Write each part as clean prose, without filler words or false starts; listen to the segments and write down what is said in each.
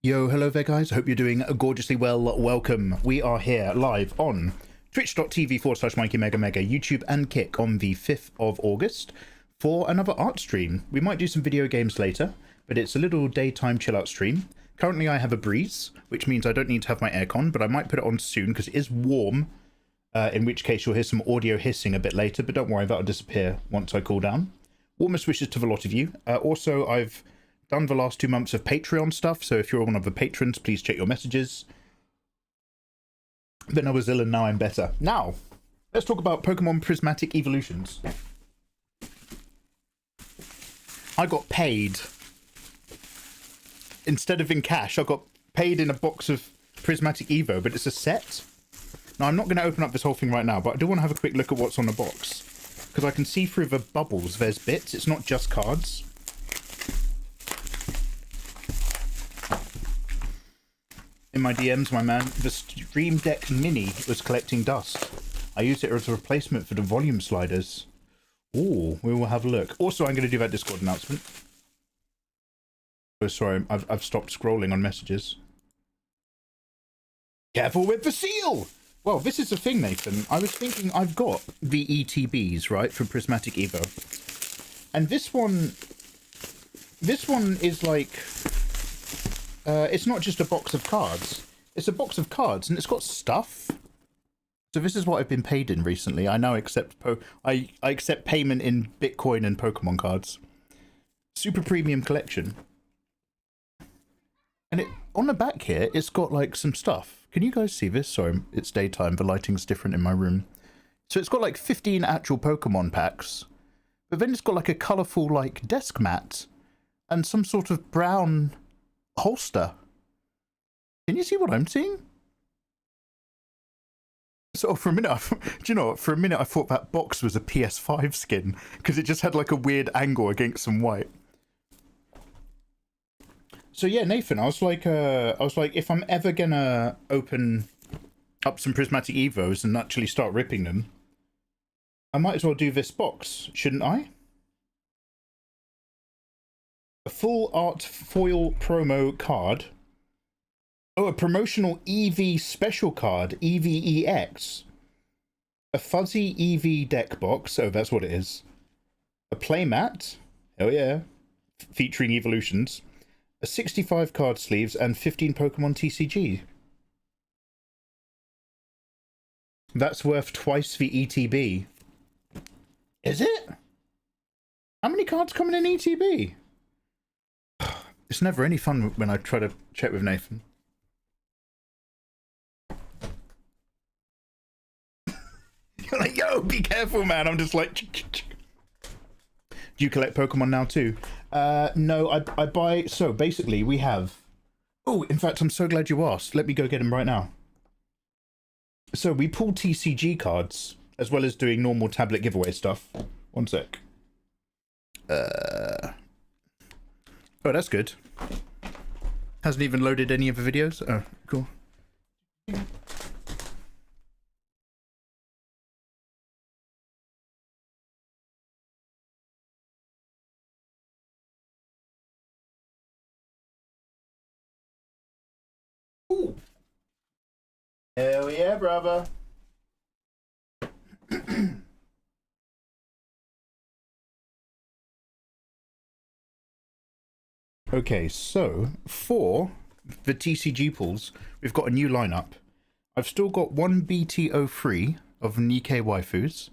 Yo, hello there guys, I hope you're doing gorgeously well. Welcome. We are here live on twitch.tv/MikeyMegaMega, YouTube and Kick on the 5th of August for another art stream. We might do some video games later, but it's a little daytime chill out stream. Currently I have a breeze, which means I don't need to have my aircon, but I might put it on soon because it is warm, in which case you'll hear some audio hissing a bit later, but don't worry, that'll disappear once I cool down. Warmest wishes to the lot of you. Also, I've done the last 2 months of Patreon stuff, so if you're one of the patrons, please check your messages. Then I was ill and now I'm better. Now, let's talk about Pokemon Prismatic Evolutions. I got paid. Instead of in cash, I got paid in a box of Prismatic Evo, but it's a set. Now, I'm not going to open up this whole thing right now, but I do want to have a quick look at what's on the box. Because I can see through the bubbles, there's bits. It's not just cards. In my DMs, my man, the Stream Deck Mini was collecting dust. I used it as a replacement for the volume sliders. Ooh, we will have a look. Also, I'm going to do that Discord announcement. Oh, sorry, I've stopped scrolling on messages. Careful with the seal! Well, this is the thing, Nathan. I was thinking I've got the ETBs, right, for Prismatic Evo. And this one is like... it's not just a box of cards. It's a box of cards, and it's got stuff. So this is what I've been paid in recently. I now accept I accept payment in Bitcoin and Pokemon cards. Super premium collection. And on the back here, it's got like some stuff. Can you guys see this? Sorry, it's daytime. The lighting's different in my room. So it's got like 15 actual Pokemon packs. But then it's got like a colourful like desk mat and some sort of brown holster. Can you see what I'm seeing? So for a minute, do you know what? For a minute I thought that box was a PS5 skin because it just had like a weird angle against some white. So yeah, Nathan, I was like, if I'm ever gonna open up some Prismatic Evos and actually start ripping them, I might as well do this box, shouldn't I? A full art foil promo card. Oh, a promotional EV special card, EVEX. A fuzzy EV deck box. Oh, that's what it is. A playmat. Hell yeah. Featuring evolutions. A 65 card sleeves and 15 Pokemon TCG. That's worth twice the ETB. Is it? How many cards come in an ETB? It's never any fun when I try to check with Nathan. You're like, yo, be careful, man. I'm just like... Do you collect Pokemon now too? No, I buy... So, basically, we have... Oh, in fact, I'm so glad you asked. Let me go get them right now. So, we pull TCG cards, as well as doing normal tablet giveaway stuff. One sec. Oh, that's good. Hasn't even loaded any of the videos. Oh, cool. Ooh. Hell yeah, brother. Okay, so for the TCG pulls, we've got a new lineup. I've still got one BT03 of Nikkei waifus,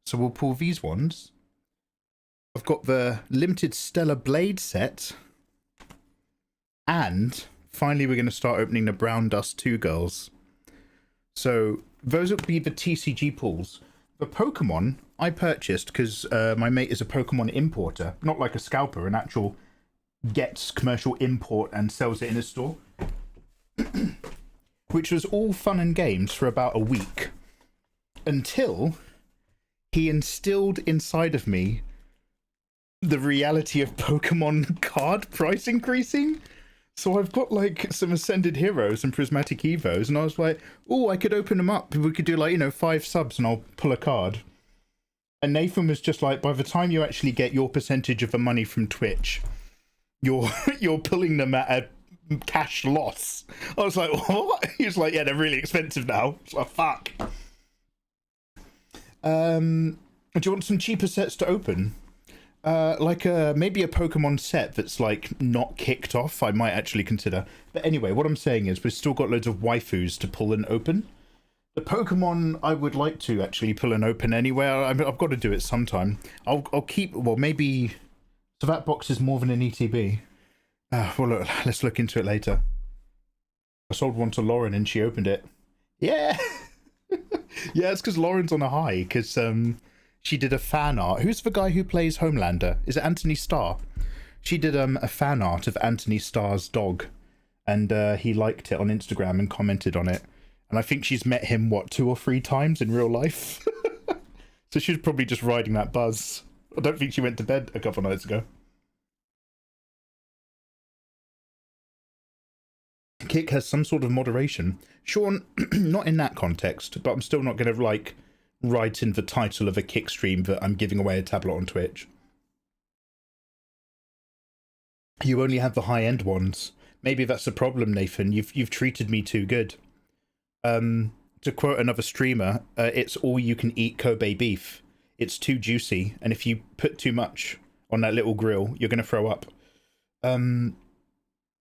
so we'll pull these ones. I've got the limited Stellar Blade set, and finally we're going to start opening the Brown Dust 2 girls. So those will be the TCG pulls. The Pokemon I purchased because my mate is a Pokemon importer, not like a scalper, an actual gets commercial import and sells it in a store. Which was all fun and games for about a week. Until he instilled inside of me the reality of Pokemon card price increasing. So I've got like some Ascended Heroes and Prismatic Evos, and I was like, oh, I could open them up. We could do like, 5 subs and I'll pull a card. And Nathan was just like, by the time you actually get your percentage of the money from Twitch, you're pulling them at cash loss. I was like, what? He was like, yeah, they're really expensive now. I was like, fuck. Do you want some cheaper sets to open? Like maybe a Pokemon set that's like not kicked off, I might actually consider. But anyway, what I'm saying is we've still got loads of waifus to pull and open. The Pokemon I would like to actually pull and open anyway. I've got to do it sometime. I'll keep, well, maybe, so that box is more than an ETB. Well, look, let's look into it later. I sold one to Lauren and she opened it. Yeah. Yeah, it's because Lauren's on a high, because she did a fan art. Who's the guy who plays Homelander? Is it Anthony Starr? She did a fan art of Anthony Starr's dog, and he liked it on Instagram and commented on it. And I think she's met him, what, 2 or 3 times in real life? So she's probably just riding that buzz. I don't think she went to bed a couple nights ago. Kick has some sort of moderation. Sean, not in that context, but I'm still not going to, like, write in the title of a Kick stream that I'm giving away a tablet on Twitch. You only have the high-end ones. Maybe that's the problem, Nathan. You've treated me too good. To quote another streamer, it's all you can eat Kobe beef. It's too juicy, and if you put too much on that little grill, you're going to throw up.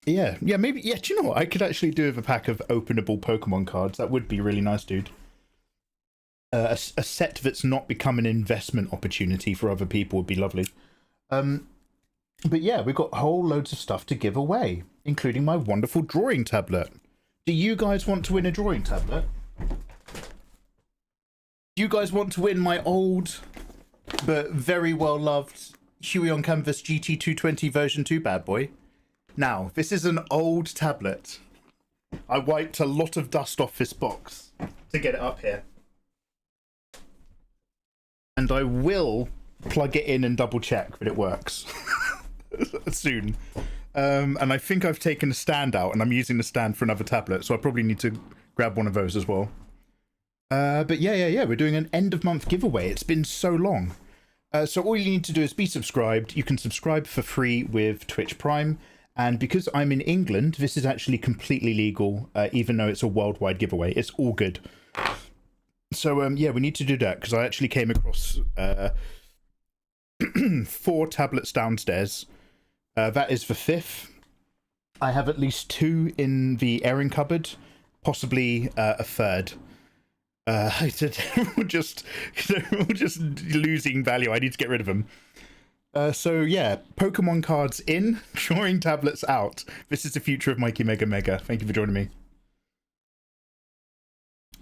Yeah, maybe, yeah, do you know what? I could actually do with a pack of openable Pokemon cards. That would be really nice, dude. A set that's not become an investment opportunity for other people would be lovely. But yeah, we've got whole loads of stuff to give away, including my wonderful drawing tablet. Do you guys want to win a drawing tablet? Do you guys want to win my old but very well loved Huey on Canvas GT220 version 2 bad boy? Now, this is an old tablet. I wiped a lot of dust off this box to get it up here. And I will plug it in and double check that it works soon. And I think I've taken a stand out and I'm using the stand for another tablet, so I probably need to grab one of those as well. But yeah, we're doing an end of month giveaway. It's been so long. So all you need to do is be subscribed. You can subscribe for free with Twitch Prime. And because I'm in England, this is actually completely legal, even though it's a worldwide giveaway. It's all good. So yeah, we need to do that because I actually came across 4 tablets downstairs. That is the 5th. I have at least 2 in the airing cupboard, possibly a 3rd. We're just losing value. I need to get rid of them. So yeah, Pokemon cards in, drawing tablets out. This is the future of Mikey Mega Mega. Thank you for joining me.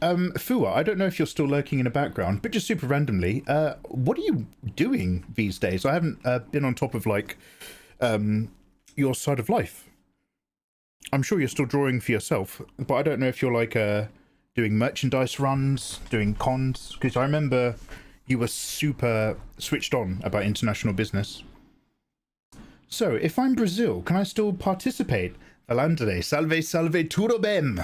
Fua, I don't know if you're still lurking in the background, but just super randomly, what are you doing these days? I haven't been on top of, like, your side of life. I'm sure you're still drawing for yourself, but I don't know if you're, like, doing merchandise runs, doing cons, because I remember you were super switched on about international business. So, if I'm Brazil, can I still participate? Valandre, salve, salve, tudo bem.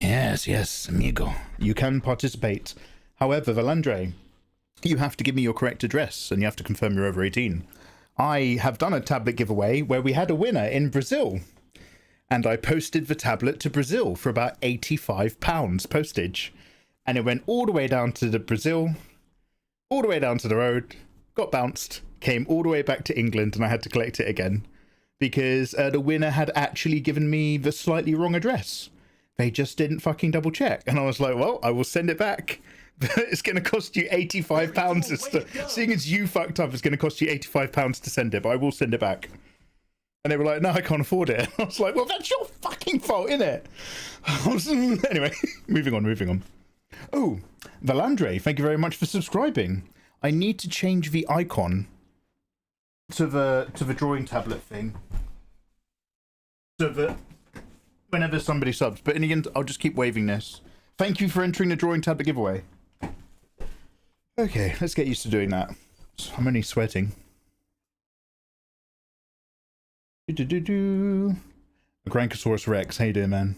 Yes, amigo. You can participate. However, Valandre, you have to give me your correct address and you have to confirm you're over 18. I have done a tablet giveaway where we had a winner in Brazil. And I posted the tablet to Brazil for about £85 postage. And it went all the way down to the Brazil, all the way down to the road, got bounced, came all the way back to England, and I had to collect it again. Because the winner had actually given me the slightly wrong address. They just didn't fucking double check. And I was like, well, I will send it back. It's going to cost you £85. Seeing as you fucked up, it's going to cost you £85 to send it, but I will send it back. And they were like, no, I can't afford it. I was like, well, that's your fucking fault, innit? Anyway, moving on. Oh, Valandre, thank you very much for subscribing. I need to change the icon to the drawing tablet thing. So that whenever somebody subs, but in the end, I'll just keep waving this. Thank you for entering the drawing tablet giveaway. Okay, let's get used to doing that. I'm only sweating. Grankosaurus Rex, how you doing, man?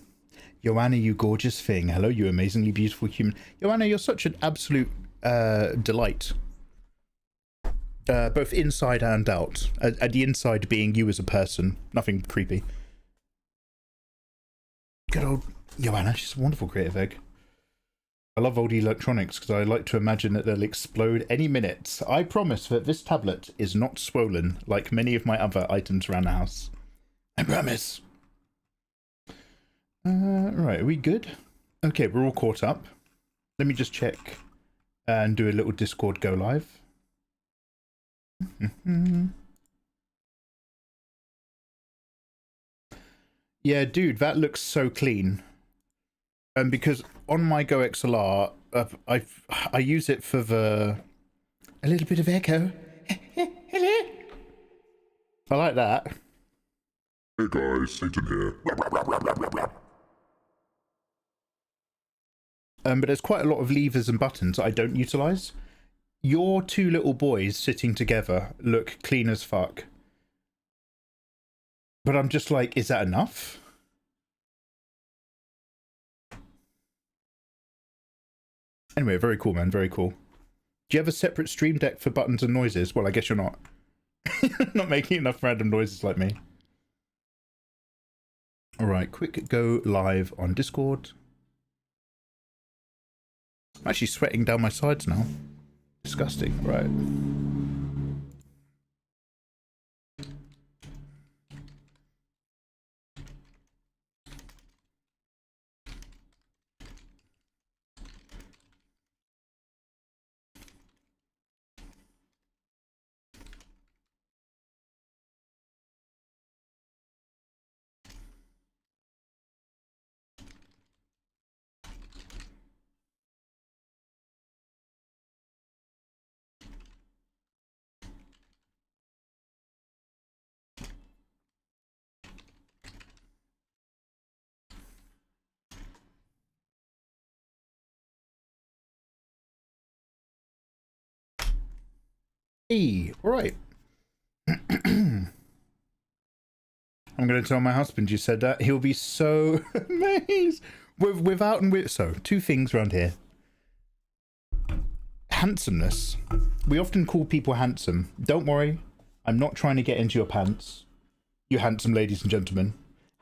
Joanna, you gorgeous thing. Hello, you amazingly beautiful human. Joanna, you're such an absolute delight. Both inside and out. The inside being you as a person. Nothing creepy. Good old Joanna, she's a wonderful creative egg. I love old electronics because I like to imagine that they'll explode any minute. I promise that this tablet is not swollen like many of my other items around the house. I promise. Right, are we good? Okay, we're all caught up. Let me just check and do a little Discord go live. Yeah, dude, that looks so clean. Because on my Go XLR, I use it for a little bit of echo. Hello. I like that. Hey guys, Satan here. But there's quite a lot of levers and buttons I don't utilize. Your two little boys sitting together look clean as fuck. But I'm just like, is that enough? Anyway, very cool, man. Very cool. Do you have a separate stream deck for buttons and noises? Well, I guess you're not. Not making enough random noises like me. Alright, quick go live on Discord. I'm actually sweating down my sides now. Disgusting. Right. Hey, alright. I'm going to tell my husband you said that. He'll be so amazed. Without and with. So, two things around here. Handsomeness. We often call people handsome. Don't worry. I'm not trying to get into your pants. You handsome ladies and gentlemen.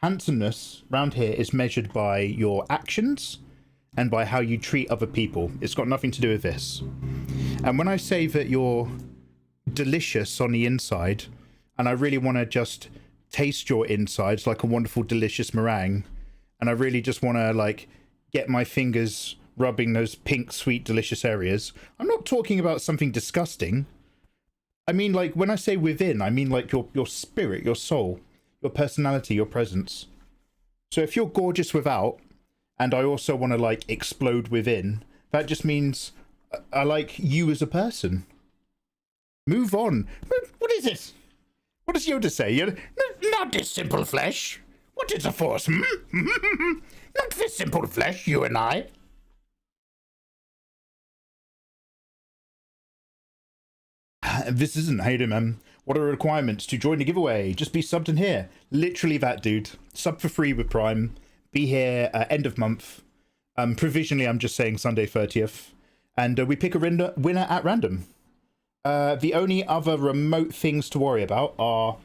Handsomeness around here is measured by your actions and by how you treat other people. It's got nothing to do with this. And when I say that you're delicious on the inside, and I really want to just taste your insides like a wonderful delicious meringue, and I really just want to like get my fingers rubbing those pink sweet delicious areas, I'm not talking about something disgusting. I mean, like, when I say within, I mean like your spirit, your soul, your personality, your presence. So if you're gorgeous without, and I also want to like explode within, that just means I like you as a person. Move on. What is it? What does Yoda say? Not this simple flesh. What is the force? Not this simple flesh, you and I. This isn't Hayden, man. What are the requirements to join the giveaway? Just be subbed in here. Literally that, dude. Sub for free with Prime. Be here end of month. Provisionally, I'm just saying Sunday 30th. And we pick a winner at random. The only other remote things to worry about are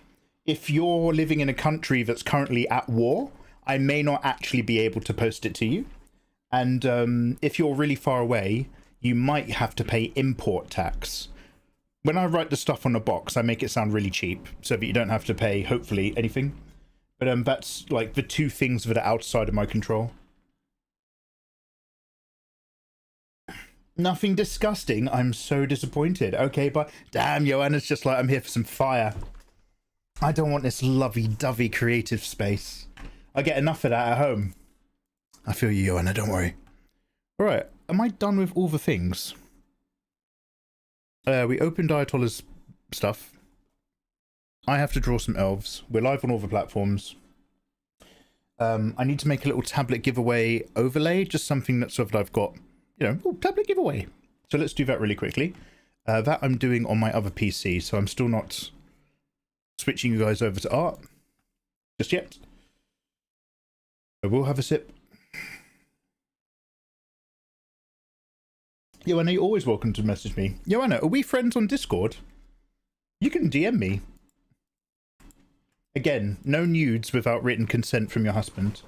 if you're living in a country that's currently at war, I may not actually be able to post it to you. And if you're really far away, you might have to pay import tax. When I write the stuff on the box, I make it sound really cheap so that you don't have to pay, hopefully, anything. But that's like the two things that are outside of my control. Nothing disgusting. I'm so disappointed. Okay, but damn, Joanna's just like, I'm here for some fire. I don't want this lovey-dovey creative space. I get enough of that at home. I feel you, Joanna, don't worry. Alright, am I done with all the things? We opened Ayatollah's stuff. I have to draw some elves. We're live on all the platforms. I need to make a little tablet giveaway overlay, just something that sort of I've got, you know, tablet giveaway. So let's do that really quickly. That I'm doing on my other PC, so I'm still not switching you guys over to art just yet. I will have a sip. Joanna, you're always welcome to message me. Joanna, are we friends on Discord? You can DM me. Again, no nudes without written consent from your husband.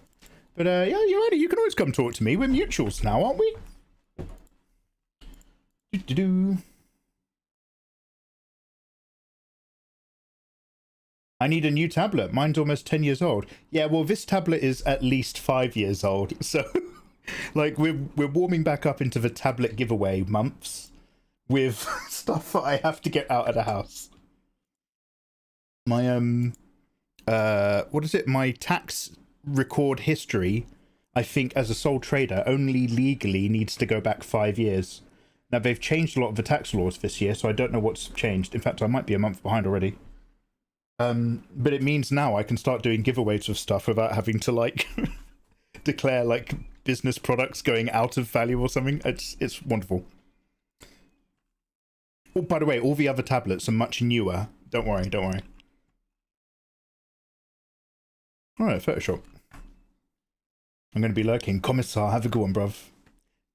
But yeah, you're ready. You can always come talk to me. We're mutuals now, aren't we? Do-do-do. I need a new tablet. Mine's almost 10 years old. Yeah, well, this tablet is at least 5 years old. So, like, we're warming back up into the tablet giveaway months with stuff that I have to get out of the house. My, what is it? My tax record history, I think, as a sole trader, only legally needs to go back 5 years. Now, they've changed a lot of the tax laws this year, so I don't know what's changed. In fact, I might be a month behind already. But it means now I can start doing giveaways of stuff without having to, like, declare, like, business products going out of value or something. It's wonderful. Oh, by the way, all the other tablets are much newer. Don't worry, don't worry. Alright, Photoshop. I'm going to be lurking. Commissar, have a good one, bruv.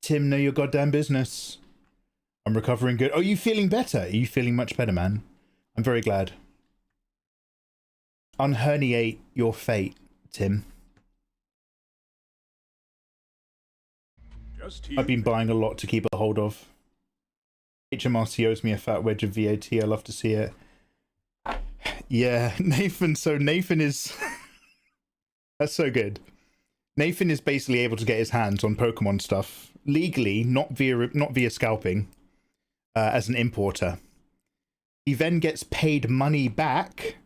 Tim, know your goddamn business. I'm recovering good. Oh, you feeling better? Are you feeling much better, man? I'm very glad. Unherniate your fate, Tim. I've been buying a lot to keep a hold of. HMRC owes me a fat wedge of VAT. I love to see it. Yeah, Nathan. So Nathan is... That's so good. Nathan is basically able to get his hands on Pokemon stuff legally, not via scalping, as an importer. He then gets paid money back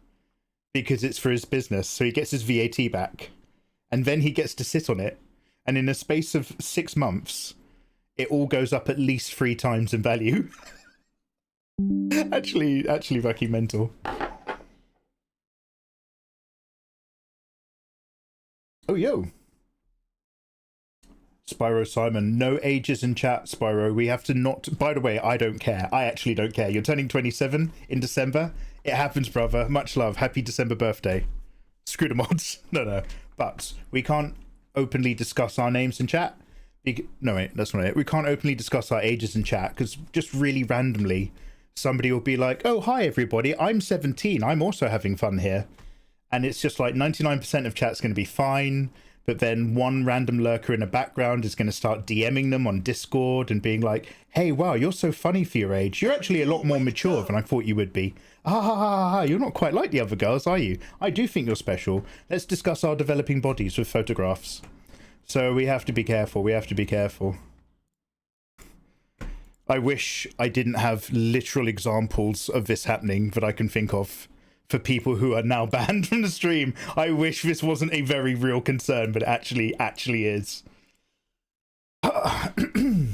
because it's for his business, so he gets his VAT back, and then he gets to sit on it, and in a space of 6 months, it all goes up at least 3 times in value. actually fucking mental. Oh, yo. Spyro Simon, no ages in chat, Spyro. We have to not... By the way, I don't care. I actually don't care. You're turning 27 in December. It happens, brother. Much love. Happy December birthday. Screw the mods. No. But we can't openly discuss our names in chat. No, wait, that's not it. We can't openly discuss our ages in chat because just really randomly, somebody will be like, oh, hi, everybody. I'm 17. I'm also having fun here. And it's just like 99% of chat's going to be fine. But then one random lurker in the background is going to start DMing them on Discord and being like, hey, wow, you're so funny for your age. You're actually a lot more mature than I thought you would be. You're not quite like the other girls, are you? I do think you're special. Let's discuss our developing bodies with photographs. So we have to be careful. We have to be careful. I wish I didn't have literal examples of this happening that I can think of. For people who are now banned from the stream. I wish this wasn't a very real concern, but it actually is. I'm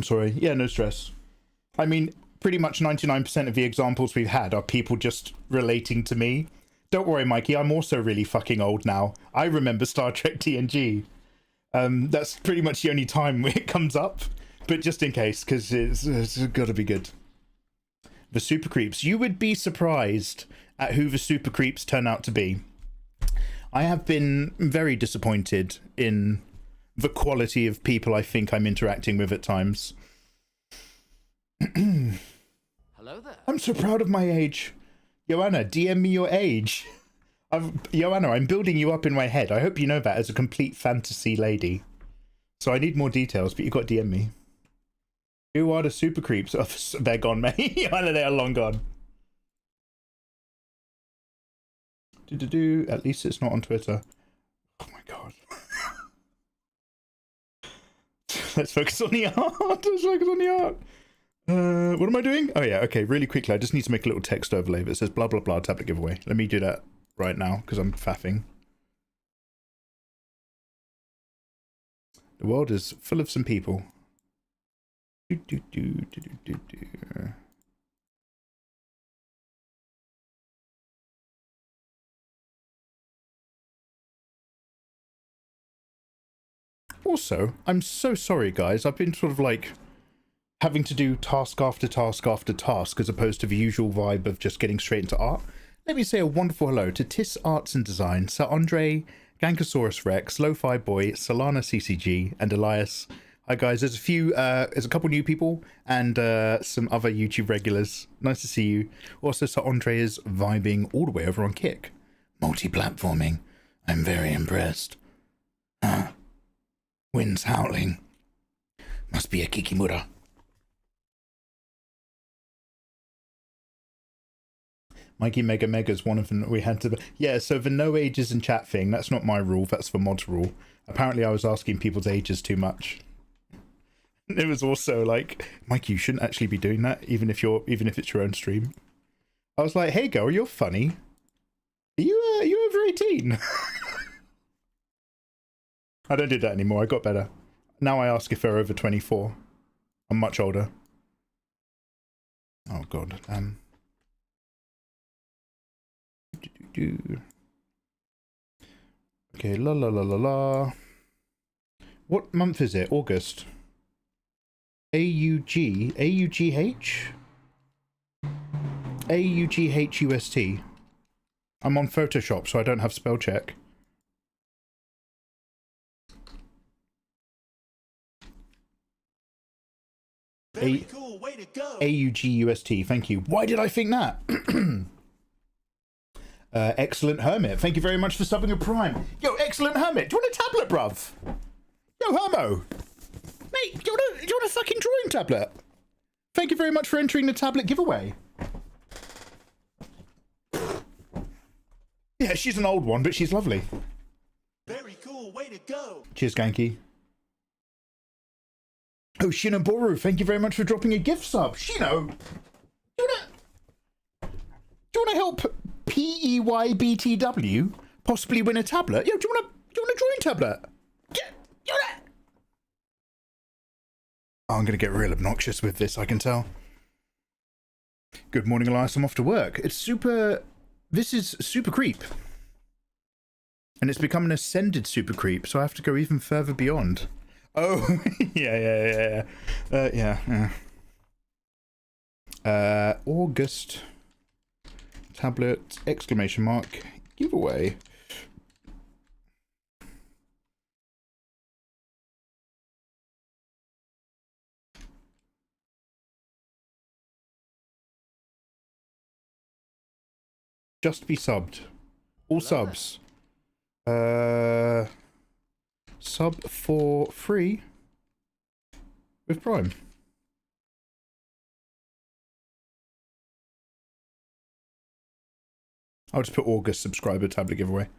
sorry. Yeah, no stress. I mean, pretty much 99% of the examples we've had are people just relating to me. Don't worry, Mikey, I'm also really fucking old now. I remember Star Trek TNG. That's pretty much the only time it comes up. But just in case, because it's got to be good. The super creeps. You would be surprised at who the super creeps turn out to be. I have been very disappointed in the quality of people I think I'm interacting with at times. Hello there. I'm so proud of my age. Joanna, DM me your age. Joanna, I'm building you up in my head. I hope you know that as a complete fantasy lady. So I need more details, but you got to DM me. Who are the super creeps? Oh, they're gone, mate. They are long gone. At least it's not on Twitter. Oh my god. Let's focus on the art. Let's focus on the art. What am I doing? Oh yeah, okay, really quickly. I just need to make a little text overlay that says blah blah blah tablet giveaway. Let me do that right now because I'm faffing. The world is full of some people. Also, I'm so sorry, guys. I've been sort of like having to do task after task after task as opposed to the usual vibe of just getting straight into art. Let me say a wonderful hello to Tis Arts and Design, Sir Andre, Gankosaurus Rex, Lo-Fi Boy, Solana CCG, and Elias. Hi guys, there's a couple new people and some other YouTube regulars. Nice to see you. Also, Sir Andre is vibing all the way over on Kick. Multi-platforming. I'm very impressed. Huh. Wind's howling. Must be a Kikimura. Mikey Mega Mega's one of them that we had to... Yeah, so the no ages in chat thing, that's not my rule, that's the mod's rule. Apparently I was asking people's ages too much. It was also like, Mikey, you shouldn't actually be doing that, even if it's your own stream. I was like, hey girl, you're funny. Are you over 18? I don't do that anymore, I got better. Now I ask if they're over 24. I'm much older. Oh god, damn. Okay, la la la la la. What month is it? August. A-U-G, A-U-G-H? A-U-G-H-U-S-T. I'm on Photoshop, so I don't have spell check. Very cool, way to go. A-U-G-U-S-T, thank you. Why did I think that? Excellent Hermit, thank you very much for subbing a Prime. Yo, Excellent Hermit, do you want a tablet, bruv? Yo, Hermo. Mate, do you want a fucking drawing tablet? Thank you very much for entering the tablet giveaway. Yeah, she's an old one, but she's lovely. Very cool, way to go. Cheers, Ganky. Oh, Shinoboru, thank you very much for dropping a gift sub. Shino, do you wanna help PEYBTW possibly win a tablet? Yo, do you want a drawing tablet? Oh, I'm gonna get real obnoxious with this, I can tell. Good morning, Elias. I'm off to work. This is super creep. And it's become an ascended super creep, so I have to go even further beyond. Oh, yeah. August tablet exclamation mark giveaway. Just be subbed. All subs. Sub for free with Prime. I'll just put August subscriber tablet giveaway.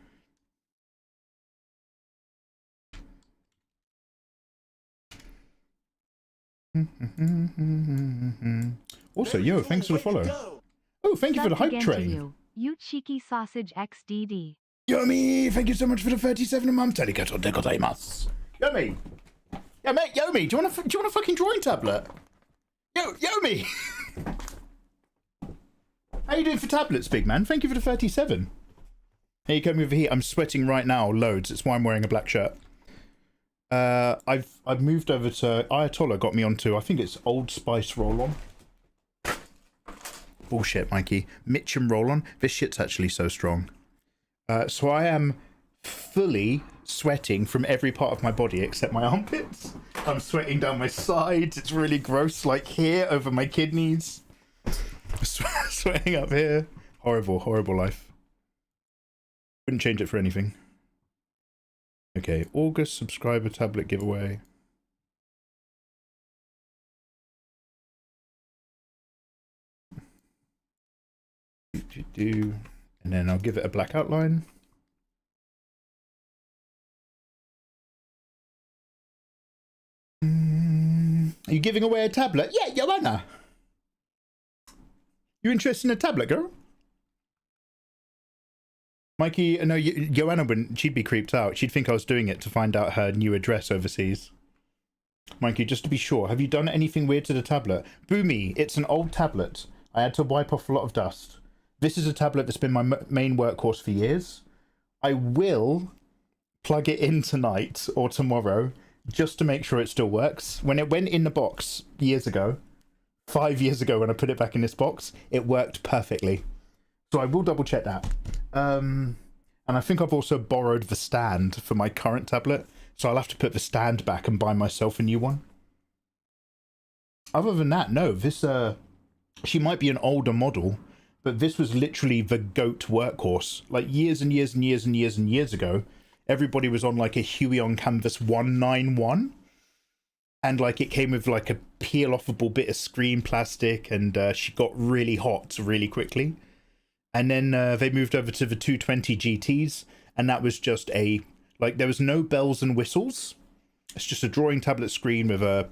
Also, yo, thanks for the follow. Oh, thank you for the hype train. You cheeky sausage XDD. Yomi, thank you so much for the 37 a month. Arigato de gozaimasu. Yomi. Yeah, mate, Yomi, do you want a fucking drawing tablet? Yomi. How you doing for tablets, big man? Thank you for the 37. Hey, you come over here. I'm sweating right now, loads. It's why I'm wearing a black shirt. I've moved over to Ayatollah. Got me onto, I think it's Old Spice roll-on. Bullshit, Mikey. Mitchum roll-on. This shit's actually so strong. So I am fully sweating from every part of my body except my armpits. I'm sweating down my sides. It's really gross, like here over my kidneys. Sweating up here. Horrible, horrible life. Wouldn't change it for anything. Okay, August subscriber tablet giveaway. And then I'll give it a black outline. Are you giving away a tablet? Yeah, Joanna. You interested in a tablet, girl? Mikey, no, Joanna wouldn't. She'd be creeped out. She'd think I was doing it to find out her new address overseas. Mikey, just to be sure, have you done anything weird to the tablet? Boomy, it's an old tablet. I had to wipe off a lot of dust. This is a tablet that's been my main workhorse for years. I will plug it in tonight or tomorrow just to make sure it still works. When it went in the box years ago, 5 years ago when I put it back in this box, it worked perfectly. So I will double check that. And I think I've also borrowed the stand for my current tablet. So I'll have to put the stand back and buy myself a new one. Other than that, no, this, she might be an older model, but this was literally the GOAT workhorse. Like years and years and years and years and years ago, everybody was on like a Huey on Canvas 191, and like it came with like a peel-offable bit of screen plastic, and she got really hot really quickly. And then they moved over to the 220 GTs, and that was just a, like, there was no bells and whistles. It's just a drawing tablet screen with a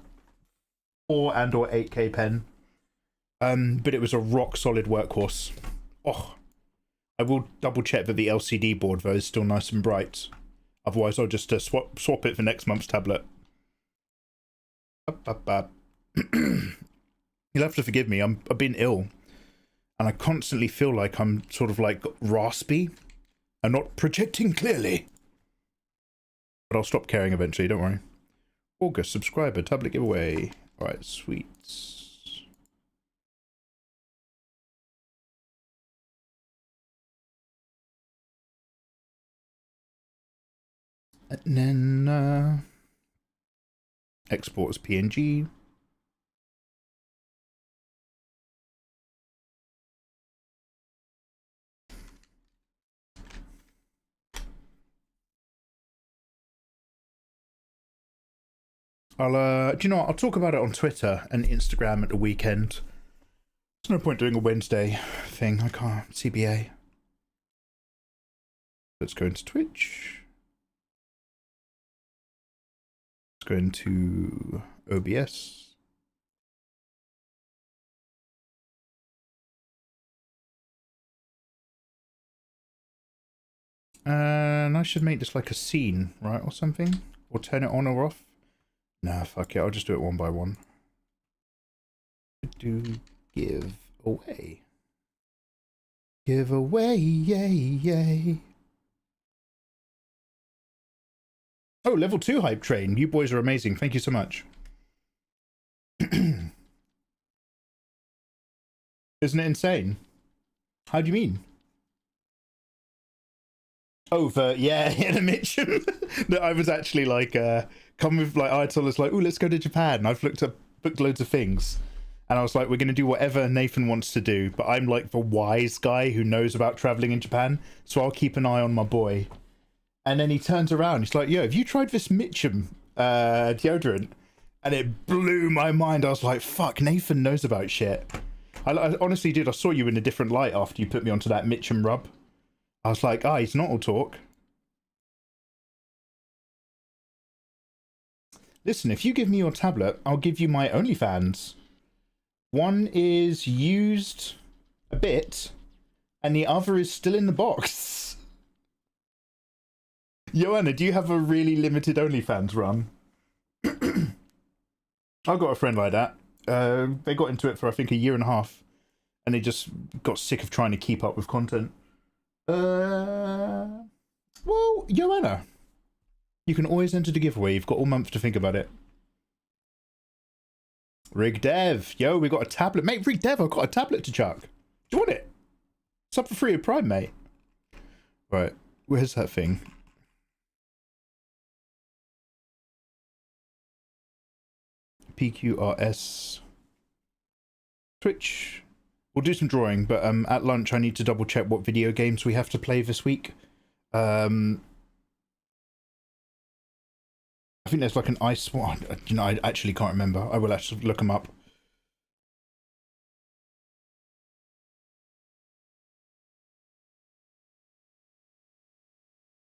4 and or 8K pen. But it was a rock solid workhorse. Oh, I will double check that the LCD board though is still nice and bright. Otherwise, I'll just swap it for next month's tablet. You'll have to forgive me. I've been ill, and I constantly feel like I'm sort of like raspy and not projecting clearly. But I'll stop caring eventually. Don't worry. August subscriber tablet giveaway. All right, sweet. And then export as PNG. Do you know what? I'll talk about it on Twitter and Instagram at the weekend. There's no point doing a Wednesday thing. I can't. CBA. Let's go into Twitch. Let's go into OBS. And I should make this like a scene, right? Or something? Or turn it on or off? Nah, fuck it. I'll just do it one by one. Do give away. Give away, yay, yay. Oh, level 2 hype train. You boys are amazing. Thank you so much. Isn't it insane? How do you mean? Oh, yeah, in a Mitchum. No, I was actually like, come with, like, I told us, like, oh, let's go to Japan. I've booked loads of things. And I was like, we're going to do whatever Nathan wants to do. But I'm like the wise guy who knows about traveling in Japan. So I'll keep an eye on my boy. And then he turns around. He's like, yo, have you tried this Mitchum deodorant? And it blew my mind. I was like, fuck, Nathan knows about shit. I honestly did. I saw you in a different light after you put me onto that Mitchum rub. I was like, he's not all talk. Listen, if you give me your tablet, I'll give you my OnlyFans. One is used a bit, and the other is still in the box. Joanna, do you have a really limited OnlyFans run? I've got a friend like that. They got into it for, I think, 1.5 years, and they just got sick of trying to keep up with content. Well, Joanna, you can always enter the giveaway. You've got all month to think about it. Rig Dev, yo, we got a tablet, mate. Rig Dev, I've got a tablet to chuck. Do you want it? It's up for free of Prime, mate. Right, where's that thing? PQRS Twitch. We'll do some drawing, but at lunch I need to double check what video games we have to play this week. I think there's like an ice one. You know, I actually can't remember. I will actually look them up.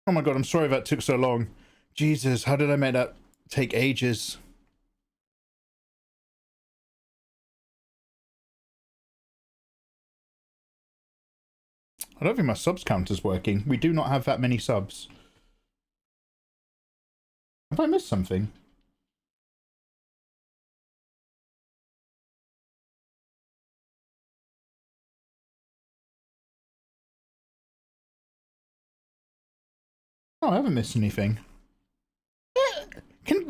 Oh my god, I'm sorry that took so long. Jesus, how did I make that take ages? I don't think my subs counter's working. We do not have that many subs. Have I missed something? Oh, I haven't missed anything. Can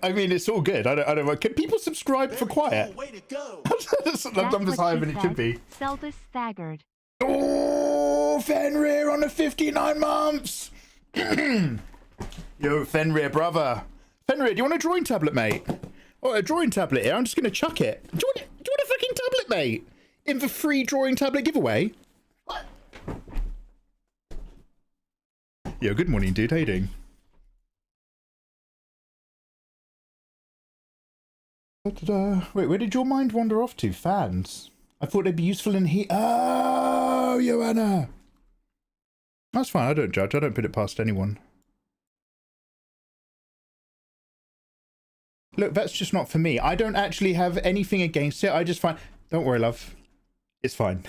I mean, it's all good. I don't know. Can people subscribe for quiet? Way to go. I'm just higher than it should be. Zelda staggered. Oh, Fenrir on the 59 months. Yo, Fenrir, brother. Fenrir, do you want a drawing tablet, mate? Oh, a drawing tablet here. I'm just going to chuck it. Do you want a fucking tablet, mate? in the free drawing tablet giveaway? What? Yo, good morning, dude. How you doing? Wait, where did your mind wander off to? Fans? I thought they'd be useful in here. Oh, Joanna! That's fine, I don't judge. I don't put it past anyone. Look, that's just not for me. I don't actually have anything against it. I just find... Don't worry, love. It's fine.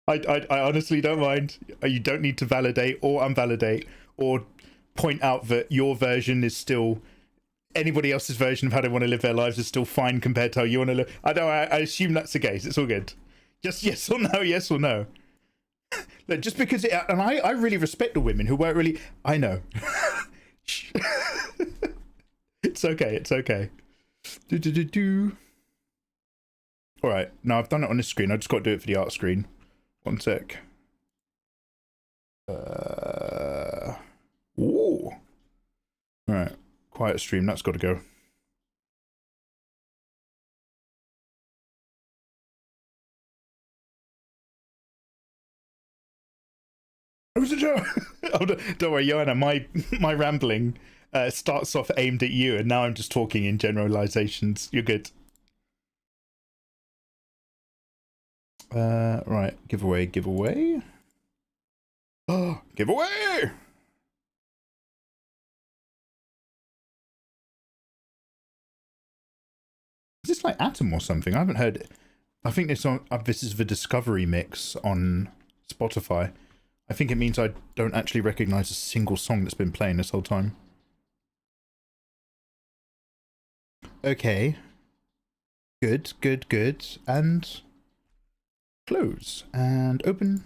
I honestly don't mind. You don't need to validate or invalidate or point out that your version is still... Anybody else's version of how they want to live their lives is still fine compared to how you want to live. I assume that's the case. It's all good. Just yes or no, yes or no. Look, just because it... And I really respect the women who weren't really... I know. It's okay, it's okay. Alright, now I've done it on this screen. I just got to do it for the art screen. One sec. Ooh. Alright. Quiet stream, that's got to go. Don't worry, Joanna, my rambling starts off aimed at you, and now I'm just talking in generalizations. You're good. Right, giveaway. Oh, giveaway! Is this like Atom or something? I haven't heard it. I think this is the Discovery mix on Spotify. I think it means I don't actually recognize a single song that's been playing this whole time. Okay. Good. And close and open.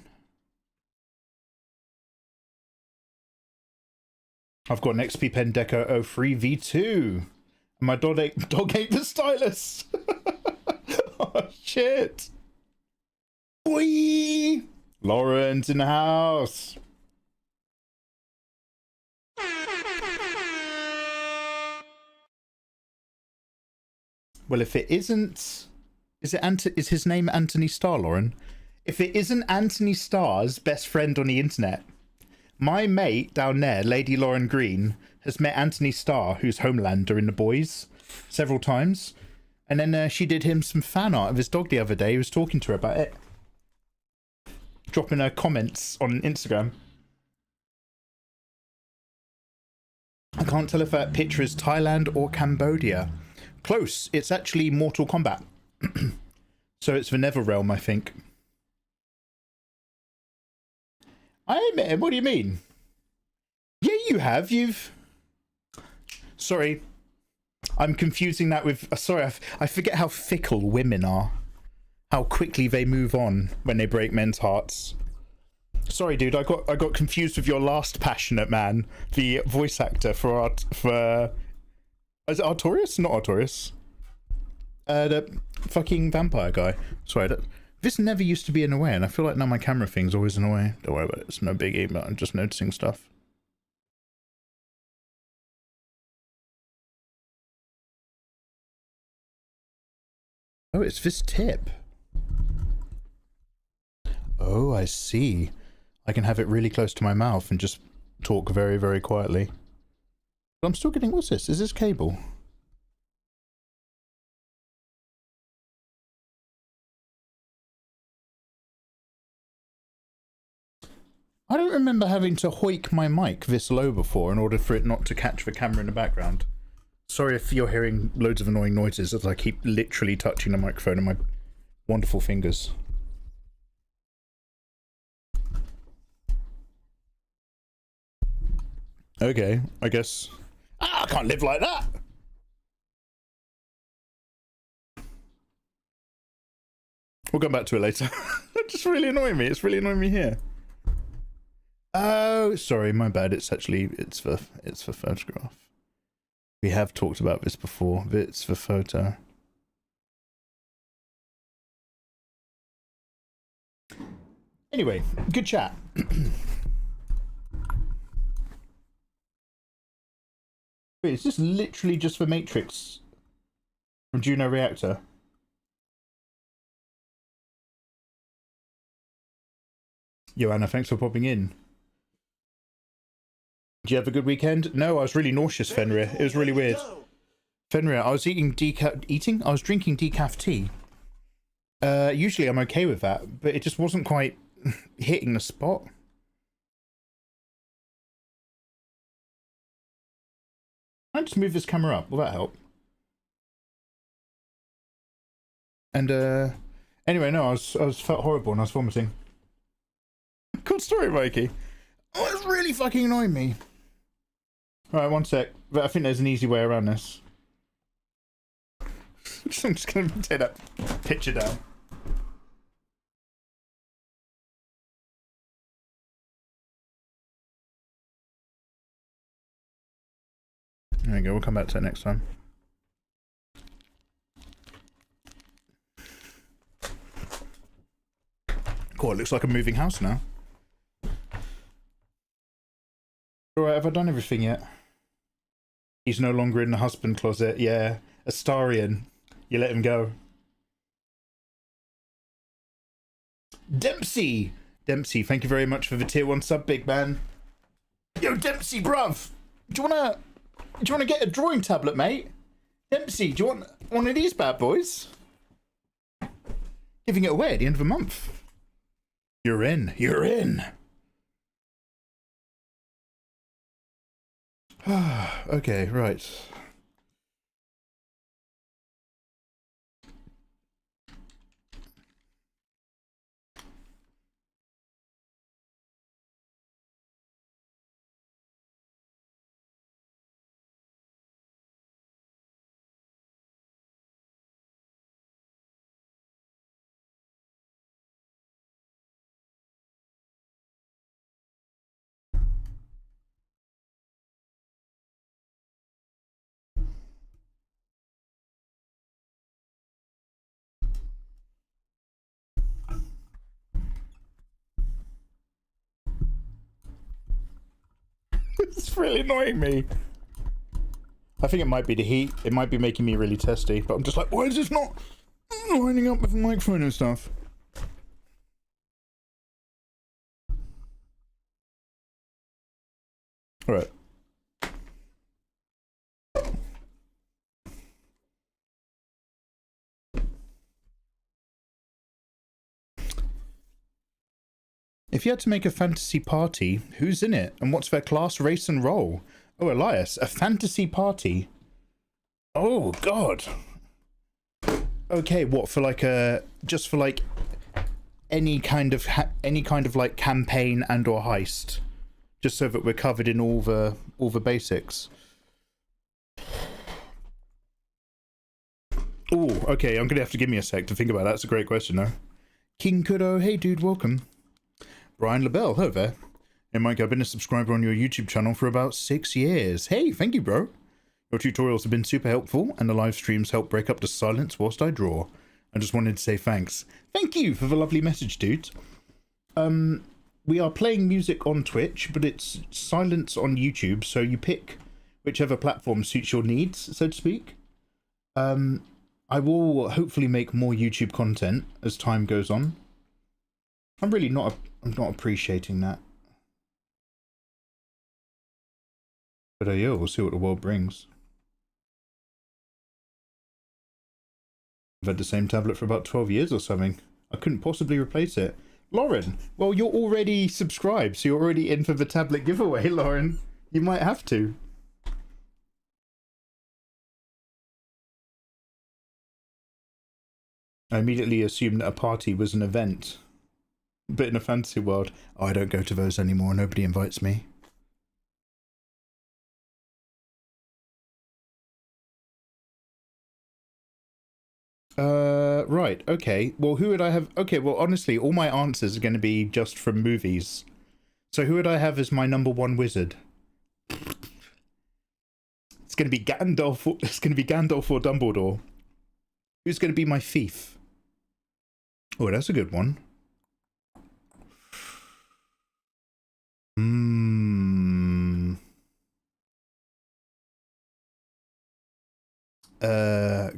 I've got an XP Pen Deco 03 V2. My dog ate the stylus. Oh shit. Whee! Lauren's in the house. Well, if it isn't, is his name Anthony Starr, Lauren? If it isn't Anthony Starr's best friend on the internet, my mate down there, Lady Lauren Green, has met Anthony Starr, who's Homelander in The Boys, several times. And then she did him some fan art of his dog the other day. He was talking to her about it. Dropping her comments on Instagram. I can't tell if that picture is Thailand or Cambodia. Close. It's actually Mortal Kombat. So it's the Netherrealm, I think. I admit it. What do you mean? Yeah, you have. Sorry. I'm confusing that with... sorry, I forget how fickle women are. How quickly they move on when they break men's hearts. Sorry, dude. I got confused with your last passionate man, the voice actor for is it Artorias? Not Artorias. The fucking vampire guy. Sorry, this never used to be in a way, and I feel like now my camera thing's always in a way. Don't worry about it. It's no biggie, but I'm just noticing stuff. Oh, it's this tip. Oh, I see. I can have it really close to my mouth and just talk very, very quietly. But I'm still getting... What's this? Is this cable? I don't remember having to hoik my mic this low before in order for it not to catch the camera in the background. Sorry if you're hearing loads of annoying noises as I keep literally touching the microphone in my wonderful fingers. Okay, I guess... I can't live like that! We'll come back to it later. It's just really annoying me. It's really annoying me here. Oh, sorry, my bad. It's for photograph. We have talked about this before. It's for photo. Anyway, good chat. Wait, is this literally just for Matrix from Juno Reactor? Joanna, thanks for popping in. Did you have a good weekend? No, I was really nauseous, Fenrir. It was really weird. Fenrir, I was drinking decaf tea. Usually I'm okay with that, but it just wasn't quite hitting the spot. I'll just move this camera up. Will that help? And anyway, no, I was felt horrible and I was vomiting. Cool story, Mikey. Oh, it's really fucking annoying me. Alright, one sec. But I think there's an easy way around this. I'm just gonna take that picture down. There we go, we'll come back to that next time. Cool, it looks like a moving house now. Alright, have I done everything yet? He's no longer in the husband closet. Yeah, Astarian. You let him go. Dempsey! Dempsey, thank you very much for the tier 1 sub, big man. Yo, Dempsey, bruv! Do you wanna get a drawing tablet, mate? Dempsey, do you want one of these bad boys? Giving it away at the end of the month. You're in. You're in. Okay, right. It's really annoying me. I think it might be the heat. It might be making me really testy, but I'm just like, why is this not lining up with the microphone and stuff? All right. If you had to make a fantasy party, who's in it? And what's their class, race, and role? Oh, Elias, a fantasy party? Oh, God. Okay, what, for like a... just for like any kind of like campaign and or heist? Just so that we're covered in all the basics. Oh, okay, I'm gonna have to give me a sec to think about that. That's a great question, though. King Kudo, hey dude, welcome. Brian LaBelle, hello there. Hey Mike, I've been a subscriber on your YouTube channel for about 6 years. Hey, thank you, bro. Your tutorials have been super helpful, and the live streams help break up the silence whilst I draw. I just wanted to say thanks. Thank you for the lovely message, dude. We are playing music on Twitch, but it's silence on YouTube, so you pick whichever platform suits your needs, so to speak. I will hopefully make more YouTube content as time goes on. I'm not appreciating that. But yeah, we'll see what the world brings. I've had the same tablet for about 12 years or something. I couldn't possibly replace it. Lauren, well, you're already subscribed, so you're already in for the tablet giveaway, Lauren. You might have to. I immediately assumed that a party was an event. But in a fantasy world, oh, I don't go to those anymore. Nobody invites me. Right, okay. Well, who would I have? Okay, well, honestly, all my answers are going to be just from movies. So who would I have as my #1 wizard? It's going to be Gandalf. It's going to be Gandalf or Dumbledore. Who's going to be my thief? Oh, that's a good one.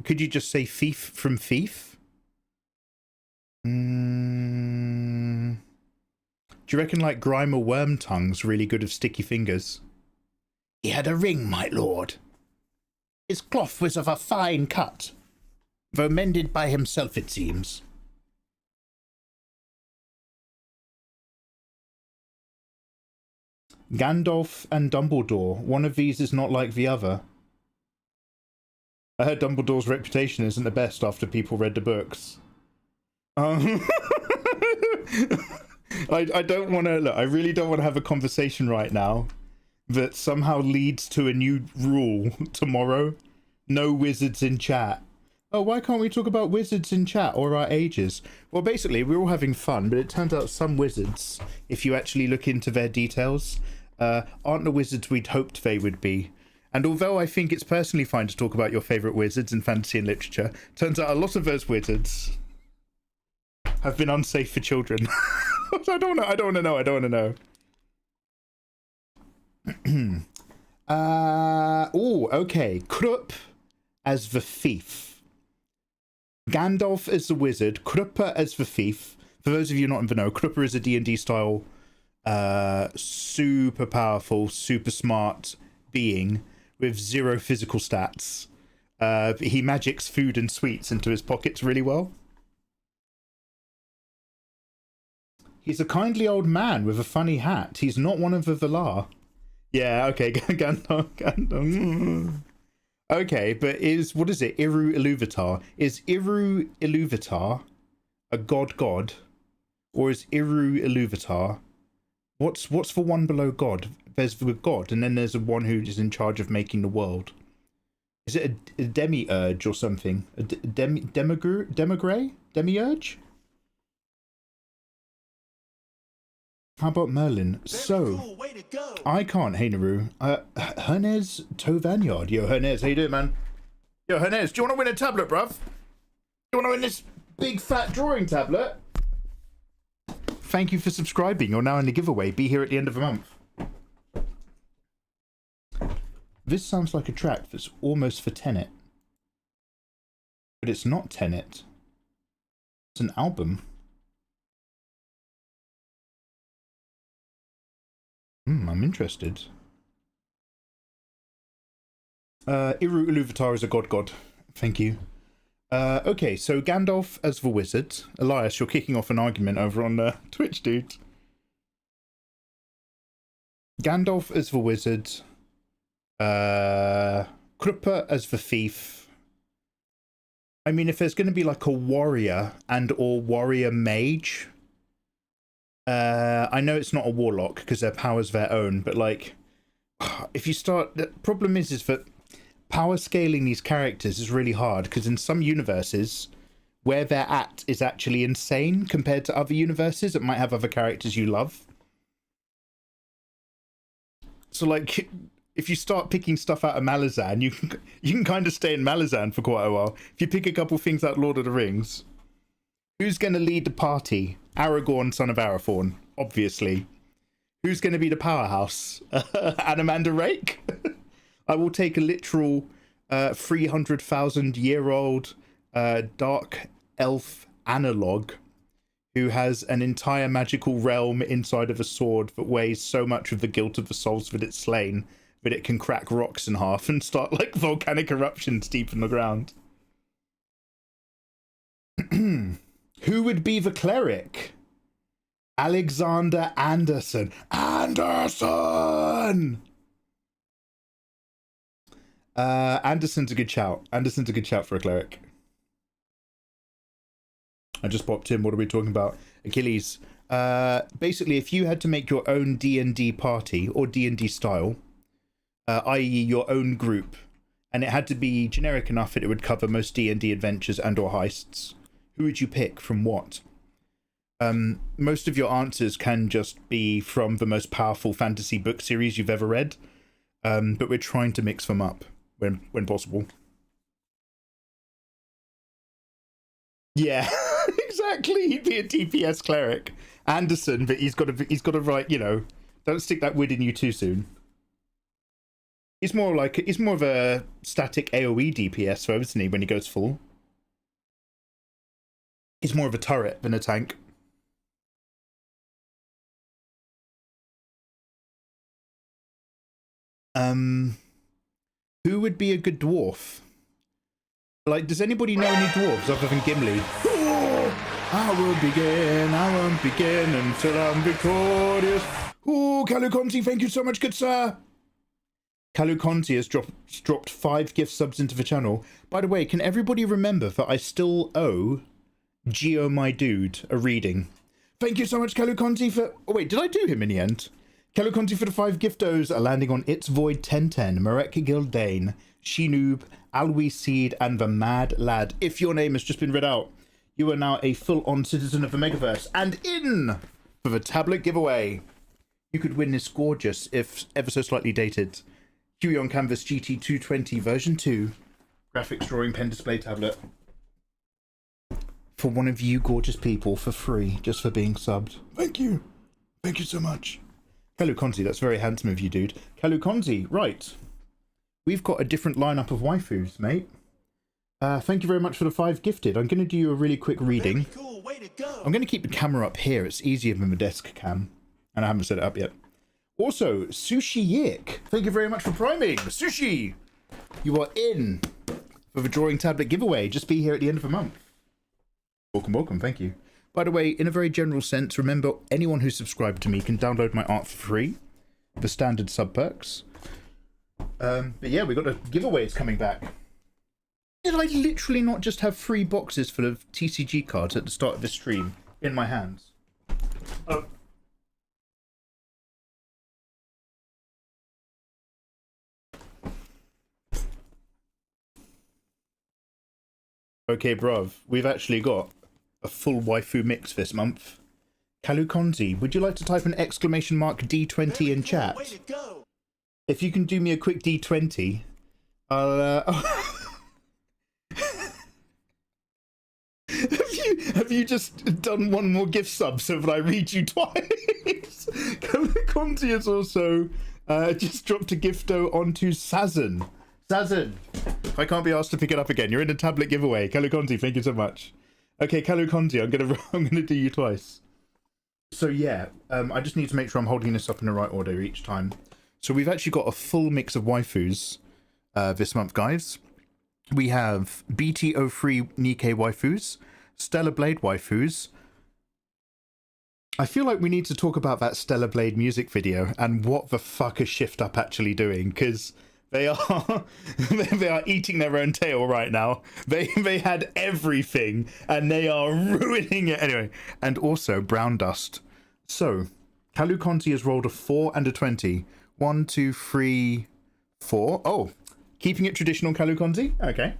Could you just say thief from Thief? Do you reckon like Grime or Worm Tongue's really good of sticky fingers? He had a ring, my lord. His cloth was of a fine cut, though mended by himself, it seems. Gandalf and Dumbledore. One of these is not like the other. I heard Dumbledore's reputation isn't the best after people read the books. I don't want to... Look, I really don't want to have a conversation right now that somehow leads to a new rule tomorrow. No wizards in chat. Oh, why can't we talk about wizards in chat or our ages? Well, basically, we're all having fun, but it turns out some wizards, if you actually look into their details, aren't the wizards we'd hoped they would be. And although I think it's personally fine to talk about your favourite wizards in fantasy and literature, turns out a lot of those wizards have been unsafe for children. I don't want to know. Okay. Krupp as the thief. Gandalf as the wizard. Kruppa as the thief. For those of you not in the know, Kruppa is a D&D style, super powerful, super smart being with 0 physical stats. He magics food and sweets into his pockets really well. He's a kindly old man with a funny hat. He's not one of the Valar. Yeah, okay, Gandalf. Okay, but what is it? Iru Iluvatar. Is Iru Iluvatar a god? Or is Iru Iluvatar... What's the one below God? There's the god, and then there's the one who is in charge of making the world. Is it a demiurge or something? A demiurge? How about Merlin? So, Cool, way to go. I can't, hey Naru. Hernez Tovanyard. Yo, Hernez, how you doing, man? Yo, Hernez, do you want to win a tablet, bruv? Do you want to win this big fat drawing tablet? Thank you for subscribing. You're now in the giveaway. Be here at the end of the month. This sounds like a track that's almost for Tenet. But it's not Tenet. It's an album. I'm interested. Iru Iluvatar is a god. Thank you. Okay, so Gandalf as the wizard. Elias, you're kicking off an argument over on Twitch, dude. Gandalf as the wizard. Kruppa as the thief. I mean, if there's going to be like a warrior and or warrior mage... I know it's not a warlock because their power's their own, but like, if you start... The problem is that power scaling these characters is really hard because in some universes, where they're at is actually insane compared to other universes that might have other characters you love. So like, if you start picking stuff out of Malazan, you can kind of stay in Malazan for quite a while. If you pick a couple things out of Lord of the Rings, who's going to lead the party? Aragorn, son of Arathorn, obviously. Who's going to be the powerhouse? Anomander Rake? I will take a literal 300,000-year-old dark elf analog who has an entire magical realm inside of a sword that weighs so much of the guilt of the souls that it's slain that it can crack rocks in half and start like volcanic eruptions deep in the ground. Who would be the cleric? Alexander Anderson. Anderson's a good shout. Anderson's a good shout for a cleric. I just popped in. What are we talking about? Achilles. Basically, if you had to make your own D&D party or D&D style, i.e. your own group, and it had to be generic enough that it would cover most D&D adventures and or heists, who would you pick from what? Most of your answers can just be from the most powerful fantasy book series you've ever read, but we're trying to mix them up when possible. Yeah, exactly. He'd be a DPS cleric, Anderson, but he's got to write. You know, don't stick that wid in you too soon. He's more of a static AOE DPS, though, isn't he? When he goes full. He's more of a turret than a tank. Who would be a good dwarf? Like, does anybody know any dwarves other than Gimli? I won't begin until I'm victorious. Oh, Caluconti, thank you so much, good sir. Caluconti has dropped 5 gift subs into the channel. By the way, can everybody remember that I still owe Geo my dude a reading? Thank you so much, Caluconti, for... Oh, wait, did I do him in the end? Caluconti for the 5 giftos are landing on It's Void 1010, Marek Gildane, Shinoob, Alwi Seed, and the Mad Lad. If your name has just been read out, you are now a full-on citizen of the Megaverse. And in for the tablet giveaway. You could win this gorgeous, if ever so slightly dated, Huey on Canvas GT220 version 2 graphics drawing pen display tablet for one of you gorgeous people for free, just for being subbed. Thank you. Thank you so much. Caluconti, that's very handsome of you, dude. Caluconti, right. We've got a different lineup of waifus, mate. Thank you very much for the 5 gifted. I'm going to do you a really quick reading. Very cool way to go. I'm going to keep the camera up here. It's easier than the desk cam. And I haven't set it up yet. Also, Sushi Yik, thank you very much for priming. Sushi, you are in for the drawing tablet giveaway. Just be here at the end of the month. Welcome, welcome, thank you. By the way, in a very general sense, remember, anyone who's subscribed to me can download my art for free. The standard sub perks. But yeah, we got the giveaways coming back. Did I literally not just have 3 boxes full of TCG cards at the start of this stream in my hands? Oh. Okay, bruv, we've actually got a full waifu mix this month. Caluconti, would you like to type an exclamation mark D20 in chat? Way to go. If you can do me a quick D20, I'll Have you just done one more gift sub so that I read you twice? Caluconti has also just dropped a gifto onto Sazan. Sazan, I can't be asked to pick it up again. You're in a tablet giveaway. Caluconti, thank you so much. Okay, Caluconti, I'm gonna do you twice. So yeah, I just need to make sure I'm holding this up in the right order each time. So we've actually got a full mix of waifus this month, guys. We have BT03 Nikkei waifus, Stellar Blade waifus. I feel like we need to talk about that Stellar Blade music video and what the fuck is Shift Up actually doing, because they are they are eating their own tail right now. They had everything and they are ruining it anyway. And also Brown Dust. So Caluconti has rolled a 4 and a 20. 1, 2, 3, 4. Oh, keeping it traditional, Caluconti. Okay.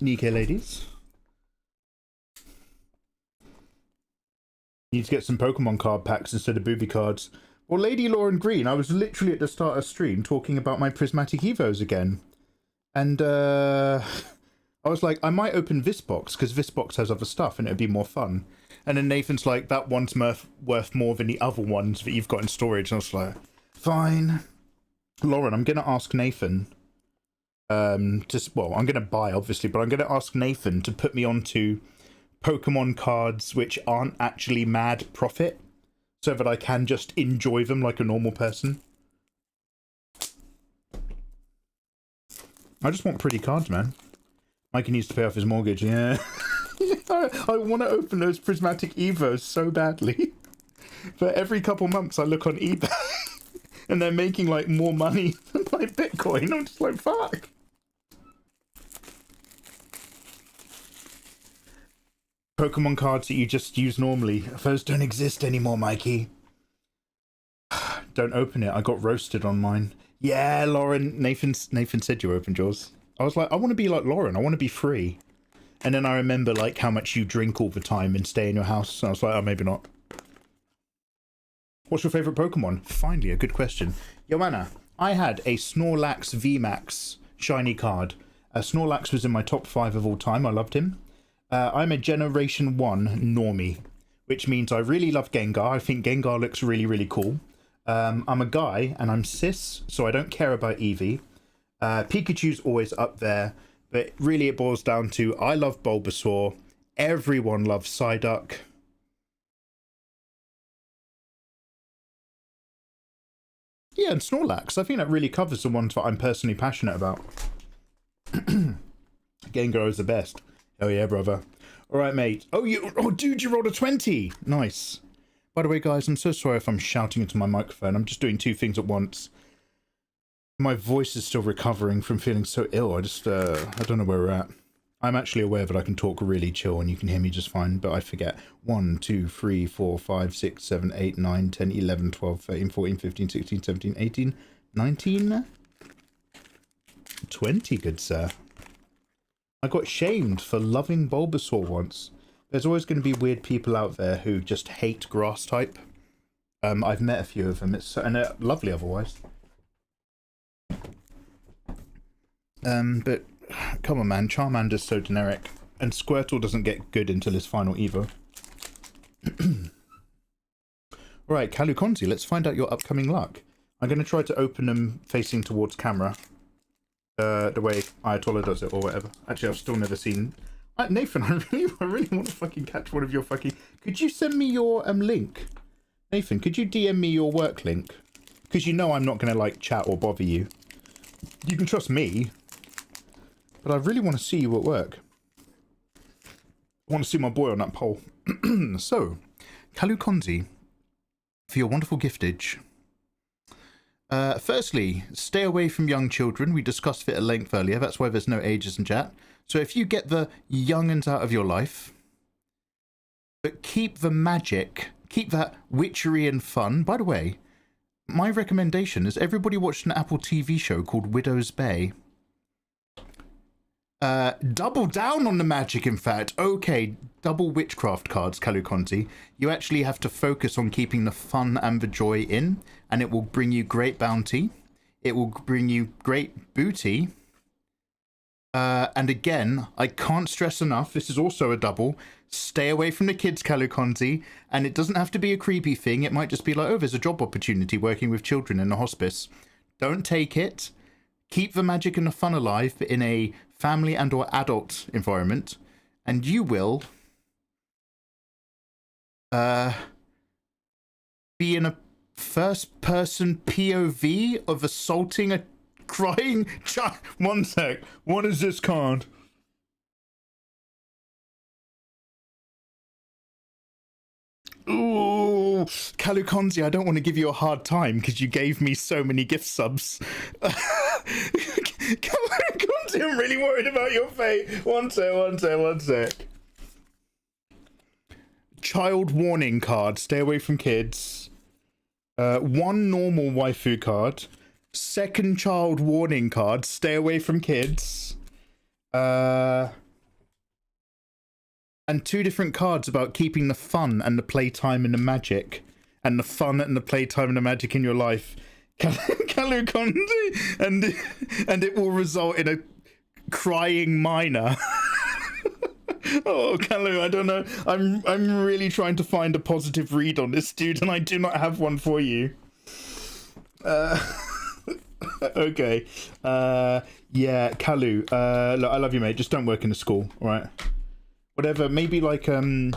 Nikkei ladies. Need to get some Pokemon card packs instead of booby cards. Well, Lady Lauren Green, I was literally at the start of stream talking about my prismatic Evos again. And I was like, I might open this box because this box has other stuff and it'd be more fun. And then Nathan's like, that one's worth more than the other ones that you've got in storage. And I was like, fine. Lauren, I'm going to ask Nathan. Well, I'm going to buy, obviously, but I'm going to ask Nathan to put me onto Pokemon cards which aren't actually mad profit, so that I can just enjoy them like a normal person. I just want pretty cards, man. Mikey needs to pay off his mortgage, yeah. I want to open those prismatic Evos so badly. But every couple months I look on eBay and they're making like more money than my Bitcoin. I'm just like, fuck. Pokemon cards that you just use normally, those don't exist anymore, Mikey. Don't open it. I got roasted on mine. Yeah, Lauren. Nathan said you opened yours. I was like, I want to be like Lauren. I want to be free. And then I remember like how much you drink all the time and stay in your house. And I was like, oh, maybe not. What's your favorite Pokemon? Finally, a good question. Joanna, I had a Snorlax VMAX shiny card. Snorlax was in my top 5 of all time. I loved him. I'm a Generation 1 normie, which means I really love Gengar. I think Gengar looks really, really cool. I'm a guy and I'm cis, so I don't care about Eevee. Pikachu's always up there, but really it boils down to I love Bulbasaur. Everyone loves Psyduck. Yeah, and Snorlax. I think that really covers the ones that I'm personally passionate about. Gengar is the best. Oh yeah, brother. All right, mate. Oh, dude, you rolled a 20. Nice. By the way, guys, I'm so sorry if I'm shouting into my microphone. I'm just doing two things at once. My voice is still recovering from feeling so ill. I don't know where we're at. I'm actually aware that I can talk really chill and you can hear me just fine, but I forget. 1, 2, 3, 4, 5, 6, 7, 8, 9, 10, 11, 12, 13, 14, 15, 16, 17, 18, 19, 20, good sir. I got shamed for loving Bulbasaur once. There's always going to be weird people out there who just hate grass type. I've met a few of them, and they're lovely otherwise. But come on, man, Charmander's so generic, and Squirtle doesn't get good until his final Evo. Alright, Kalukonzi, let's find out your upcoming luck. I'm going to try to open them facing towards camera. The way Ayatollah does it, or whatever. Actually, I've still never seen... Nathan, I really want to fucking catch one of your fucking... Could you send me your link? Nathan, could you DM me your work link? Because you know I'm not going to, like, chat or bother you. You can trust me. But I really want to see you at work. I want to see my boy on that pole. So, Kalukonzi, for your wonderful giftage. Firstly, stay away from young children. We discussed it at length earlier. That's why there's no ages in chat. So if you get the young'uns out of your life, but keep the magic, keep that witchery and fun. By the way, my recommendation is everybody watched an Apple TV show called Widow's Bay. Double down on the magic, in fact. Okay, double witchcraft cards, Kalukonzi. You actually have to focus on keeping the fun and the joy in, and it will bring you great bounty. It will bring you great booty. And again, I can't stress enough, this is also a double. Stay away from the kids, Kalukonzi. And it doesn't have to be a creepy thing. It might just be like, oh, there's a job opportunity working with children in a hospice. Don't take it. Keep the magic and the fun alive, but in a family and or adult environment, and you will be in a first-person POV of assaulting a crying child. One sec. What is this card? Ooh, Kalukonzi, I don't want to give you a hard time because you gave me so many gift subs. Kalukonzi, I'm really worried about your fate. One sec. Child warning card. Stay away from kids. One normal waifu card. Second child warning card. Stay away from kids. And two different cards about keeping the fun and the playtime and the magic. And the fun and the playtime and the magic in your life. Kalukonzi. And it will result in a crying minor. Oh, Kalu, I don't know. I'm really trying to find a positive read on this dude, and I do not have one for you. Okay. Yeah, Kalu. Look, I love you, mate. Just don't work in the school, all right? Whatever. Maybe like you're going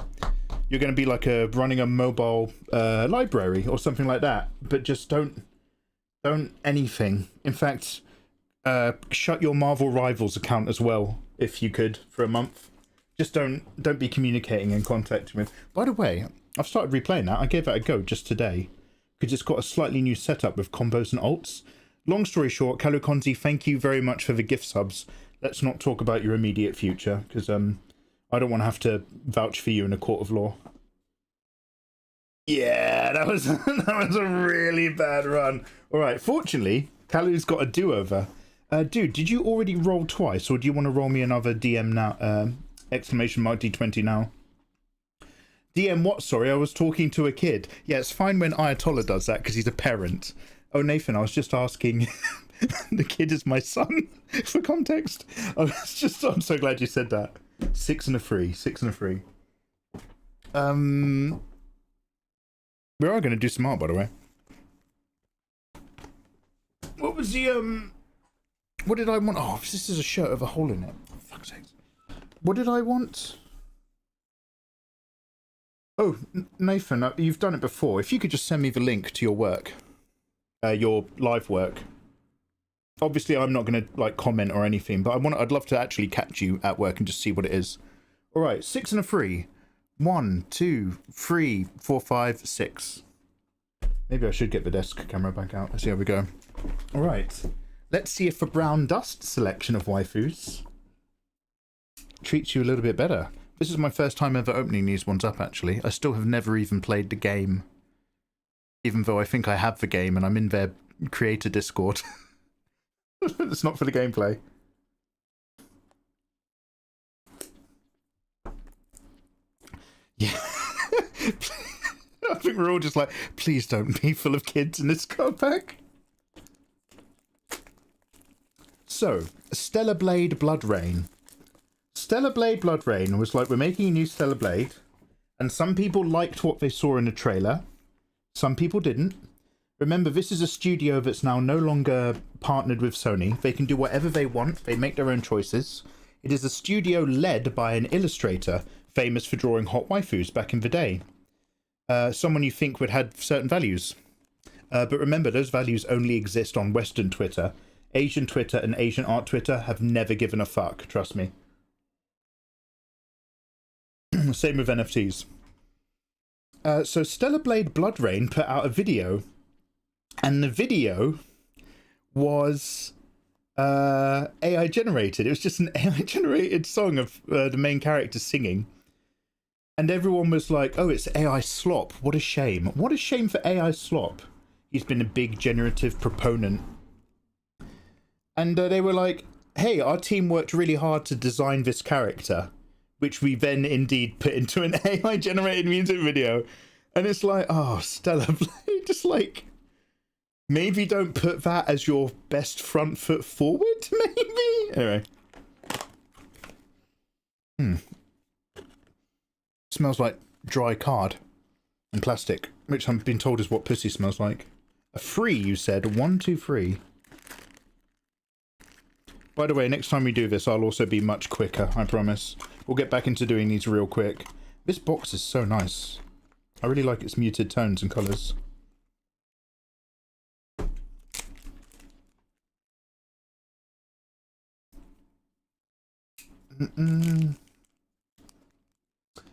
to be like running a mobile library or something like that. But just don't anything. In fact, shut your Marvel Rivals account as well, if you could, for a month. Just don't be communicating and contacting with. By the way, I've started replaying that. I gave that a go just today because it's got a slightly new setup with combos and ults. Long story short, Kalukonzi, thank you very much for the gift subs. Let's not talk about your immediate future because I don't want to have to vouch for you in a court of law. Yeah, that was that was a really bad run. All right, fortunately, Kalu's got a do-over. Dude, did you already roll twice, or do you want to roll me another DM now? Exclamation mark D20 now. DM what? Sorry, I was talking to a kid. Yeah, it's fine when Ayatollah does that because he's a parent. Oh, Nathan, I was just asking. The kid is my son, for context. I'm so glad you said that. 6 and a 3. 6 and a 3. We are going to do some art, by the way. What was the, what did I want? Oh, this is a shirt with a hole in it. For fuck's sake. What did I want? Oh, Nathan, you've done it before. If you could just send me the link to your work. your live work. Obviously, I'm not going to like comment or anything, but I'd love to actually catch you at work and just see what it is. All right, 6 and a 3. 1, 2, 3, 4, 5, 6. Maybe I should get the desk camera back out. Let's see how we go. All right, let's see if the brown dust selection of waifus treats you a little bit better. This is my first time ever opening these ones up, actually. I still have never even played the game, even though I think I have the game and I'm in their creator Discord. It's not for the gameplay. Yeah. I think we're all just like, please don't be full of kids in this card pack. So, Stellar Blade Blood Rain. Stellar Blade Blood Rain was like, we're making a new Stellar Blade, and some people liked what they saw in the trailer. Some people didn't. Remember, this is a studio that's now no longer partnered with Sony. They can do whatever they want. They make their own choices. It is a studio led by an illustrator famous for drawing hot waifus back in the day. Someone you think would have certain values. But remember, those values only exist on Western Twitter. Asian Twitter and Asian art Twitter have never given a fuck, trust me. Same with NFTs. So Stellar Blade Blood Rain put out a video, and the video was AI generated. It was just an AI generated song of the main character singing. And everyone was like, oh, it's AI slop. What a shame. What a shame for AI slop. He's been a big generative proponent. And they were like, hey, our team worked really hard to design this character, which we then indeed put into an AI generated music video. And it's like, oh, Stellar Blade, just like, maybe don't put that as your best front foot forward, maybe? Anyway. Smells like dry card and plastic, which I've been told is what pussy smells like. A 3, you said. 1, 2, 3. By the way, next time we do this, I'll also be much quicker, I promise. We'll get back into doing these real quick. This box is so nice. I really like its muted tones and colours.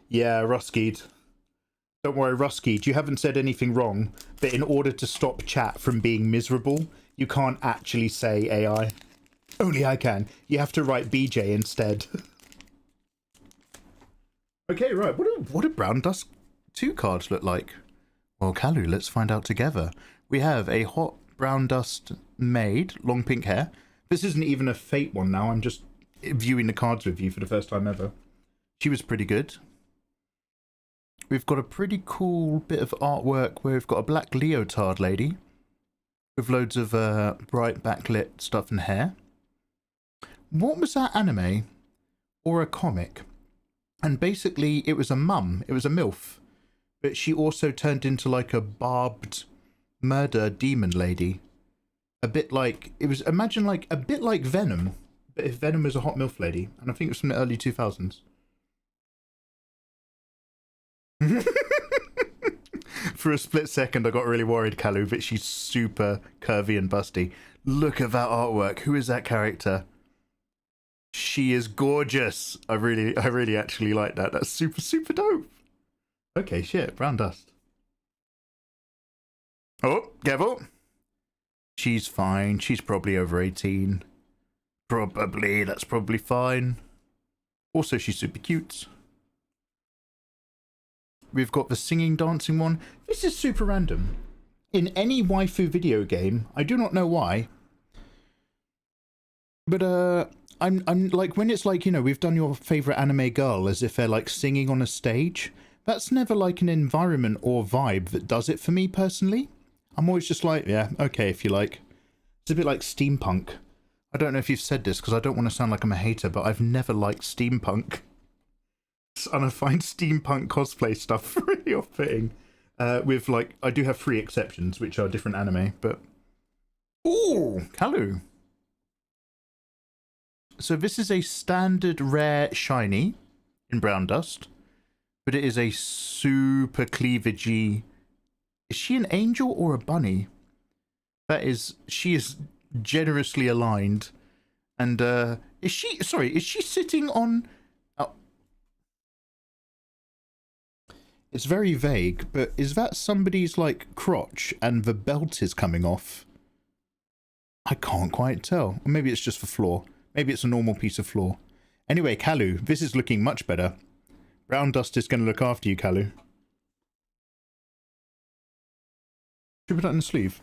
Yeah, Ruskied. Don't worry, Ruskied, you haven't said anything wrong, but in order to stop chat from being miserable, you can't actually say AI. Only I can. You have to write BJ instead. Okay, right. What do Brown Dust 2 cards look like? Well, Kalu, let's find out together. We have a hot brown dust maid, long pink hair. This isn't even a Fate one now. I'm just viewing the cards with you for the first time ever. She was pretty good. We've got a pretty cool bit of artwork where we've got a black leotard lady with loads of bright backlit stuff and hair. What was that anime? Or a comic? And basically it was a mum. It was a MILF. But she also turned into like a barbed murder demon lady. A bit like, it was, imagine like, a bit like Venom. But if Venom was a hot MILF lady. And I think it was from the early 2000s. For a split second I got really worried, Kalu, but she's super curvy and busty. Look at that artwork. Who is that character? She is gorgeous. I really actually like that. That's super dope. Okay, shit, brown dust. Oh, careful. She's fine. She's probably over 18. Probably. That's probably fine. Also, she's super cute. We've got the singing, dancing one. This is super random. In any waifu video game, I do not know why, but I'm like, when it's like, you know, we've done your favorite anime girl as if they're like singing on a stage. That's never like an environment or vibe that does it for me personally. I'm always just like, yeah, okay, if you like. It's a bit like steampunk. I don't know if you've said this because I don't want to sound like I'm a hater, but I've never liked steampunk. And I find steampunk cosplay stuff really off-putting. With like, I do have 3 exceptions, which are different anime, but... Ooh, Kalu. So this is a standard rare shiny in brown dust, but it is a super cleavagey... Is she an angel or a bunny? That is, she is generously aligned. And, is she sitting on... Oh. It's very vague, but is that somebody's, like, crotch and the belt is coming off? I can't quite tell. Or maybe it's just the floor. Maybe it's a normal piece of floor. Anyway, Kalu, this is looking much better. Brown Dust is going to look after you, Kalu. Should we put that in the sleeve?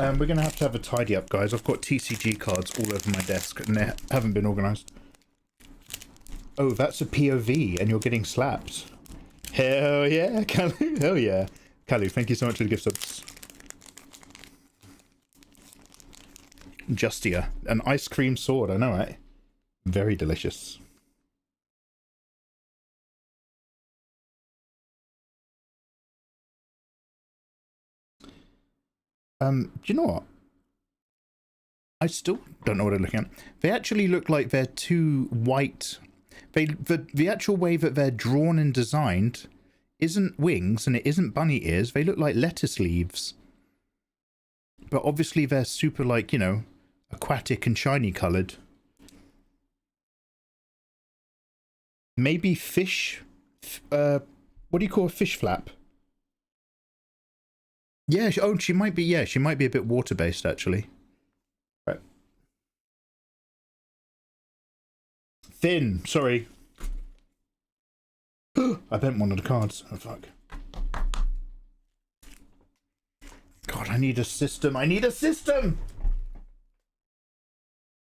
We're going to have a tidy up, guys. I've got TCG cards all over my desk and they haven't been organised. Oh, that's a POV and you're getting slapped. Hell yeah, Kalu. Hell yeah. Kalu, thank you so much for the gift subs. Justia. An ice cream sword, I know, right? Very delicious. Do you know what? I still don't know what I'm looking at. They actually look like they're too white. The actual way that they're drawn and designed isn't wings and it isn't bunny ears. They look like lettuce leaves. But obviously they're super, like, you know, aquatic and shiny coloured. Maybe fish... what do you call a fish flap? Yeah, oh, she might be, yeah, she might be a bit water-based, actually. Right. Thin, sorry. I bent one of the cards. Oh, fuck. God, I need a system. I need a system!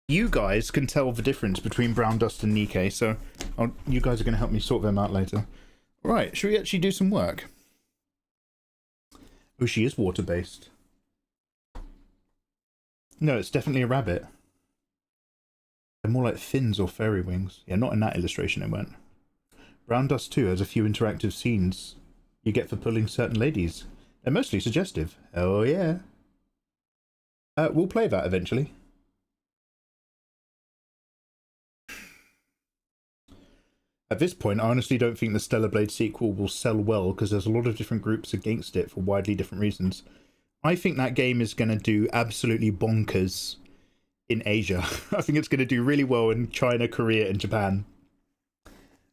You guys can tell the difference between Brown Dust and Nikkei, so you guys are going to help me sort them out later. Right, should we actually do some work? Oh, she is water-based. No, it's definitely a rabbit. They're more like fins or fairy wings. Yeah, not in that illustration it went. Brown Dust 2 has a few interactive scenes you get for pulling certain ladies. They're mostly suggestive. Oh yeah. We'll play that eventually. At this point, I honestly don't think the Stellar Blade sequel will sell well because there's a lot of different groups against it for widely different reasons. I think that game is going to do absolutely bonkers in Asia. I think it's going to do really well in China, Korea, and Japan.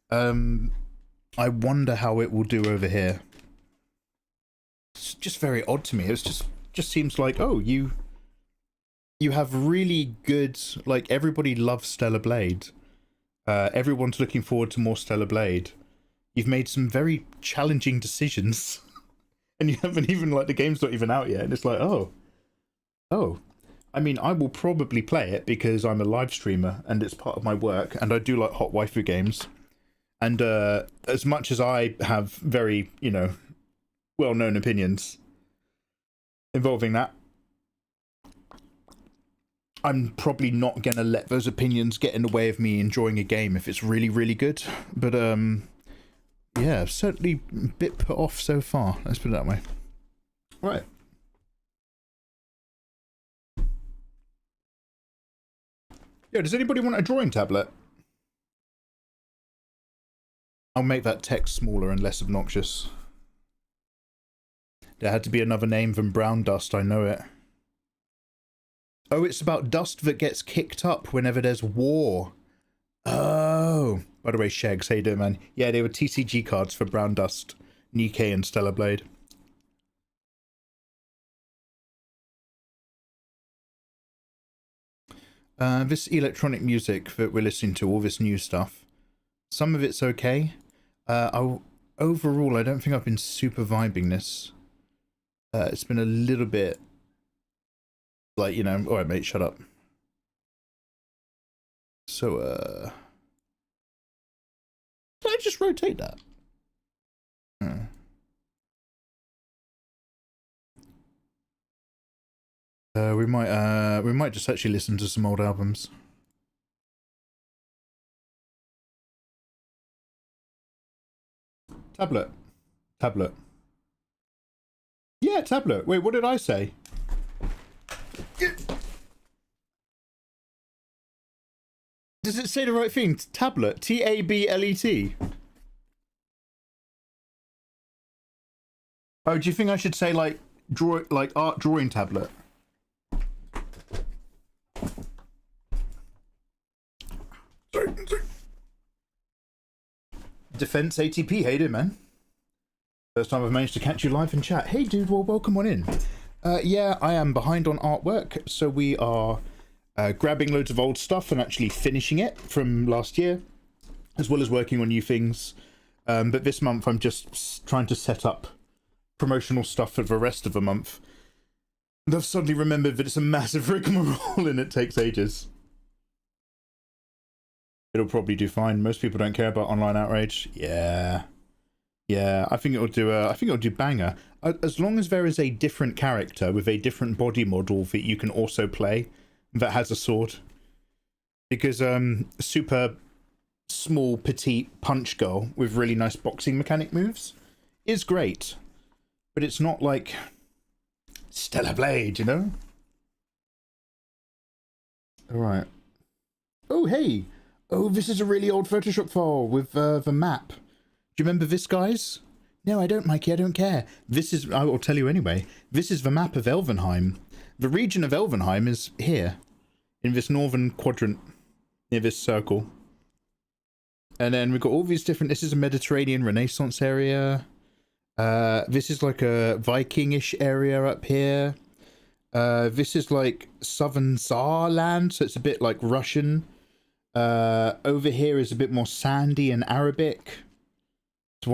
I wonder how it will do over here. It's just very odd to me. It's just seems like, oh, you have really good, like, everybody loves Stellar Blade. Everyone's looking forward to more Stellar Blade. You've made some very challenging decisions. And you haven't even, like, the game's not even out yet. And it's like, oh. I mean, I will probably play it because I'm a live streamer and it's part of my work. And I do like hot waifu games. And as much as I have very, you know, well-known opinions involving that, I'm probably not going to let those opinions get in the way of me enjoying a game if it's really, really good. But, yeah, certainly a bit put off so far. Let's put it that way. Right. Yeah, does anybody want a drawing tablet? I'll make that text smaller and less obnoxious. There had to be another name than Brown Dust, I know it. Oh, it's about dust that gets kicked up whenever there's war. Oh. By the way, Shags, how you doing, man? Yeah, they were TCG cards for Brown Dust, Nikkei, and Stellar Blade. This electronic music that we're listening to, all this new stuff, some of it's okay. Overall, I don't think I've been super vibing this. It's been a little bit... like, you know, alright mate, shut up. So, did I just rotate that? We might just actually listen to some old albums. Tablet. Tablet. Yeah, tablet. Wait, what did I say? Does it say the right thing? Tablet. Tablet. Oh, do you think I should say like art drawing tablet? Sorry. Defense ATP, hey dude, man. First time I've managed to catch you live in chat. Hey dude, well, welcome on in. Yeah, I am behind on artwork, so we are grabbing loads of old stuff and actually finishing it from last year, as well as working on new things. But this month I'm just trying to set up promotional stuff for the rest of the month. And I've suddenly remembered that it's a massive rigmarole and it takes ages. It'll probably do fine. Most people don't care about online outrage. Yeah, I think it'll do. I think it'll do banger. As long as there is a different character with a different body model that you can also play that has a sword. Because super small, petite punch girl with really nice boxing mechanic moves is great, but it's not like Stellar Blade, you know. All right. Oh hey. Oh, this is a really old Photoshop file with the map. Do you remember this, guys? No, I don't, Mikey, I don't care. This is, I will tell you anyway, this is the map of Elvenheim. The region of Elvenheim is here, in this northern quadrant, near this circle. And then we've got all these different, this is a Mediterranean Renaissance area. This is like a Viking-ish area up here. This is like southern Tsar land, so it's a bit like Russian. Over here is a bit more sandy and Arabic. It's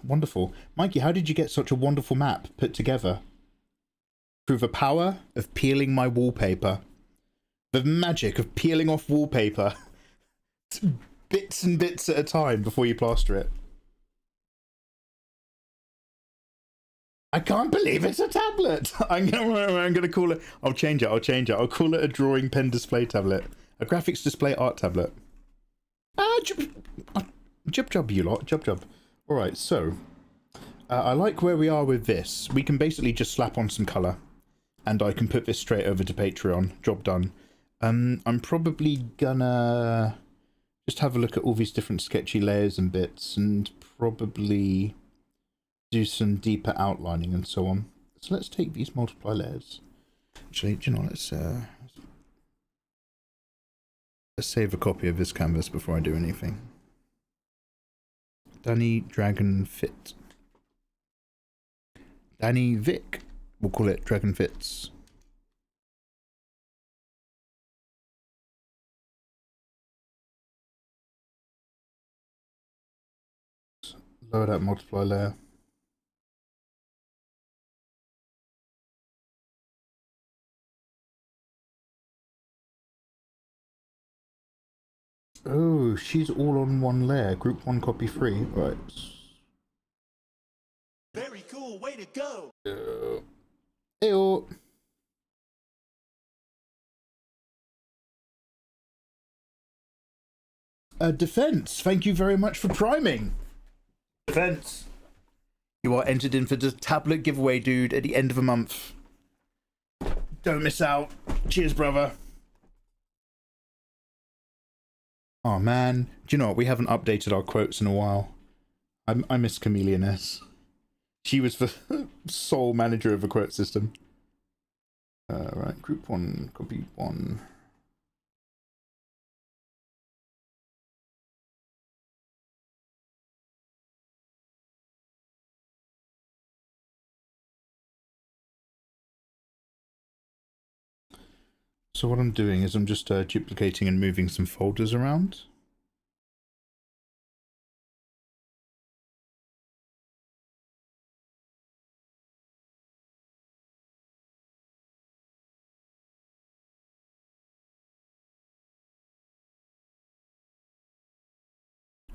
wonderful. Mikey, how did you get such a wonderful map put together? Through the power of peeling my wallpaper. The magic of peeling off wallpaper. Bits and bits at a time before you plaster it. I can't believe it's a tablet. I'm gonna call it, I'll change it. I'll call it a drawing pen display tablet. A graphics display art tablet. Jub job, you lot. Jub job. Alright, so. I like where we are with this. We can basically just slap on some colour. And I can put this straight over to Patreon. Job done. I'm probably gonna just have a look at all these different sketchy layers and bits. And probably do some deeper outlining and so on. So let's take these multiply layers. Actually, do you know, let's save a copy of this canvas before I do anything. Danny Dragon Fit. Danny Vic. We'll call it Dragon Fits. Lower that multiply layer. Oh, she's all on one layer. Group 1 copy free. Right. Very cool, way to go. Ew. Defense, thank you very much for priming. Defense. You are entered in for the tablet giveaway, dude, at the end of the month. Don't miss out. Cheers, brother. Oh man, do you know what? We haven't updated our quotes in a while. I miss Chameleon S. She was the sole manager of the quote system. Right, group 1, copy 1. So what I'm doing is I'm just duplicating and moving some folders around.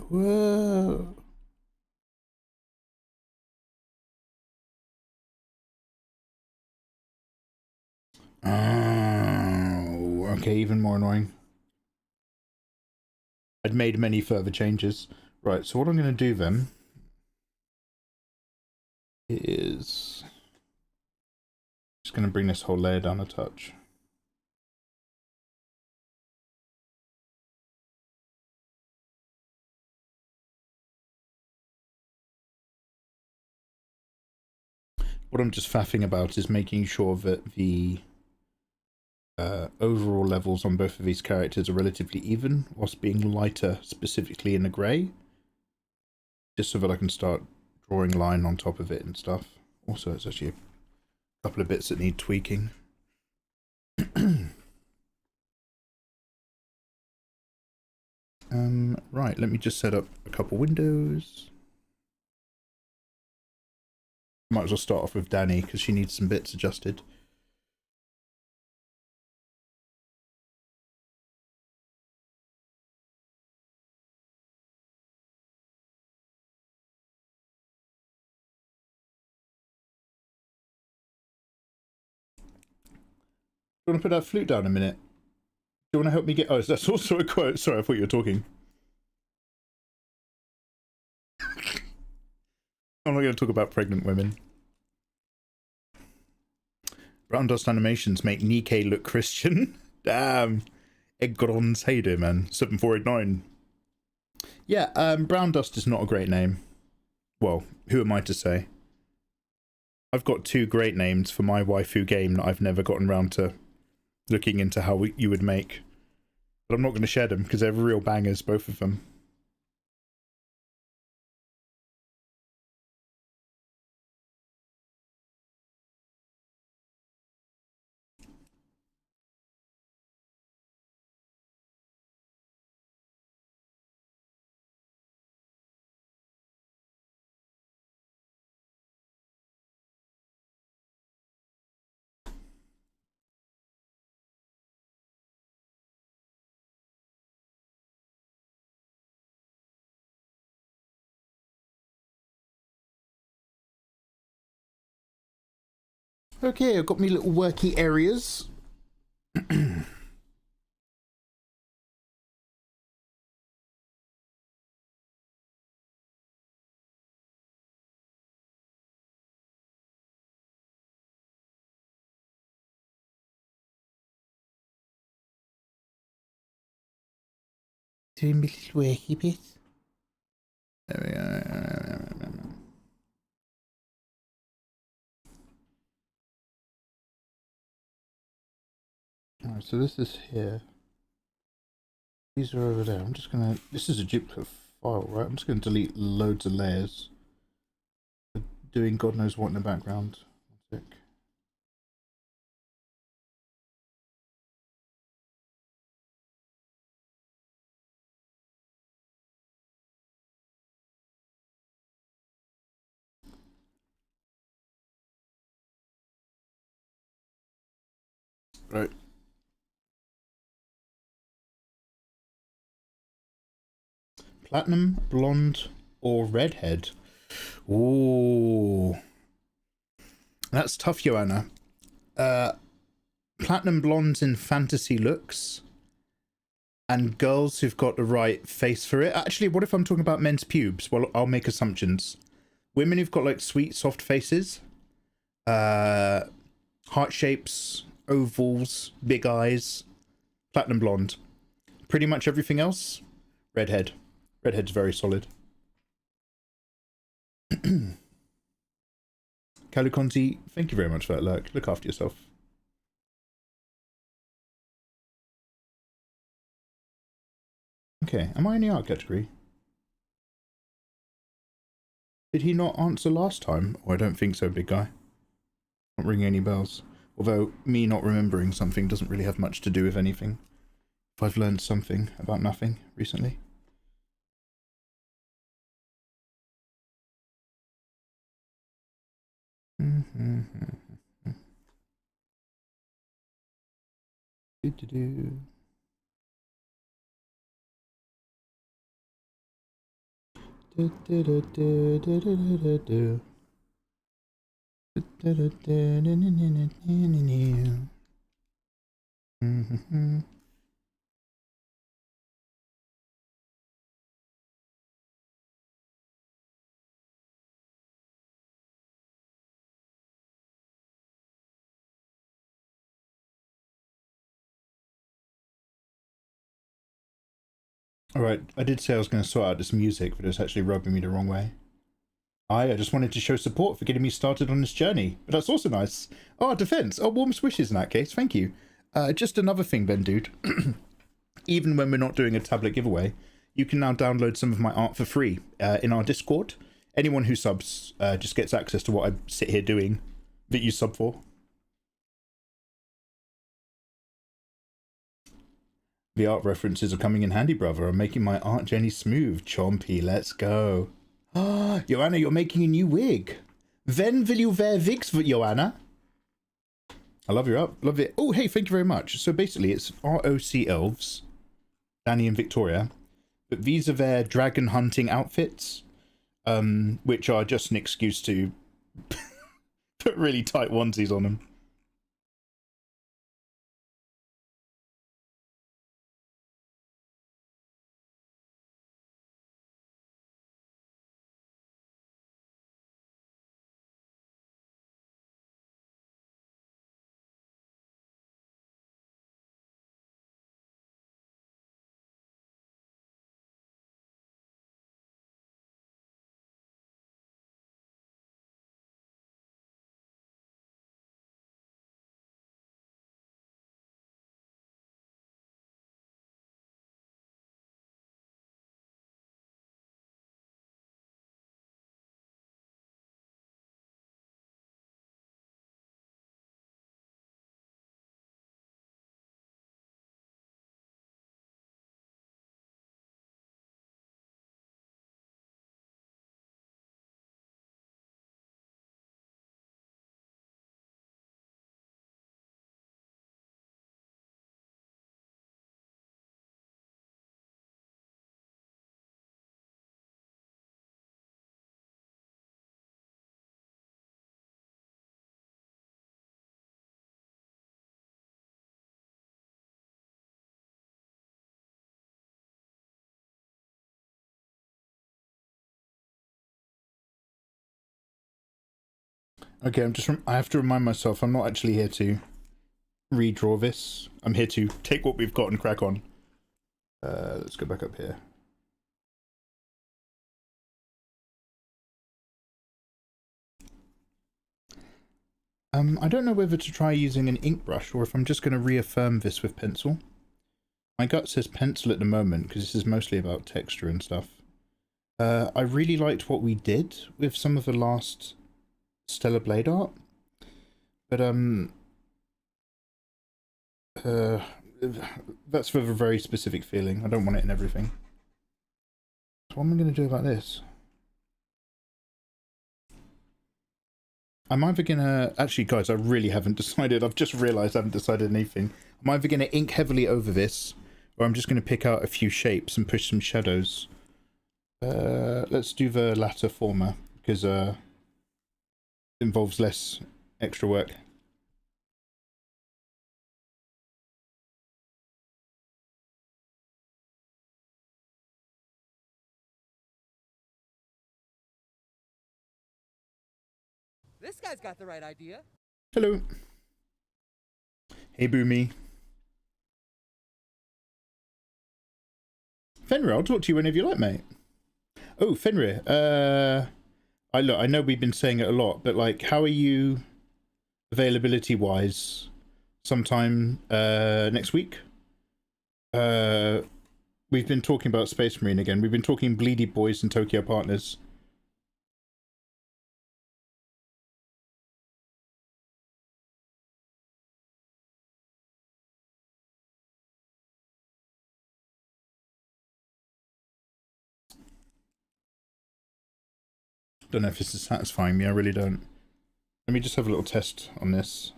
Whoa. Oh, okay, even more annoying. I'd made many further changes. Right, so what I'm going to do then is just going to bring this whole layer down a touch. what I'm just faffing about is making sure that the overall levels on both of these characters are relatively even, whilst being lighter specifically in the grey, just so that I can start drawing line on top of it and stuff. Also, it's actually a couple of bits that need tweaking. Right, let me just set up a couple windows. Might as well start off with Danny because she needs some bits adjusted. Do you want to put that flute down a minute? Do you want to help me get... Oh, that's also a quote. Sorry, I thought you were talking. I'm not going to talk about pregnant women. Brown Dust Animations make Nikkei look Christian. Damn. Egrons, how you doing, man? 7489. Yeah, Brown Dust is not a great name. Well, who am I to say? I've got two great names for my waifu game that I've never gotten around to looking into how you would make. But I'm not going to share them because they're real bangers, both of them. Okay, I've got me little worky areas. Doing my little worky bits. There we go. Alright, so this is here. These are over there. I'm just gonna... This is a duplicate file, right? I'm just gonna delete loads of layers. Doing God knows what in the background. One sec. Right. Platinum, blonde, or redhead? Ooh. That's tough, Joanna. Platinum blondes in fantasy looks. And girls who've got the right face for it. Actually, what if I'm talking about men's pubes? Well, I'll make assumptions. Women who've got like sweet, soft faces. Heart shapes, ovals, big eyes. Platinum blonde. Pretty much everything else, redhead. Redhead's very solid. Caluconzi, thank you very much for that lurk. Look after yourself. Okay, am I in the art category? Did he not answer last time? Oh, I don't think so, big guy. Not ringing any bells. Although, me not remembering something doesn't really have much to do with anything. If I've learned something about nothing recently. Do. Alright, I did say I was going to sort out this music, but it's actually rubbing me the wrong way. I just wanted to show support for getting me started on this journey, but that's also nice. Oh, defense. Oh, warmest wishes in that case. Thank you. Just another thing then, dude. Even when we're not doing a tablet giveaway, you can now download some of my art for free in our Discord. Anyone who subs just gets access to what I sit here doing that you sub for. The art references are coming in handy, brother. I'm making my art journey smooth. Chompy, let's go. Ah, Joanna, you're making a new wig. Ven vill you wear wigs, Joanna? I love your art. Love it. Oh, hey, thank you very much. So basically, it's ROC elves, Danny and Victoria, but these are their dragon hunting outfits, which are just an excuse to put really tight onesies on them. Okay, I have to remind myself I'm not actually here to redraw this. I'm here to take what we've got and crack on. Let's go back up here. I don't know whether to try using an ink brush or if I'm just going to reaffirm this with pencil. My gut says pencil at the moment because this is mostly about texture and stuff. I really liked what we did with some of the last Stellar Blade art, but that's for a very specific feeling. I don't want it in everything. So what am I going to do about this? I'm either gonna... Actually, guys, I really haven't decided. I've just realised I haven't decided anything. I'm either going to ink heavily over this, or I'm just going to pick out a few shapes and push some shadows. Let's do the latter former, because it involves less extra work. This guy's got the right idea. Hello. Hey, Boomy. Fenrir, I'll talk to you whenever you like, mate. Oh, Fenrir. I know we've been saying it a lot, but like, how are you availability-wise? Sometime next week? We've been talking about Space Marine again. We've been talking Bleedy Boys and Tokyo Partners. Don't know if this is satisfying me. I really don't. Let me just have a little test on this.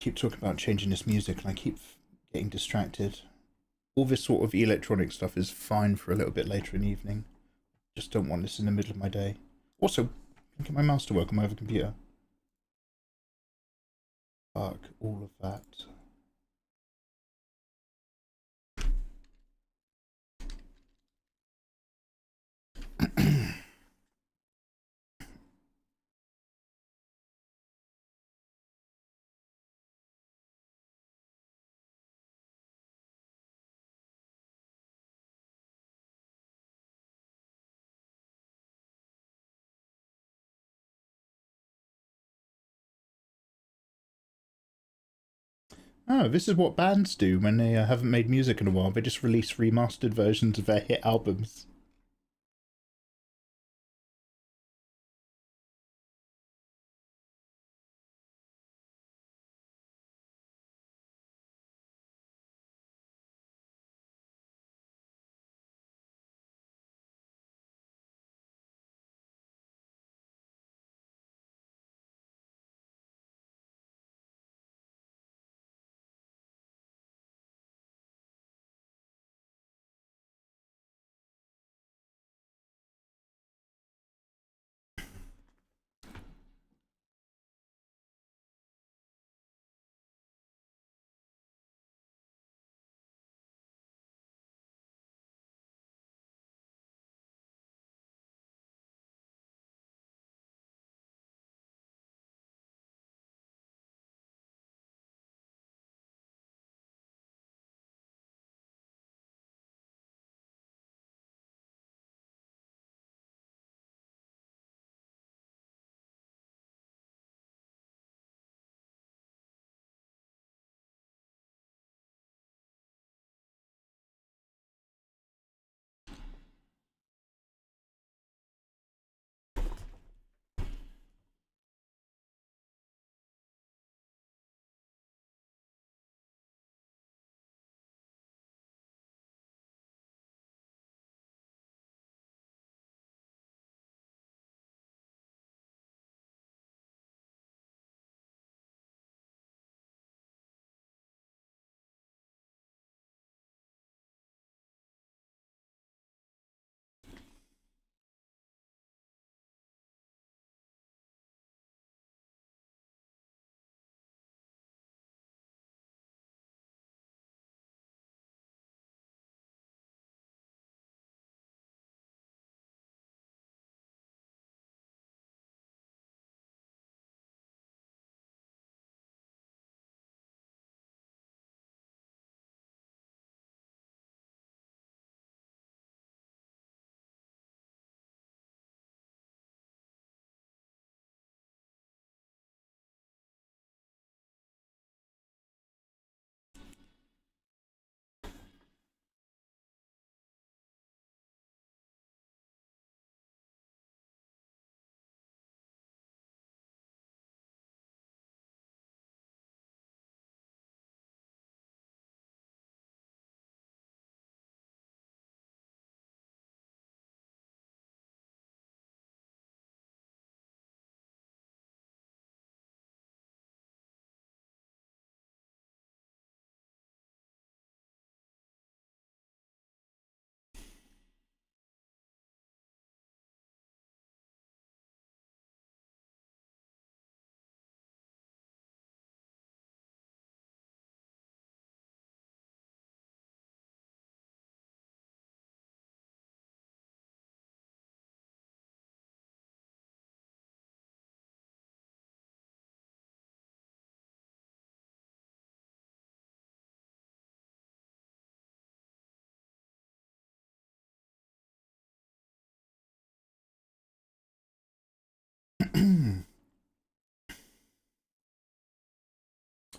Keep talking about changing this music and I keep getting distracted. All this sort of electronic stuff is fine for a little bit later in the evening. Just don't want this in the middle of my day. Also, I can get my mouse to work on my other computer. Fuck all of that. Oh, this is what bands do when they haven't made music in a while. They just release remastered versions of their hit albums.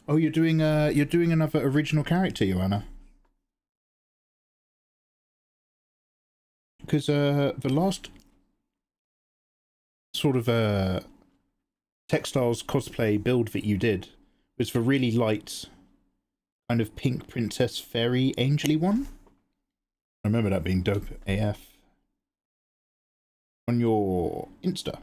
Oh, you're doing another original character, Joanna. Because the last sort of textiles cosplay build that you did was the really light kind of pink princess fairy angel-y one. I remember that being dope AF on your Insta.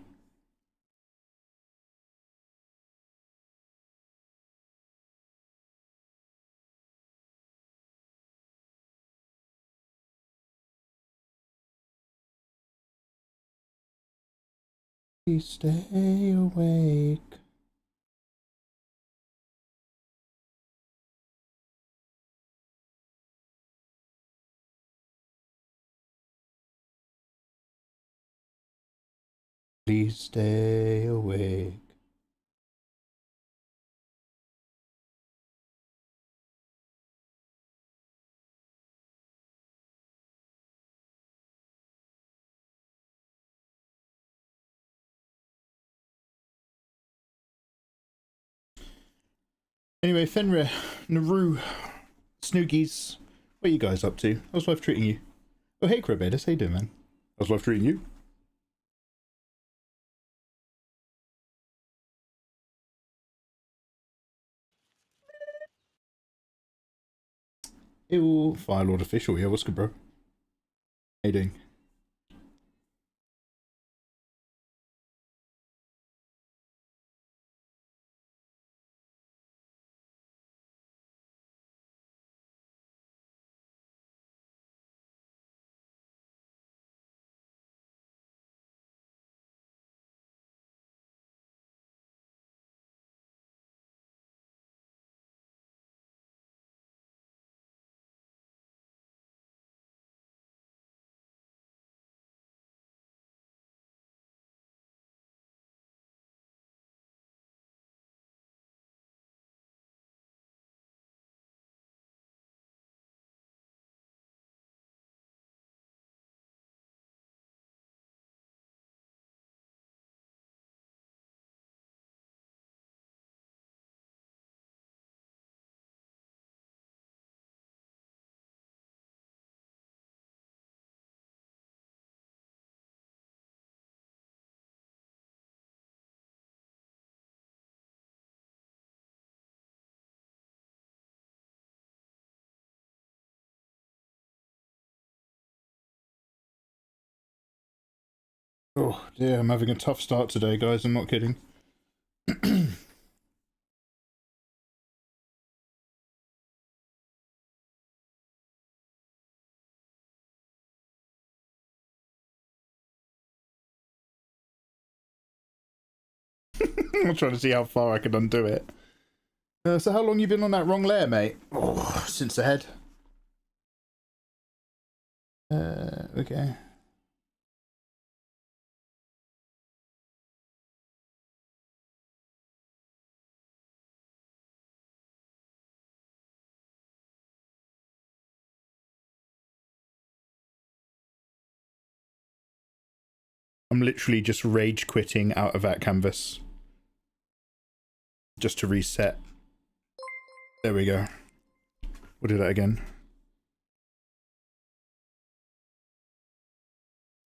Please stay awake. Please stay awake. Anyway, Fenrir, Naru, Snoogies, what are you guys up to? How's life treating you? Oh, hey, Crabedis, how you doing, man? How's life treating you? Ew, Firelord official, yeah, what's good, bro? How you doing? Oh dear, I'm having a tough start today, guys, I'm not kidding. I'm trying to see how far I can undo it. So how long you been on that wrong layer, mate? Oh, since the head. Okay. I'm literally just rage quitting out of that canvas. Just to reset. There we go. We'll do that again.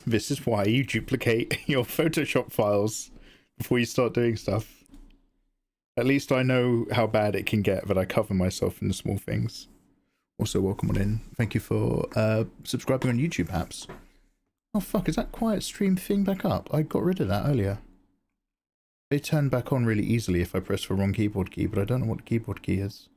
This is why you duplicate your Photoshop files before you start doing stuff. At least I know how bad it can get, but I cover myself in the small things. Also, welcome on in. Thank you for subscribing on YouTube, perhaps. Oh fuck, is that quiet stream thing back up? I got rid of that earlier. They turn back on really easily if I press the wrong keyboard key, but I don't know what the keyboard key is.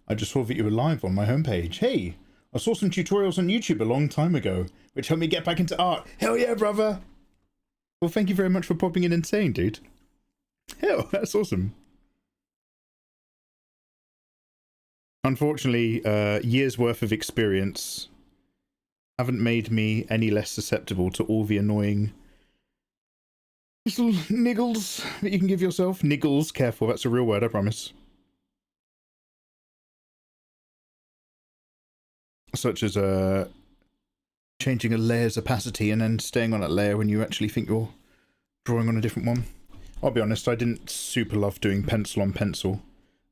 I just saw that you were live on my homepage. Hey, I saw some tutorials on YouTube a long time ago, which helped me get back into art. Hell yeah, brother! Well, thank you very much for popping in and saying, dude. Hell, that's awesome. Unfortunately, years worth of experience haven't made me any less susceptible to all the annoying little niggles that you can give yourself. Niggles, careful, that's a real word, I promise. Such as changing a layer's opacity and then staying on that layer when you actually think you're drawing on a different one. I'll be honest, I didn't super love doing pencil on pencil,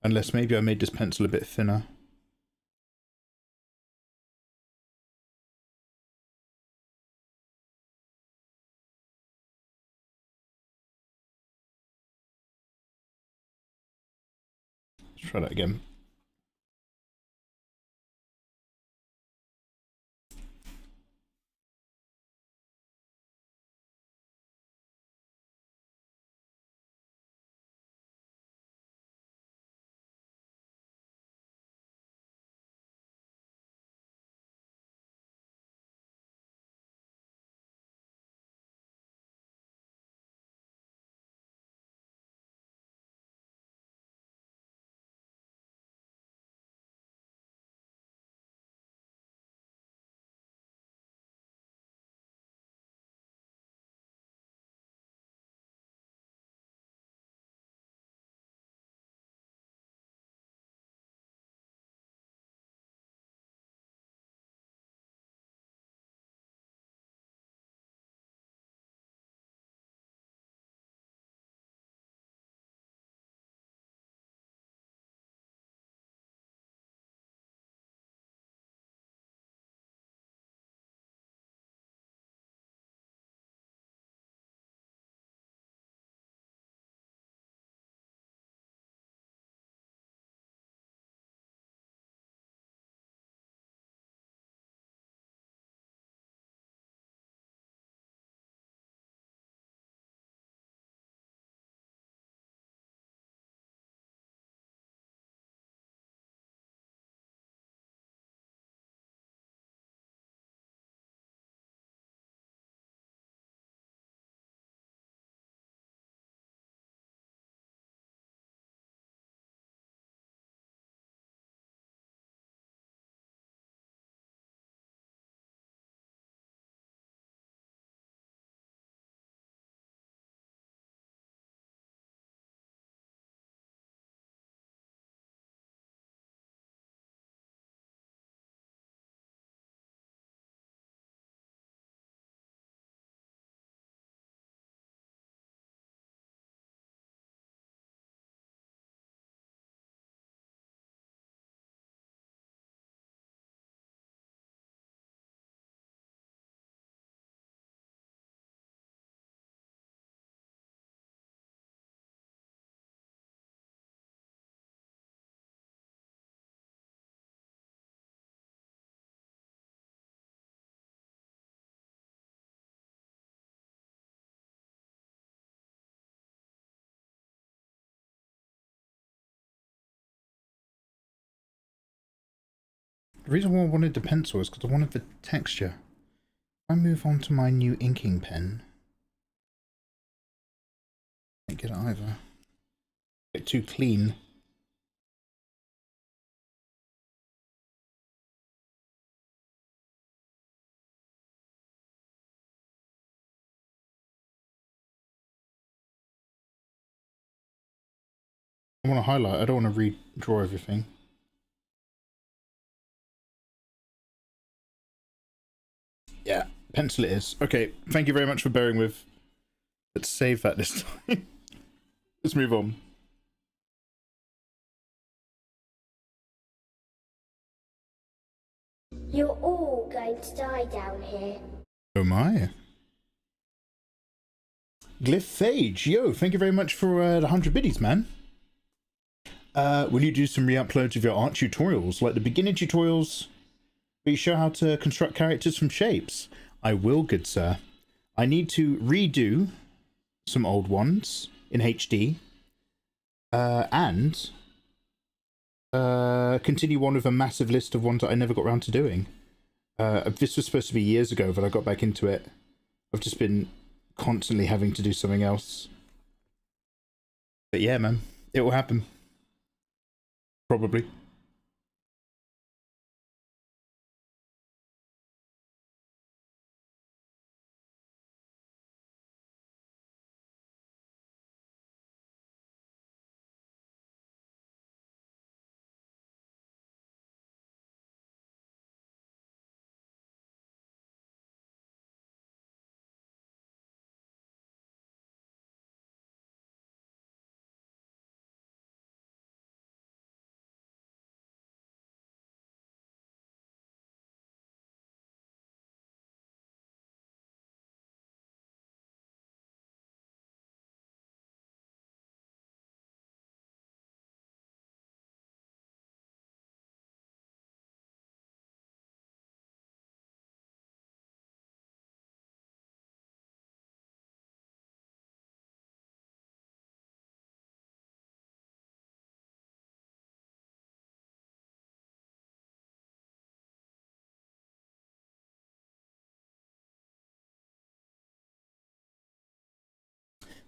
unless maybe I made this pencil a bit thinner. Let's try that again. The reason why I wanted the pencil is because I wanted the texture. If I move on to my new inking pen, I can't get it either. Get too clean. I want to highlight, I don't want to redraw everything. Yeah, pencil it is. Okay, thank you very much for bearing with. Let's save that this time. Let's move on. You're all going to die down here. Oh my. Glyphage, yo, thank you very much for the 100 biddies, man. Will you do some re-uploads of your art tutorials, like the beginner tutorials where you show how to construct characters from shapes? I will, good sir. I need to redo some old ones in HD and continue one with a massive list of ones that I never got around to doing. This was supposed to be years ago, but I got back into it. I've just been constantly having to do something else. But yeah, man, it will happen. Probably.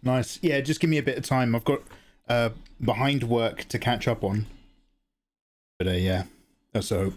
Nice. Yeah, just give me a bit of time. I've got behind work to catch up on. But yeah, that's a hope.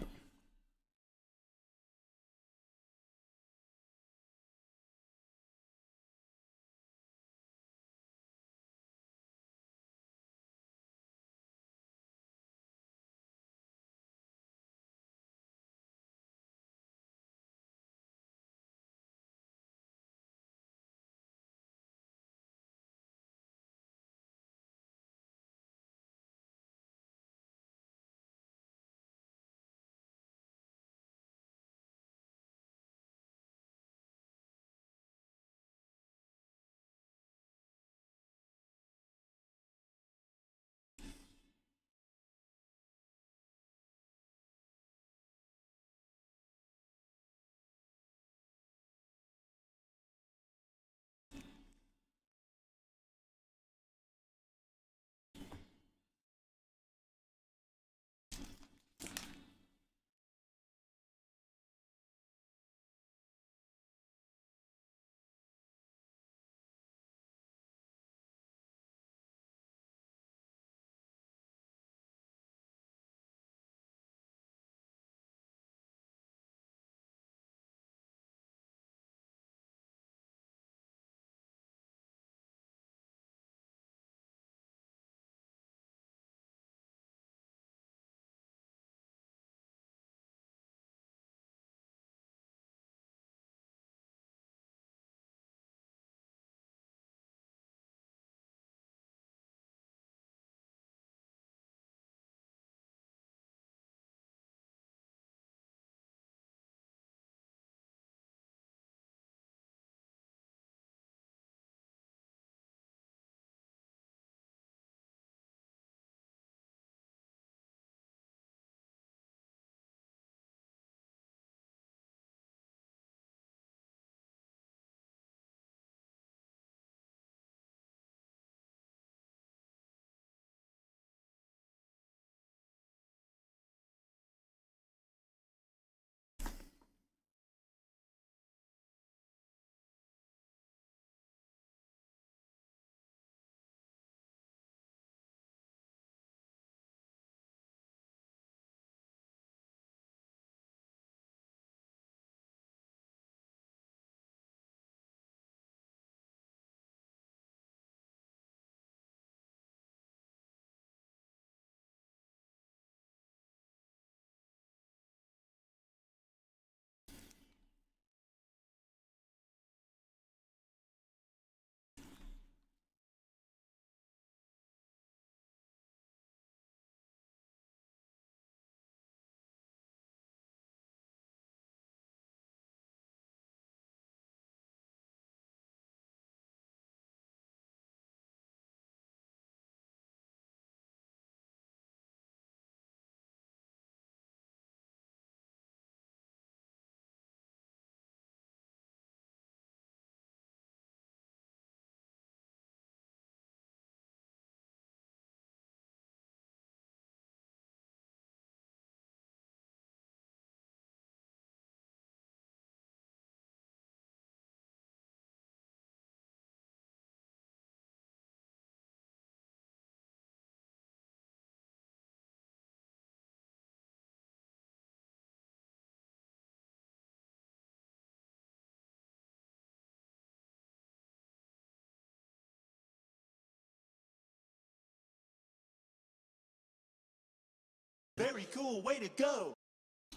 Very cool, way to go.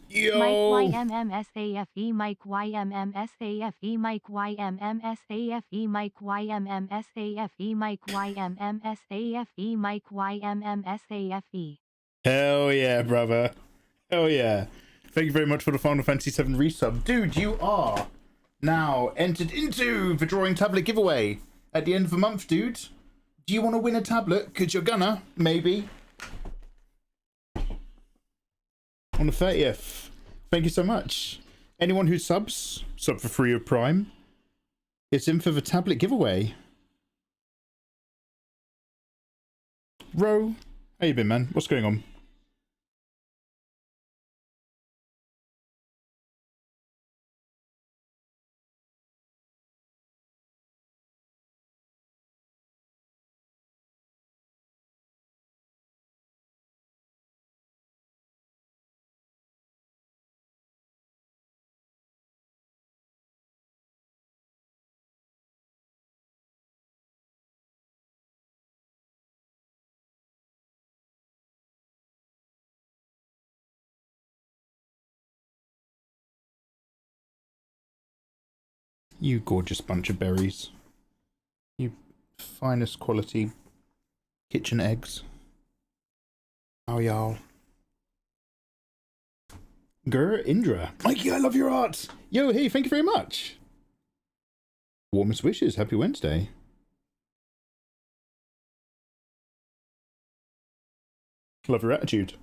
Yo! Mike YMMSAFE, Mike YMMSAFE, Mike YMMSAFE, Mike YMMSAFE, Mike YMMSAFE, Mike YMMSAFE. Hell yeah, brother. Hell yeah. Thank you very much for the Final Fantasy VII resub. Dude, you are now entered into the drawing tablet giveaway at the end of the month, dude. Do you want to win a tablet? Because you're gonna, maybe. On the 30th. Thank you so much. Anyone who sub for free of Prime, it's in for the tablet giveaway. Ro, how you been, man? What's going on? You gorgeous bunch of berries. You finest quality kitchen eggs. Oh, y'all. Gur Indra. Mikey, I love your art. Yo, hey, thank you very much. Warmest wishes. Happy Wednesday. Love your attitude.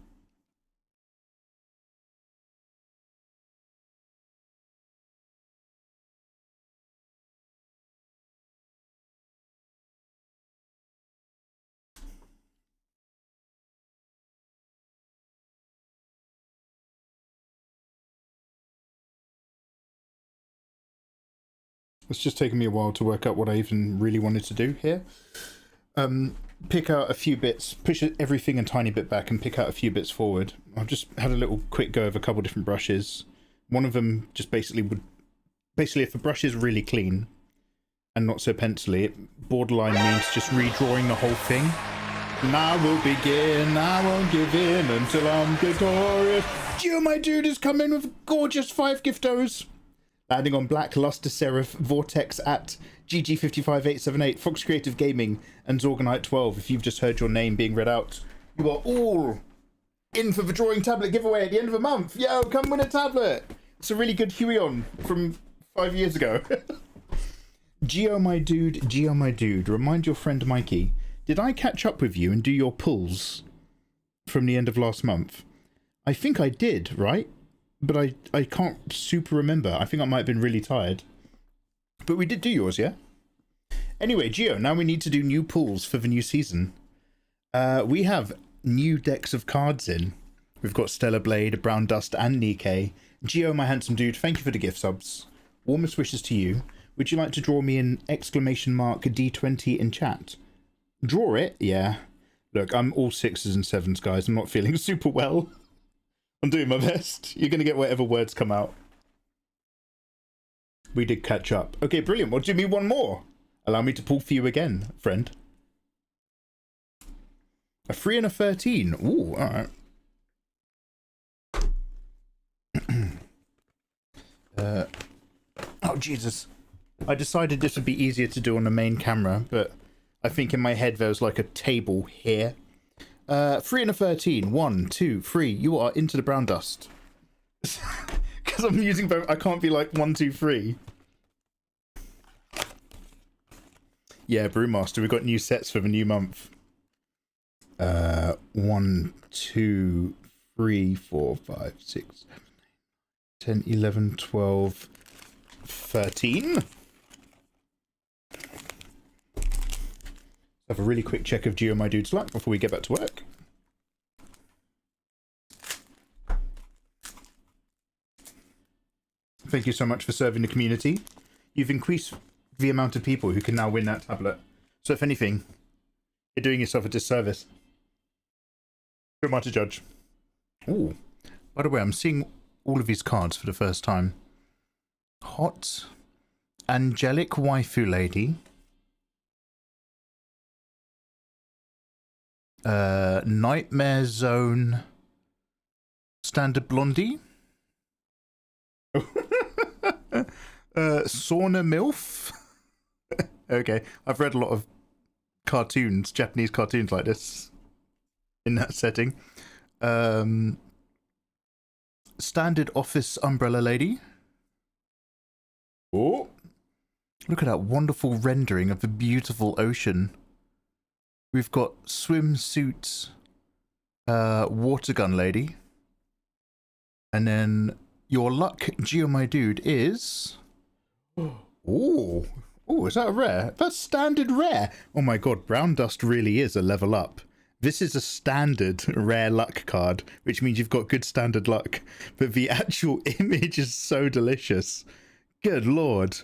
It's just taken me a while to work out what I even really wanted to do here. Pick out a few bits, push everything a tiny bit back and pick out a few bits forward. I've just had a little quick go of a couple different brushes. One of them just basically if the brush is really clean and not so pencily, it borderline means just redrawing the whole thing. And I will begin, I won't give in until I'm victorious. Gio, my dude, is coming with gorgeous 5 giftos. Landing on Black, Luster Seraph, Vortex at GG55878, Fox Creative Gaming, and Zorgonite12. If you've just heard your name being read out, you are all in for the drawing tablet giveaway at the end of the month. Yo, come win a tablet. It's a really good Huion from 5 years ago. Gio, my dude, remind your friend Mikey, did I catch up with you and do your pulls from the end of last month? I think I did, right? But I can't super remember. I think I might have been really tired. But we did do yours, yeah? Anyway, Gio, now we need to do new pulls for the new season. We have new decks of cards in. We've got Stellar Blade, Brown Dust, and Nikkei. Gio, my handsome dude, thank you for the gift subs. Warmest wishes to you. Would you like to draw me an exclamation mark D20 in chat? Draw it? Yeah. Look, I'm all 6s and 7s, guys. I'm not feeling super well. I'm doing my best. You're going to get whatever words come out. We did catch up. Okay, brilliant. Well, do me one more. Allow me to pull for you again, friend. A 3 and a 13. Ooh, alright. Oh, Jesus. I decided this would be easier to do on the main camera, but I think in my head there was like a table here. 3 and a 13. 1, 2, 3. You are into the brown dust. Because I'm using both. I can't be like 1, 2, 3. Yeah, Brewmaster. We've got new sets for the new month. 1, 2, 3, 4, 5, 6, 7, 10, 11, 12, 13. Have a really quick check of Gio, my dude's luck before we get back to work. Thank you so much for serving the community. You've increased the amount of people who can now win that tablet. So if anything, you're doing yourself a disservice. Who am I to judge? Ooh. By the way, I'm seeing all of these cards for the first time. Hot Angelic Waifu Lady. Nightmare Zone Standard blondie. Sauna MILF. Okay, I've read a lot of cartoons, Japanese cartoons like this in that setting. Standard office umbrella lady. Oh, look at that wonderful rendering of the beautiful ocean. We've got swimsuit water gun lady. And then your luck, Geo my dude, is... Oh, is that a rare? That's standard rare. Oh my god, brown dust really is a level up. This is a standard rare luck card, which means you've got good standard luck. But the actual image is so delicious. Good lord.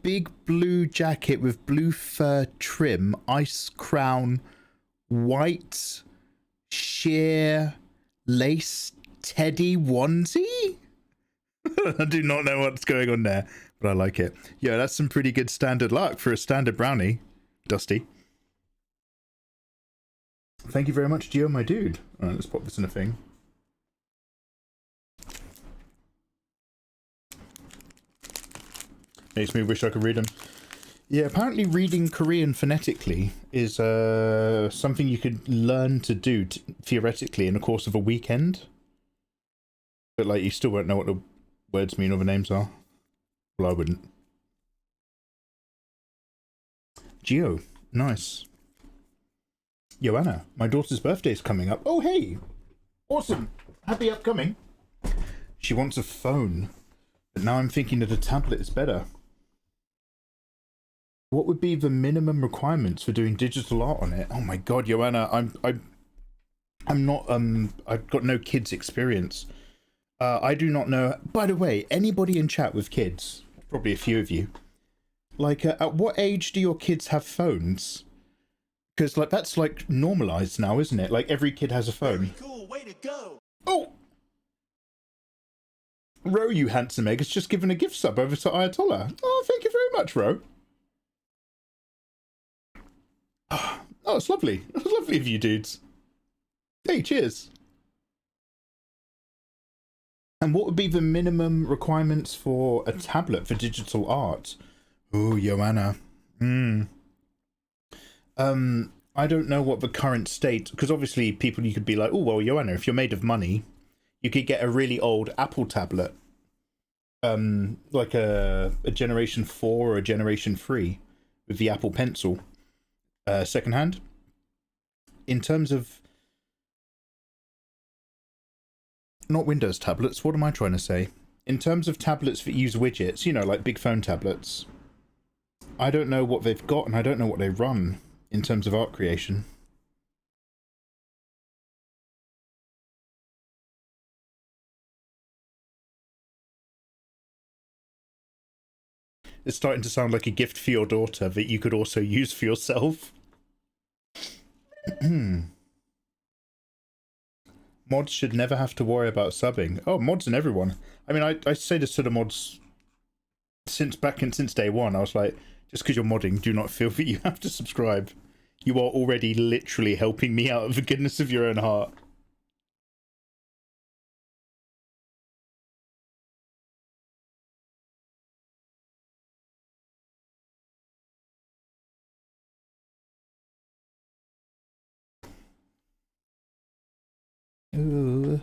Big blue jacket with blue fur trim, ice crown, white, sheer, lace, teddy onesie? I do not know what's going on there, but I like it. Yeah, that's some pretty good standard luck for a standard brownie, Dusty. Thank you very much, Geo, my dude. Alright, let's pop this in a thing. Makes me wish I could read them. Yeah, apparently reading Korean phonetically is something you could learn to do theoretically in the course of a weekend. But like, you still won't know what the words mean or the names are. Well, I wouldn't. Geo, nice. Joanna, my daughter's birthday is coming up. Oh, hey! Awesome! Happy upcoming. She wants a phone, but now I'm thinking that a tablet is better. What would be the minimum requirements for doing digital art on it? Oh my god, Joanna, I'm not I've got no kids experience. I do not know. By the way, anybody in chat with kids, probably a few of you, like at what age do your kids have phones? Because like that's like normalized now, isn't it? Like every kid has a phone. Very cool, way to go. Oh, Ro, you handsome egg, has just given a gift sub over to Ayatollah. Oh, thank you very much, Ro. Oh, it's lovely. It's lovely of you dudes. Hey, cheers. And what would be the minimum requirements for a tablet for digital art? Oh, Joanna. I don't know what the current state, because obviously people, you could be like, oh, well, Joanna, if you're made of money, you could get a really old Apple tablet, like a Generation 4 or a Generation 3 with the Apple Pencil, secondhand. In terms of, not Windows tablets, what am I trying to say? In terms of tablets that use widgets, you know, like big phone tablets, I don't know what they've got and I don't know what they run in terms of art creation. It's starting to sound like a gift for your daughter that you could also use for yourself. Mods should never have to worry about subbing. Oh, mods and everyone. I mean, I say this to the mods since day one. I was like, just because you're modding, do not feel that you have to subscribe. You are already literally helping me out of the goodness of your own heart. Ooh.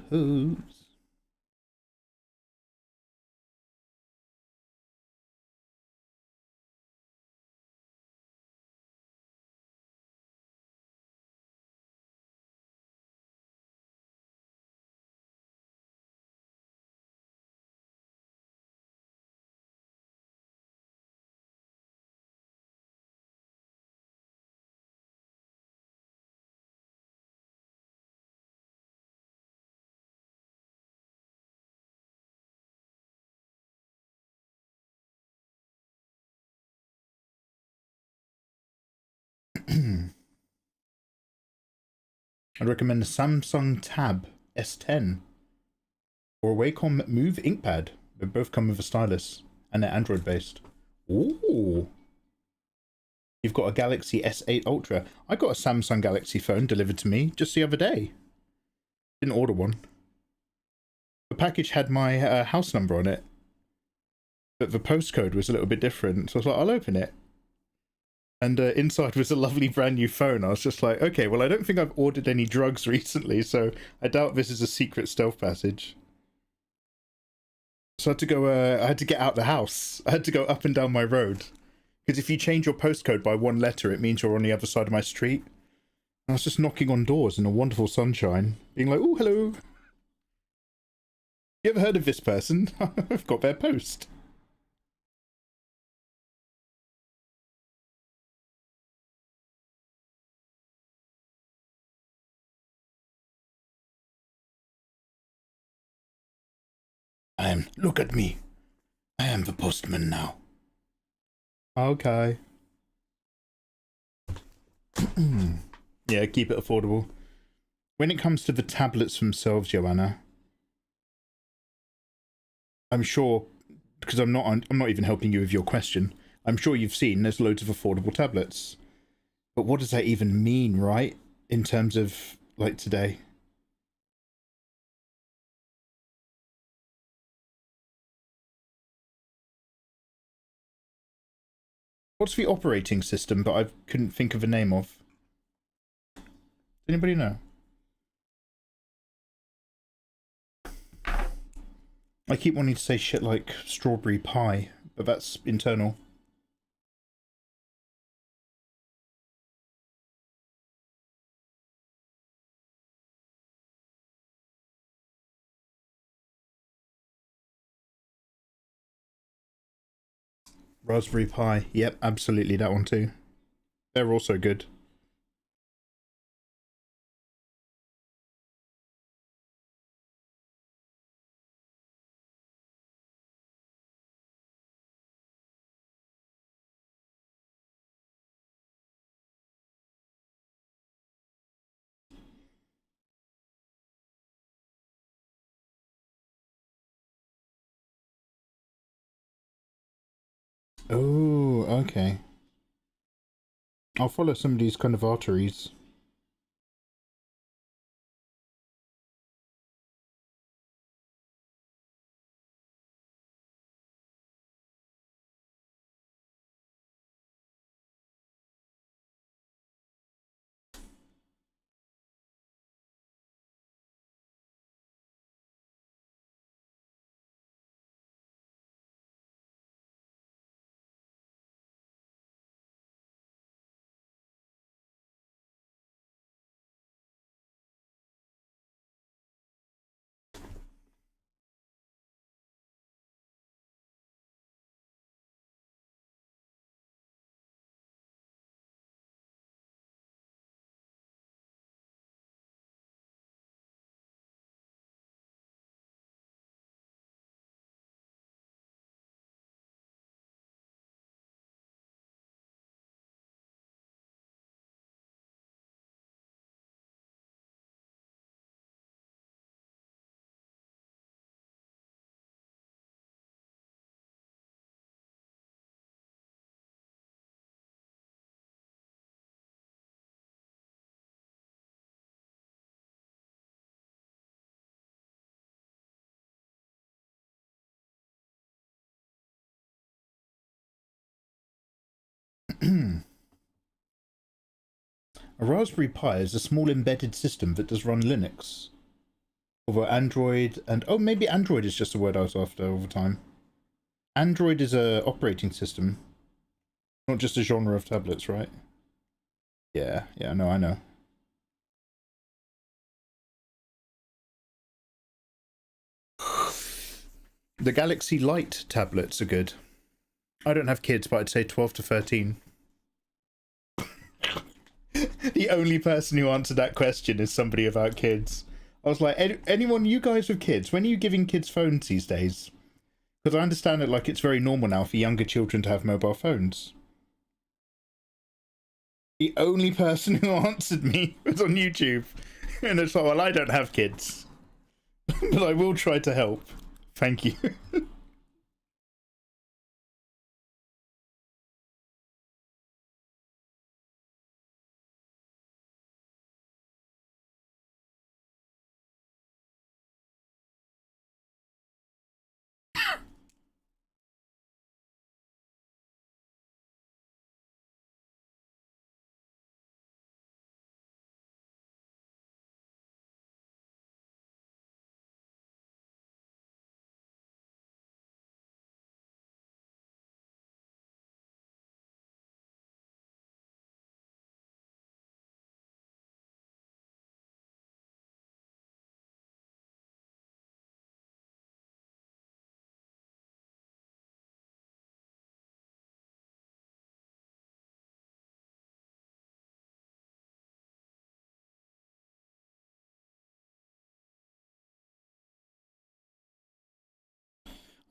I'd recommend the Samsung Tab S10 or a Wacom Move InkPad. They both come with a stylus and they're Android based. Ooh. You've got a Galaxy S8 Ultra. I got a Samsung Galaxy phone delivered to me just the other day. Didn't order one. The package had my house number on it, but the postcode was a little bit different. So I was like, I'll open it. And inside was a lovely brand new phone. I was just like, okay, well, I don't think I've ordered any drugs recently, so I doubt this is a secret stealth passage. So I had to go, I had to get out the house. I had to go up and down my road. Because if you change your postcode by one letter, it means you're on the other side of my street. And I was just knocking on doors in a wonderful sunshine, being like, oh, hello. You ever heard of this person? I've got their post. Look at me. I am the postman now. Okay. Yeah, keep it affordable. When it comes to the tablets themselves, Joanna, I'm sure, because I'm not even helping you with your question. I'm sure you've seen there's loads of affordable tablets. But what does that even mean, right? In terms of, like, today? What's the operating system that I couldn't think of a name of? Does anybody know? I keep wanting to say shit like strawberry pie, but that's internal. Raspberry Pi. Yep, absolutely that one too. They're also good. Oh, okay. I'll follow some of these kind of arteries. A Raspberry Pi is a small embedded system that does run Linux. Although Android and... oh, maybe Android is just a word I was after all the time. Android is a operating system. Not just a genre of tablets, right? Yeah, no, I know. The Galaxy Light tablets are good. I don't have kids, but I'd say 12 to 13. The only person who answered that question is somebody about kids. I was like, anyone, you guys with kids, when are you giving kids phones these days? Because I understand that, like, it's very normal now for younger children to have mobile phones. The only person who answered me was on YouTube. And it's like, well, I don't have kids. But I will try to help. Thank you.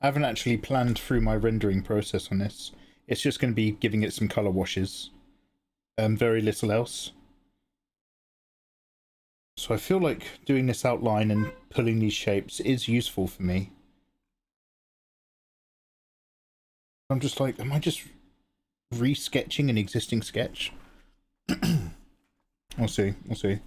I haven't actually planned through my rendering process on this. It's just going to be giving it some color washes. Very little else. So I feel like doing this outline and pulling these shapes is useful for me. I'm just like, am I just re-sketching an existing sketch? We'll see, we'll see.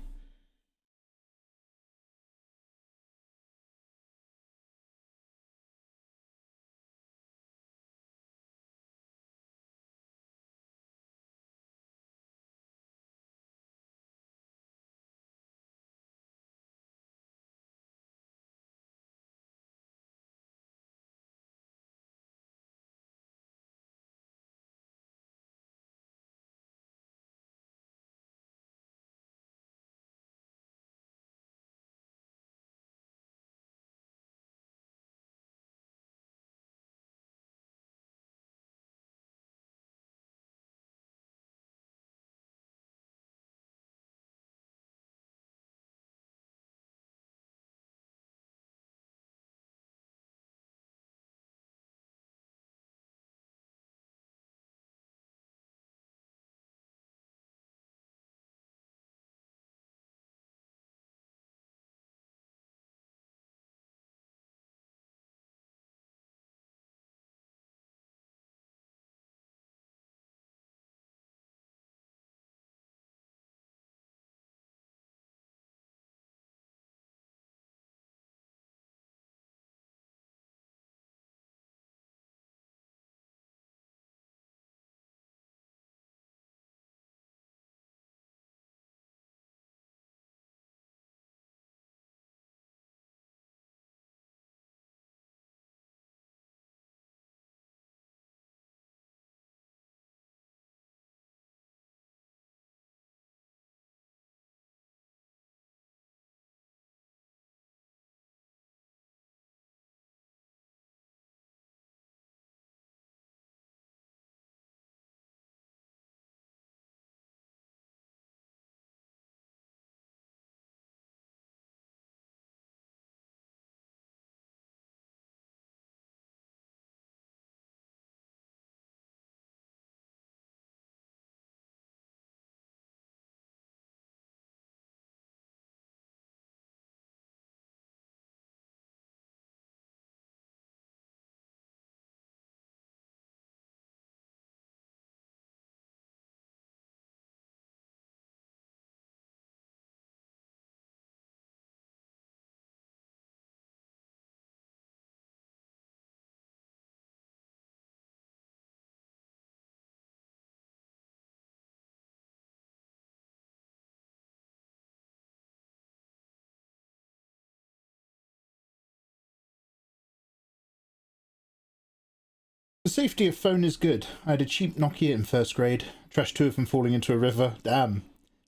The safety of phone is good. I had a cheap Nokia in first grade. Trashed two of them falling into a river. Damn.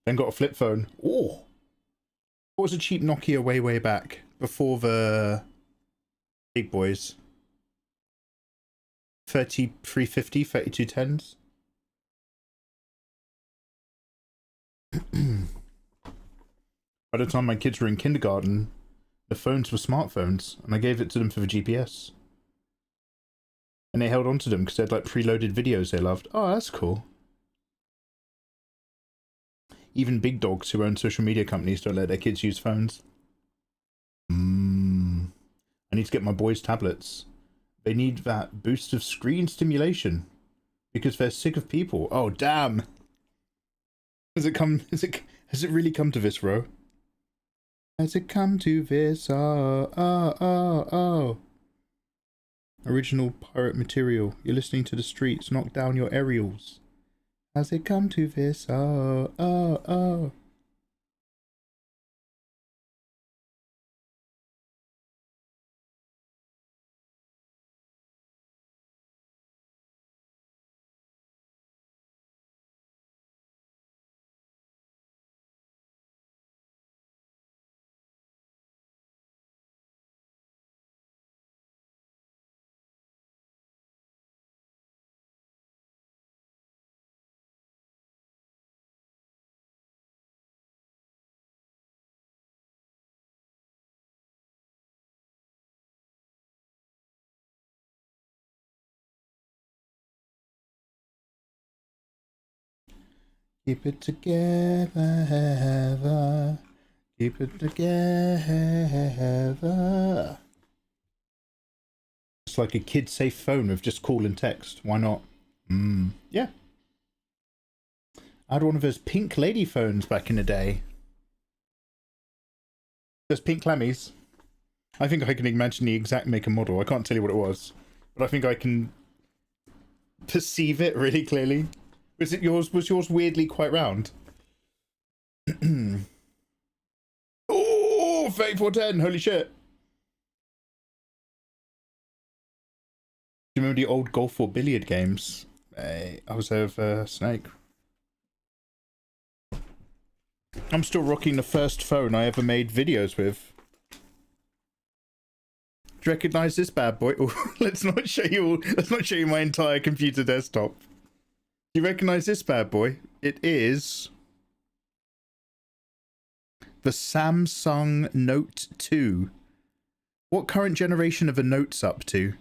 Then got a flip phone. Oh. What was a cheap Nokia way back? Before the big boys. 3350, 3210s. By the time my kids were in kindergarten, the phones were smartphones, and I gave it to them for the GPS. And they held on to them because they had like preloaded videos they loved. Oh, that's cool. Even big dogs who own social media companies don't let their kids use phones. I need to get my boys tablets. They need that boost of screen stimulation because they're sick of people. Oh, damn. Has it really come to this, Ro? Has it come to this? Oh. Original pirate material. You're listening to the streets. Knock down your aerials. Has it come to this? Oh. Keep it together. Keep it together. It's like a kid-safe phone with just call and text. Why not? Yeah. I had one of those pink lady phones back in the day. Those pink clammies. I think I can imagine the exact make and model. I can't tell you what it was, but I think I can perceive it really clearly. Was it yours? Was yours weirdly quite round? Oh, 3410! Holy shit! Do you remember the old golf or billiard games? I was there with Snake. I'm still rocking the first phone I ever made videos with. Do you recognise this bad boy? Oh, let's not show you all. Let's not show you my entire computer desktop. Do you recognise this bad boy? It is the Samsung Note 2. What current generation of a Note's up to?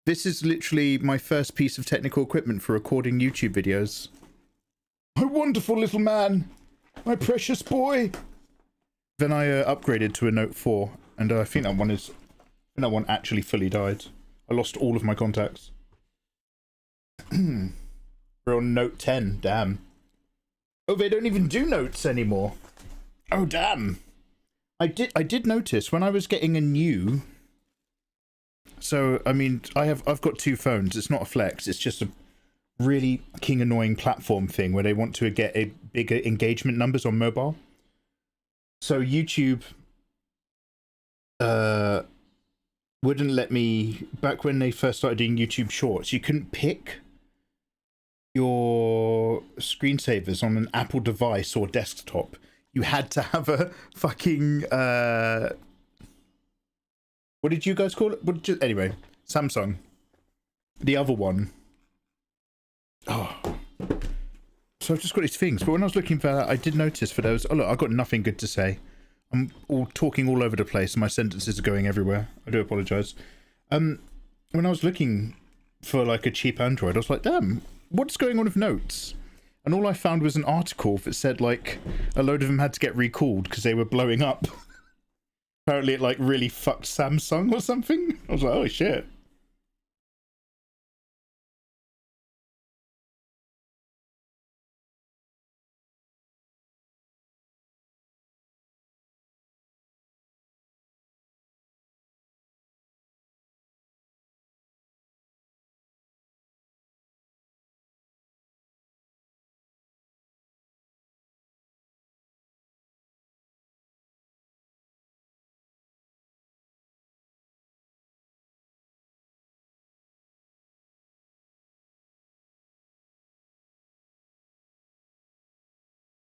This is literally my first piece of technical equipment for recording YouTube videos. My wonderful little man, my precious boy. Then I upgraded to a Note 4, and I think that one actually fully died. I lost all of my contacts. We're on Note 10. Damn. Oh, they don't even do notes anymore. Oh, damn. I did notice when I was getting a new. So I mean, I've got two phones. It's not a flex. It's just a really king annoying platform thing where they want to get a bigger engagement numbers on mobile. So YouTube wouldn't let me, back when they first started doing YouTube Shorts, you couldn't pick your screensavers on an Apple device or desktop. You had to have a fucking what did you guys call it? Anyway, Samsung. The other one. Oh. So I've just got these things, but when I was looking for that, I did notice for those. Oh look, I've got nothing good to say. I'm talking all over the place, and my sentences are going everywhere. I do apologise. When I was looking for like a cheap Android, I was like, damn, what's going on with notes? And all I found was an article that said like a load of them had to get recalled because they were blowing up. Apparently it like really fucked Samsung or something. I was like, oh shit.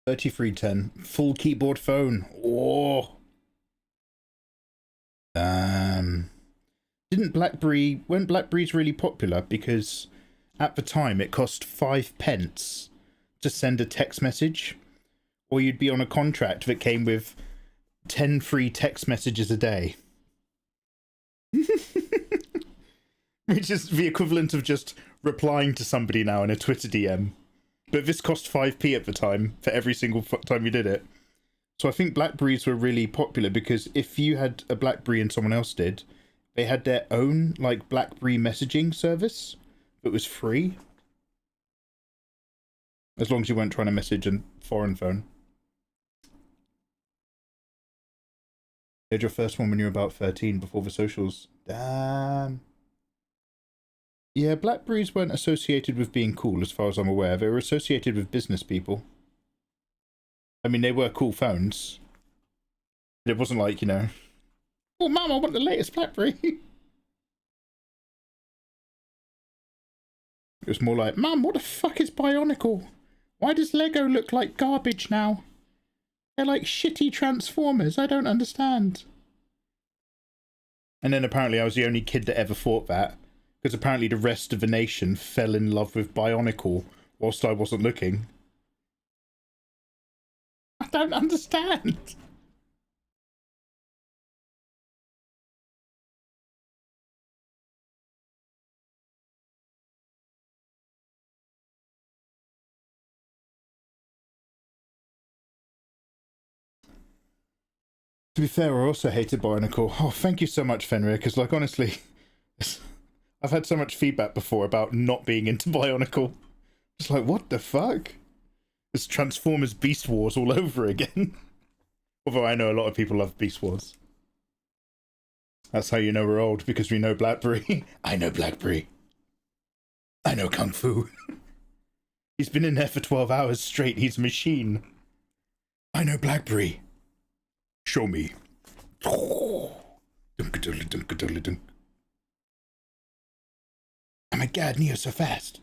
$33.10 full keyboard phone. Oh, didn't BlackBerry, when BlackBerry's really popular, because at the time it cost 5 pence to send a text message, or you'd be on a contract that came with 10 free text messages a day. Which is the equivalent of just replying to somebody now in a Twitter DM. But this cost 5p at the time for every single time you did it. So I think Blackberries were really popular because if you had a Blackberry and someone else did, they had their own like Blackberry messaging service that was free. As long as you weren't trying to message a foreign phone. You had your first one when you were about 13 before the socials. Damn. Yeah, Blackberries weren't associated with being cool as far as I'm aware. They were associated with business people. I mean, they were cool phones. But it wasn't like, you know, oh, Mum, I want the latest Blackberry. It was more like, Mum, what the fuck is Bionicle? Why does Lego look like garbage now? They're like shitty Transformers. I don't understand. And then apparently I was the only kid that ever thought that. Because apparently the rest of the nation fell in love with Bionicle whilst I wasn't looking. I don't understand. To be fair, I also hated Bionicle. Oh, thank you so much, Fenrir, because, like, honestly, I've had so much feedback before about not being into Bionicle. It's like, what the fuck? It's Transformers Beast Wars all over again. Although I know a lot of people love Beast Wars. That's how you know we're old, because we know Blackberry. I know Blackberry. I know Kung Fu. He's been in there for 12 hours straight. He's a machine. I know Blackberry. Show me. Oh my god, Neo's so fast.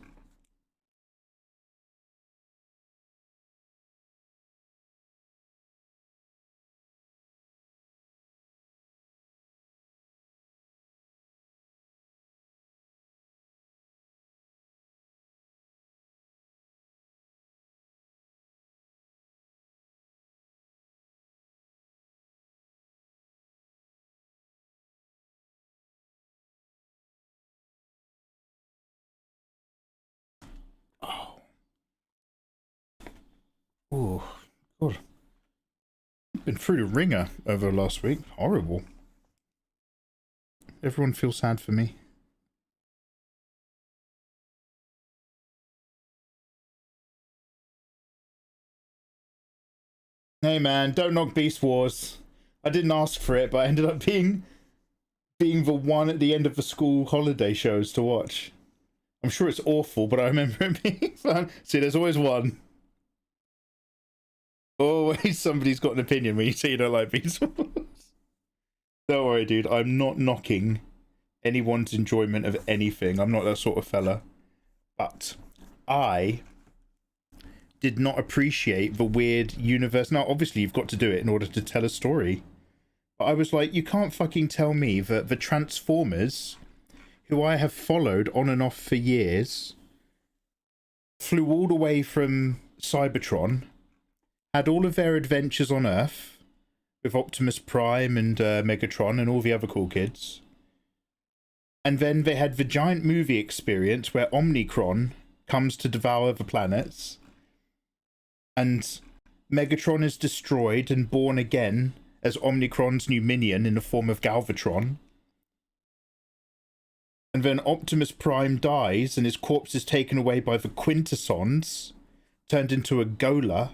Oh, God. Been through the ringer over last week. Horrible. Everyone feels sad for me. Hey man, don't knock Beast Wars. I didn't ask for it, but I ended up being the one at the end of the school holiday shows to watch. I'm sure it's awful, but I remember it being fun. See, there's always one. Always somebody's got an opinion when you say you don't like Beast Wars. Don't worry, dude. I'm not knocking anyone's enjoyment of anything. I'm not that sort of fella. But I did not appreciate the weird universe. Now, obviously, you've got to do it in order to tell a story. But I was like, you can't fucking tell me that the Transformers, who I have followed on and off for years, flew all the way from Cybertron, had all of their adventures on Earth with Optimus Prime and Megatron and all the other cool kids. And then they had the giant movie experience where Omnicron comes to devour the planets. And Megatron is destroyed and born again as Omnicron's new minion in the form of Galvatron. And then Optimus Prime dies and his corpse is taken away by the Quintessons, turned into a Gola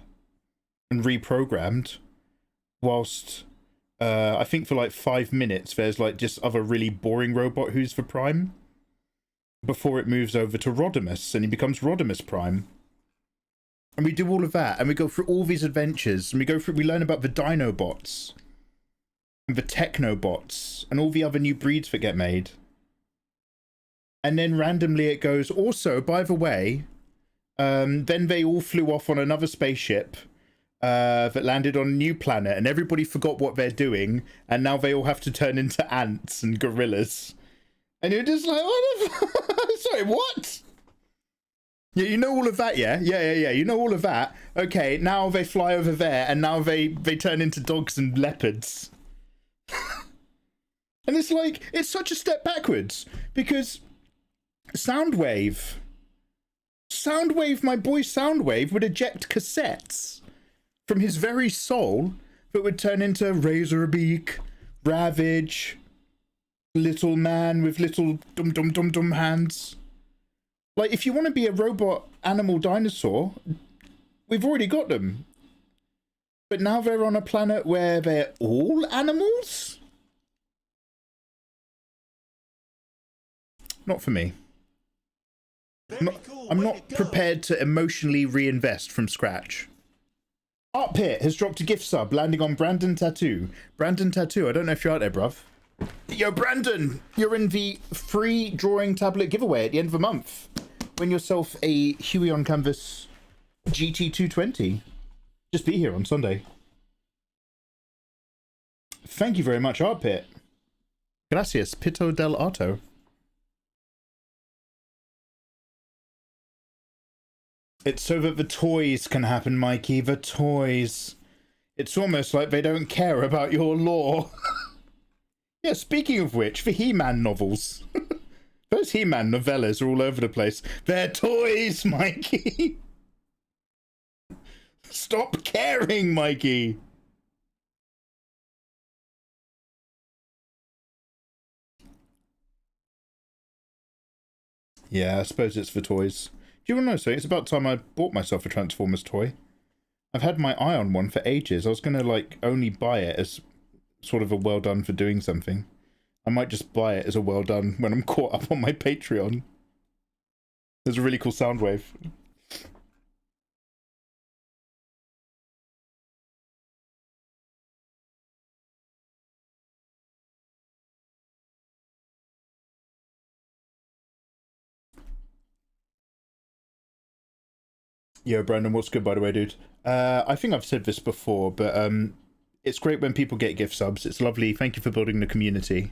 and reprogrammed, whilst I think for like 5 minutes there's like just other really boring robot who's for Prime before it moves over to Rodimus and he becomes Rodimus Prime. And we do all of that and we go through all these adventures and we learn about the Dinobots and the Technobots and all the other new breeds that get made. And then randomly it goes, also, by the way, then they all flew off on another spaceship that landed on a new planet and everybody forgot what they're doing and now they all have to turn into ants and gorillas. And you're just like, what the fuck? Sorry, what? Yeah, you know all of that, yeah? Yeah, you know all of that. Okay, now they fly over there and now they turn into dogs and leopards. And it's like, it's such a step backwards because Soundwave, my boy Soundwave would eject cassettes from his very soul that would turn into Razorbeak, Ravage, Little Man with little dum hands. Like, if you want to be a robot animal dinosaur, we've already got them. But now they're on a planet where they're all animals? Not for me. I'm not prepared to emotionally reinvest from scratch. Art Pit has dropped a gift sub, landing on Brandon Tattoo. Brandon Tattoo, I don't know if you're out there, bruv. Yo, Brandon, you're in the free drawing tablet giveaway at the end of the month. Win yourself a Huey on Canvas GT220. Just be here on Sunday. Thank you very much, Art Pit. Gracias, Pito del Arto. It's so that the toys can happen, Mikey. The toys. It's almost like they don't care about your lore. Yeah, speaking of which, the He-Man novels. Those He-Man novellas are all over the place. They're toys, Mikey. Stop caring, Mikey. Yeah, I suppose it's for toys. Do you want to know something? It's about time I bought myself a Transformers toy. I've had my eye on one for ages. I was going to, like, only buy it as sort of a well done for doing something. I might just buy it as a well done when I'm caught up on my Patreon. There's a really cool sound wave. Yo, Brandon, what's good, by the way, dude? I think I've said this before, but it's great when people get gift subs. It's lovely. Thank you for building the community.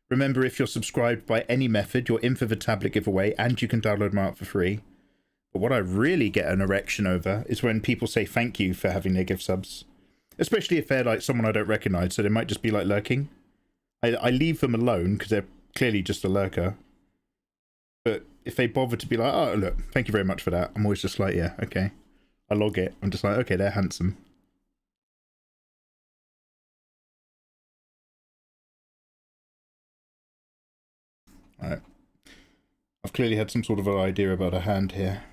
Remember, if you're subscribed by any method, you're in for the tablet giveaway, and you can download them out for free. But what I really get an erection over is when people say thank you for having their gift subs. Especially if they're like someone I don't recognise, so they might just be like lurking. I leave them alone because they're clearly just a lurker. But if they bother to be like, oh, look, thank you very much for that, I'm always just like, yeah, okay. I log it. I'm just like, okay, they're handsome. Alright. I've clearly had some sort of an idea about a hand here.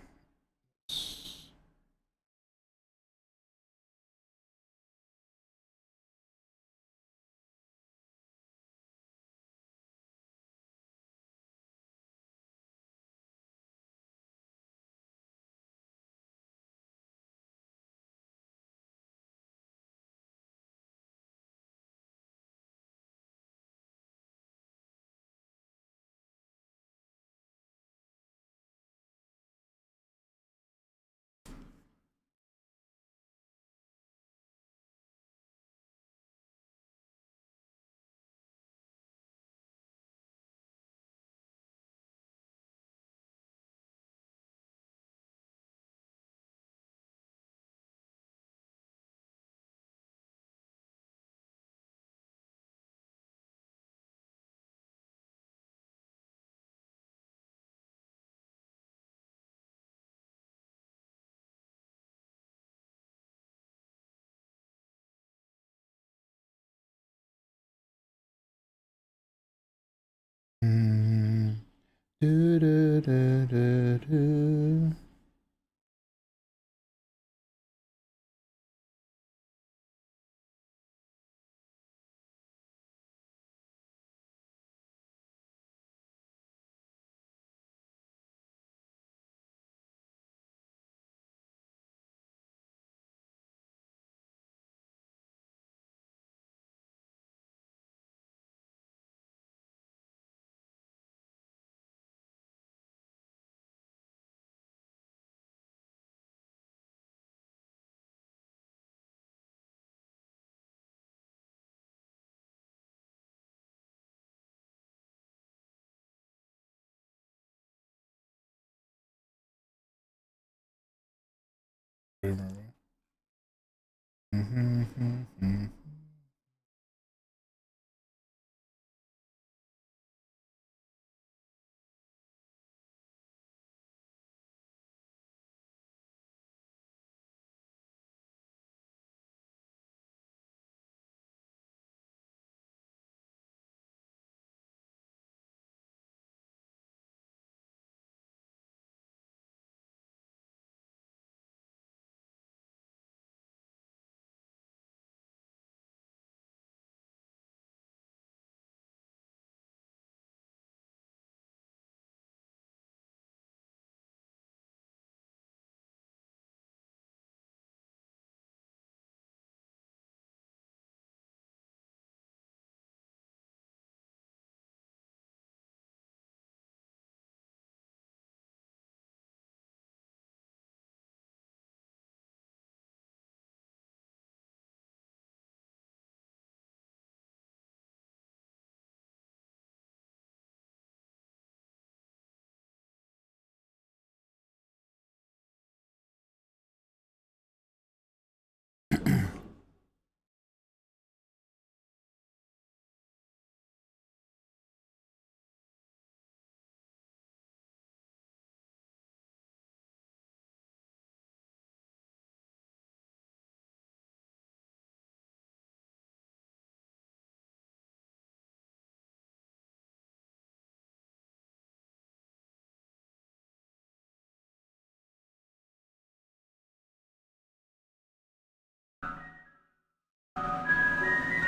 Do, do, do, do, do.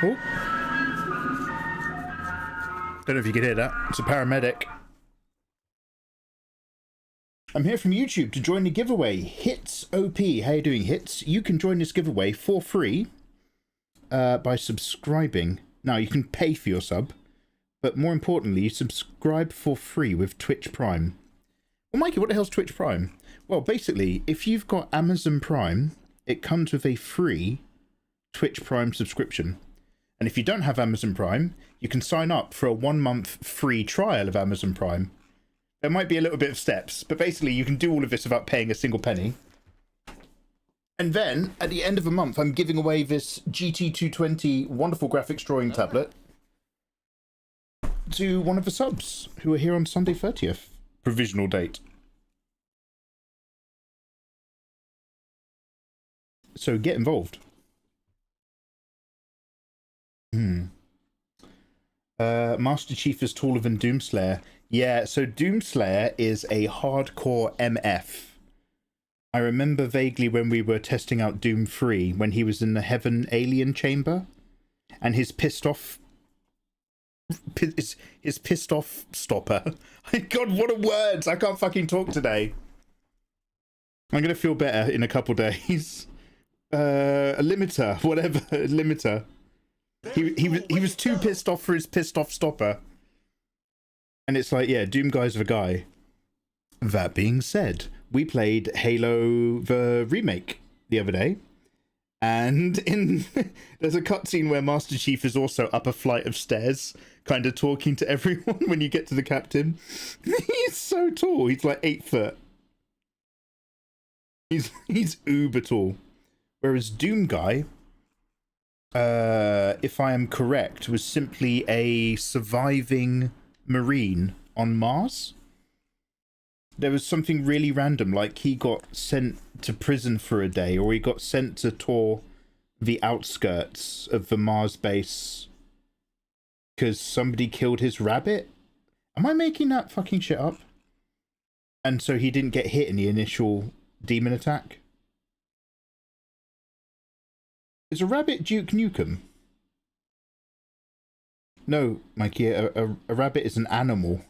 Oh. Don't know if you can hear that. It's a paramedic. I'm here from YouTube to join the giveaway. Hits OP. How you doing, Hits? You can join this giveaway for free by subscribing. Now, you can pay for your sub, but more importantly, you subscribe for free with Twitch Prime. Well, Mikey, what the hell's Twitch Prime? Well, basically, if you've got Amazon Prime, it comes with a free Twitch Prime subscription. And if you don't have Amazon Prime, you can sign up for a 1-month free trial of Amazon Prime. There might be a little bit of steps, but basically you can do all of this without paying a single penny. And then, at the end of a month, I'm giving away this GT220 wonderful graphics drawing tablet to one of the subs who are here on Sunday 30th. Provisional date. So get involved. Master Chief is taller than Doomslayer. Yeah, so Doomslayer is a hardcore MF. I remember vaguely when we were testing out Doom 3, when he was in the Heaven Alien Chamber, and his pissed off stopper. God, what are words? I can't fucking talk today. I'm gonna feel better in a couple days. A limiter, whatever, a limiter. He was too pissed off for his pissed off stopper. And it's like, yeah, Doom Guy's the guy. That being said, we played Halo the remake the other day. And there's a cutscene where Master Chief is also up a flight of stairs, kind of talking to everyone when you get to the captain. He's so tall. He's like 8 foot. He's uber tall. Whereas Doom Guy, if I am correct, was simply a surviving Marine on Mars. There was something really random, like he got sent to prison for a day, or he got sent to tour the outskirts of the Mars base because somebody killed his rabbit. Am I making that fucking shit up? And so he didn't get hit in the initial demon attack. Is a rabbit Duke Nukem? No, Mikey, a rabbit is an animal.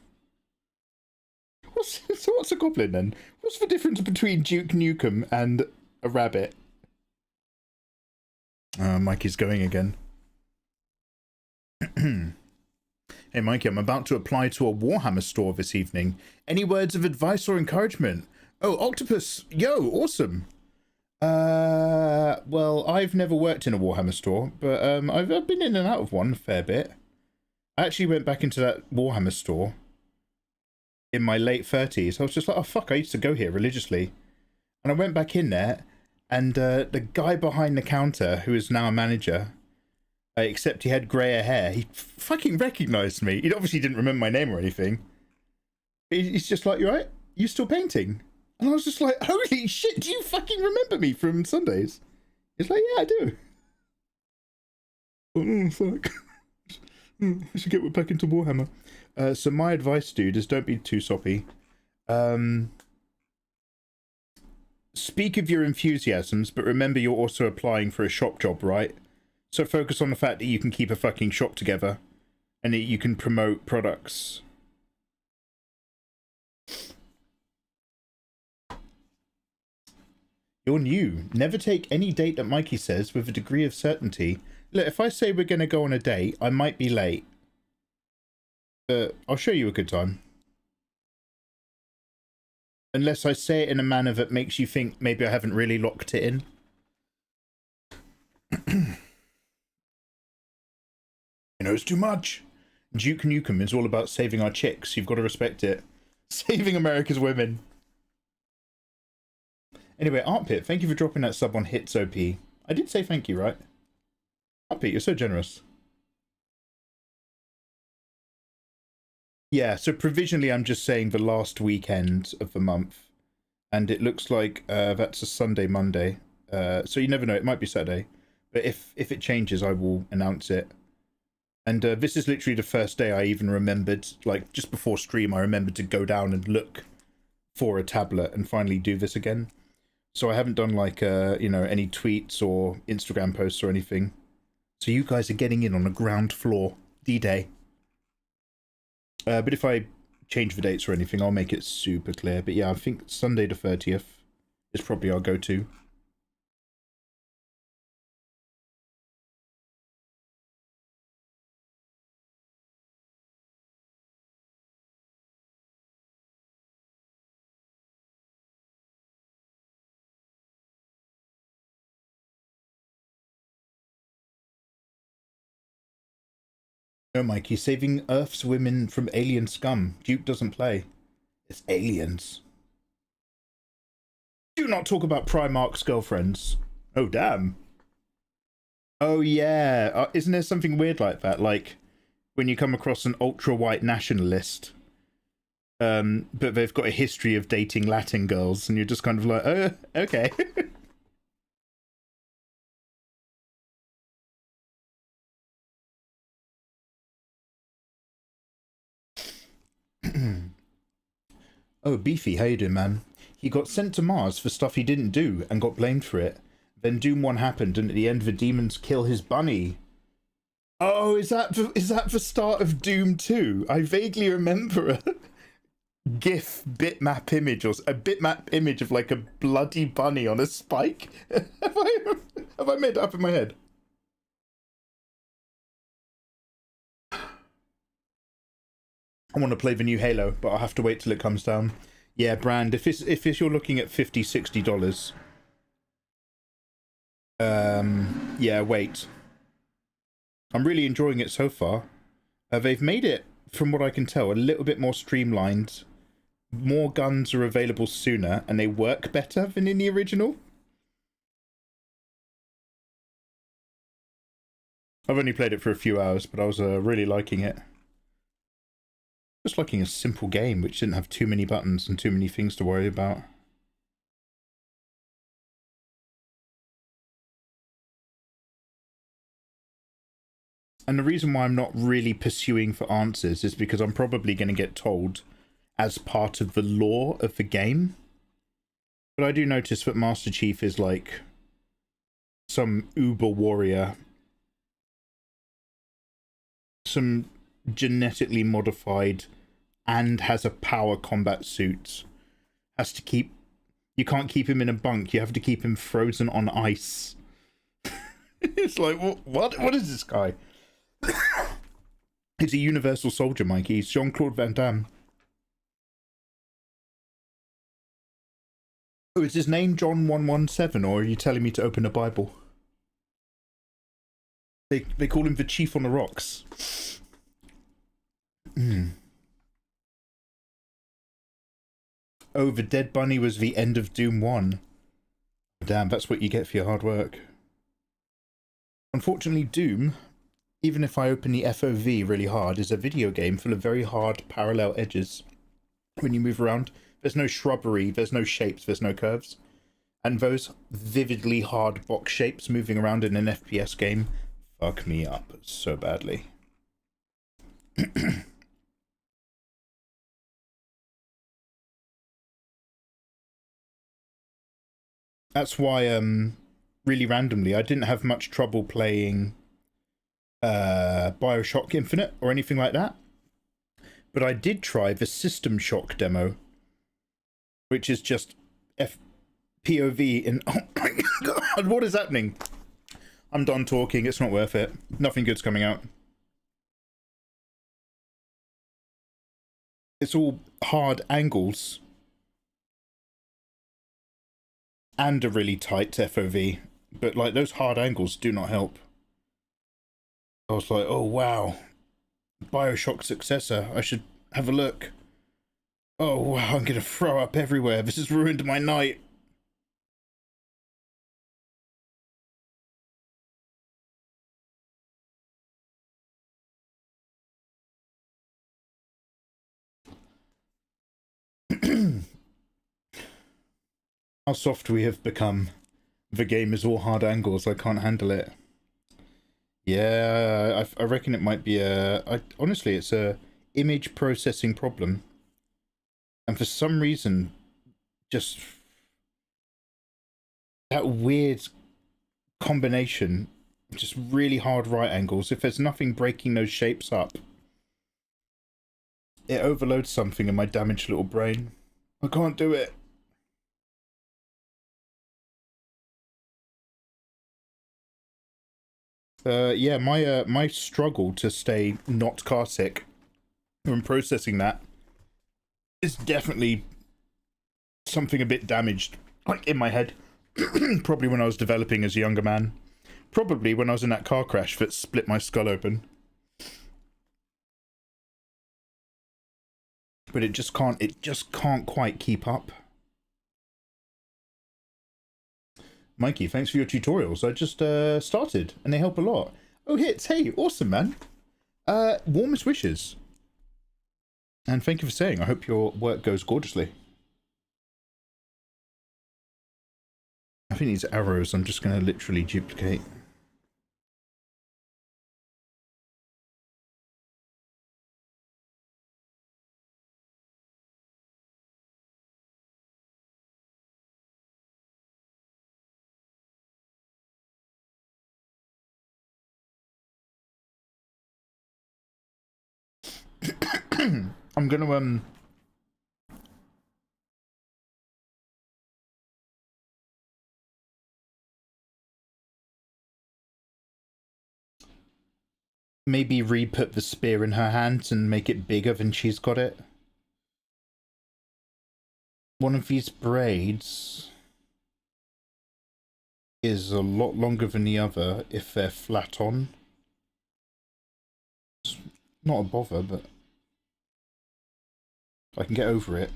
So what's a goblin then? What's the difference between Duke Nukem and a rabbit? Mikey's going again. Hey Mikey, I'm about to apply to a Warhammer store this evening. Any words of advice or encouragement? Oh, Octopus! Yo, awesome! Well, I've never worked in a Warhammer store, but I've been in and out of one a fair bit. I actually went back into that Warhammer store in my late 30s. I was just like, oh fuck, I used to go here religiously. And I went back in there, and the guy behind the counter, who is now a manager, except he had grayer hair, he fucking recognised me. He obviously didn't remember my name or anything. He's just like, you right? You still painting? And I was just like, holy shit, do you fucking remember me from Sundays? He's like, yeah, I do. Oh, fuck. I should get back into Warhammer. So my advice, dude, is don't be too soppy. Speak of your enthusiasms, but remember you're also applying for a shop job, right? So focus on the fact that you can keep a fucking shop together and that you can promote products. You're new. Never take any date that Mikey says with a degree of certainty. Look, if I say we're going to go on a date, I might be late. But I'll show you a good time. Unless I say it in a manner that makes you think maybe I haven't really locked it in. You know, it's too much. Duke Nukem is all about saving our chicks. You've got to respect it. Saving America's women. Anyway, Artpit, thank you for dropping that sub on Hits OP. I did say thank you, right? Artpit, you're so generous. Yeah, so provisionally I'm just saying the last weekend of the month. And it looks like that's a Sunday, Monday. So you never know, it might be Saturday. But if it changes, I will announce it. And this is literally the first day I even remembered, like just before stream, I remembered to go down and look for a tablet and finally do this again. So I haven't done like, you know, any tweets or Instagram posts or anything. So you guys are getting in on the ground floor. D-Day. But if I change the dates or anything, I'll make it super clear. But yeah, I think Sunday the 30th is probably our go-to. No, Mikey, saving Earth's women from alien scum. Duke doesn't play. It's aliens. Do not talk about Primarch's girlfriends. Oh, damn. Oh, yeah. Isn't there something weird like that? Like, when you come across an ultra-white nationalist, but they've got a history of dating Latin girls, and you're just kind of like, oh, okay. Oh, Beefy, how you doing, man? He got sent to Mars for stuff he didn't do and got blamed for it. Then Doom 1 happened, and at the end the demons kill his bunny. Oh, is that the start of Doom 2? I vaguely remember a GIF bitmap image, or a bitmap image of like a bloody bunny on a spike. have I made it up in my head? I want to play the new Halo, but I'll have to wait till it comes down. Yeah, Brand, if you're looking at $50-$60, yeah, wait. I'm really enjoying it so far. They've made it, from what I can tell, a little bit more streamlined. More guns are available sooner, and they work better than in the original. I've only played it for a few hours, but I was really liking it. Just liking a simple game which didn't have too many buttons and too many things to worry about. And the reason why I'm not really pursuing for answers is because I'm probably going to get told as part of the lore of the game. But I do notice that Master Chief is like some uber warrior, some genetically modified, and has a power combat suit. Has to keep... You can't keep him in a bunk. You have to keep him frozen on ice. It's like, what is this guy? He's a universal soldier, Mikey. He's Jean-Claude Van Damme. Oh, is his name John 117, or are you telling me to open a Bible? They call him the Chief on the Rocks. Oh, the dead bunny was the end of Doom 1. Damn, that's what you get for your hard work. Unfortunately, Doom, even if I open the FOV really hard, is a video game full of very hard parallel edges. When you move around, there's no shrubbery, there's no shapes, there's no curves. And those vividly hard box shapes moving around in an FPS game fuck me up so badly. That's why, really randomly, I didn't have much trouble playing Bioshock Infinite or anything like that. But I did try the System Shock demo, which is just POV in... Oh my god, what is happening? I'm done talking, it's not worth it. Nothing good's coming out. It's all hard angles. And a really tight FOV. But, like, those hard angles do not help. I was like, oh, wow. Bioshock successor. I should have a look. Oh, wow, I'm going to throw up everywhere. This has ruined my night. How soft we have become. The game is all hard angles. I can't handle it. Yeah, I reckon it might be honestly, it's a image processing problem. And for some reason, just that weird combination Just really hard right angles. If there's nothing breaking those shapes up, it overloads something in my damaged little brain. I can't do it. Yeah, my struggle to stay not car sick when processing that is definitely something a bit damaged, like in my head. Probably when I was developing as a younger man. Probably when I was in that car crash that split my skull open. But it just can't quite keep up. Mikey, thanks for your tutorials. I just started and they help a lot. Oh, hits. Hey, awesome, man. Warmest wishes. And thank you for saying. I hope your work goes gorgeously. I think these arrows I'm just going to literally duplicate. I'm gonna maybe re-put the spear in her hand and make it bigger than she's got it. One of these braids is a lot longer than the other if they're flat on. It's not a bother, but I can get over it.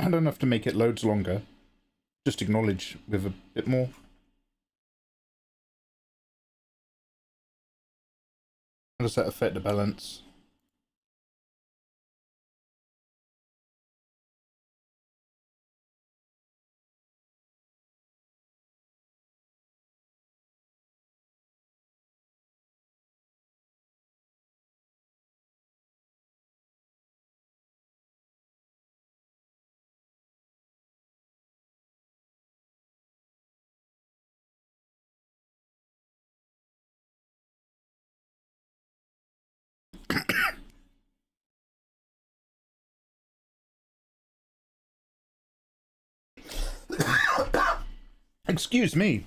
I don't have to make it loads longer. Just acknowledge with a bit more. How does that affect the balance? Excuse me.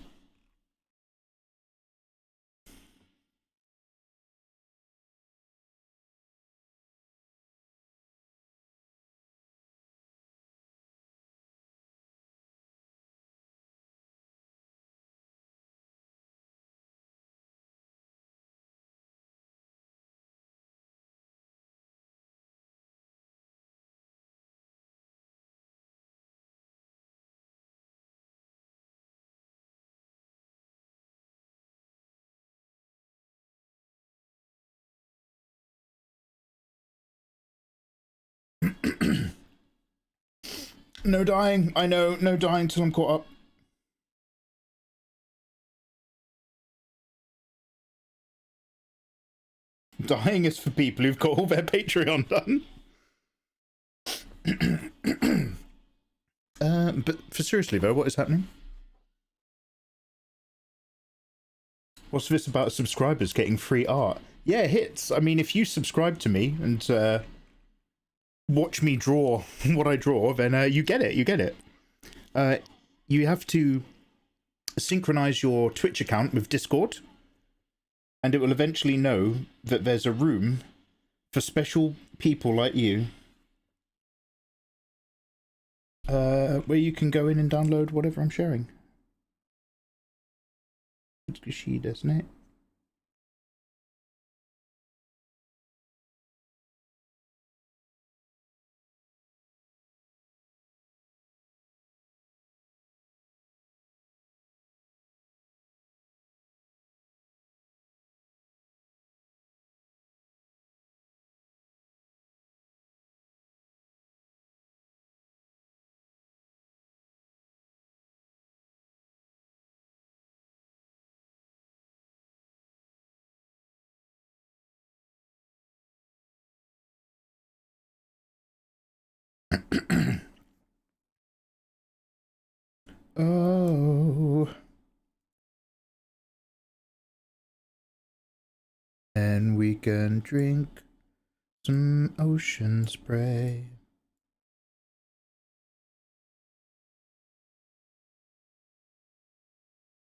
No dying. I know. No dying till I'm caught up. Dying is for people who've got all their Patreon done. But for seriously though, what is happening? What's this about subscribers getting free art? Yeah, hits. I mean, if you subscribe to me and watch me draw what I draw, then you get it. You get it. You have to synchronize your Twitch account with Discord, and it will eventually know that there's a room for special people like you, where you can go in and download whatever I'm sharing. It's Gushi, doesn't it? Oh. And we can drink some ocean spray.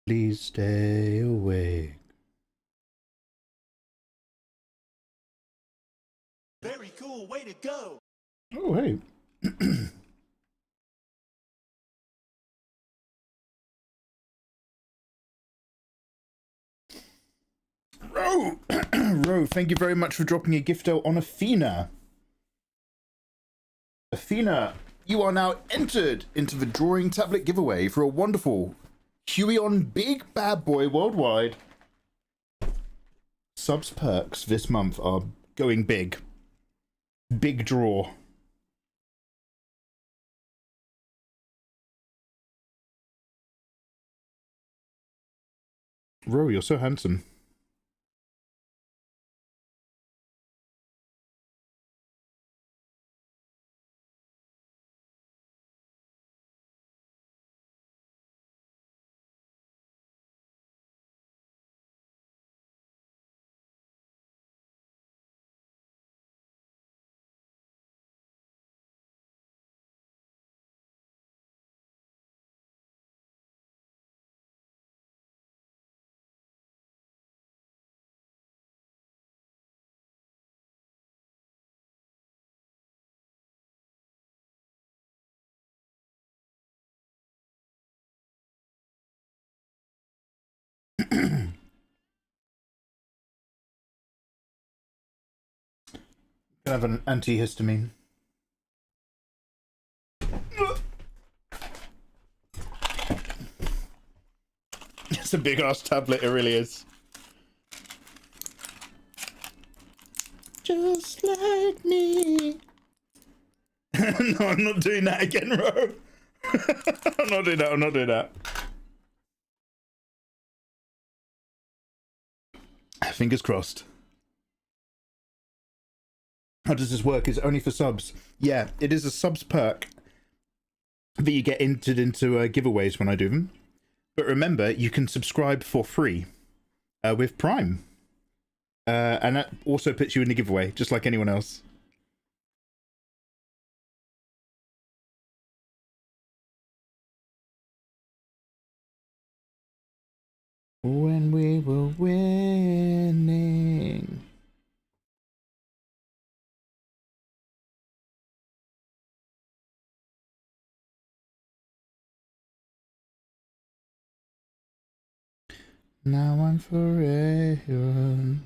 Please stay awake. Very cool, way to go. Oh, hey. Ro, Ro, thank you very much for dropping a gifto on Athena. Athena, you are now entered into the drawing tablet giveaway for a wonderful Huion Big Bad Boy Worldwide. Subs perks this month are going big. Big draw. Ro, you're so handsome. Can have an antihistamine. It's a big ass tablet, it really is. Just like me. No, I'm not doing that again, Ro. I'm not doing that, I'm not doing that. Fingers crossed. How does this work? Is it only for subs? Yeah, it is a subs perk that you get entered into giveaways when I do them. But remember, you can subscribe for free with Prime. And that also puts you in the giveaway, just like anyone else. When we were winning. Now I'm forever.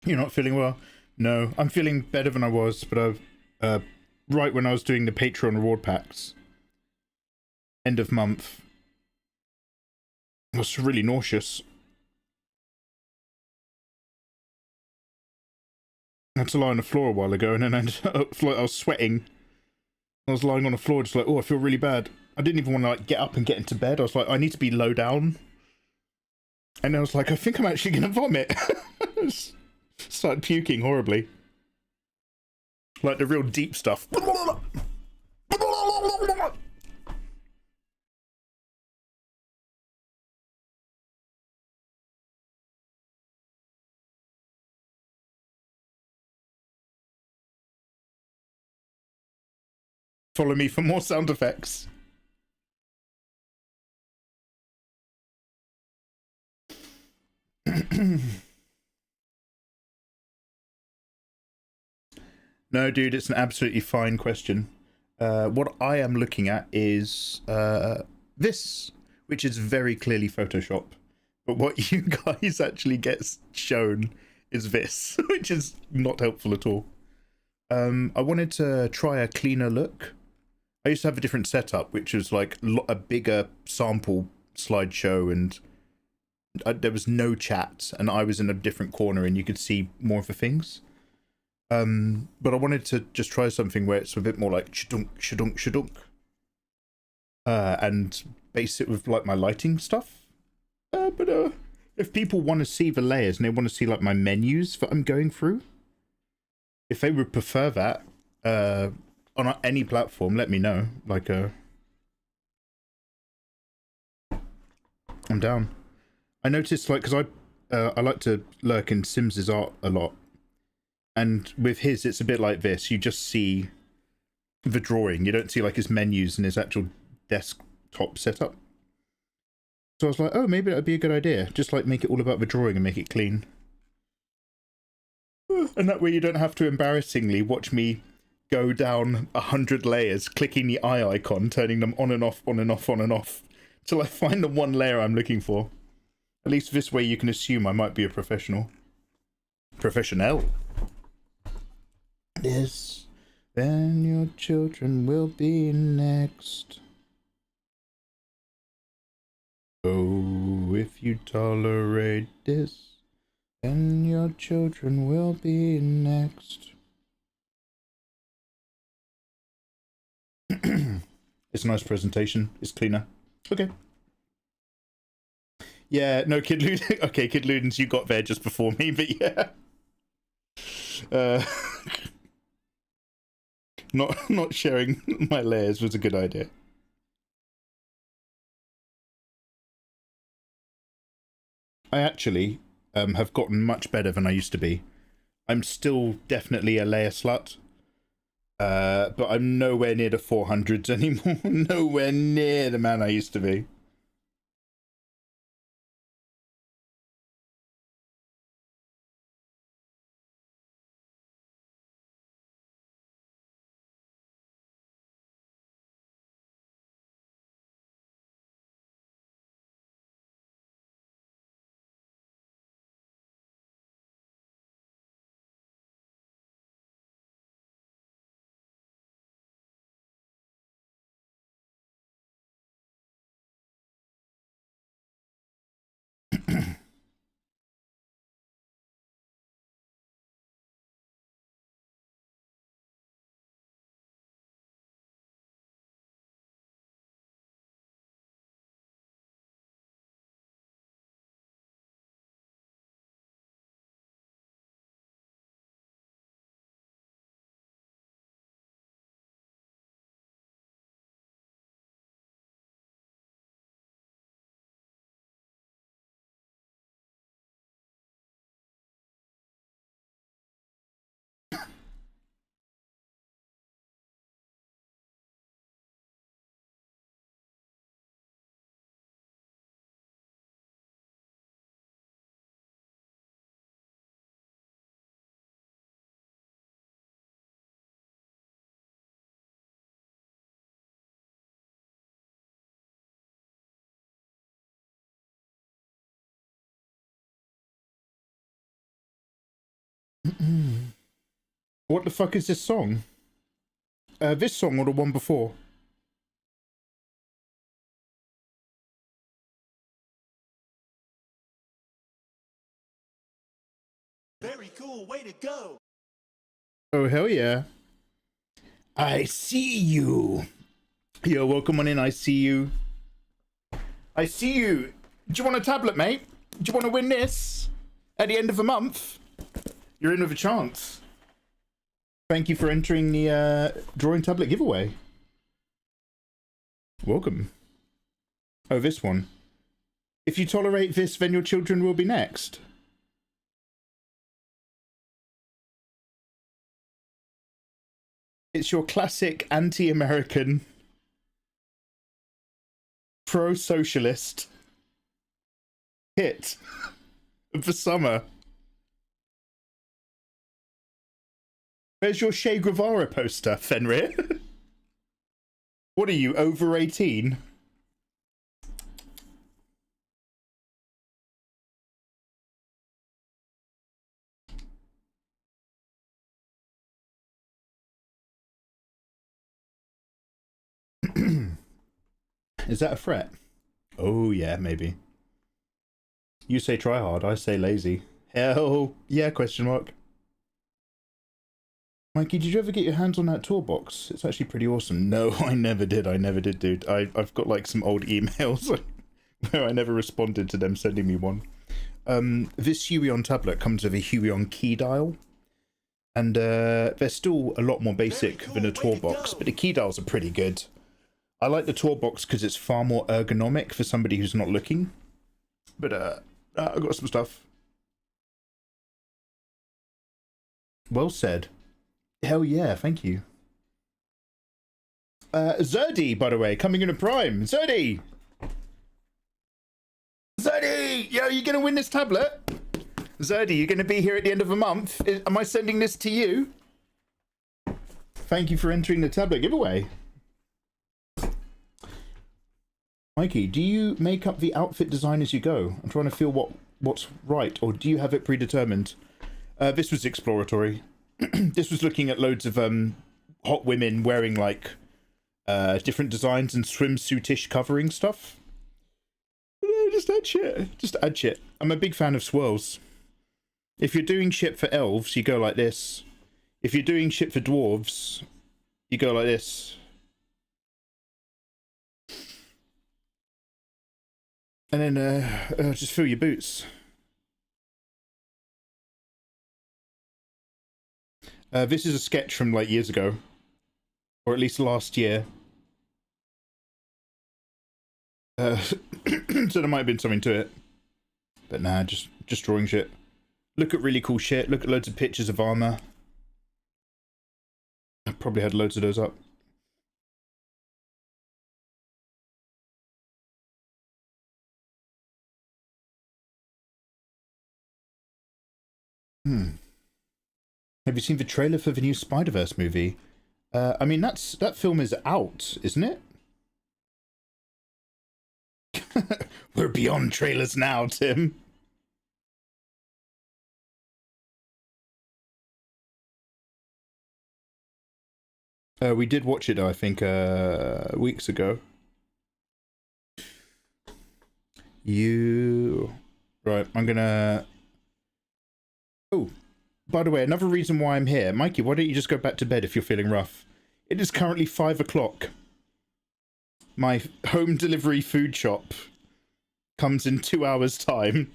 You're not feeling well? No, I'm feeling better than I was, but I've right when I was doing the Patreon reward packs, end of month, I was really nauseous. I had to lie on the floor a while ago, and then I was sweating. I was lying on the floor, just like, oh, I feel really bad. I didn't even want to like get up and get into bed. I was like, I need to be low down. And I was like, I think I'm actually gonna vomit. Started puking horribly. Like the real deep stuff. Follow me for more sound effects. No, dude, it's an absolutely fine question. What I am looking at is this, which is very clearly Photoshop. But what you guys actually get shown is this, which is not helpful at all. I wanted to try a cleaner look. I used to have a different setup, which was like a bigger sample slideshow, and there was no chat, and I was in a different corner, and you could see more of the things. But I wanted to just try something where it's a bit more like shadunk, shadunk, shadunk, and base it with like my lighting stuff. But if people want to see the layers and they want to see like my menus that I'm going through, if they would prefer that on any platform, let me know. Like, I'm down. I noticed, like, because I like to lurk in Sims's art a lot, and with his, it's a bit like this. You just see the drawing. You don't see like his menus and his actual desktop setup. So I was like, oh, maybe that'd be a good idea. Just like make it all about the drawing and make it clean. And that way you don't have to embarrassingly watch me go down 100 layers, clicking the eye icon, turning them on and off, on and off, on and off, till I find the one layer I'm looking for. At least this way you can assume I might be a professional. Professional. Yes, then your children will be next. Oh, if you tolerate this, then your children will be next. It's a nice presentation. It's cleaner. Okay. Yeah, no, Kid Luden. Okay, Kid Ludens, you got there just before me, but yeah. Not sharing my layers was a good idea. I actually have gotten much better than I used to be. I'm still definitely a layer slut, but I'm nowhere near the 400s anymore. Nowhere near the man I used to be. What the fuck is this song? This song or the one before? Very cool, way to go. Oh, hell yeah. I see you. Yo, welcome on in, I see you. I see you. Do you want a tablet, mate? Do you want to win this? At the end of the month? You're in with a chance. Thank you for entering the drawing tablet giveaway. Welcome. Oh, this one. If you tolerate this, then your children will be next. It's your classic anti-American, pro-socialist hit of the summer. Where's your Che Guevara poster, Fenrir? What are you, over 18? Is that a threat? Oh yeah, maybe. You say try hard, I say lazy. Hell yeah, question mark. Mikey, did you ever get your hands on that tour box? It's actually pretty awesome. No, I never did, dude. I've got like some old emails where I never responded to them sending me one. This Huion tablet comes with a Huion key dial. And they're still a lot more basic than a tour box, but the key dials are pretty good. I like the tour box because it's far more ergonomic for somebody who's not looking. But I've got some stuff. Well said. Hell yeah, thank you. Zerdy, by the way, coming in a prime. Zerdy! Zerdy! Yo, you gonna win this tablet? Zerdy, you're gonna be here at the end of the month. Am I sending this to you? Thank you for entering the tablet giveaway. Mikey, do you make up the outfit design as you go? I'm trying to feel what's right, or do you have it predetermined? This was exploratory. This was looking at loads of hot women wearing like different designs and swimsuit-ish covering stuff. Just add shit. Just add shit. I'm a big fan of swirls. If you're doing shit for elves, you go like this. If you're doing shit for dwarves, you go like this. And then just fill your boots. This is a sketch from like years ago, or at least last year. So there might have been something to it, but nah, just drawing shit. Look at really cool shit. Look at loads of pictures of armor. I probably had loads of those up. Have you seen the trailer for the new Spider-Verse movie? I mean, that film is out, isn't it? We're beyond trailers now, Tim. We did watch it, I think, weeks ago. Right, I'm gonna... Oh, by the way, another reason why I'm here. Mikey, why don't you just go back to bed if you're feeling rough? It is currently 5 o'clock. My home delivery food shop comes in 2 hours' time.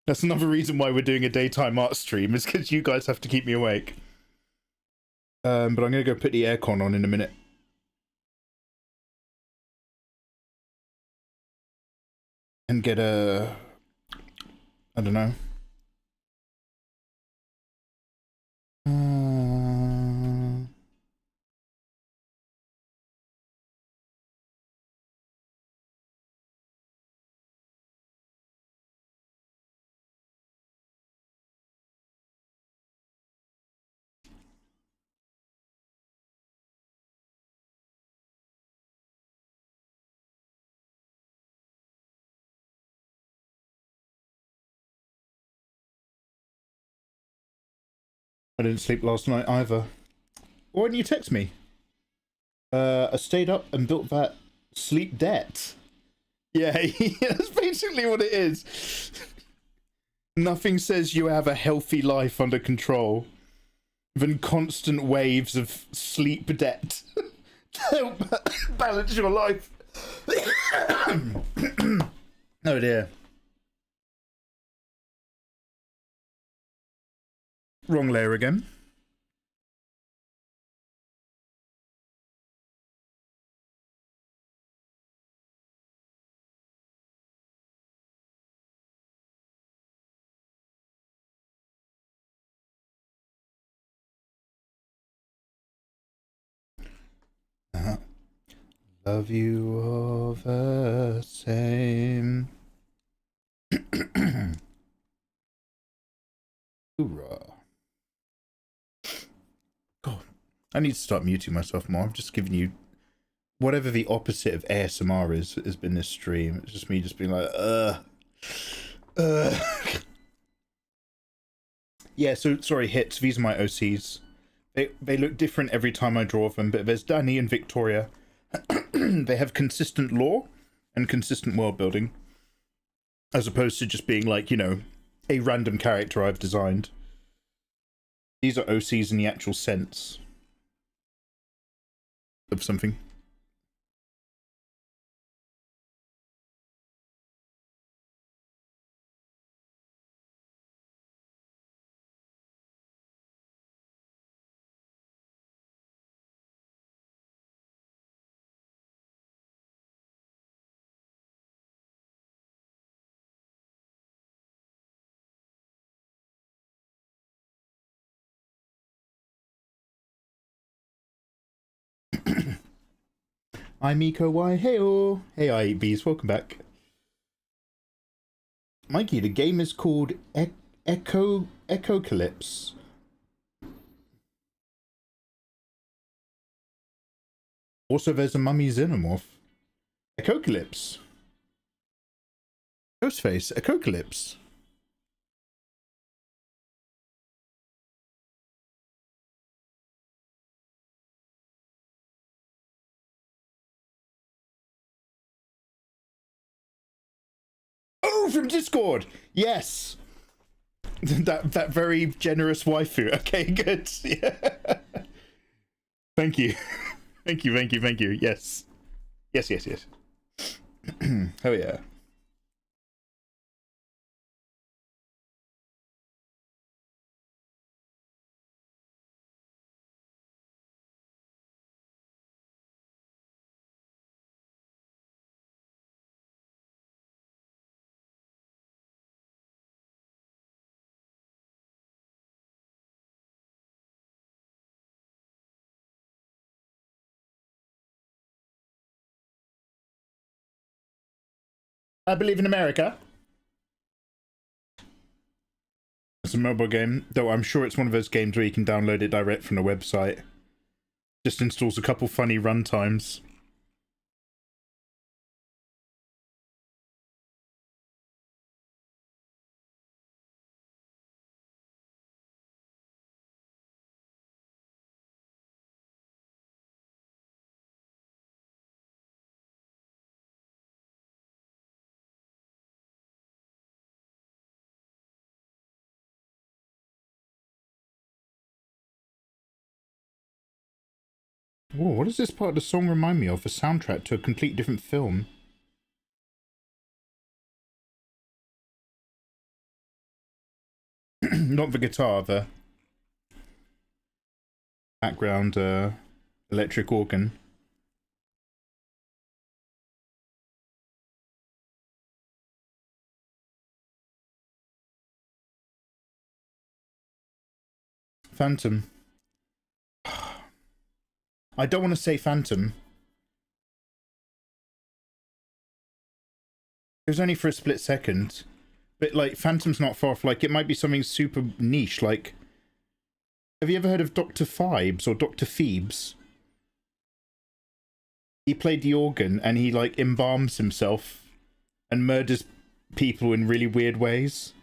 That's another reason why we're doing a daytime art stream, is because you guys have to keep me awake. But I'm going to go put the aircon on in a minute. And get a... I don't know. I didn't sleep last night either. Why didn't you text me? I stayed up and built that sleep debt. Yeah, that's basically what it is. Nothing says you have a healthy life under control than constant waves of sleep debt to help balance your life. Oh dear. Wrong layer again. Love you all the same. Hoorah. God, I need to start muting myself more. I'm just giving you whatever the opposite of ASMR is, has been this stream. It's just me just being like, Yeah, so, sorry, hits. These are my OCs. They look different every time I draw them, but there's Danny and Victoria. they have consistent lore and consistent world building, as opposed to just being like, you know, a random character I've designed. These are OCs in the actual sense of something. I'm Miko Y. Heyo! Hey, I eat bees. Welcome back. Mikey, the game is called Echocalypse. Also, there's a mummy xenomorph. Echocalypse. Ghostface. Echocalypse. Oh, from Discord. Yes. that very generous waifu. Okay, good. Yeah. Thank you. Thank you. Yes. Yes. Oh yeah. I believe in America. It's a mobile game, though I'm sure it's one of those games where you can download it direct from the website. Just installs a couple funny runtimes. Whoa, what does this part of the song remind me of? The soundtrack to a completely different film. Not the guitar, the background electric organ. Phantom. I don't want to say Phantom. It was only for a split second. But, like, Phantom's not far off. Like, it might be something super niche. Like, have you ever heard of Dr. Phibes or Dr. Phoebes? He played the organ and he, like, embalms himself and murders people in really weird ways.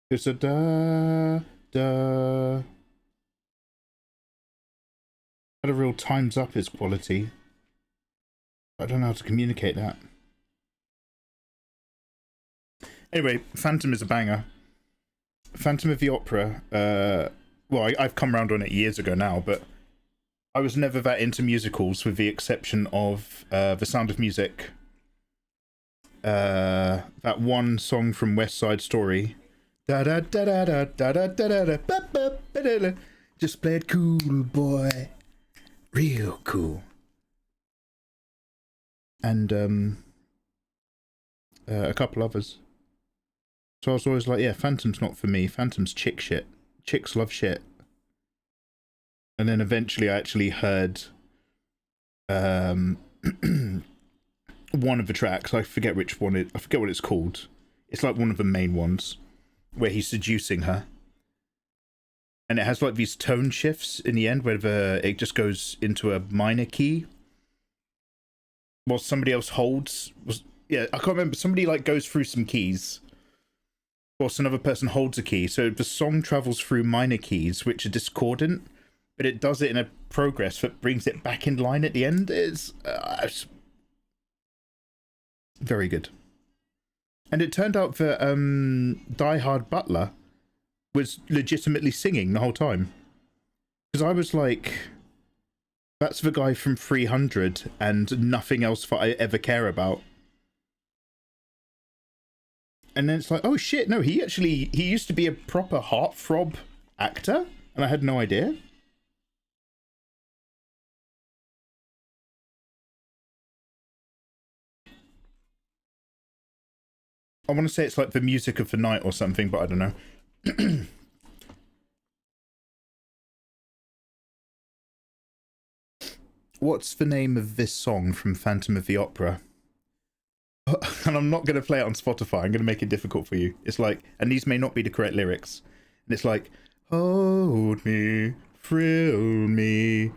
There's a da. Had a real Time's Up is quality. I don't know how to communicate that. Anyway, Phantom is a banger. Phantom of the Opera. Well, I've come around on it years ago now, but I was never that into musicals, with the exception of The Sound of Music. That one song from West Side Story. Just play it cool, boy. Real cool. And a couple others. So I was always like, yeah, Phantom's not for me. Phantom's chick shit. Chicks love shit. And then eventually I actually heard one of the tracks. I forget which one I forget what it's called. It's like one of the main ones where he's seducing her. And it has like these tone shifts in the end where it just goes into a minor key. While somebody else holds... I can't remember. Somebody like goes through some keys. Whilst another person holds a key. So the song travels through minor keys, which are discordant. But it does it in a progress that brings it back in line at the end is very good. And it turned out that Die Hard Butler was legitimately singing the whole time. Because I was like, that's the guy from 300 and nothing else that I ever care about. And then it's like, oh shit, no, he used to be a proper heartthrob actor, and I had no idea. I want to say it's like the music of the night or something, but I don't know. What's the name of this song from Phantom of the Opera? And I'm not going to play it on Spotify. I'm going to make it difficult for you. It's like, and these may not be the correct lyrics. And it's like, hold me, thrill me,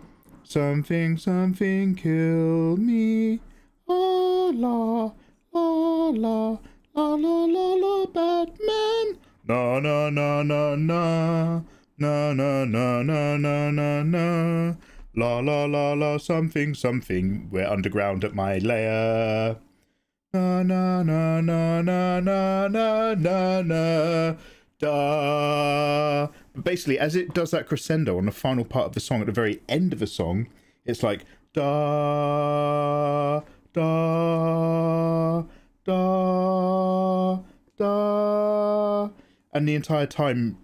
something, something, kill me. La la, la la, la la la la, Batman. Na na na na na, na na na na na na na. La la la la, something, something, we're underground at my lair. Na na na na na na na na na da. Basically, as it does that crescendo on the final part of the song, at the very end of the song, it's like da da da da, and the entire time,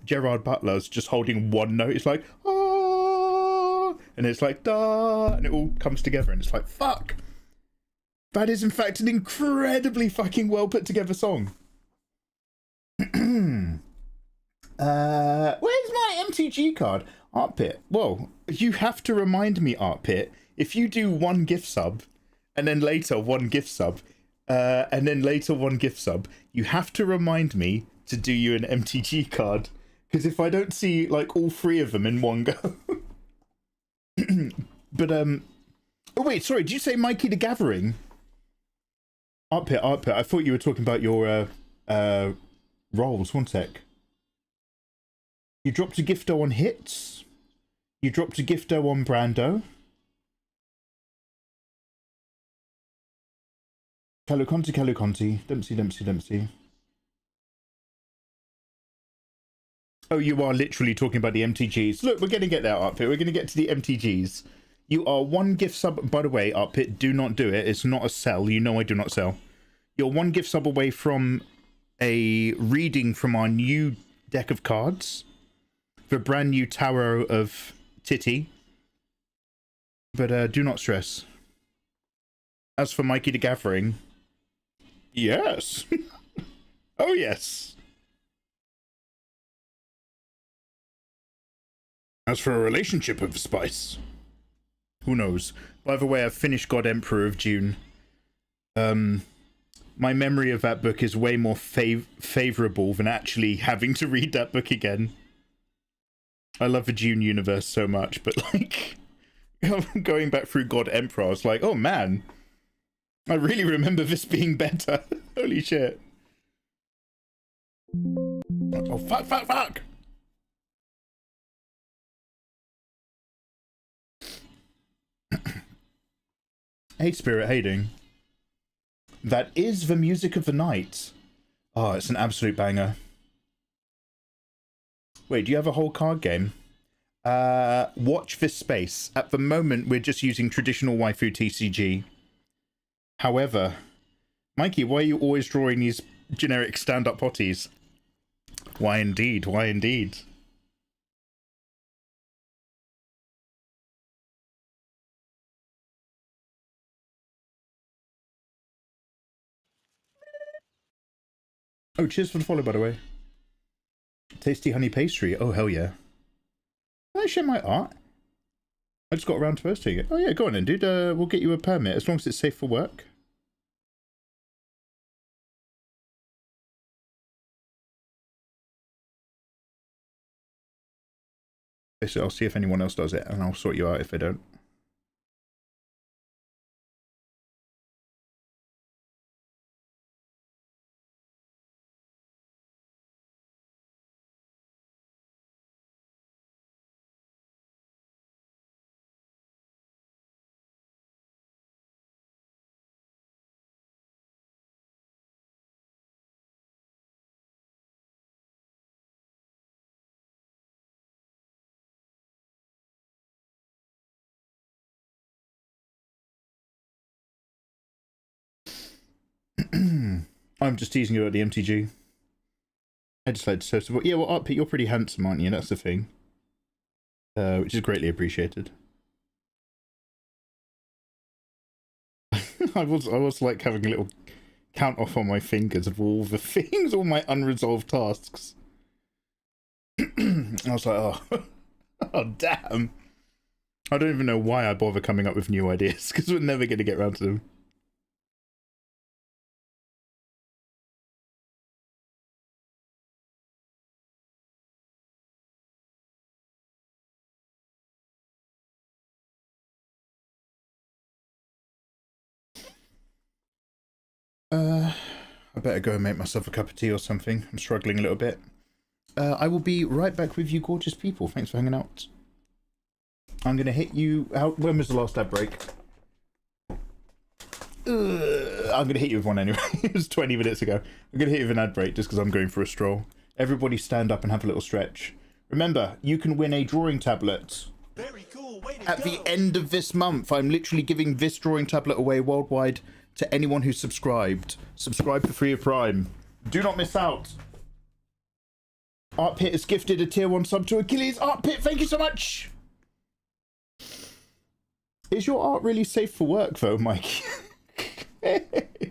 Gerard Butler's just holding one note. It's like ah, and it's like da, and it all comes together, and it's like fuck. That is, in fact, an incredibly fucking well put together song. Where's my MTG card? Artpit. Well, you have to remind me, Artpit, if you do one gift sub, and then later one gift sub, and then later one gift sub, you have to remind me to do you an MTG card. Because if I don't see, like, all three of them in one go... But, oh wait, sorry, did you say Mikey the Gathering? Artpit, I thought you were talking about your rolls. One sec. You dropped a gifto on hits. You dropped a gifto on Brando. Caluconti. Dempsey. Oh, you are literally talking about the MTGs. Look, we're going to get there, Artpit. We're going to get to the MTGs. You are one gift sub, by the way, Artpit, do not do it. It's not a sell. You know I do not sell. You're one gift sub away from a reading from our new deck of cards. The brand new Tower of Titty. But do not stress. As for Mikey the Gathering, yes. Oh, yes. As for a relationship of spice, who knows? By the way, I've finished God Emperor of Dune. My memory of that book is way more favorable than actually having to read that book again. I love the Dune universe so much, but like going back through God Emperor, I was like, oh man, I really remember this being better. Holy shit. Oh, fuck. Hey, Spirit Hating. That is the music of the night. Oh, it's an absolute banger. Wait, do you have a whole card game? Watch this space. At the moment, we're just using traditional waifu TCG. However, Mikey, why are you always drawing these generic stand-up potties? Why indeed? Oh, cheers for the follow, by the way. Tasty honey pastry. Oh, hell yeah. Can I share my art? I just got around to posting it. Oh, yeah, go on then, dude. We'll get you a permit, as long as it's safe for work. Basically, I'll see if anyone else does it, and I'll sort you out if they don't. I'm just teasing you about the MTG. I just like to support. Yeah, well, Art Pit, you're pretty handsome, aren't you? That's the thing. Which is greatly appreciated. I was like having a little count off on my fingers of all the things, all my unresolved tasks. I was like, oh, oh damn. I don't even know why I bother coming up with new ideas, because we're never going to get around to them. I better go and make myself a cup of tea or something. I'm struggling a little bit. I will be right back with you gorgeous people. Thanks for hanging out. I'm going to hit you out. When was the last ad break? I'm going to hit you with one anyway. It was 20 minutes ago. I'm going to hit you with an ad break just because I'm going for a stroll. Everybody stand up and have a little stretch. Remember, you can win a drawing tablet. Very cool. Way to At go. the end of this month, I'm literally giving this drawing tablet away worldwide to anyone who's subscribed. Subscribe for free of Prime. Do not miss out. Art Pit has gifted a tier 1 sub to Achilles. Art Pit, thank you so much. Is your art really safe for work though, Mike? Okay,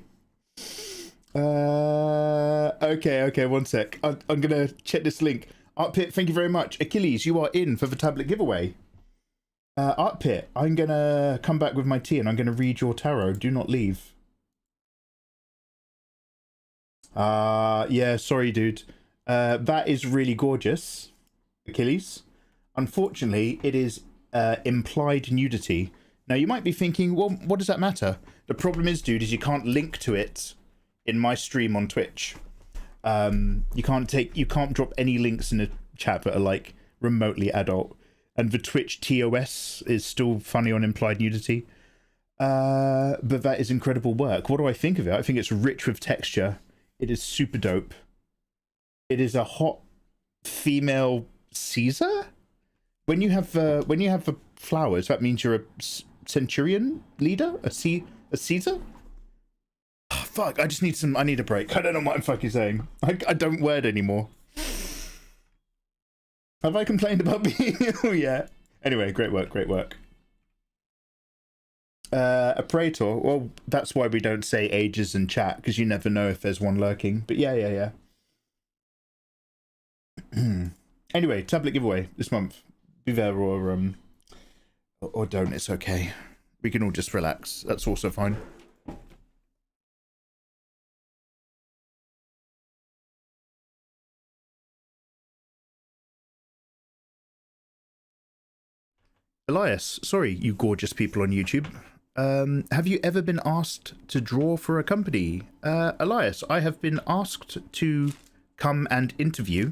one sec. I'm gonna check this link. Art Pit, thank you very much. Achilles, you are in for the tablet giveaway. Art Pit, I'm gonna come back with my tea and I'm gonna read your tarot. Do not leave. Yeah, sorry, dude. That is really gorgeous, Achilles. Unfortunately, it is implied nudity. Now, you might be thinking, well, what does that matter? The problem is, dude, is you can't link to it in my stream on Twitch. You can't drop any links in the chat that are like remotely adult. And the Twitch TOS is still funny on implied nudity. But that is incredible work. What do I think of it? I think it's rich with texture. It is super dope. It is a hot female Caesar. When you have the flowers, that means you're a centurion leader, a Caesar. Oh, fuck! I need a break. I don't know what I'm fucking saying. I don't word anymore. Have I complained about being ill yet? Anyway, great work. A praetor. Well, that's why we don't say ages in chat, because you never know if there's one lurking. But yeah. Anyway, tablet giveaway this month. Be there or don't. It's okay. We can all just relax. That's also fine. Elias, sorry, you gorgeous people on YouTube. Have you ever been asked to draw for a company? Elias, I have been asked to come and interview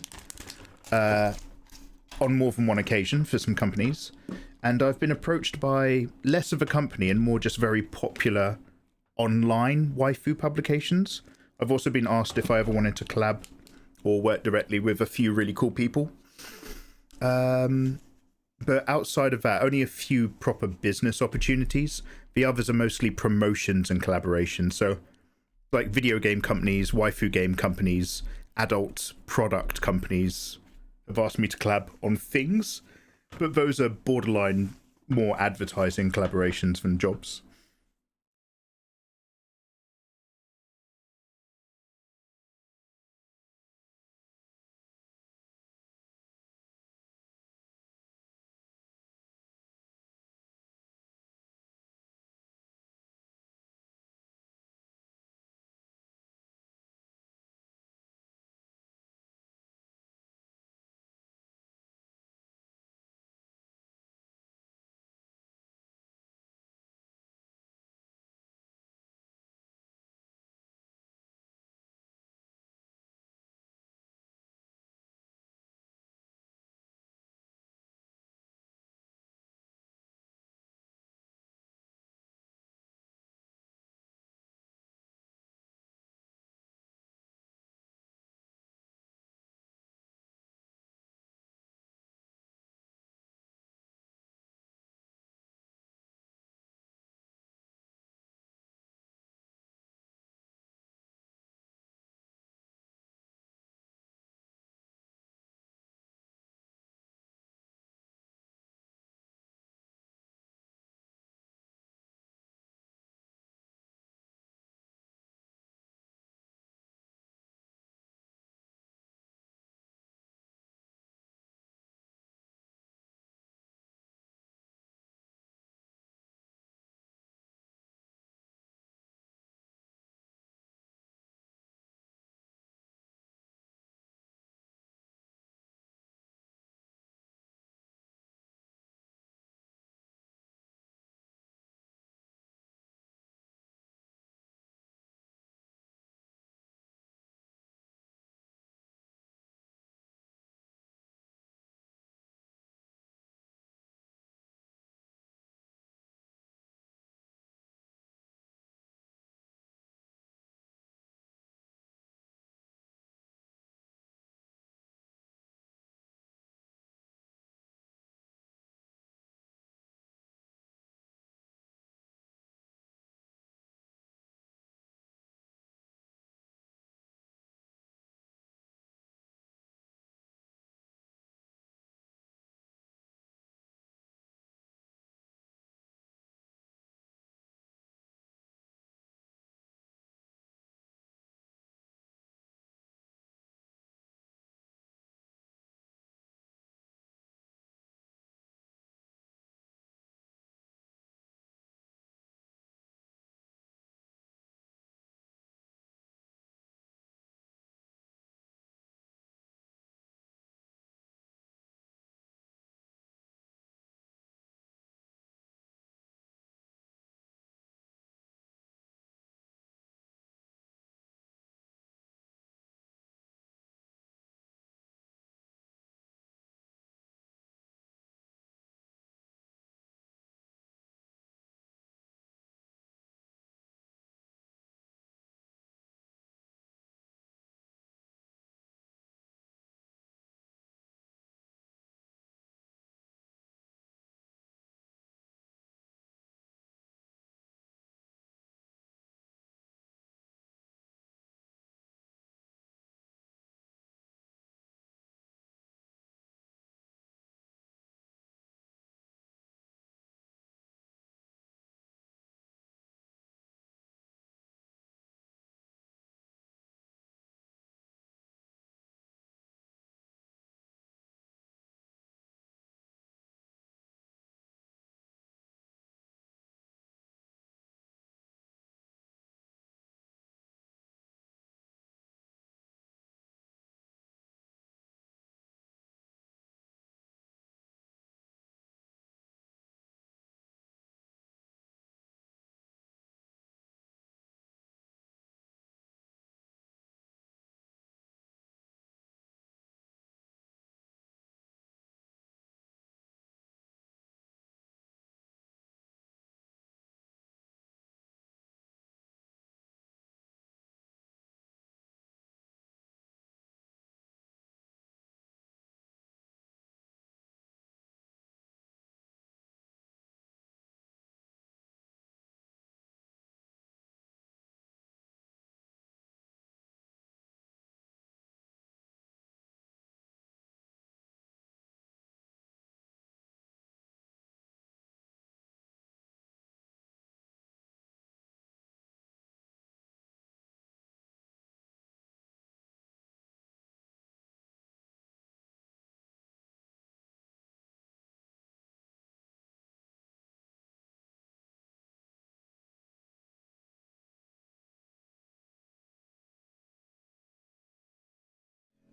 on more than one occasion for some companies, and I've been approached by less of a company and more just very popular online waifu publications. I've also been asked if I ever wanted to collab or work directly with a few really cool people. But outside of that, only a few proper business opportunities. The others are mostly promotions and collaborations. So like video game companies, waifu game companies, adult product companies have asked me to collab on things, but those are borderline more advertising collaborations than jobs.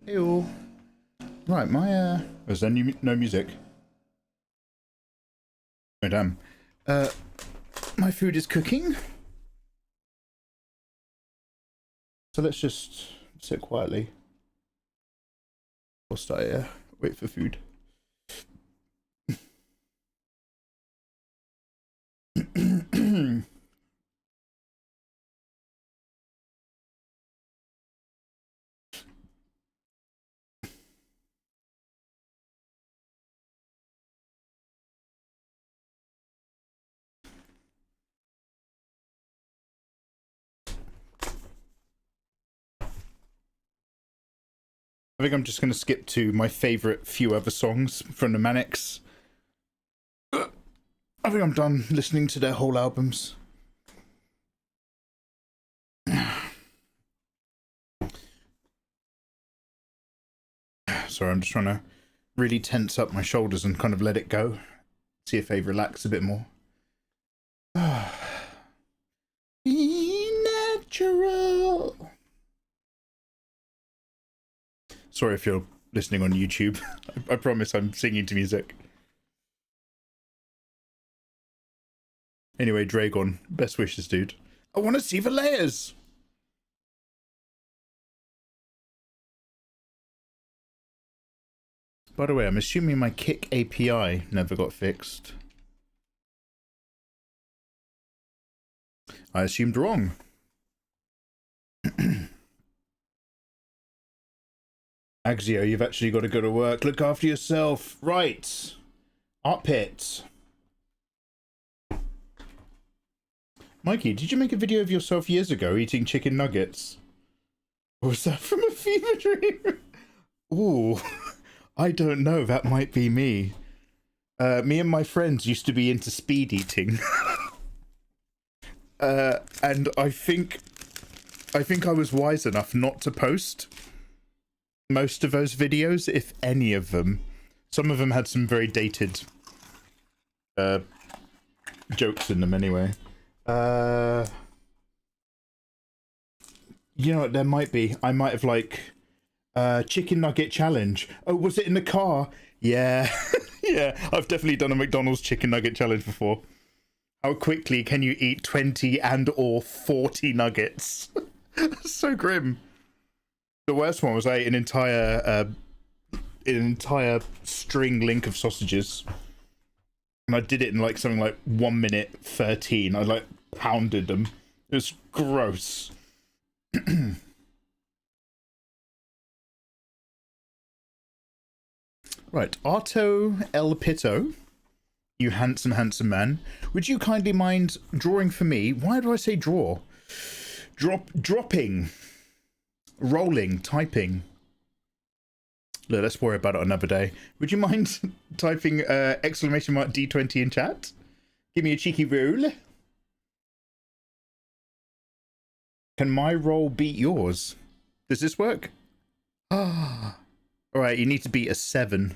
Hey all. Right, my is there no music? Oh damn. My food is cooking. So let's just sit quietly. Whilst I wait for food. I think I'm just going to skip to my favourite few other songs from the Manics. I think I'm done listening to their whole albums. Sorry, I'm just trying to really tense up my shoulders and kind of let it go. See if they relax a bit more. Be natural. Sorry if you're listening on YouTube. I promise I'm singing to music. Anyway, Dragon, best wishes, dude. I want to see the layers! By the way, I'm assuming my Kick API never got fixed. I assumed wrong. Axio, you've actually got to go to work. Look after yourself. Right. Art pit. Mikey, did you make a video of yourself years ago eating chicken nuggets? Or was that from a fever dream? Ooh, I don't know. That might be me. Me and my friends used to be into speed eating. And I think I was wise enough not to post most of those videos, if any of them. Some of them had some very dated jokes in them anyway. You know what, there might be. I might have like chicken nugget challenge. Oh, was it in the car? Yeah. Yeah, I've definitely done a McDonald's chicken nugget challenge before. How quickly can you eat 20 and or 40 nuggets? So grim. The worst one was I ate an entire string link of sausages, and I did it in like something like 1 minute 13. I like pounded them. It was gross. Right, Arto El Pito, you handsome man, would you kindly mind drawing for me? Why do I say draw? Dropping. Rolling, typing. Look, let's worry about it another day. Would you mind typing exclamation mark D20 in chat? Give me a cheeky roll. Can my roll beat yours? Does this work? Ah. Alright, you need to beat a 7.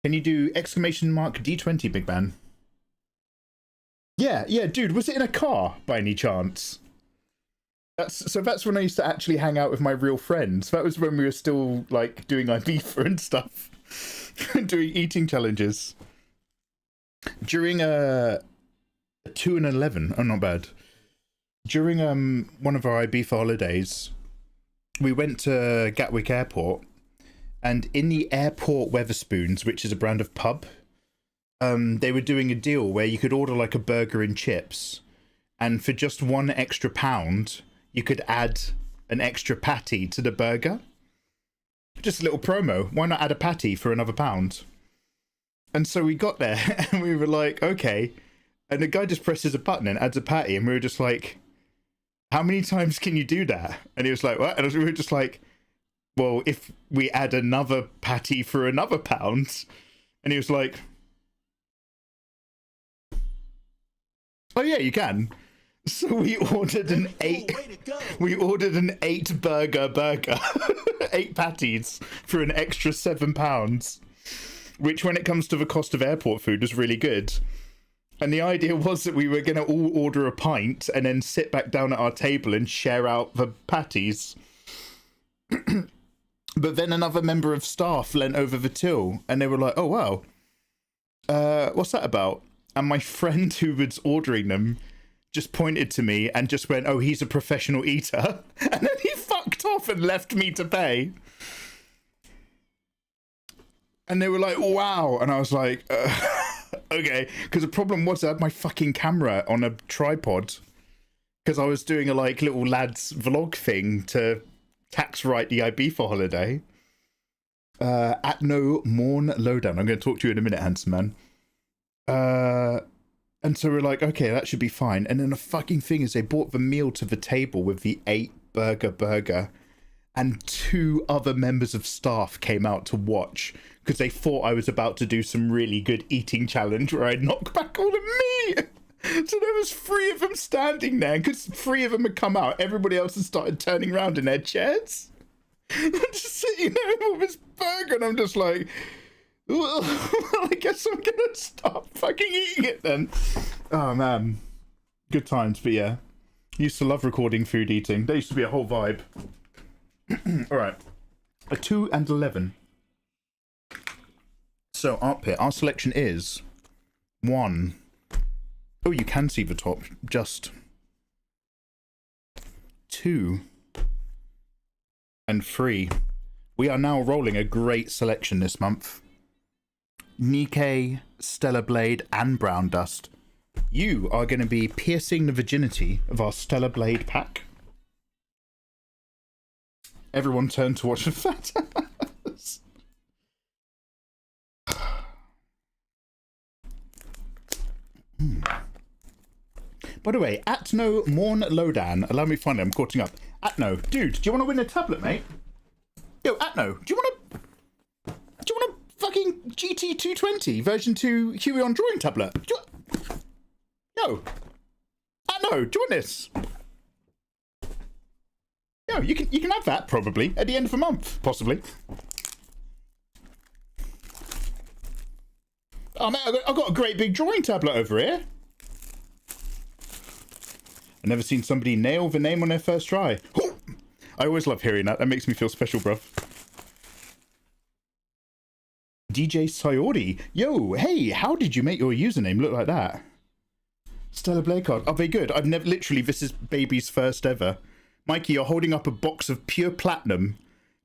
Can you do exclamation mark D20, big man? Yeah, dude, was it in a car by any chance? That's when I used to actually hang out with my real friends. That was when we were still like doing Ibiza and stuff. Doing eating challenges. During 2 and 11, oh not bad. During one of our Ibiza holidays, we went to Gatwick Airport, and in the airport Weatherspoons, which is a brand of pub, they were doing a deal where you could order like a burger and chips, and for just £1 extra, you could add an extra patty to the burger. Just a little promo. Why not add a patty for another £1? And so we got there and we were like, okay. And the guy just presses a button and adds a patty, and we were just like, how many times can you do that? And he was like, what? And we were just like, well, if we add another patty for another £1. And he was like, oh yeah, you can. So we ordered an eight burger, 8 patties for an extra £7, which when it comes to the cost of airport food is really good. And the idea was that we were going to all order a pint and then sit back down at our table and share out the patties. But then another member of staff leant over the till and they were like, oh, wow, what's that about? And my friend who was ordering them just pointed to me and just went, oh, he's a professional eater. And then he fucked off and left me to pay. And they were like, wow. And I was like, okay. Because the problem was I had my fucking camera on a tripod. Because I was doing a like little lads vlog thing to tax write the Ibiza holiday. At no morn lowdown. I'm going to talk to you in a minute, handsome man. And so we're like, okay, that should be fine. And then the fucking thing is they brought the meal to the table with the 8-burger. And 2 other members of staff came out to watch because they thought I was about to do some really good eating challenge where I'd knock back all the meat. So there was 3 of them standing there, and because 3 of them had come out, everybody else had started turning around in their chairs. I'm just sitting there with this burger, and I'm just like, well, I guess I'm gonna stop fucking eating it then. Oh man, good times. But yeah, used to love recording food eating. There used to be a whole vibe. All right, a 2 and 11. So art pit, our selection is 1. Oh, you can see the top. Just 2 and 3. We are now rolling a great selection this month. Nikkei, Stellar Blade, and Brown Dust. You are going to be piercing the virginity of our Stellar Blade pack. Everyone turn to watch the fat ass. By the way, at no morn lowdown, allow me to find it, I'm caughting up. Atno, dude, do you want to win a tablet, mate? Yo, Atno, do you want a fucking GT220 version 2 Huey on drawing tablet? Yo, Atno, do you want this? Yo, you can have that probably at the end of the month, possibly. Oh man, I've got a great big drawing tablet over here. I've never seen somebody nail the name on their first try. I always love hearing that. That makes me feel special, bruv. DJ Sayori. Yo, hey, how did you make your username look like that? Stellar Blade card. Are they good? I've never... Literally, this is baby's first ever. Mikey, you're holding up a box of pure platinum.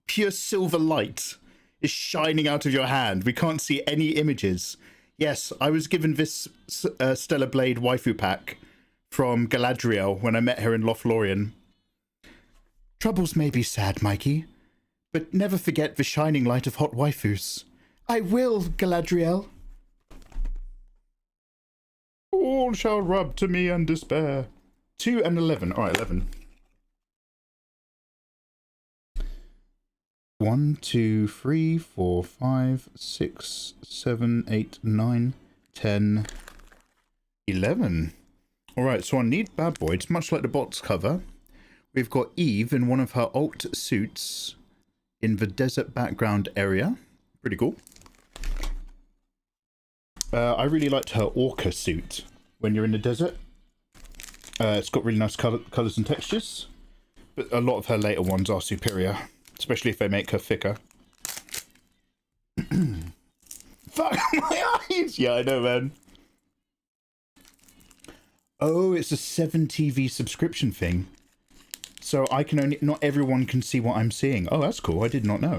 Pure silver light is shining out of your hand. We can't see any images. Yes, I was given this Stellar Blade waifu pack from Galadriel when I met her in Lothlorien. Troubles may be sad, Mikey, but never forget the shining light of hot waifus. I will, Galadriel. All shall rub to me and despair. 2 and 11. All right, 11. 1, 2, 3, 4, 5, 6, 7, 8, 9, 10, 11. Alright, so on Need Bad Boy, it's much like the box cover. We've got Eve in one of her alt suits in the desert background area. Pretty cool. I really liked her orca suit when you're in the desert. It's got really nice colours and textures. But a lot of her later ones are superior. Especially if they make her thicker. Fuck my eyes! Yeah, I know, man. Oh, it's a 7TV subscription thing. So I can only... Not everyone can see what I'm seeing. Oh, that's cool. I did not know.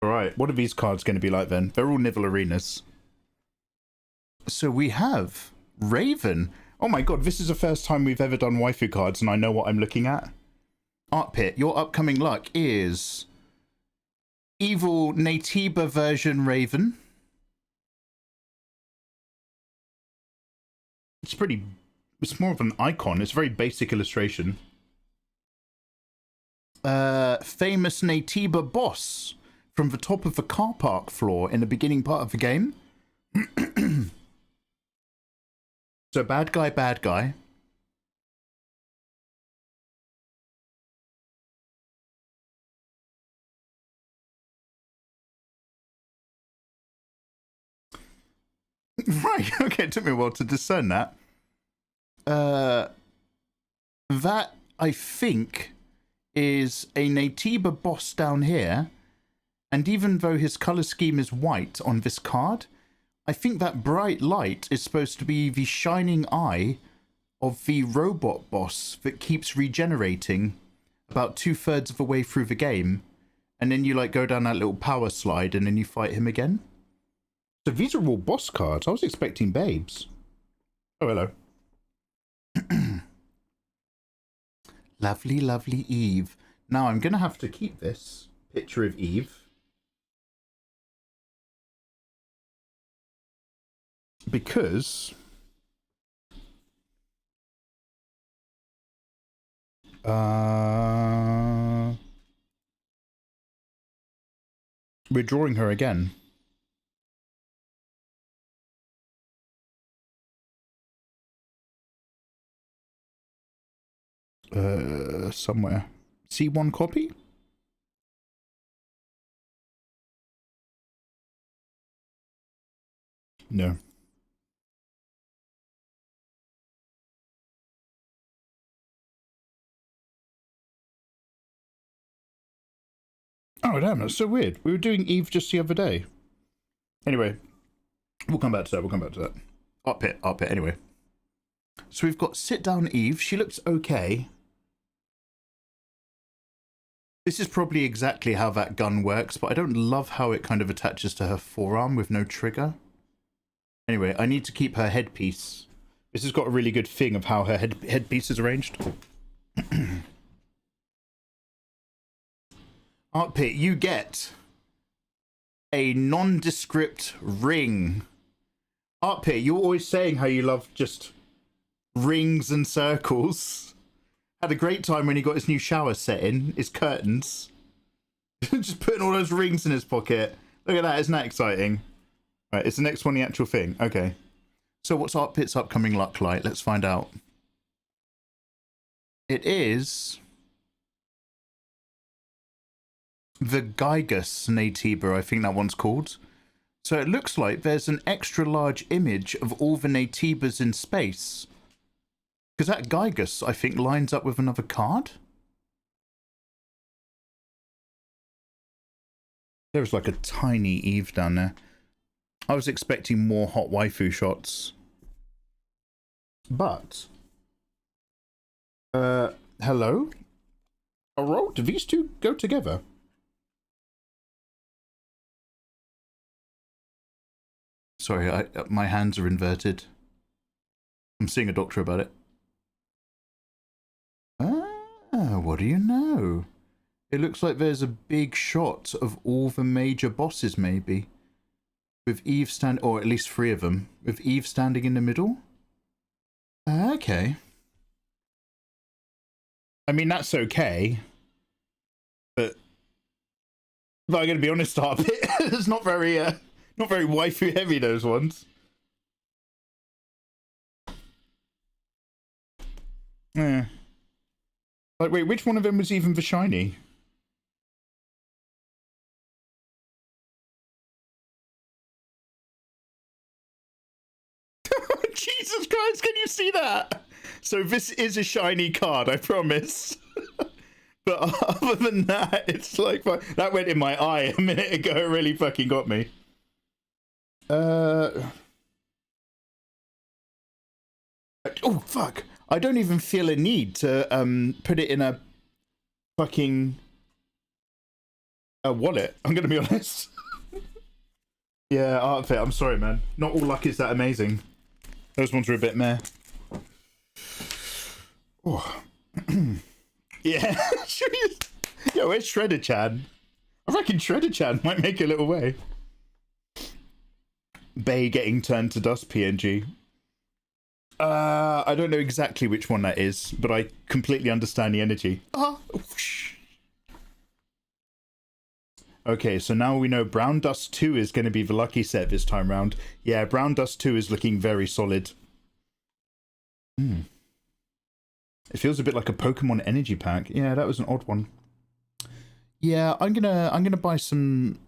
Alright, what are these cards going to be like then? They're all Nibble Arenas. So we have Raven. Oh my god, this is the first time we've ever done waifu cards and I know what I'm looking at. Art Pit, your upcoming luck is Evil Natiba version Raven. It's more of an icon. It's a very basic illustration. Famous Natiba boss from the top of the car park floor in the beginning part of the game. So bad guy. Right, okay, it took me a while to discern that. That, I think, is a Natiba boss down here, and even though his color scheme is white on this card, I think that bright light is supposed to be the shining eye of the robot boss that keeps regenerating about 2/3 of the way through the game, and then you like go down that little power slide and then you fight him again. So these are all boss cards. I was expecting babes. Oh, hello. Lovely, lovely Eve. Now I'm going to have to keep this picture of Eve, because we're drawing her again. Somewhere. C1 copy? No. Oh, damn, that's so weird. We were doing Eve just the other day. Anyway, we'll come back to that. Up it, anyway. So we've got sit down Eve. She looks okay. This is probably exactly how that gun works, but I don't love how it kind of attaches to her forearm with no trigger. Anyway, I need to keep her headpiece. This has got a really good thing of how her headpiece is arranged. Art Pit, you get a nondescript ring. Art Pit, you're always saying how you love just rings and circles. Had a great time when he got his new shower set in, his curtains. Just putting all those rings in his pocket. Look at that, isn't that exciting? Right, is the next one the actual thing? Okay. So what's Art Pit's upcoming luck like? Let's find out. It is the Gygus Natiba, I think that one's called. So it looks like there's an extra large image of all the Natibas in space. Because that Gygus, I think, lines up with another card. There's like a tiny Eve down there. I was expecting more hot waifu shots. But hello? Hello? Do these two go together? Sorry, my hands are inverted. I'm seeing a doctor about it. Ah, what do you know? It looks like there's a big shot of all the major bosses, maybe. With Eve or at least 3 of them, with Eve standing in the middle? Okay. I mean, that's okay. But I'm going to be honest, it's not very waifu heavy, those ones. Yeah. Like, wait, which one of them was even the shiny? Jesus Christ, can you see that? So this is a shiny card, I promise. But other than that, it's like... That went in my eye a minute ago. It really fucking got me. Oh, fuck. I don't even feel a need to put it in a fucking wallet. I'm going to be honest. Yeah, Art Fit, I'm sorry, man. Not all luck is that amazing. Those ones are a bit meh. Oh. Yeah. Yo, where's Shredder-chan? I reckon Shredder-chan might make a little way. Bay getting turned to dust PNG. I don't know exactly which one that is, but I completely understand the energy. Okay, so now we know Brown Dust 2 is going to be the lucky set this time round. Yeah, Brown Dust 2 is looking very solid. It feels a bit like a Pokemon energy pack. Yeah, that was an odd one. Yeah, I'm gonna buy some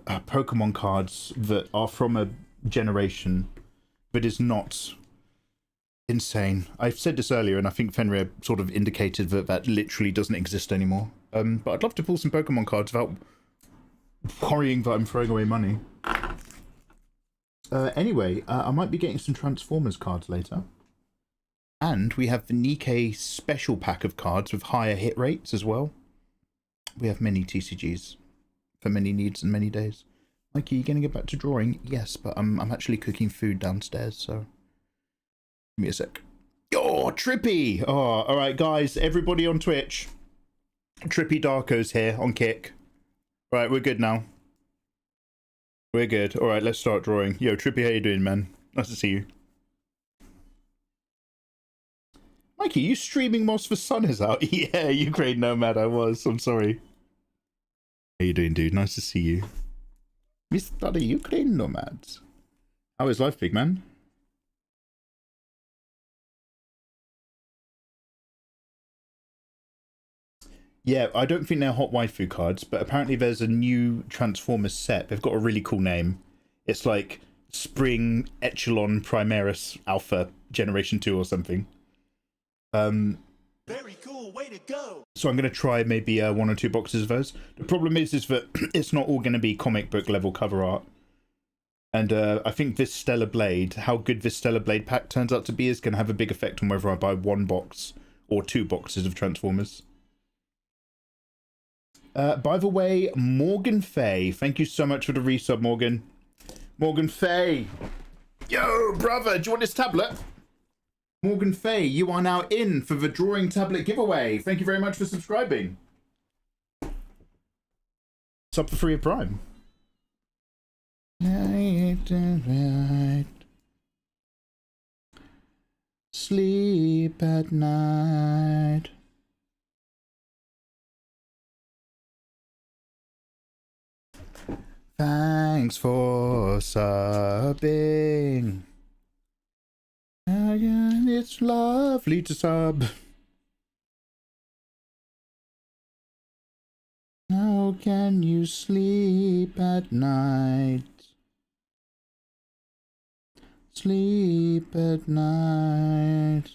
Pokemon cards that are from a generation that is not insane. I've said this earlier, and I think Fenrir sort of indicated that that literally doesn't exist anymore. But I'd love to pull some Pokemon cards without worrying that I'm throwing away money. Anyway, I might be getting some Transformers cards later. And we have the Nikkei special pack of cards with higher hit rates as well. We have many TCGs for many needs and many days. Mikey, you gonna get back to drawing? Yes, but I'm actually cooking food downstairs, so give me a sec. Oh, Trippy! Oh, alright guys, everybody on Twitch. Trippy Darko's here on Kick. Right, we're good now. We're good. Alright, let's start drawing. Yo, Trippy, how you doing, man? Nice to see you. Mikey, you streaming whilst the sun is out? Yeah, Ukraine Nomad, I was. I'm sorry. How you doing, dude? Nice to see you. Mr. the Ukraine Nomads. How is life, big man? Yeah, I don't think they're hot waifu cards, but apparently there's a new Transformers set. They've got a really cool name. It's like Spring Echelon Primaris Alpha Generation 2 or something. Very cool, way to go. So I'm going to try maybe 1 or 2 boxes of those. The problem is that it's not all going to be comic book level cover art. And I think this Stellar Blade, how good this Stellar Blade pack turns out to be, is going to have a big effect on whether I buy 1 box or 2 boxes of Transformers. By the way, Morgan Fay, thank you so much for the resub, Morgan. Morgan Fay. Yo, brother, do you want this tablet? Morgan Fay, you are now in for the drawing tablet giveaway. Thank you very much for subscribing. Sub for free of Prime. Sleep at night. Thanks for subbing. It's lovely to sub. How can you sleep at night? Sleep at night.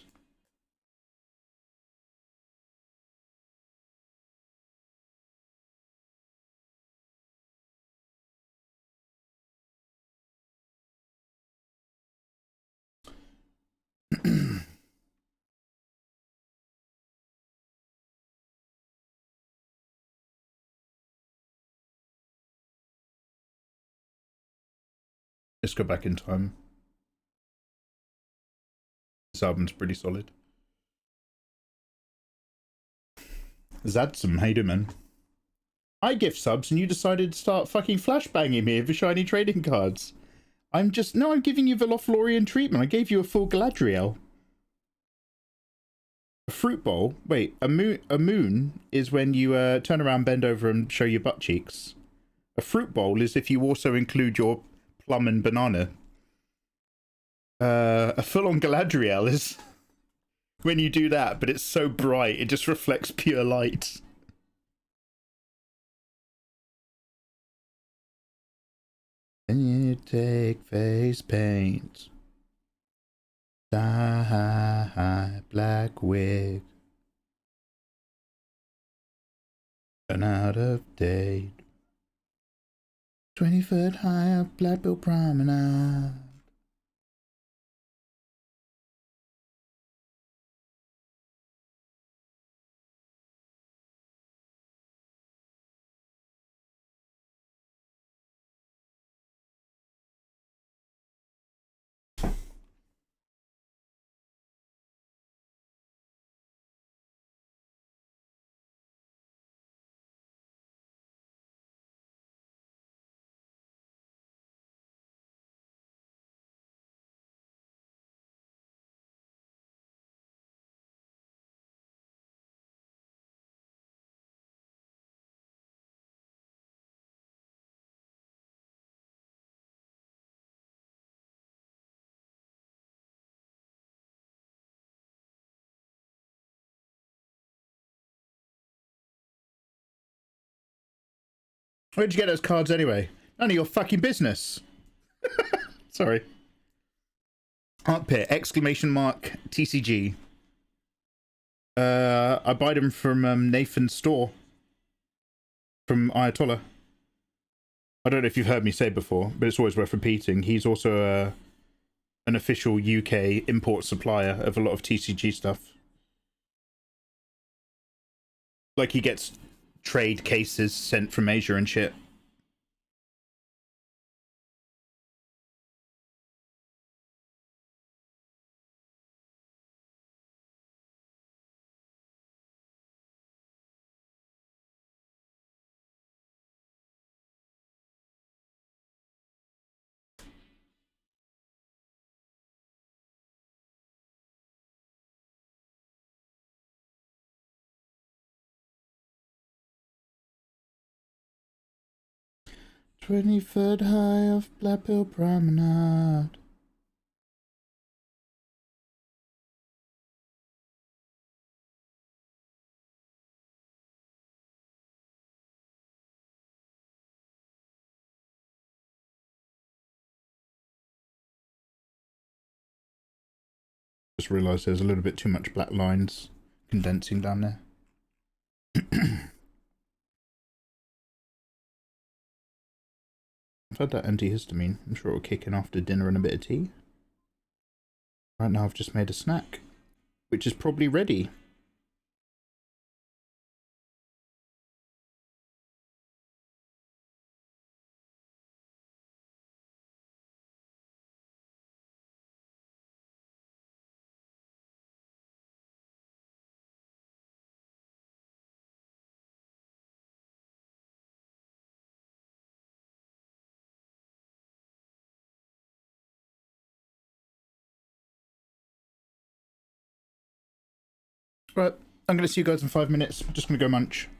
Let's go back in time. This album's pretty solid. Zadsum, how you doing, man? I gift subs and you decided to start fucking flashbanging me with shiny trading cards. I'm giving you the Lothlorien treatment. I gave you a full Galadriel. A fruit bowl? Wait, a moon is when you turn around, bend over and show your butt cheeks. A fruit bowl is if you also include your plum and banana. A full-on Galadriel is when you do that, but it's so bright, it just reflects pure light. Then you take face paint. Dye black wig. Run out of date. 20-foot high up Blackbill Promenade. Where'd you get those cards anyway? None of your fucking business. Sorry. Art Pit, exclamation mark, TCG. I buy them from Nathan's store. from Ayatollah. I don't know if you've heard me say before, but it's always worth repeating. He's also an official UK import supplier of a lot of TCG stuff. Like, he gets trade cases sent from Asia and shit. "20-foot high off Blackpool Promenade." Just realised there's a little bit too much black lines condensing down there. I've had that antihistamine. I'm sure it'll kick in after dinner and a bit of tea. Right now I've just made a snack, which is probably ready. Right, I'm going to see you guys in 5 minutes. I'm just going to go munch.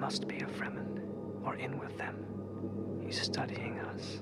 must be a Fremen, or in with them. He's studying us.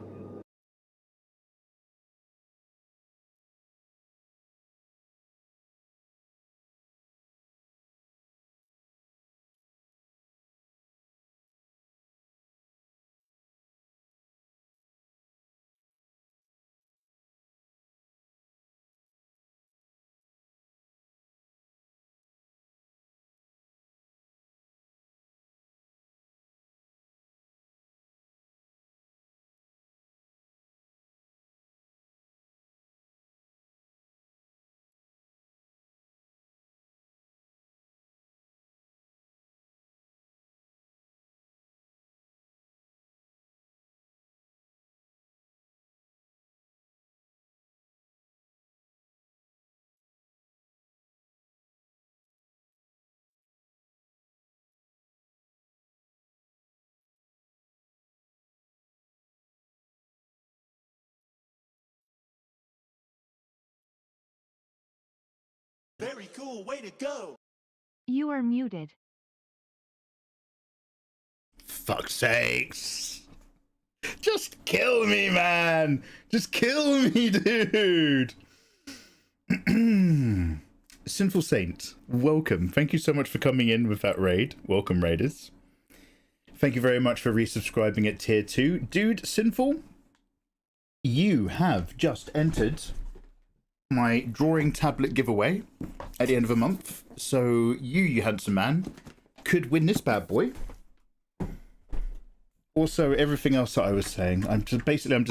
Very cool, way to go! You are muted. Fuck's sakes. Just kill me, man. Just kill me, dude. Sinful Saint, welcome. Thank you so much for coming in with that raid. Welcome, raiders. Thank you very much for resubscribing at tier 2. Dude, Sinful, you have just entered my drawing tablet giveaway at the end of a month. So you handsome man, could win this bad boy. Also, everything else that I was saying, I'm just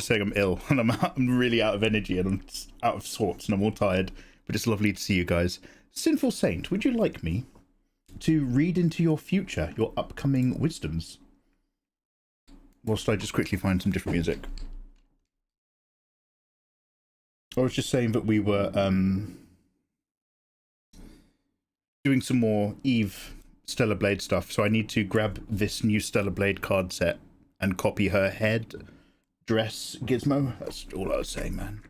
saying I'm ill and I'm really out of energy and I'm out of sorts and I'm all tired. But it's lovely to see you guys. Sinful Saint, would you like me to read into your future, your upcoming wisdoms? Whilst I just quickly find some different music. I was just saying that we were doing some more Eve Stellar Blade stuff, so I need to grab this new Stellar Blade card set and copy her head dress gizmo. That's all I was saying, man.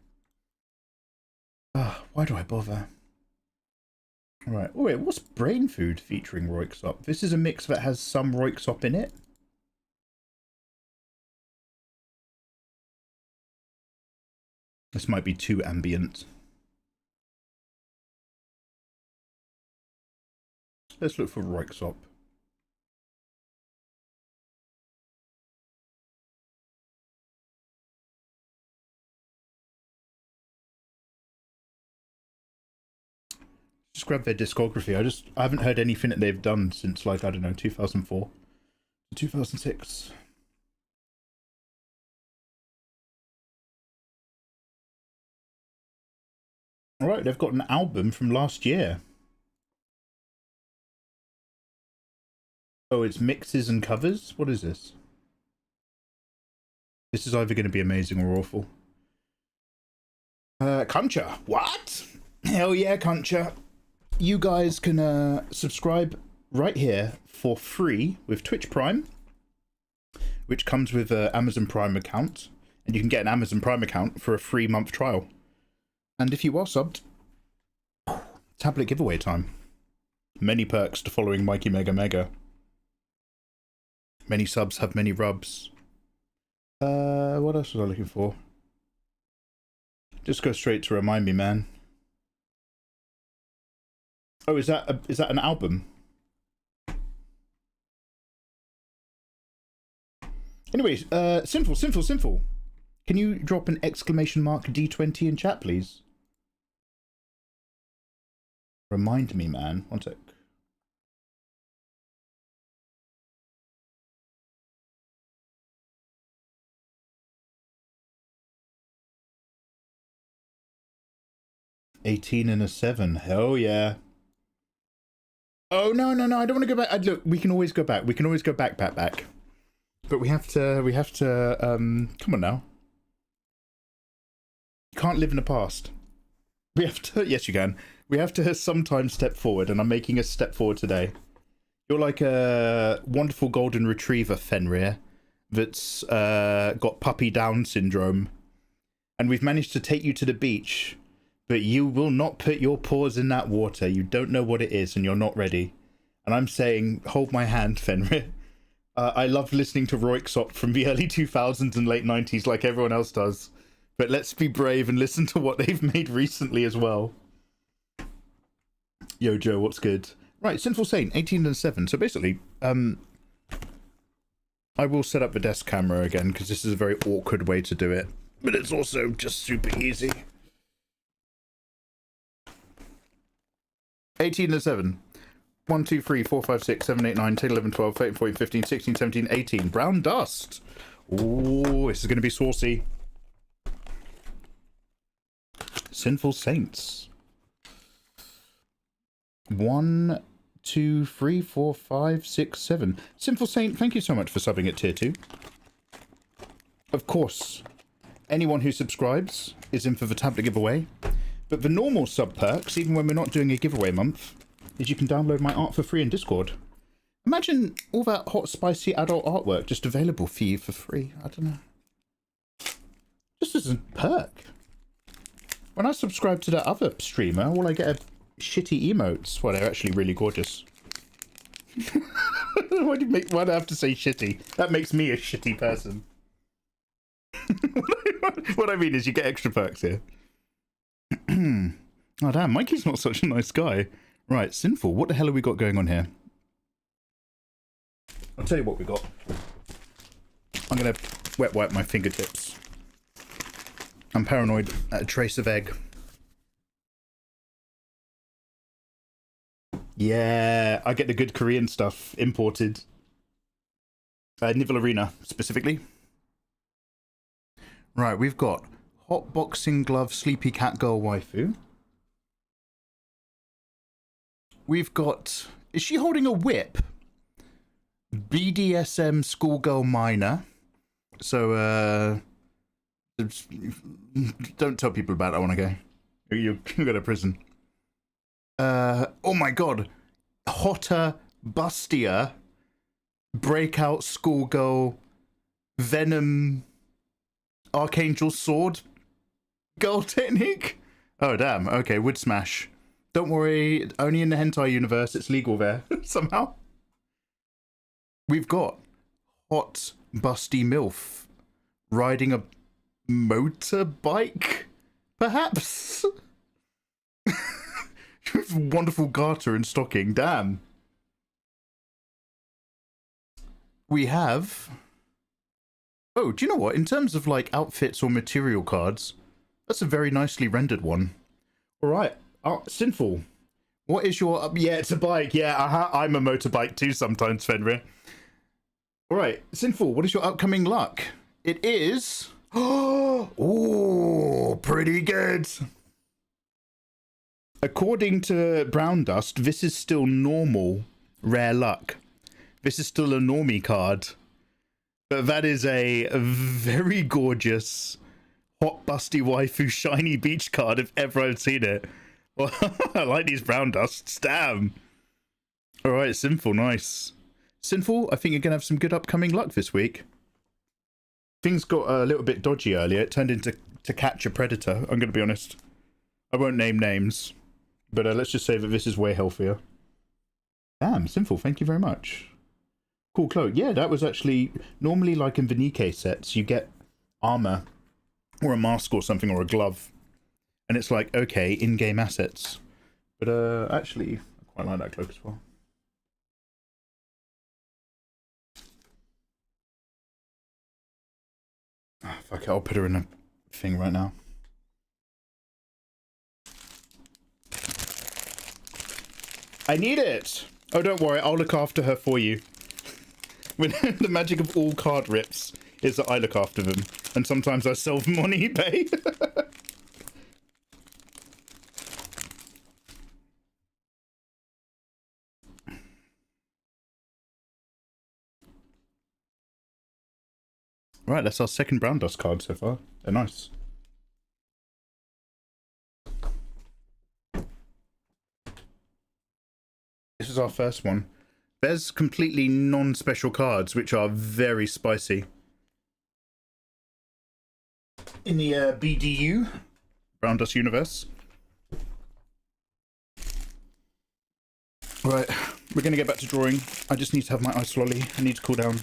Why do I bother? Alright. Oh wait, what's Brain Food featuring Roiksop? This is a mix that has some Roiksop in it. This might be too ambient. Let's look for Roiksop. Just grab their discography. I haven't heard anything that they've done since, like, I don't know, 2004 to 2006. Alright, they've got an album from last year. Oh, it's mixes and covers? What is this? This is either going to be amazing or awful. Concha. What? Hell yeah, Concha. You guys can subscribe right here for free with Twitch Prime, which comes with an Amazon Prime account. And you can get an Amazon Prime account for a free month trial. And if you are subbed, tablet giveaway time. Many perks to following Mikey Mega Mega. Many subs have many rubs. What else was I looking for? Just go straight to remind me, man. Oh, is that an album? Anyways, Sinful. Can you drop an exclamation mark D20 in chat, please? Remind me, man. One sec. $18 and a 7. Hell yeah. Oh no, I don't want to go back. Look, we can always go back. We can always go back. But we have to come on now. You can't live in the past. We have to, yes you can. We have to sometimes step forward, and I'm making a step forward today. You're like a wonderful golden retriever, Fenrir, that's got puppy Down syndrome. And we've managed to take you to the beach, but you will not put your paws in that water. You don't know what it is, and you're not ready. And I'm saying, hold my hand, Fenrir. I love listening to Roixop from the early 2000s and late 90s like everyone else does. But let's be brave and listen to what they've made recently as well. Yo, Joe, what's good? Right, Sinful Saint, 1807. So basically, I will set up the desk camera again because this is a very awkward way to do it. But it's also just super easy. 1807. 1, 2, 3, 4, 5, 6, 7, 8, 9, 10, 11, 12, 13, 14, 15, 16, 17, 18. Brown dust. Ooh, this is going to be saucy. Sinful Saints. 1, 2, 3, 4, 5, 6, 7. Sinful Saint, thank you so much for subbing at tier 2. Of course, anyone who subscribes is in for the tablet giveaway. But the normal sub perks, even when we're not doing a giveaway month, is you can download my art for free in Discord. Imagine all that hot, spicy adult artwork just available for you for free. I don't know. Just as a perk. When I subscribe to that other streamer, all I get are shitty emotes. Well, they're actually really gorgeous. Why do I have to say shitty? That makes me a shitty person. What I mean is you get extra perks here. Oh damn, Mikey's not such a nice guy. Right, Sinful, what the hell have we got going on here? I'll tell you what we got. I'm gonna wet wipe my fingertips. I'm paranoid at a trace of egg. Yeah, I get the good Korean stuff imported. Nivell Arena, specifically. Right, we've got hot boxing glove sleepy cat girl waifu. We've got... Is she holding a whip? BDSM schoolgirl minor. So, don't tell people about that one, okay? You'll go to prison. Oh my god. Hotter bustier. Breakout schoolgirl. Venom. Archangel sword. Girl technique. Oh damn, okay, wood smash. Don't worry, only in the hentai universe, it's legal there, somehow. We've got hot, busty MILF riding a motorbike, perhaps? Wonderful garter and stocking, damn. We have... Oh, do you know what? In terms of, like, outfits or material cards, that's a very nicely rendered one. Alright. Oh, Sinful. What is your... Yeah, it's a bike. Yeah, I'm a motorbike too sometimes, Fenrir. Alright, Sinful, what is your upcoming luck? It is... Oh, pretty good. According to Brown Dust, this is still normal rare luck. This is still a normie card. But that is a very gorgeous hot busty waifu shiny beach card if ever I've seen it. Well, I like these Brown Dusts. Damn. Alright, Sinful, nice. Sinful, I think you're going to have some good upcoming luck this week. Things got a little bit dodgy earlier. It turned into To Catch a Predator, I'm going to be honest. I won't name names. But let's just say that this is way healthier. Damn, Sinful, thank you very much. Cool cloak. Yeah, that was actually... Normally, like in the Nikkei sets, you get armor. Or a mask or something, or a glove. And it's like, okay, in-game assets. But actually, I quite like that cloak as well. Oh, fuck it, I'll put her in a thing right now. I need it! Oh, don't worry, I'll look after her for you. The magic of all card rips is that I look after them. And sometimes I sell them on eBay. Right, that's our second Brown Dust card so far. They're nice. This is our first one. There's completely non-special cards, which are very spicy. In the BDU, Brown Dust universe. Right, we're going to get back to drawing. I just need to have my ice lolly. I need to cool down.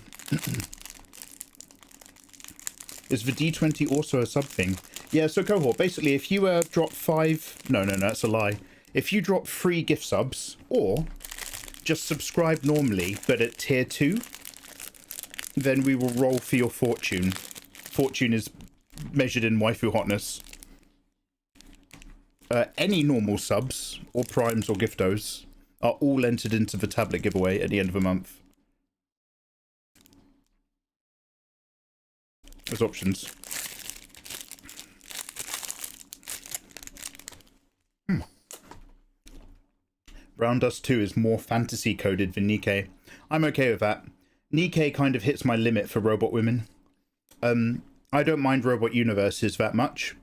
Is the D20 also a sub thing? Yeah, so cohort, basically, if you drop 5... No, that's a lie. If you drop 3 gift subs, or just subscribe normally, but at tier 2, then we will roll for your fortune. Fortune is measured in waifu hotness. Any normal subs, or primes, or giftos, are all entered into the tablet giveaway at the end of the month. There's options. Brown Dust 2 is more fantasy coded than Nikkei. I'm okay with that. Nikkei kind of hits my limit for robot women. I don't mind robot universes that much.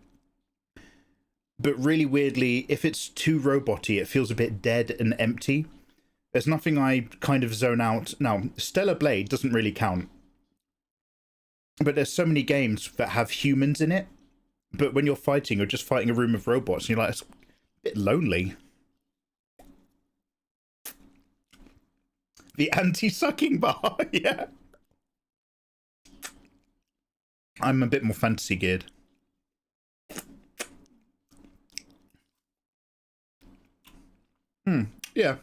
But really weirdly, if it's too roboty, it feels a bit dead and empty. There's nothing I kind of zone out. Now, Stellar Blade doesn't really count. But there's so many games that have humans in it. But when you're fighting, you're just fighting a room of robots. And you're like, it's a bit lonely. The anti-sucking bar, yeah. I'm a bit more fantasy geared. Yeah.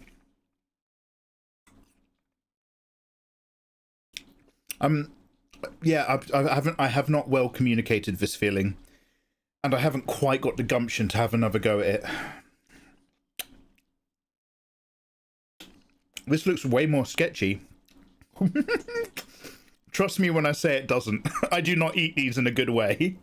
Yeah, I have not well communicated this feeling, and I haven't quite got the gumption to have another go at it. This looks way more sketchy. Trust me when I say it doesn't. I do not eat these in a good way.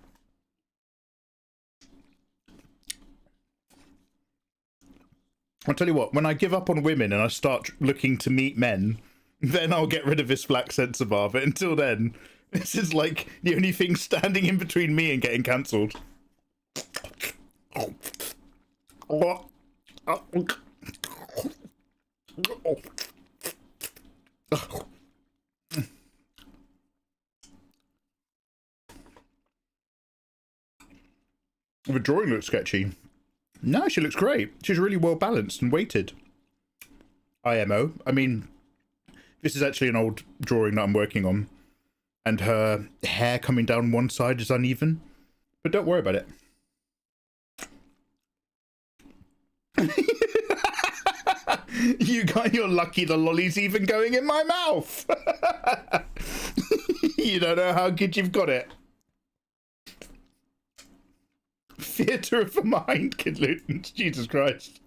I'll tell you what, when I give up on women and I start looking to meet men, then I'll get rid of this black censor bar. But until then, this is like the only thing standing in between me and getting cancelled. The drawing looks sketchy. No, she looks great. She's really well balanced and weighted. IMO. I mean, this is actually an old drawing that I'm working on. And her hair coming down one side is uneven. But don't worry about it. You're lucky the lolly's even going in my mouth. You don't know how good you've got it. Theatre of the mind, Kid Luton. Jesus Christ.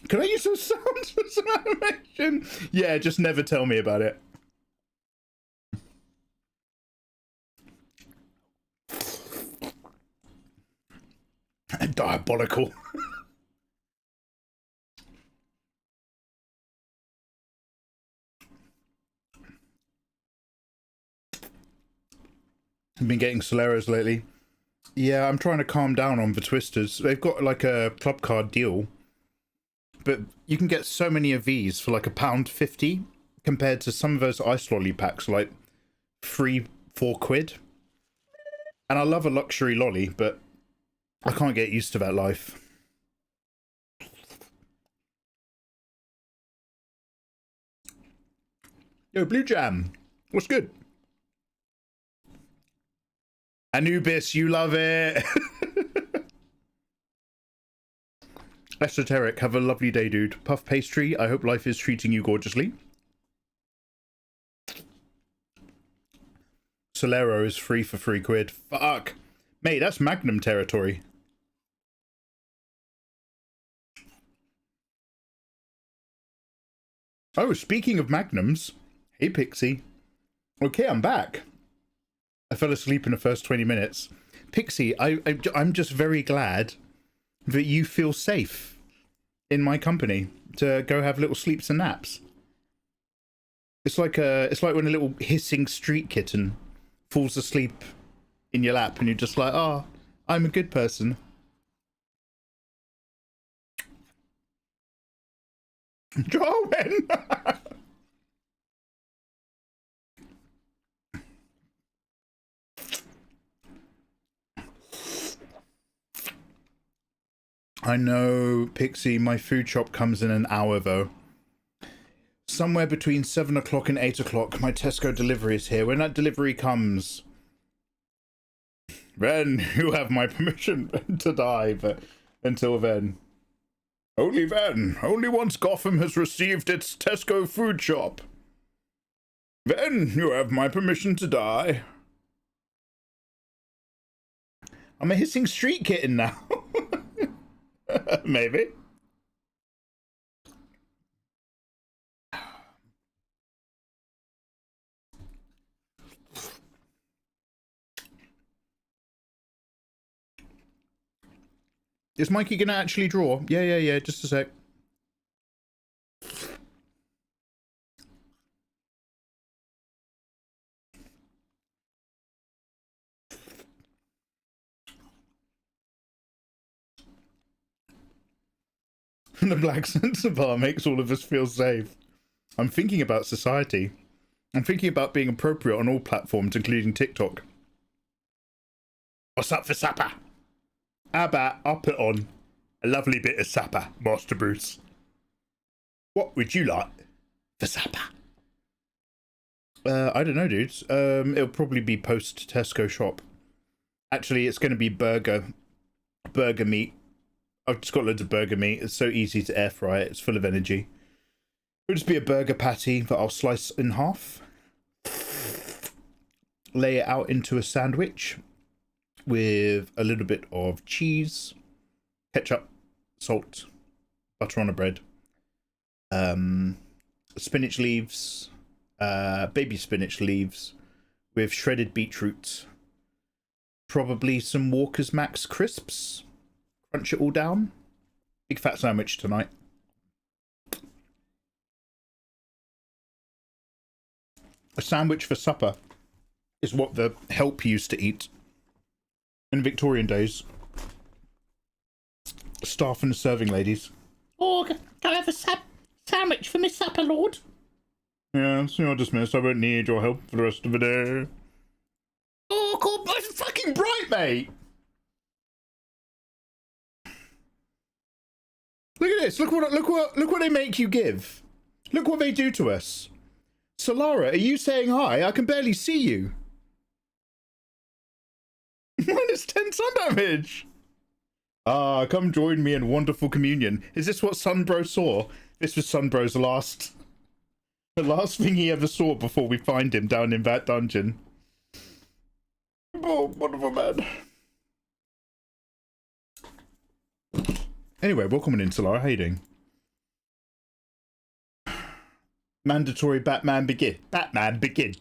Can I use some sounds for some animation? Yeah, just never tell me about it. Diabolical. I've been getting Soleros lately. Yeah, I'm trying to calm down on the Twisters. They've got like a club card deal. But you can get so many of these for like £1.50 compared to some of those ice lolly packs, like 3-4 quid. And I love a luxury lolly, but I can't get used to that life. Yo, Blue Jam, what's good? Anubis, you love it. Esoteric, have a lovely day, dude. Puff Pastry, I hope life is treating you gorgeously. Solero is free for £3. Fuck. Mate, that's Magnum territory. Oh, speaking of Magnums. Hey, Pixie. Okay, I'm back. I fell asleep in the first 20 minutes. Pixie, I'm just very glad that you feel safe in my company to go have little sleeps and naps. It's like when a little hissing street kitten falls asleep in your lap and you're just like, oh, I'm a good person. Darwin! I know, Pixie, my food shop comes in an hour though. Somewhere between 7 o'clock and 8 o'clock, my Tesco delivery is here. When that delivery comes, then you have my permission to die, but until then. Only then. Only once Gotham has received its Tesco food shop. Then you have my permission to die. I'm a hissing street kitten now. Maybe. Is Mikey gonna actually draw? Yeah, just a sec. The black censor bar makes all of us feel safe. I'm thinking about society. I'm thinking about being appropriate on all platforms, including TikTok. What's up for supper? How about I put on a lovely bit of supper, Master Bruce? What would you like for supper? I don't know, dudes. It'll probably be post Tesco shop. Actually, it's going to be burger meat. I've just got loads of burger meat. It's so easy to air fry it. It's full of energy. It'll just be a burger patty that I'll slice in half. Lay it out into a sandwich with a little bit of cheese, ketchup, salt, butter on a bread, spinach leaves, baby spinach leaves with shredded beetroot, probably some Walker's Max crisps. Crunch it all down. Big fat sandwich tonight. A sandwich for supper is what the help used to eat in Victorian days. Staff and serving ladies. Oh, can I have a sandwich for my supper, Lord? Yes, you're dismissed. I won't need your help for the rest of the day. Oh, God, that's fucking bright, mate! Look at this. Look what they make you give. Look what they do to us. Solara, are you saying hi? I can barely see you. -10 sun damage. Ah, come join me in wonderful communion. Is this what Sunbro saw? This was Sunbro's the last thing he ever saw before we find him down in that dungeon. Oh, wonderful man. Anyway, welcome in, Solara. How you doing? Mandatory Batman begin. Batman begin.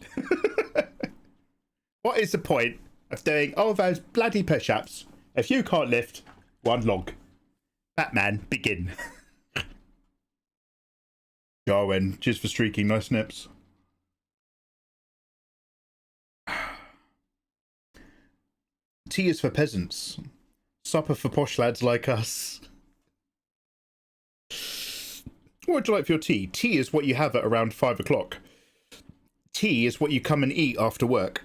What is the point of doing all those bloody push-ups if you can't lift one log? Batman begin. Jarwin, cheers for streaking. Nice nips. Tea is for peasants. Supper for posh lads like us. What would you like for your tea? Tea is what you have at around 5 o'clock. Tea is what you come and eat after work.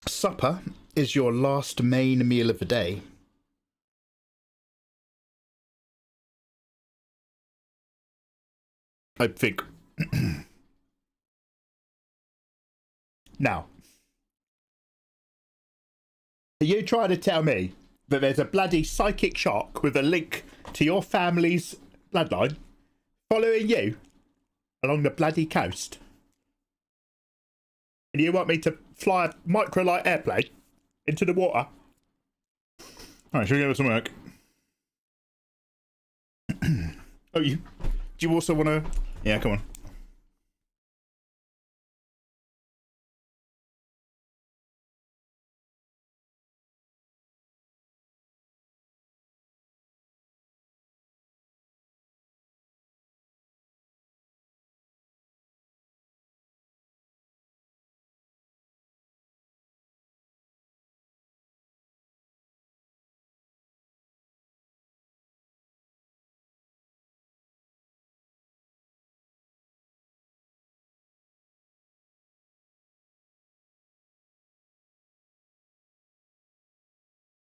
Supper is your last main meal of the day. I think. Now, are you trying to tell me that there's a bloody psychic shark with a link to your family's bloodline following you along the bloody coast? And you want me to fly a microlight airplane into the water? Alright, shall we give it some work? Oh, do you also want to... Yeah, come on.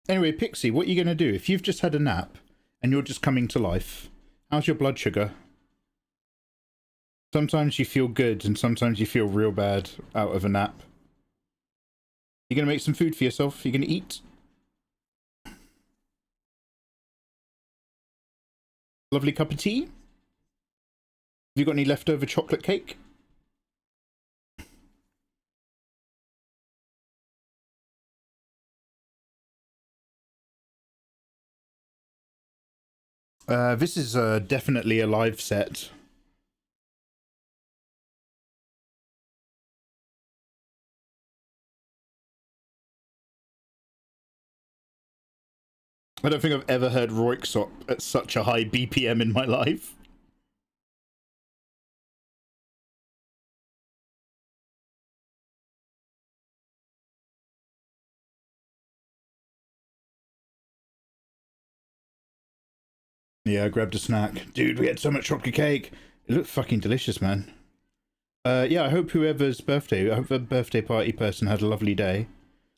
Anyway, Pixie, what are you going to do? If you've just had a nap and you're just coming to life, how's your blood sugar? Sometimes you feel good and sometimes you feel real bad out of a nap. You going to make some food for yourself? You going to eat? Lovely cup of tea? Have you got any leftover chocolate cake? This is definitely a live set. I don't think I've ever heard Roixop at such a high BPM in my life. Yeah, I grabbed a snack. Dude, we had so much chocolate cake. It looked fucking delicious, man. Yeah, I hope whoever's birthday, I hope the birthday party person had a lovely day.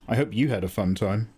I hope you had a fun time.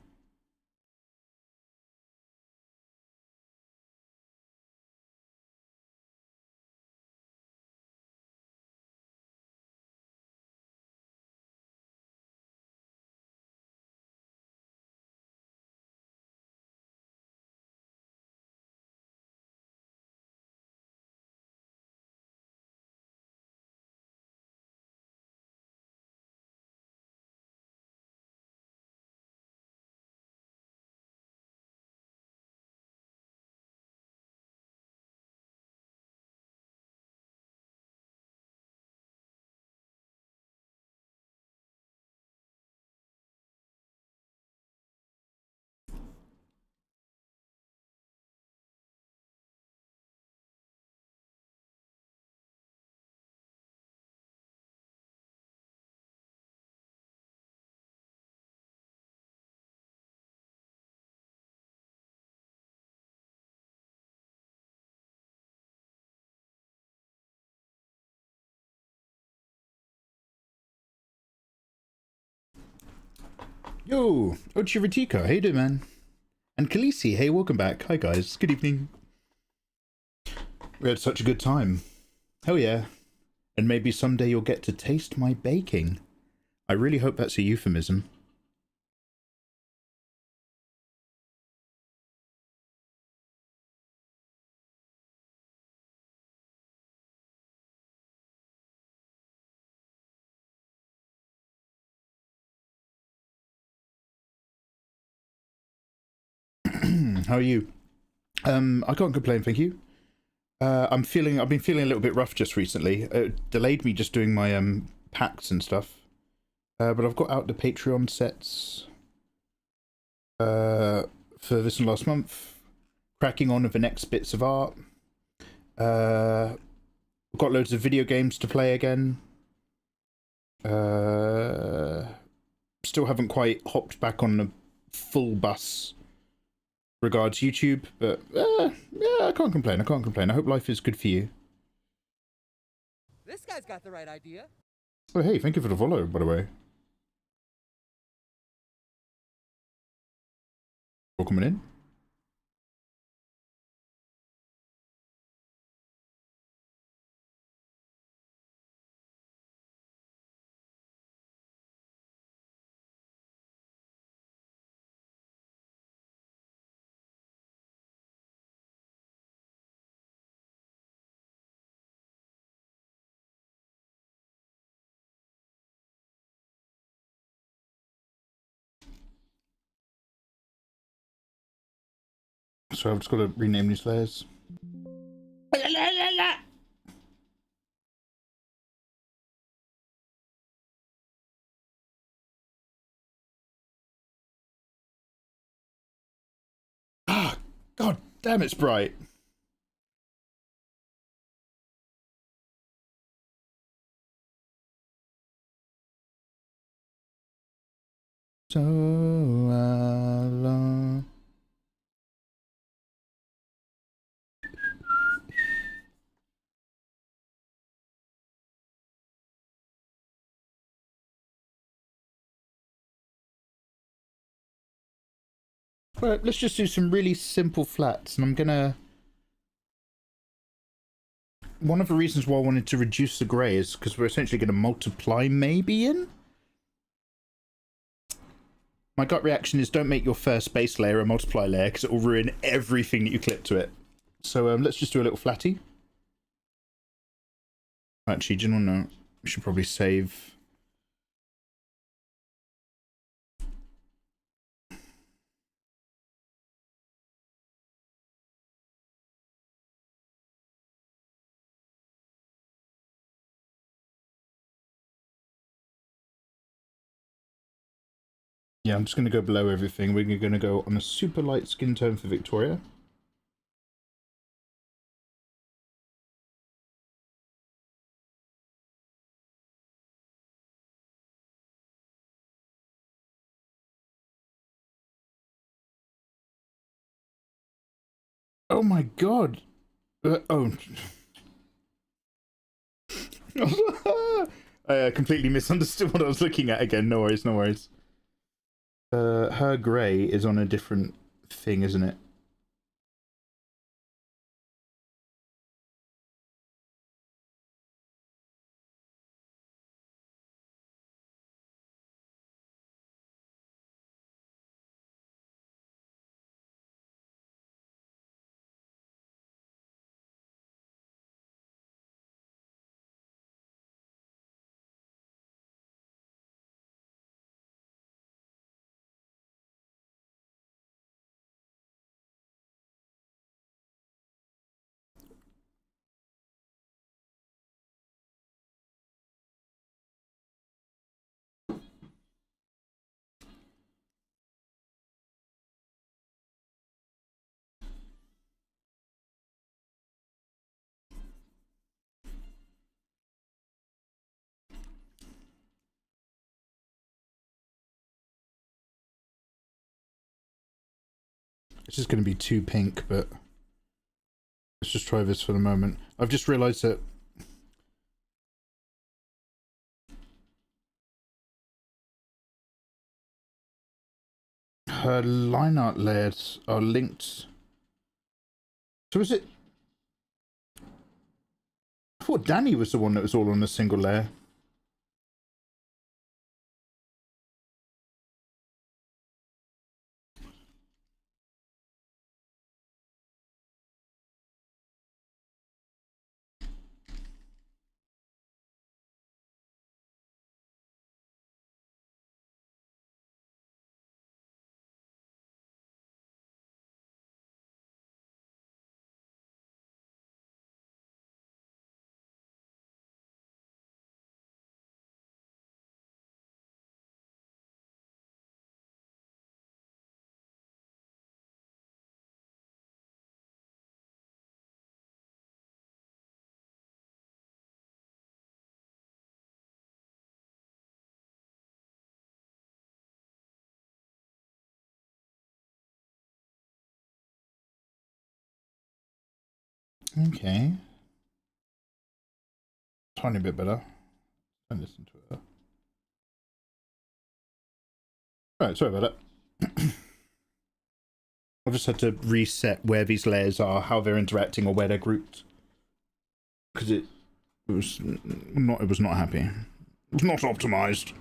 Yo, Ochiritika, how you doing, man? And Khaleesi, hey, welcome back. Hi, guys. Good evening. We had such a good time. Hell yeah. And maybe someday you'll get to taste my baking. I really hope that's a euphemism. How are you? I can't complain, thank you. I've been feeling a little bit rough just recently. It delayed me just doing my packs and stuff. But I've got out the Patreon sets for this and last month. Cracking on with the next bits of art. I've got loads of video games to play again. Still haven't quite hopped back on the full bus regards YouTube, but yeah, I can't complain. I can't complain. I hope life is good for you. This guy's got the right idea. Oh, hey, thank you for the follow, by the way. Welcome in. So I've just got to rename these layers. Ah, god damn, it's bright. So long. Well, let's just do some really simple flats, and I'm gonna... One of the reasons why I wanted to reduce the grey is because we're essentially going to multiply maybe in? My gut reaction is don't make your first base layer a multiply layer because it will ruin everything that you clip to it. So let's just do a little flatty. Actually, do you know what? We should probably save... Yeah, I'm just going to go below everything. We're going to go on a super light skin tone for Victoria. Oh my god! Oh. I completely misunderstood what I was looking at again. No worries, no worries. Her grey is on a different thing, isn't it? This is going to be too pink, but let's just try this for the moment. I've just realised that her line art layers are linked. So is it... I thought Danny was the one that was all on a single layer. Okay. Tiny bit better. Don't listen to it. Alright, sorry about that. I've just had to reset where these layers are, how they're interacting, or where they're grouped. Because it was not happy. It was not optimized.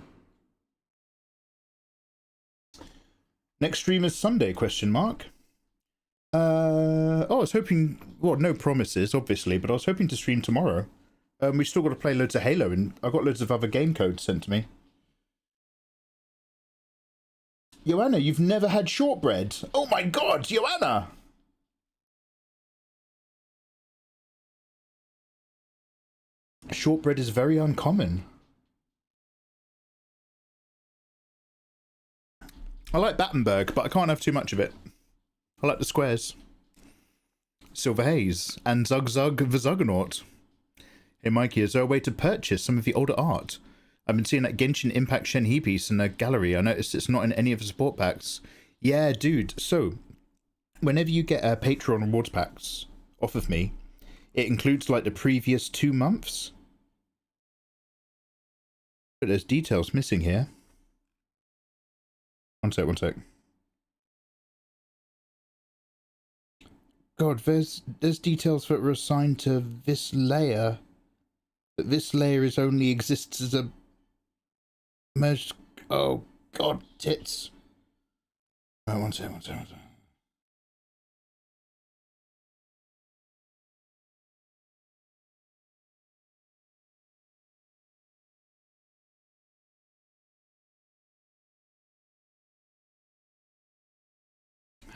Next stream is Sunday, question mark. Oh, I was hoping, well, no promises, obviously, but I was hoping to stream tomorrow. We've still got to play loads of Halo, and I've got loads of other game codes sent to me. Joanna, you've never had shortbread? Oh my god, Joanna! Shortbread is very uncommon. I like Battenberg, but I can't have too much of it. I like the squares. Silver Haze and Zug Zug the Zuggernaut. Hey Mikey, is there a way to purchase some of the older art? I've been seeing that Genshin Impact Shenhe piece in the gallery. I noticed it's not in any of the support packs. Yeah, dude. So, whenever you get Patreon rewards packs off of me, it includes like the previous 2 months. But there's details missing here. One sec. God, there's details that were assigned to this layer. But this layer is only exists as a merged. Oh God, tits. Oh, one second.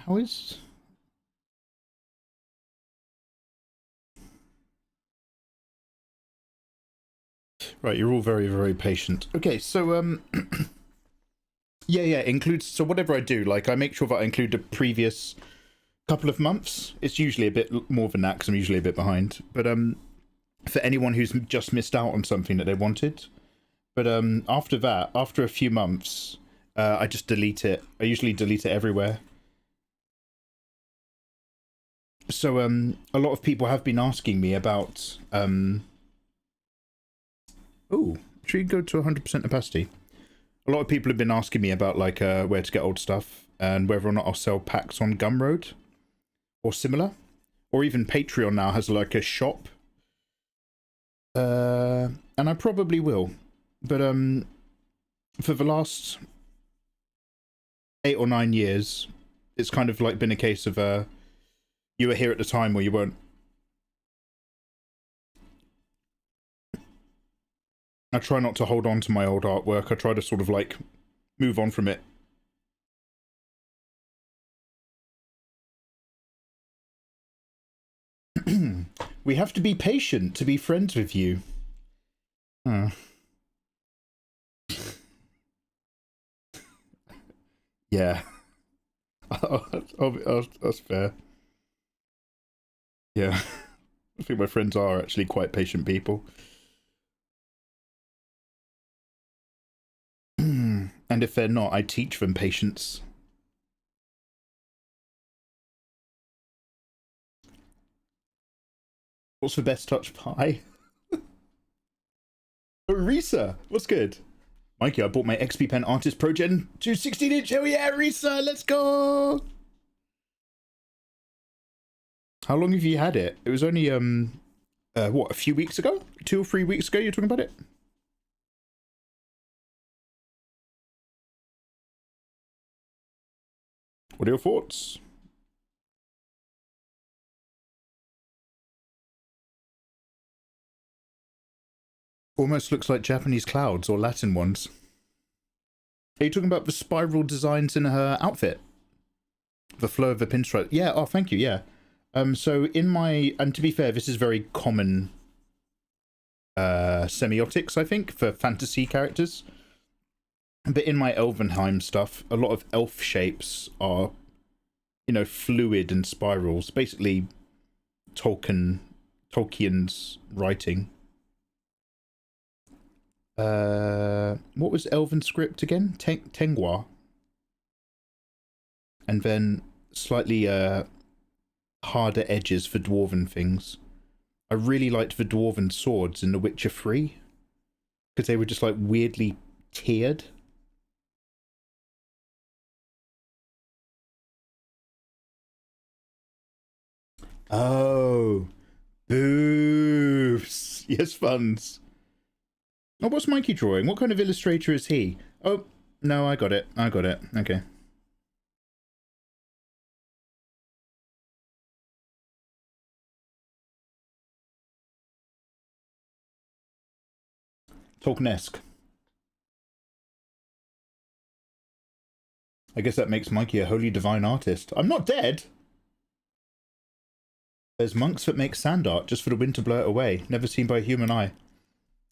How is... Right, you're all very, very patient. Okay, so, yeah, includes... So whatever I do, like, I make sure that I include the previous couple of months. It's usually a bit more than that, because I'm usually a bit behind. But, for anyone who's just missed out on something that they wanted. But, after that, after a few months, I just delete it. I usually delete it everywhere. So, a lot of people have been asking me about, oh, should we go to 100% opacity? A lot of people have been asking me about, like, where to get old stuff, and whether or not I'll sell packs on Gumroad, or similar. Or even Patreon now has, like, a shop. And I probably will. But, for the last 8 or 9 years, it's kind of, like, been a case of, you were here at the time or you weren't. I try not to hold on to my old artwork. I try to sort of like move on from it. We have to be patient to be friends with you. Yeah. That's fair. Yeah. I think my friends are actually quite patient people. And if they're not, I teach them patience. What's the best touch pie? Oh, Risa, what's good? Mikey, I bought my XP Pen Artist Pro Gen 2 16-inch. Hell yeah, Risa, let's go! How long have you had it? It was only, what, a few weeks ago? 2 or 3 weeks ago you were talking about it? What are your thoughts? Almost looks like Japanese clouds or Latin ones. Are you talking about the spiral designs in her outfit? The flow of the pinstripe? Yeah, oh, thank you, yeah. So in my, and to be fair, this is very common semiotics, I think, for fantasy characters. But in my Elvenheim stuff, a lot of elf shapes are, you know, fluid and spirals. Basically, Tolkien's writing. What was Elven script again? Tengwa. And then slightly harder edges for dwarven things. I really liked the dwarven swords in The Witcher 3 because they were just like weirdly tiered. Oh, boofs. Yes, funds. Oh, what's Mikey drawing? What kind of illustrator is he? Oh, no, I got it. Okay. Tolkien-esque. I guess that makes Mikey a holy divine artist. I'm not dead! There's monks that make sand art just for the wind to blow it away. Never seen by a human eye.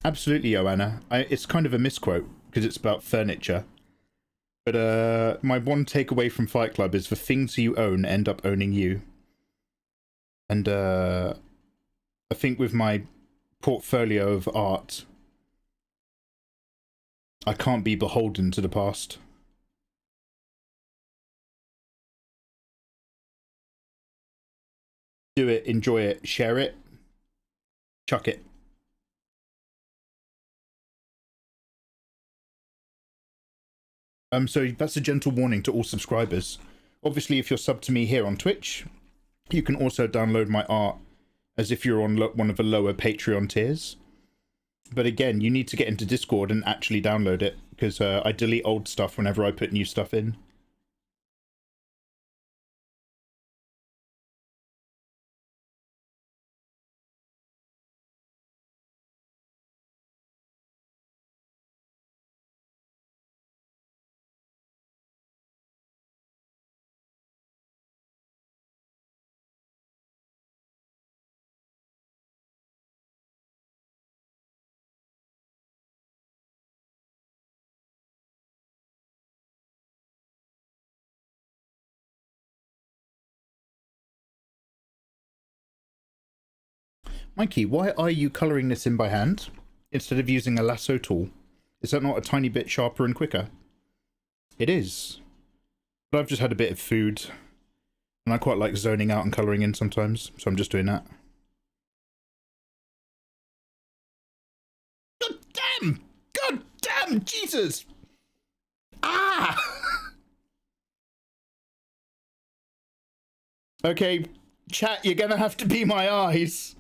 Absolutely, Joanna. It's kind of a misquote, because it's about furniture. But my one takeaway from Fight Club is the things you own end up owning you. And I think with my portfolio of art, I can't be beholden to the past. Do it, enjoy it, share it, chuck it. So that's a gentle warning to all subscribers. Obviously, if you're subbed to me here on Twitch, You can also download my art as if you're on one of the lower Patreon tiers. But again, you need to get into Discord and actually download it, because I delete old stuff whenever I put new stuff in. Mikey, why are you colouring this in by hand instead of using a lasso tool? Is that not a tiny bit sharper and quicker? It is. But I've just had a bit of food, and I quite like zoning out and colouring in sometimes, so I'm just doing that. God damn! God damn! Jesus! Ah! Okay, chat, you're gonna have to be my eyes.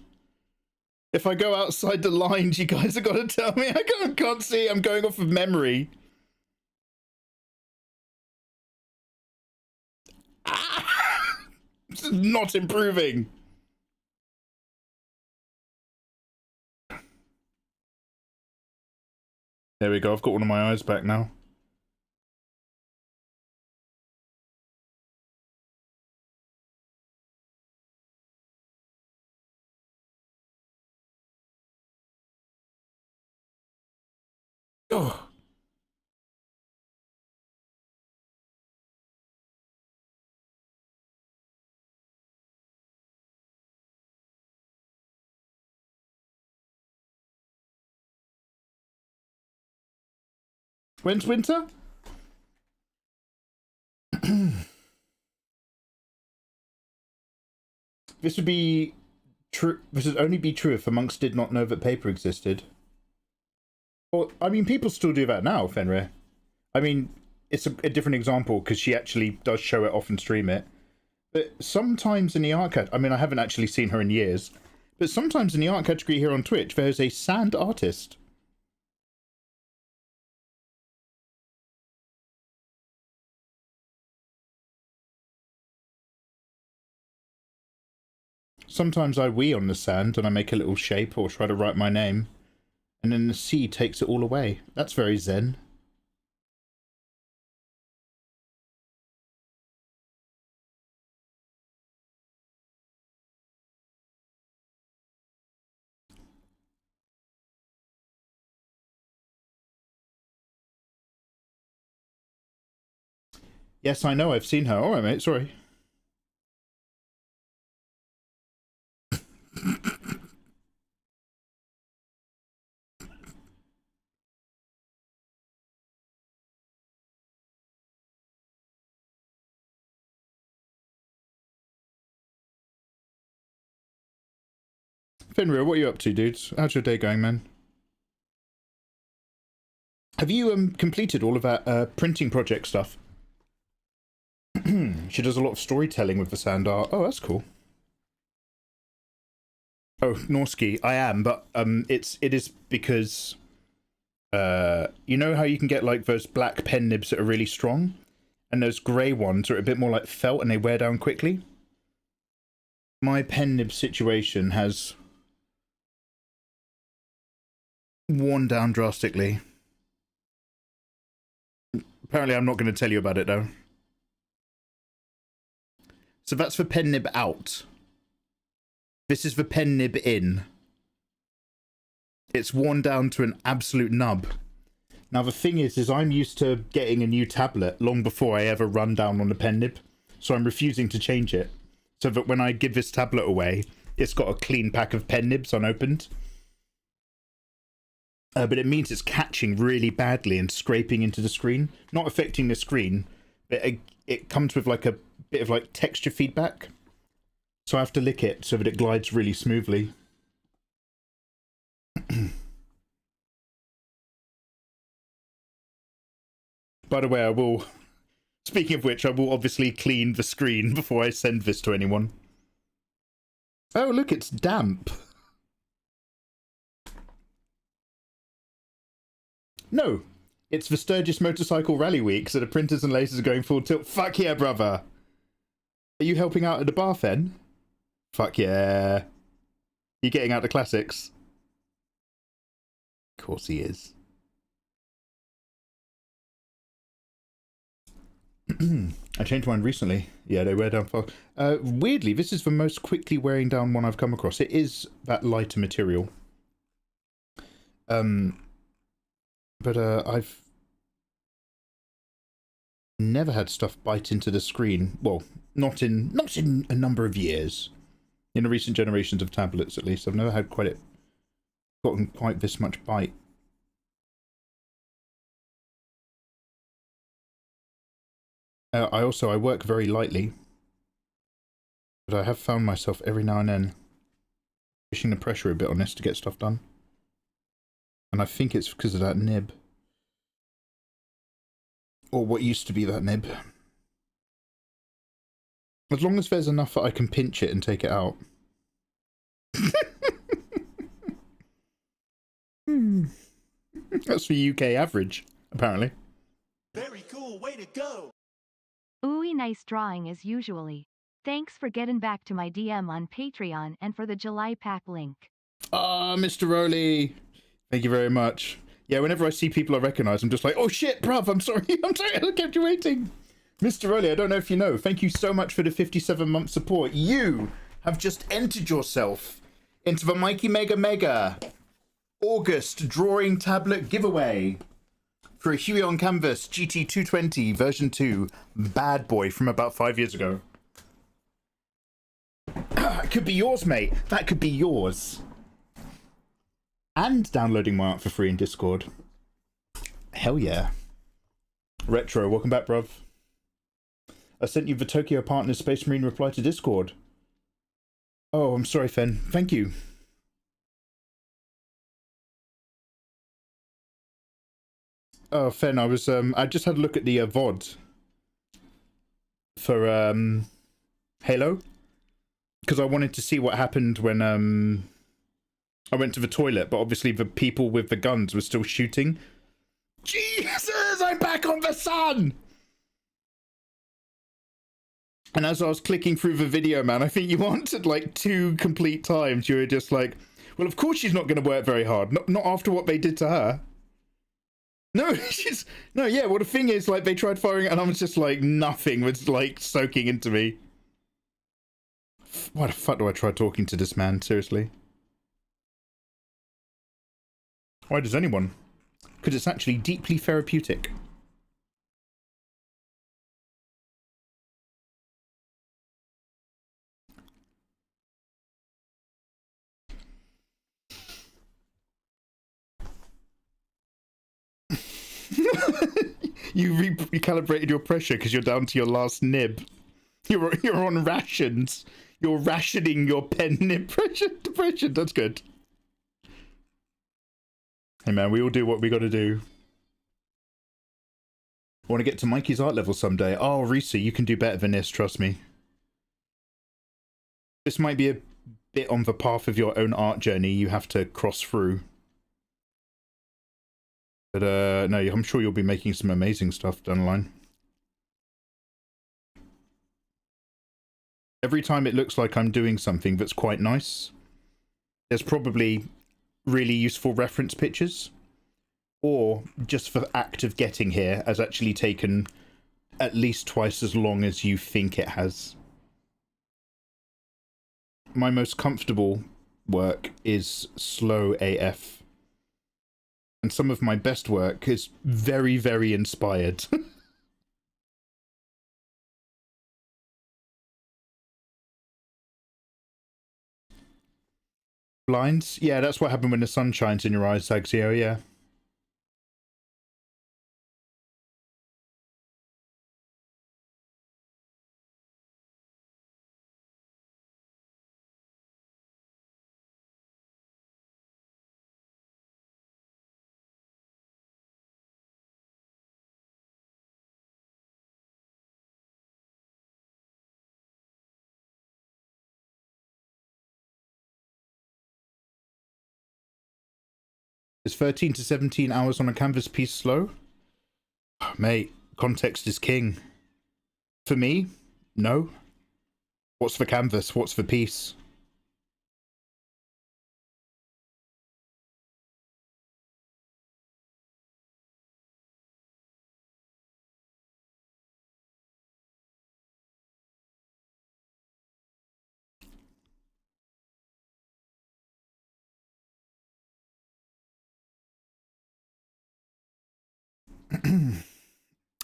If I go outside the lines, you guys have got to tell me. I can't see. I'm going off of memory. Ah! This is not improving. There we go. I've got one of my eyes back now. Oh. When's winter? This would be true. This would only be true if the monks did not know that paper existed. Well, I mean, people still do that now, Fenrir. I mean, it's a different example because she actually does show it off and stream it. But sometimes in the art category, I mean, I haven't actually seen her in years, but sometimes in the art category here on Twitch, there's a sand artist. Sometimes I wee on the sand and I make a little shape or try to write my name, and then the sea takes it all away. That's very zen. Yes, I know, I've seen her. Alright, mate, sorry. Fenrir, what are you up to, dudes? How's your day going, man? Have you completed all of that printing project stuff? She does a lot of storytelling with the sand art. Oh, that's cool. Oh, Norski, I am, but it is because you know how you can get like those black pen nibs that are really strong, and those grey ones are a bit more like felt and they wear down quickly. My pen nib situation has worn down drastically. Apparently, I'm not going to tell you about it though. So that's the pen nib out. This is the pen nib in. It's worn down to an absolute nub. Now the thing is I'm used to getting a new tablet long before I ever run down on the pen nib. So I'm refusing to change it. So that when I give this tablet away, it's got a clean pack of pen nibs unopened. But it means it's catching really badly and scraping into the screen. Not affecting the screen, but it comes with like a bit of like texture feedback. So I have to lick it so that it glides really smoothly. By the way, I will... Speaking of which, I will obviously clean the screen before I send this to anyone. Oh, look, it's damp. No, it's the Sturgis Motorcycle Rally Week, so the printers and lasers are going full tilt. Fuck yeah, brother. Are you helping out at the bar, Fen? Fuck yeah. You getting out the classics? Of course he is. I changed mine recently. Yeah, they wear down fast. Weirdly, this is the most quickly wearing down one I've come across. It is that lighter material. But I've never had stuff bite into the screen. Well, not in a number of years. In the recent generations of tablets, at least, I've never had gotten quite this much bite. I work very lightly, but I have found myself every now and then pushing the pressure a bit on this to get stuff done. And I think it's because of that nib. Or what used to be that nib. As long as there's enough that I can pinch it and take it out. That's the UK average, apparently. Very cool, way to go. Ooey, nice drawing as usually. Thanks for getting back to my DM on Patreon and for the July pack link. Ah, Mr. Rowley. Thank you very much. Yeah, whenever I see people I recognise, I'm just like, oh shit, bruv, I'm sorry, I kept you waiting. Mr. Rowley, I don't know if you know, thank you so much for the 57-month support. You have just entered yourself into the Mikey Mega Mega August drawing tablet giveaway for a Huey on Canvas GT220 version 2 bad boy from about 5 years ago. It could be yours, mate. That could be yours. And downloading my art for free in Discord. Hell yeah. Retro, welcome back, bruv. I sent you the Tokyo Partners Space Marine reply to Discord. Oh, I'm sorry, Fen. Thank you. Oh, Fen, I just had a look at the VOD for Halo, because I wanted to see what happened when I went to the toilet, but obviously the people with the guns were still shooting. Jesus, I'm back on the sun! And as I was clicking through the video, man, I think you answered like 2 complete times. You were just like, well, of course she's not going to work very hard. Not after what they did to her. No, yeah, well, the thing is, like, they tried firing and I was just like, nothing was like soaking into me. Why the fuck do I try talking to this man? Seriously. Why does anyone? Because it's actually deeply therapeutic. You recalibrated your pressure because you're down to your last nib. You're on rations. You're rationing your pen nib depression. That's good. Hey man, we all do what we got to do. I want to get to Mikey's art level someday. Oh, Risa, you can do better than this, trust me. This might be a bit on the path of your own art journey you have to cross through. But no, I'm sure you'll be making some amazing stuff down the line. Every time it looks like I'm doing something that's quite nice, there's probably really useful reference pictures, or just the act of getting here has actually taken at least twice as long as you think it has. My most comfortable work is slow AF. And some of my best work is very, very inspired. Blinds? Yeah, that's what happened when the sun shines in your eyes, Saxio, yeah. Is 13 to 17 hours on a canvas piece slow? Mate, context is king. For me, no. What's for canvas? What's for piece?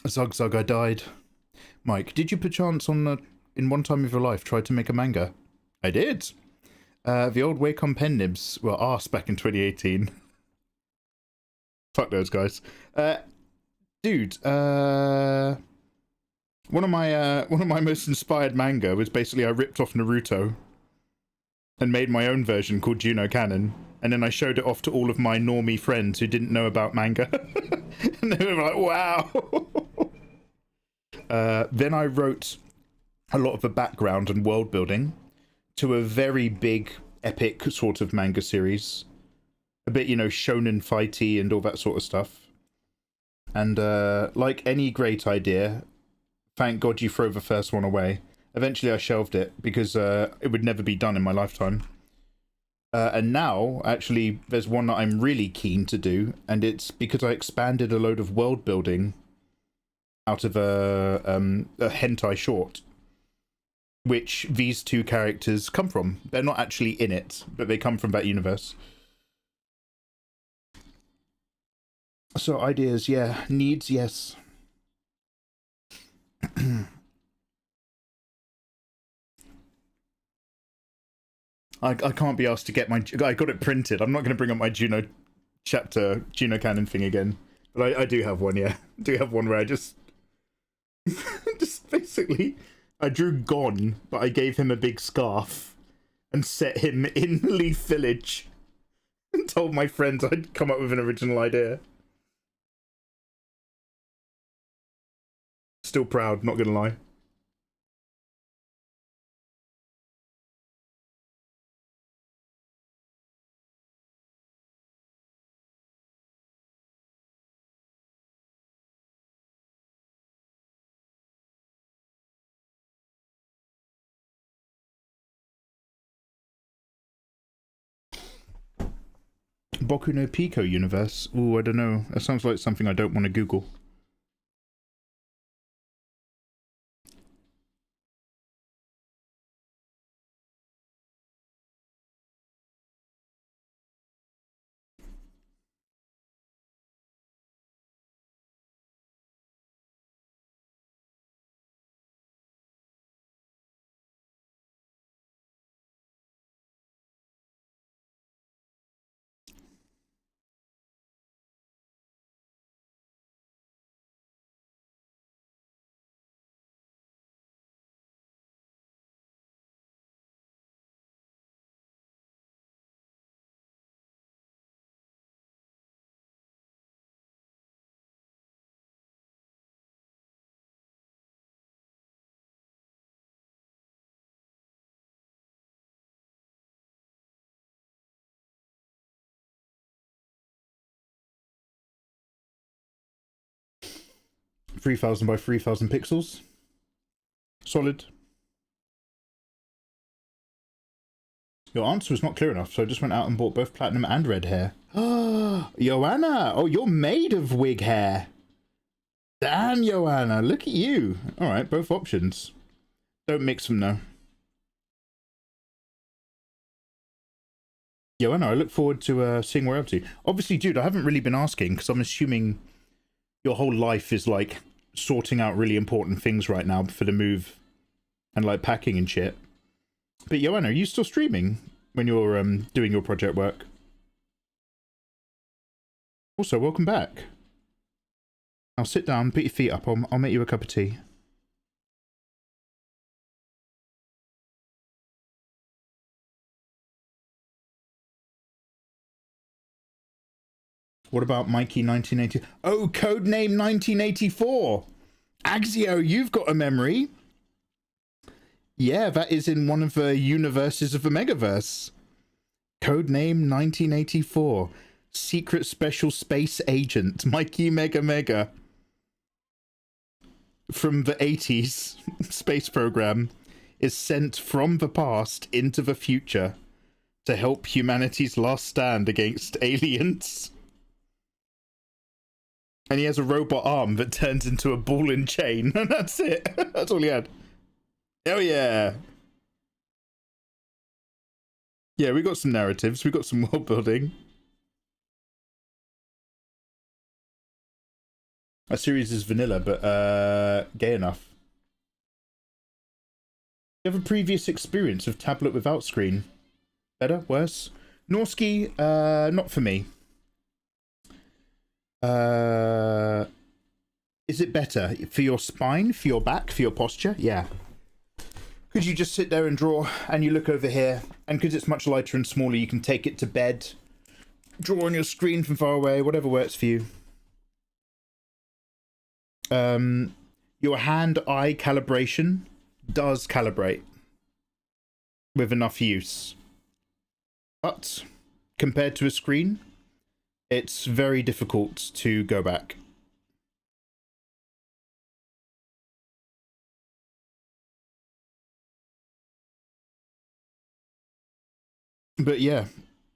Zug, I died. Mike, did you perchance in one time of your life try to make a manga? I did. The old Wacom pen nibs were arse back in 2018. Fuck those guys. Dude, one of my most inspired manga was basically I ripped off Naruto and made my own version called Juno Canon, and then I showed it off to all of my normie friends who didn't know about manga. And they were like, wow. Then I wrote a lot of the background and world building to a very big, epic sort of manga series. A bit, you know, shonen fighty and all that sort of stuff. And like any great idea, thank God you throw the first one away. Eventually I shelved it because it would never be done in my lifetime. And now, actually, there's one that I'm really keen to do, and it's because I expanded a load of world building out of a hentai short, which these two characters come from. They're not actually in it, but they come from that universe. So ideas, yeah. Needs, yes. I can't be asked to get my... I got it printed. I'm not going to bring up my Juno Canon thing again. But I do have one, yeah. I do have one where I just... just basically... I drew Gon, but I gave him a big scarf and set him in Leaf Village and told my friends I'd come up with an original idea. Still proud, not gonna lie. Boku no Pico universe? Ooh, I don't know. That sounds like something I don't want to Google. $3,000 by 3,000 pixels. Solid. Your answer was not clear enough, so I just went out and bought both platinum and red hair. Oh, Joanna! Oh, you're made of wig hair. Damn, Joanna, look at you. Alright, both options. Don't mix them, though. Joanna, I look forward to seeing where up to. Obviously, dude, I haven't really been asking, because I'm assuming your whole life is, like, sorting out really important things right now for the move and, like, packing and shit. But, Joanna, are you still streaming when you're doing your project work? Also, welcome back. Now sit down, put your feet up, I'll make you a cup of tea. What about Mikey 1980? Oh, codename 1984! Axio, you've got a memory! Yeah, that is in one of the universes of the Megaverse. Codename 1984. secret special space agent, Mikey Mega Mega, from the 80s space program, is sent from the past into the future to help humanity's last stand against aliens. And he has a robot arm that turns into a ball and chain, and that's it. That's all he had. Hell yeah. Yeah, we got some narratives, we got some world building. Our series is vanilla, but gay enough. You have a previous experience of tablet without screen? Better? Worse? Norski, not for me. Is it better for your spine, for your back, for your posture? Yeah. Because you just sit there and draw, and you look over here, and because it's much lighter and smaller, you can take it to bed, draw on your screen from far away, whatever works for you. Your hand-eye calibration does calibrate with enough use, but compared to a screen, it's very difficult to go back. But yeah,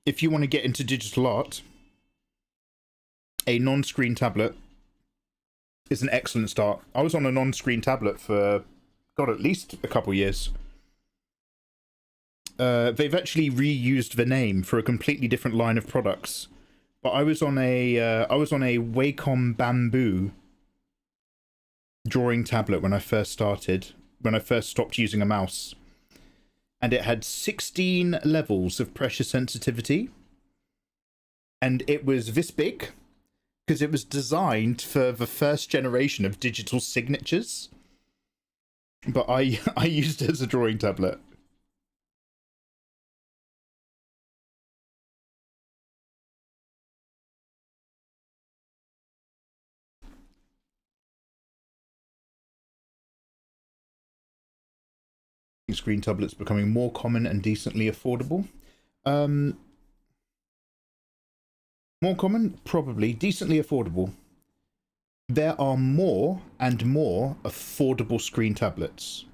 if you want to get into digital art, a non-screen tablet is an excellent start. I was on a non-screen tablet for, God, at least a couple years. They've actually reused the name for a completely different line of products. But I was on a Wacom Bamboo drawing tablet when I first stopped using a mouse. And it had 16 levels of pressure sensitivity. And it was this big, because it was designed for the first generation of digital signatures. But I used it as a drawing tablet. Screen tablets becoming more common and decently affordable. More common? Probably. Decently affordable. There are more and more affordable screen tablets.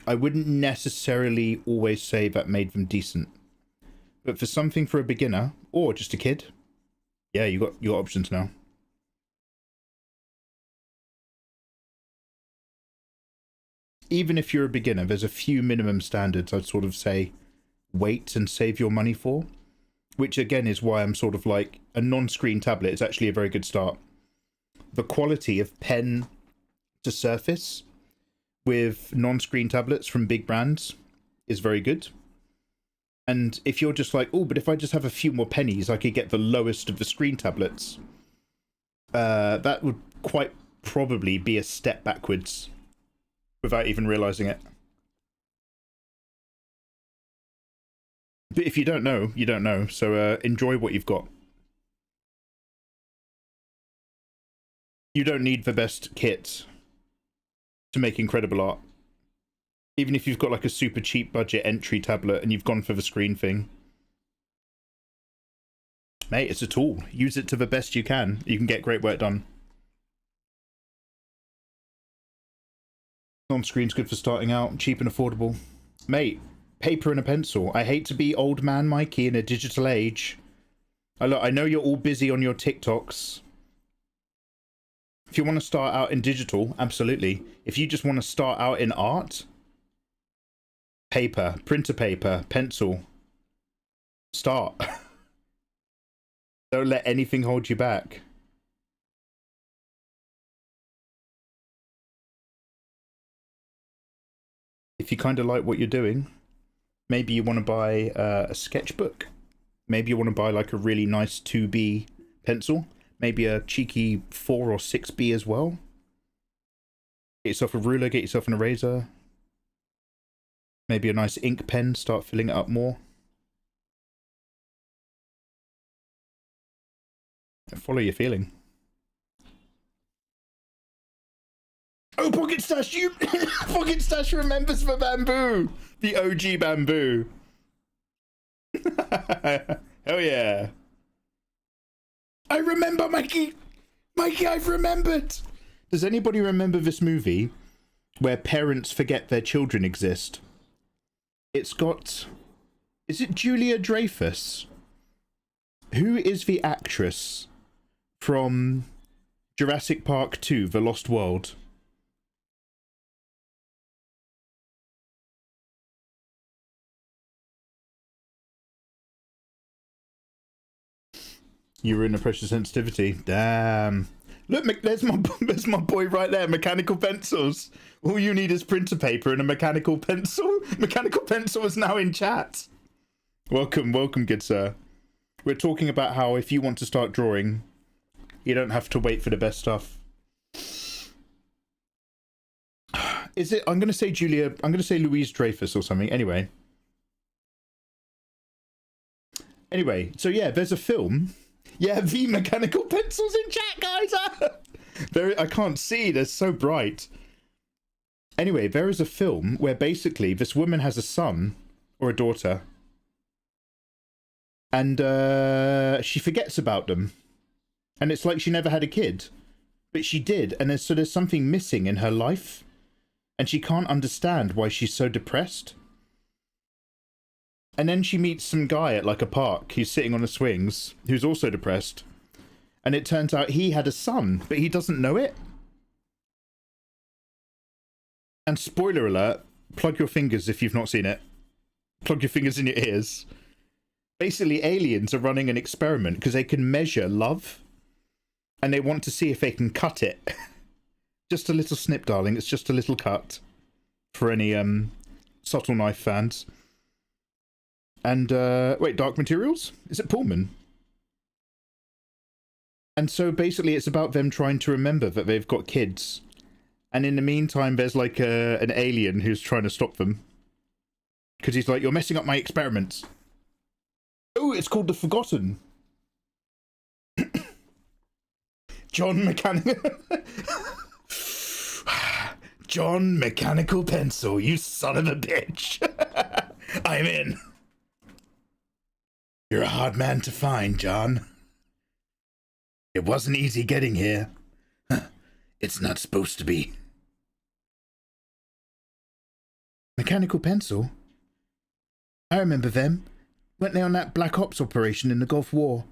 I wouldn't necessarily always say that made them decent. But for something for a beginner, or just a kid, yeah, you got your options now. Even if you're a beginner, there's a few minimum standards I'd sort of say wait and save your money for, which again is why I'm sort of like a non-screen tablet is actually a very good start. The quality of pen to surface with non-screen tablets from big brands is very good. And if you're just like, oh, but if I just have a few more pennies, I could get the lowest of the screen tablets, that would quite probably be a step backwards without even realizing it. But if you don't know, you don't know. So enjoy what you've got. You don't need the best kit to make incredible art. Even if you've got like a super cheap budget entry tablet and you've gone for the screen thing. Mate, it's a tool. Use it to the best you can. You can get great work done. Non-screen's good for starting out, cheap and affordable. Mate, paper and a pencil. I hate to be old man Mikey in a digital age. I know you're all busy on your TikToks. If you want to start out in digital, absolutely. If you just want to start out in art, paper, printer paper, pencil. Start. Don't let anything hold you back. If you kind of like what you're doing, maybe you want to buy a sketchbook. Maybe you want to buy like a really nice 2B pencil. Maybe a cheeky 4 or 6B as well. Get yourself a ruler, get yourself an eraser. Maybe a nice ink pen, start filling it up more. Follow your feeling. Oh, Pocket Stash, you Pocket Stash remembers the bamboo. The OG bamboo. Hell yeah. I remember, Mikey! Mikey, I've remembered! Does anybody remember this movie where parents forget their children exist? It's got... Is it Julia Dreyfus? Who is the actress from Jurassic Park 2, The Lost World? You were in a pressure sensitivity. Damn. Look, there's my boy right there. Mechanical pencils. All you need is printer paper and a mechanical pencil. Mechanical pencil is now in chat. Welcome, good sir. We're talking about how if you want to start drawing, you don't have to wait for the best stuff. Is it? I'm going to say Julia. I'm going to say Louise Dreyfus or something. Anyway, so yeah, there's a film. Yeah, the mechanical pencils in chat, guys. I can't see. They're so bright. Anyway, there is a film where basically this woman has a son or a daughter, and she forgets about them, and it's like she never had a kid, but she did, and there's something missing in her life, and she can't understand why she's so depressed. And then she meets some guy at like a park who's sitting on the swings, who's also depressed. And it turns out he had a son, but he doesn't know it. And spoiler alert, plug your fingers if you've not seen it. Plug your fingers in your ears. Basically, aliens are running an experiment because they can measure love. And they want to see if they can cut it. Just a little snip, darling. It's just a little cut. For any subtle knife fans. And, wait, Dark Materials? Is it Pullman? And so basically it's about them trying to remember that they've got kids. And in the meantime, there's like an alien who's trying to stop them. Because he's like, you're messing up my experiments. Oh, it's called The Forgotten. John Mechanical... John Mechanical Pencil, you son of a bitch. I'm in. You're a hard man to find, John. It wasn't easy getting here. It's not supposed to be. Mechanical Pencil? I remember them. Weren't they on that Black Ops operation in the Gulf War?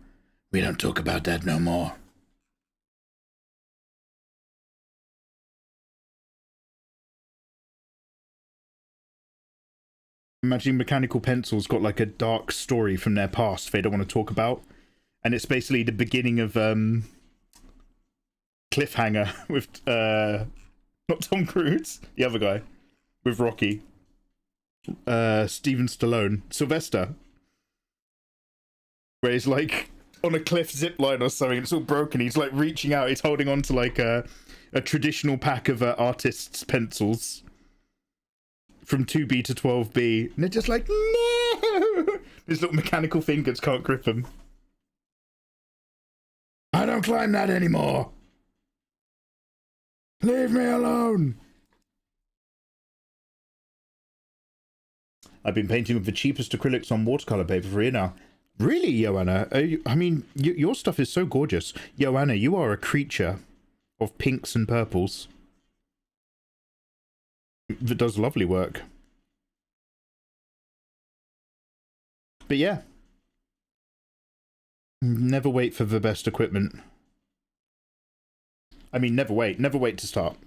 We don't talk about that no more. Imagine Mechanical Pencil's got like a dark story from their past they don't want to talk about. And it's basically the beginning of Cliffhanger with not Tom Cruise, the other guy, with Rocky. Steven Stallone. Sylvester. Where he's like on a cliff zip line or something, it's all broken, he's like reaching out, he's holding on to like a traditional pack of artists' pencils. From 2B to 12B, and they're just like, no! His little mechanical fingers can't grip him. I don't climb that anymore! Leave me alone! I've been painting with the cheapest acrylics on watercolor paper for a year now. Really, Joanna? I mean, your stuff is so gorgeous. Joanna, you are a creature of pinks and purples. That does lovely work. But yeah. Never wait for the best equipment. I mean, never wait to start.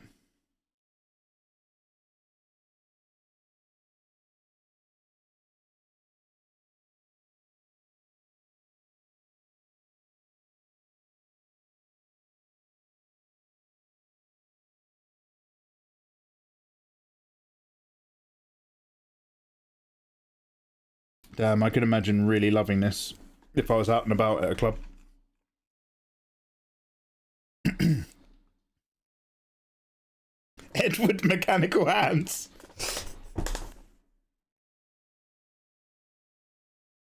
Damn, I could imagine really loving this if I was out and about at a club. Edward Mechanical Hands.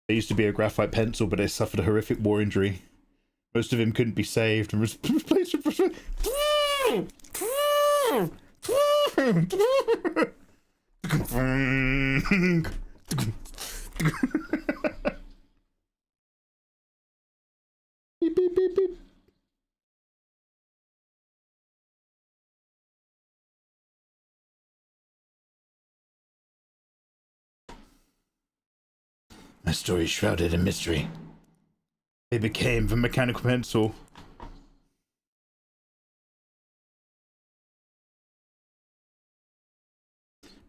There used to be a graphite pencil, but they suffered a horrific war injury. Most of him couldn't be saved and was replaced with... Beep, beep, beep, beep. My story is shrouded in mystery. They became the mechanical pencil.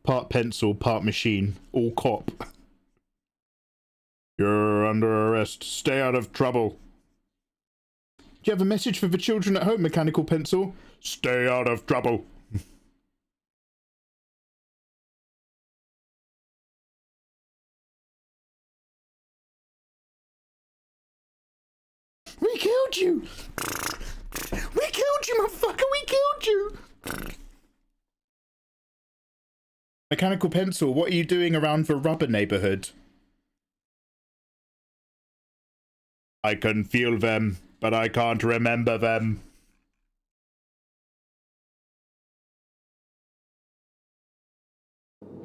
Part pencil, part machine, all cop. You're under arrest. Stay out of trouble. Do you have a message for the children at home, mechanical pencil? Stay out of trouble. We killed you! We killed you, motherfucker! We killed you! Mechanical pencil, what are you doing around the rubber neighborhood? I can feel them, but I can't remember them.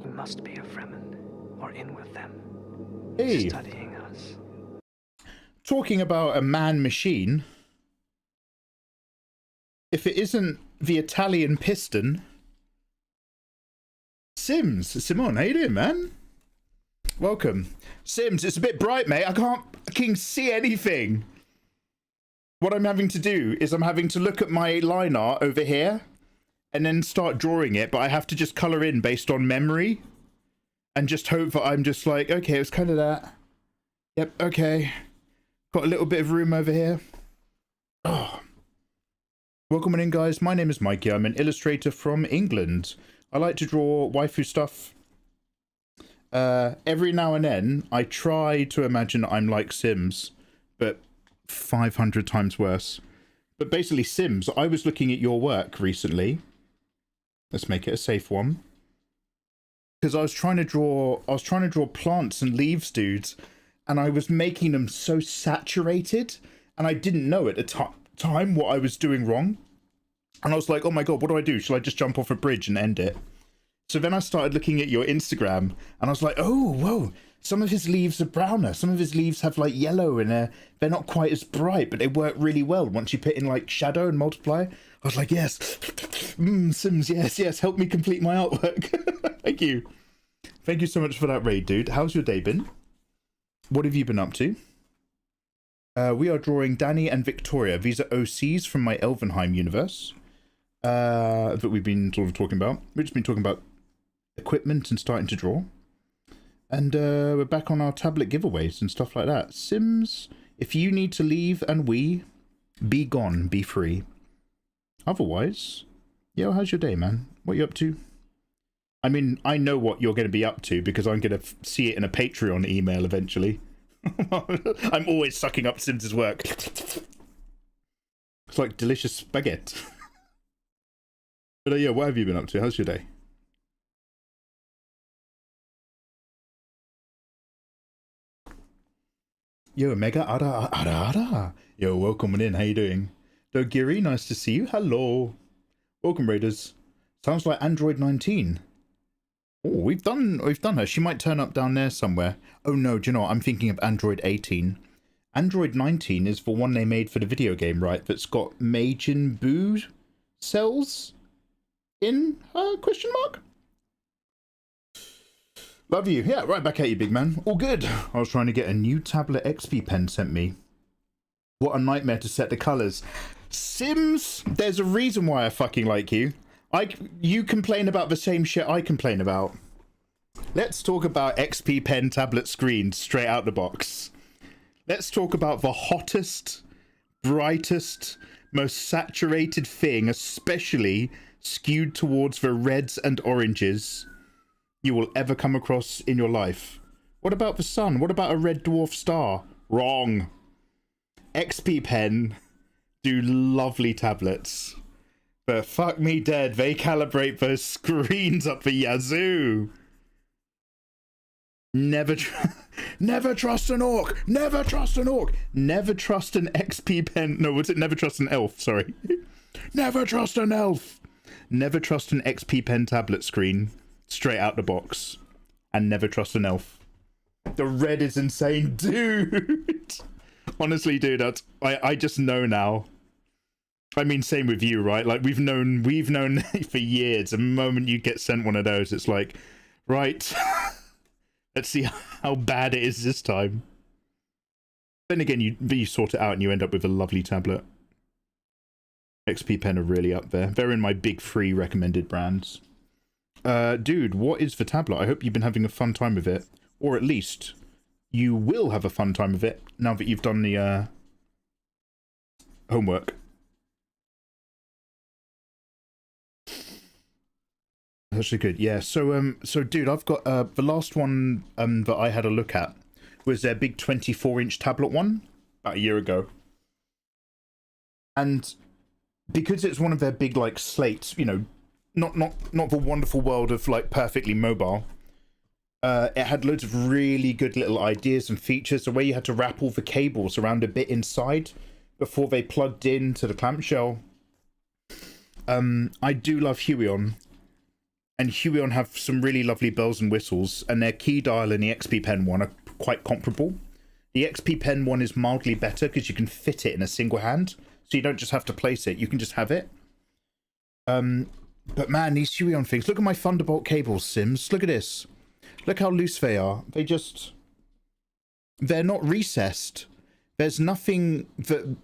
He must be a Fremen, or in with them. Hey. Studying us. Talking about a man machine, if it isn't the Italian piston, Simon, how you doing, man? Welcome. Sims, it's a bit bright, mate. I can't fucking see anything. What I'm having to do is I'm having to look at my line art over here and then start drawing it, but I have to just colour in based on memory and just hope that I'm just like, okay, it's kind of that. Yep, okay. Got a little bit of room over here. Oh. Welcome on in, guys. My name is Mikey. I'm an illustrator from England. I like to draw waifu stuff. Every now and then, I try to imagine I'm like Sims, but 500 times worse. But basically, Sims, I was looking at your work recently. Let's make it a safe one. Because I was trying to draw plants and leaves, dudes. And I was making them so saturated, and I didn't know at the time what I was doing wrong. And I was like, oh my god, what do I do? Shall I just jump off a bridge and end it? So then I started looking at your Instagram, and I was like, oh, whoa, some of his leaves are browner. Some of his leaves have like yellow, and they're not quite as bright, but they work really well once you put in like shadow and multiply. I was like, yes, Sims, yes, help me complete my artwork. Thank you. Thank you so much for that raid, dude. How's your day been? What have you been up to? We are drawing Danny and Victoria. These are OCs from my Elvenheim universe that we've been sort of talking about. We've just been talking about equipment and starting to draw. And we're back on our tablet giveaways and stuff like that. Sims, if you need to leave and be gone, be free. Otherwise, yo, how's your day, man? What are you up to? I mean, I know what you're going to be up to because I'm going to see it in a Patreon email eventually. I'm always sucking up Sims' work. It's like delicious spaghetti. But yeah, what have you been up to? How's your day? Yo, Mega Ara. Yo, welcome in. How you doing? Dogiri, nice to see you. Hello. Welcome, Raiders. Sounds like Android 19. Oh, we've done her. She might turn up down there somewhere. Oh no, do you know what? I'm thinking of Android 18. Android 19 is the one they made for the video game, right? That's got Majin Buu cells in her, question mark? Love you. Yeah, right back at you, big man. All good. I was trying to get a new tablet XP pen sent me. What a nightmare to set the colours. Sims, there's a reason why I fucking like you. You complain about the same shit I complain about. Let's talk about XP pen tablet screens straight out the box. Let's talk about the hottest, brightest, most saturated thing, especially skewed towards the reds and oranges, you will ever come across in your life. What about the sun? What about a red dwarf star? Wrong. XP pen do lovely tablets. But fuck me dead, they calibrate those screens up the yazoo. Never trust an orc. Never trust an orc. Never trust an XP pen. No, what's it? Never trust an elf. Sorry. Never trust an elf. Never trust an XP pen tablet screen straight out the box. And never trust an elf. The red is insane, dude. Honestly, dude, I just know now. I mean, same with you, right? Like, we've known for years. The moment you get sent one of those, it's like, right, Let's see how bad it is this time. Then again, you sort it out and you end up with a lovely tablet. XP Pen are really up there. They're in my big free recommended brands. Dude, what is the tablet? I hope you've been having a fun time with it. Or at least you will have a fun time with it now that you've done the homework. Actually good. Yeah, so dude, I've got the last one that I had a look at was their big 24-inch tablet one about a year ago. And because it's one of their big like slates, you know, not the wonderful world of like perfectly mobile, it had loads of really good little ideas and features. The way you had to wrap all the cables around a bit inside before they plugged into the clamshell. I do love Huion. And Huion have some really lovely bells and whistles, and their key dial and the XP Pen one are quite comparable. The XP Pen one is mildly better because you can fit it in a single hand, so you don't just have to place it, you can just have it. But man, these Huion things, look at my Thunderbolt cables, Sims, look at this. Look how loose they are. They're not recessed. There's nothing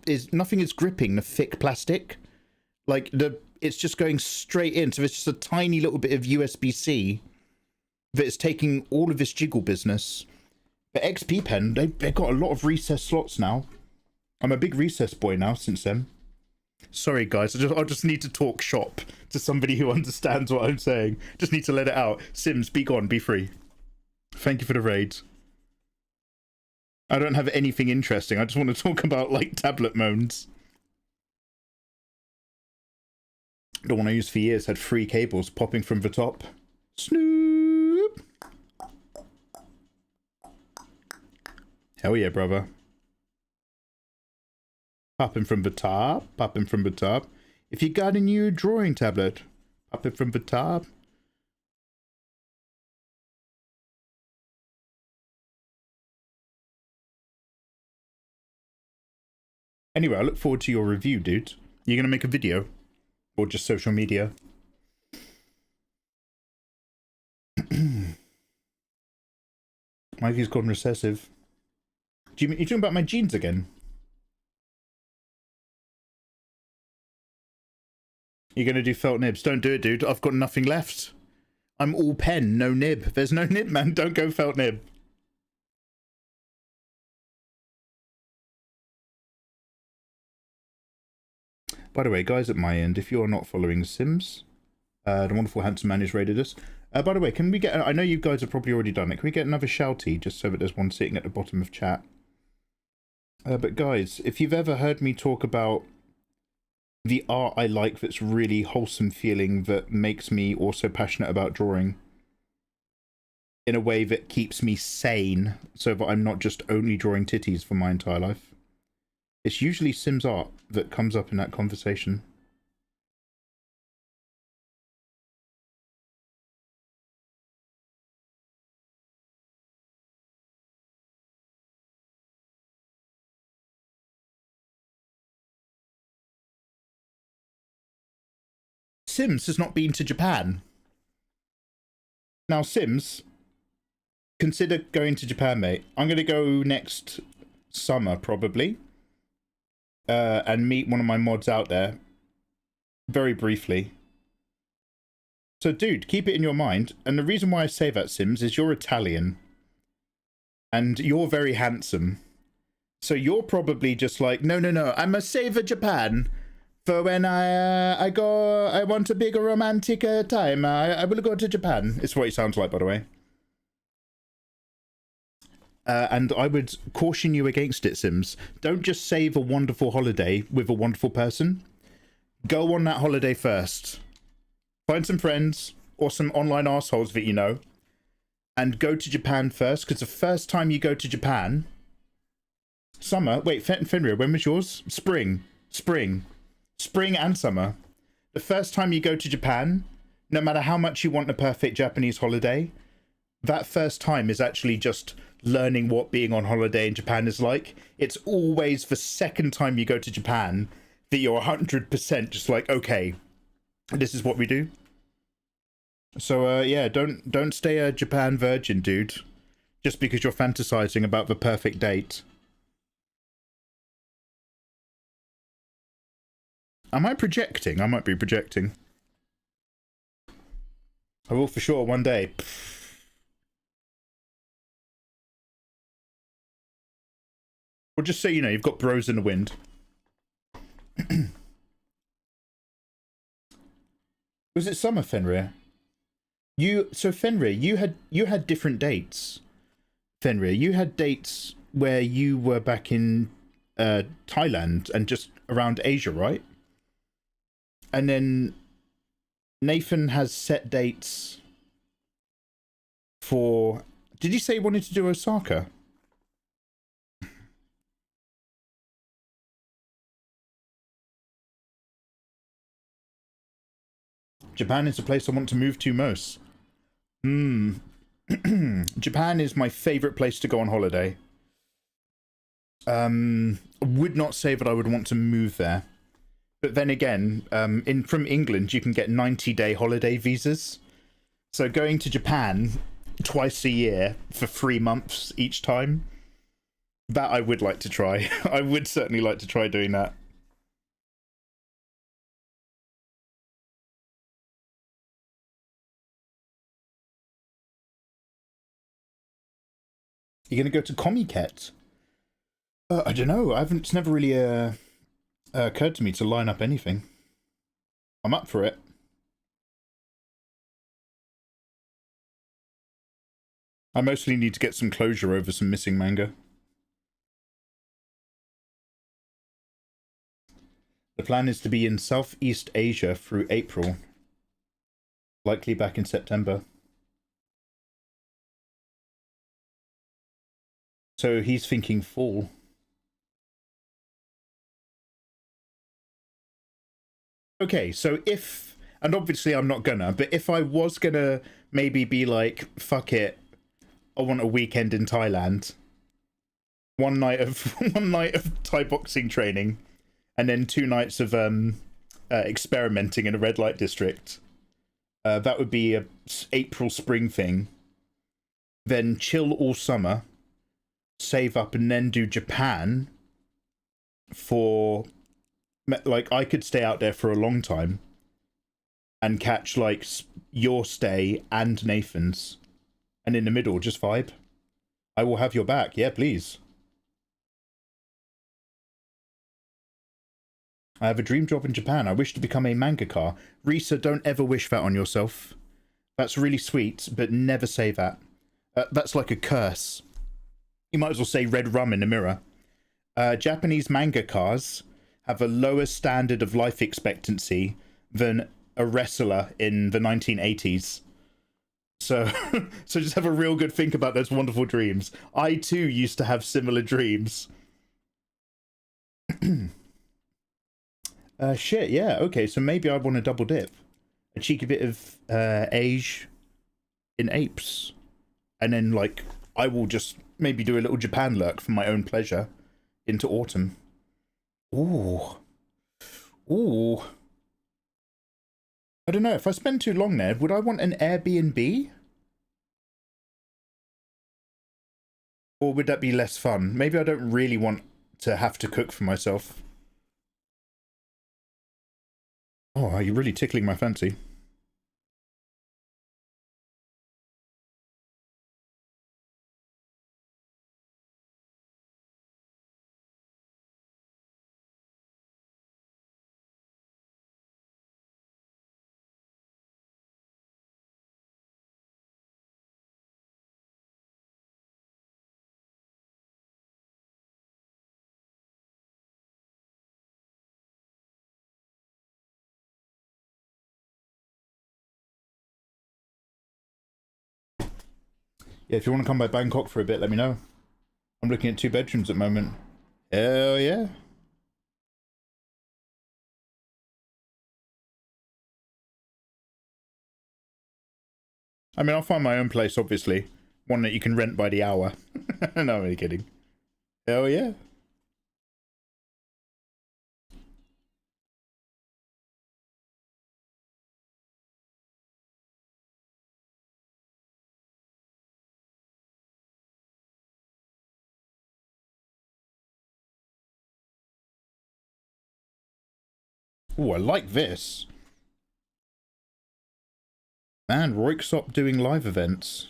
is gripping the thick plastic. Like it's just going straight in, so it's just a tiny little bit of USB-C that is taking all of this jiggle business. The XP Pen, they've got a lot of recessed slots now. I'm a big recess boy now since then. Sorry guys, I just need to talk shop to somebody who understands what I'm saying. Just need to let it out. Sims, be gone, be free. Thank you for the raid. I don't have anything interesting. I just want to talk about like tablet moans. The one I used for years had 3 cables popping from the top. Snoop! Hell yeah, brother. Popping from the top, popping from the top. If you got a new drawing tablet, pop it from the top. Anyway, I look forward to your review, dude. You're gonna make a video? Or just social media? Mikey's gone recessive. You talking about my jeans again? You're gonna do felt nibs? Don't do it, dude. I've got nothing left. I'm all pen, no nib. There's no nib, man. Don't go felt nib. By the way, guys, at my end, if you're not following Sims, the wonderful handsome man who's raided us. By the way, can we get... I know you guys have probably already done it. Can we get another shouty, just so that there's one sitting at the bottom of chat? But guys, if you've ever heard me talk about the art I like that's really wholesome feeling, that makes me also passionate about drawing in a way that keeps me sane, so that I'm not just only drawing titties for my entire life, it's usually Sims art that comes up in that conversation. Sims has not been to Japan. Now, Sims, consider going to Japan, mate. I'm going to go next summer, probably. And meet one of my mods out there. Very briefly. So, dude, keep it in your mind. And the reason why I say that, Sims, is you're Italian. And you're very handsome. So you're probably just like, no, I must save Japan. For when I want a big romantic time, I will go to Japan. It's what it sounds like, by the way. And I would caution you against it, Sims. Don't just save a wonderful holiday with a wonderful person. Go on that holiday first. Find some friends or some online assholes that you know. And go to Japan first, because the first time you go to Japan... Summer? Wait, Fenrir, when was yours? Spring and summer. The first time you go to Japan, no matter how much you want a perfect Japanese holiday, that first time is actually just learning what being on holiday in Japan is like. It's always the second time you go to Japan that you're 100% just like, okay, this is what we do. So yeah, don't stay a Japan virgin, dude. just because you're fantasizing about the perfect date. Am I projecting? I might be projecting. I will for sure one day. Well, just so you know, you've got bros in the wind. Was it summer, Fenrir? So Fenrir, you had different dates. Fenrir, you had dates where you were back in Thailand and just around Asia, right? And then Nathan has set dates for... Did you say you wanted to do Osaka? Japan is the place I want to move to most. Japan is my favorite place to go on holiday. Would not say that I would want to move there. But then again, from England, you can get 90-day holiday visas. So going to Japan twice a year for 3 months each time, that I would like to try. I would certainly like to try doing that. You're going to go to Comiket? I don't know. It's never really occurred to me to line up anything. I'm up for it. I mostly need to get some closure over some missing manga. The plan is to be in Southeast Asia through April. Likely back in September. So he's thinking fall. Okay, so if, and obviously I'm not gonna, but if I was gonna maybe be like, fuck it, I want a weekend in Thailand. One night of Thai boxing training, and then 2 nights of experimenting in a red light district. That would be a April spring thing. Then chill all summer. Save up and then do Japan for, like, I could stay out there for a long time and catch like your stay and Nathan's, and in the middle just vibe. I will have your back. Yeah, please. I have a dream job in Japan. I wish to become a mangaka. Risa, don't ever wish that on yourself. That's really sweet, but never say that. That's like a curse. You might as well say red rum in the mirror. Japanese mangakas have a lower standard of life expectancy than a wrestler in the 1980s. So, so just have a real good think about those wonderful dreams. I too used to have similar dreams. Shit, yeah, okay, so maybe I want to double dip. A cheeky bit of age in apes. And then, like, I will just maybe do a little Japan lurk for my own pleasure into autumn. Ooh. Ooh. I don't know, if I spend too long there, would I want an Airbnb? Or would that be less fun? Maybe I don't really want to have to cook for myself. Oh, you're really tickling my fancy. Yeah, if you want to come by Bangkok for a bit, let me know. I'm looking at 2 bedrooms at the moment. Hell yeah. I mean, I'll find my own place, obviously. One that you can rent by the hour. No, I'm only kidding. Hell yeah. Oh, I like this. Man, Royksop doing live events.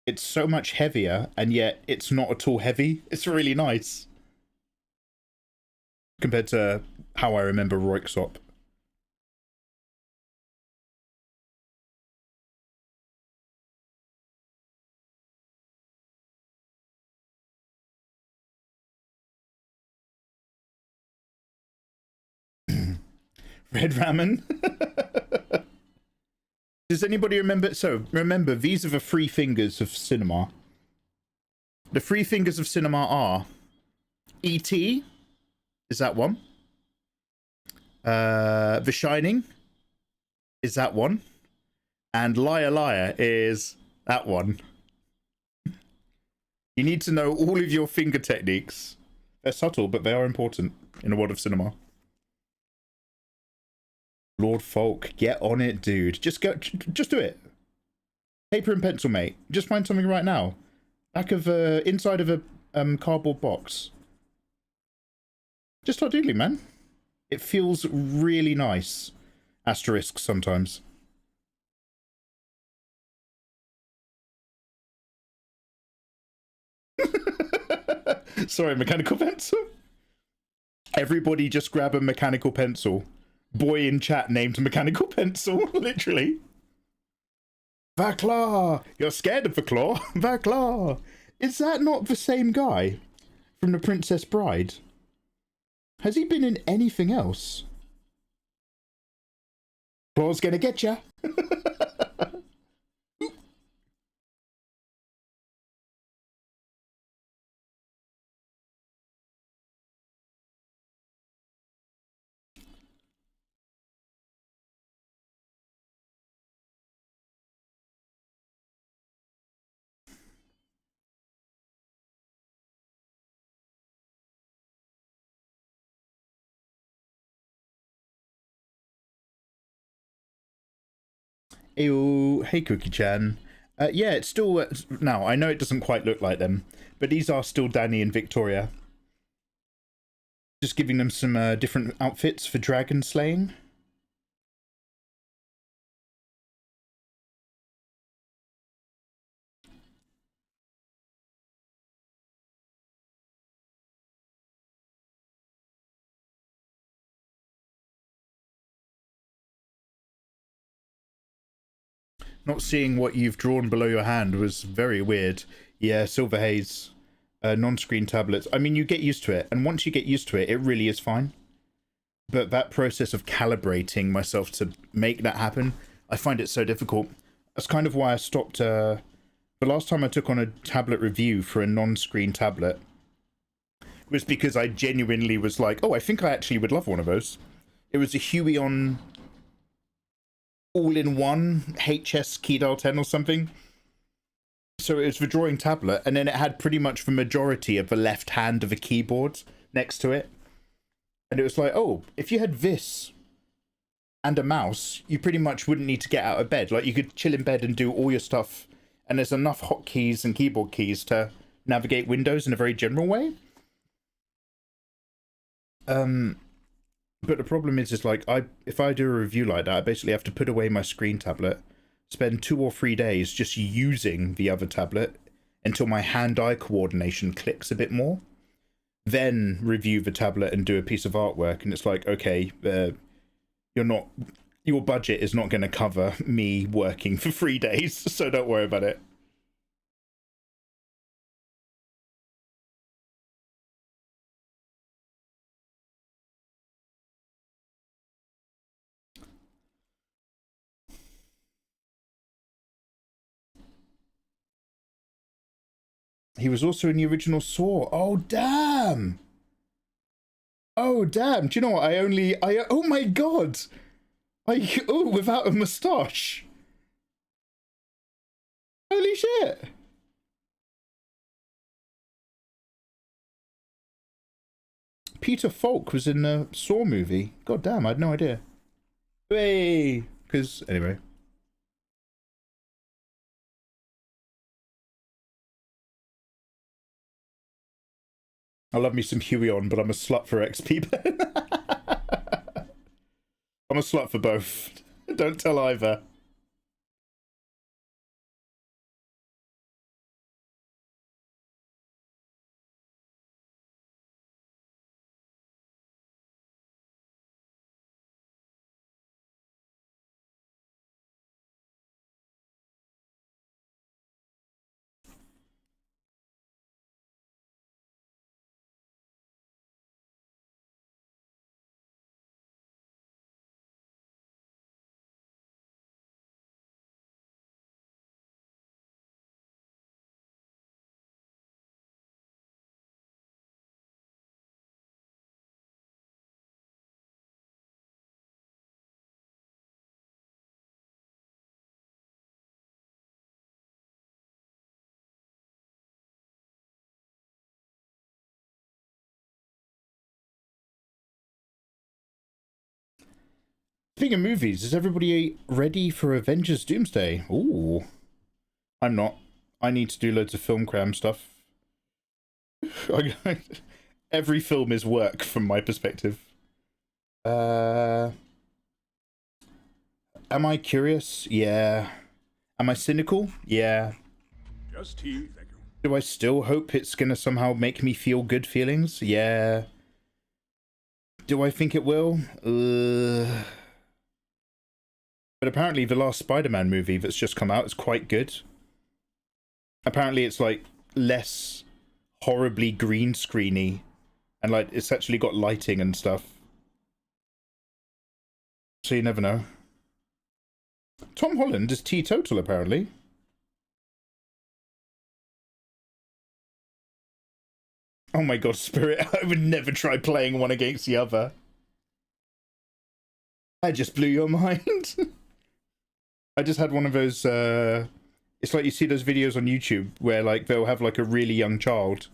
It's so much heavier, and yet it's not at all heavy. It's really nice. Compared to how I remember Royksop. Red Ramen. Does anybody remember? So, remember, these are the three fingers of cinema. The three fingers of cinema are E.T. Is that one? The Shining is that one. And Liar Liar is that one. You need to know all of your finger techniques. They're subtle, but they are important in the world of cinema. Lord Folk, get on it, dude. Just do it. Paper and pencil, mate. Just find something right now. Back of inside of a cardboard box. Just start doodling, man. It feels really nice. Asterisk sometimes. Sorry, mechanical pencil. Everybody just grab a mechanical pencil. Boy in chat named mechanical pencil, literally. Vaclaw! You're scared of Vaclaw? Vaclaw! Is that not the same guy from The Princess Bride? Has he been in anything else? Claw's gonna get ya! Ew, hey Cookie-chan. Yeah, it's still... now, I know it doesn't quite look like them, but these are still Danny and Victoria. Just giving them some different outfits for dragon slaying. Not seeing what you've drawn below your hand was very weird. Yeah, Silver Haze. Non-screen tablets. I mean, you get used to it. And once you get used to it, it really is fine. But that process of calibrating myself to make that happen, I find it so difficult. That's kind of why I stopped... the last time I took on a tablet review for a non-screen tablet was because I genuinely was like, oh, I think I actually would love one of those. It was a Huion... all-in-one HS Keydial 10 or something. So it was the drawing tablet, and then it had pretty much the majority of the left hand of a keyboard next to it. And it was like, oh, if you had this and a mouse, you pretty much wouldn't need to get out of bed. Like, you could chill in bed and do all your stuff, and there's enough hotkeys and keyboard keys to navigate Windows in a very general way. But the problem is like, if I do a review like that, I basically have to put away my screen tablet, spend 2 or 3 days just using the other tablet until my hand-eye coordination clicks a bit more. Then review the tablet and do a piece of artwork, and it's like, okay, your budget is not going to cover me working for 3 days, so don't worry about it. He was also in the original Saw. Oh, damn! Oh, damn! Do you know what? Oh my god! Oh, without a moustache! Holy shit! Peter Falk was in the Saw movie. God damn, I had no idea. Hey! Because, anyway. I love me some Huion, but I'm a slut for XP. I'm a slut for both. Don't tell either. Speaking of movies, is everybody ready for Avengers Doomsday? Ooh. I'm not. I need to do loads of film cram stuff. Every film is work from my perspective. Am I curious? Yeah. Am I cynical? Yeah. Just tea, thank you. Do I still hope it's gonna somehow make me feel good feelings? Yeah. Do I think it will? But apparently the last Spider-Man movie that's just come out is quite good. Apparently it's like less horribly green screeny and like it's actually got lighting and stuff. So you never know. Tom Holland is teetotal apparently. Oh my god, Spirit, I would never try playing one against the other. I just blew your mind. I just had one of those, it's like you see those videos on YouTube where like they'll have like a really young child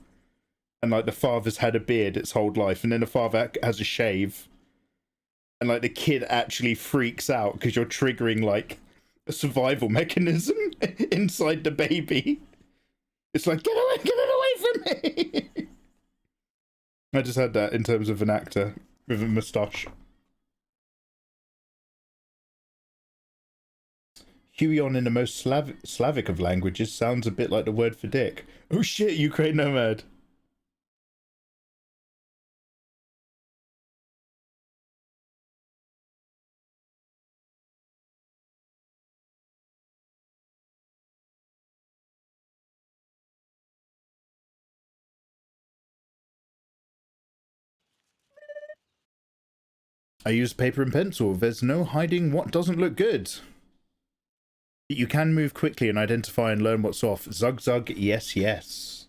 and like the father's had a beard its whole life and then the father has a shave and like the kid actually freaks out because you're triggering like a survival mechanism inside the baby. It's like, get it away from me! I just had that in terms of an actor with a moustache. Huion in the most Slavic of languages sounds a bit like the word for dick. Oh shit, Ukraine Nomad. I use paper and pencil. There's no hiding what doesn't look good. You can move quickly and identify and learn what's off. Zug zug, yes, yes.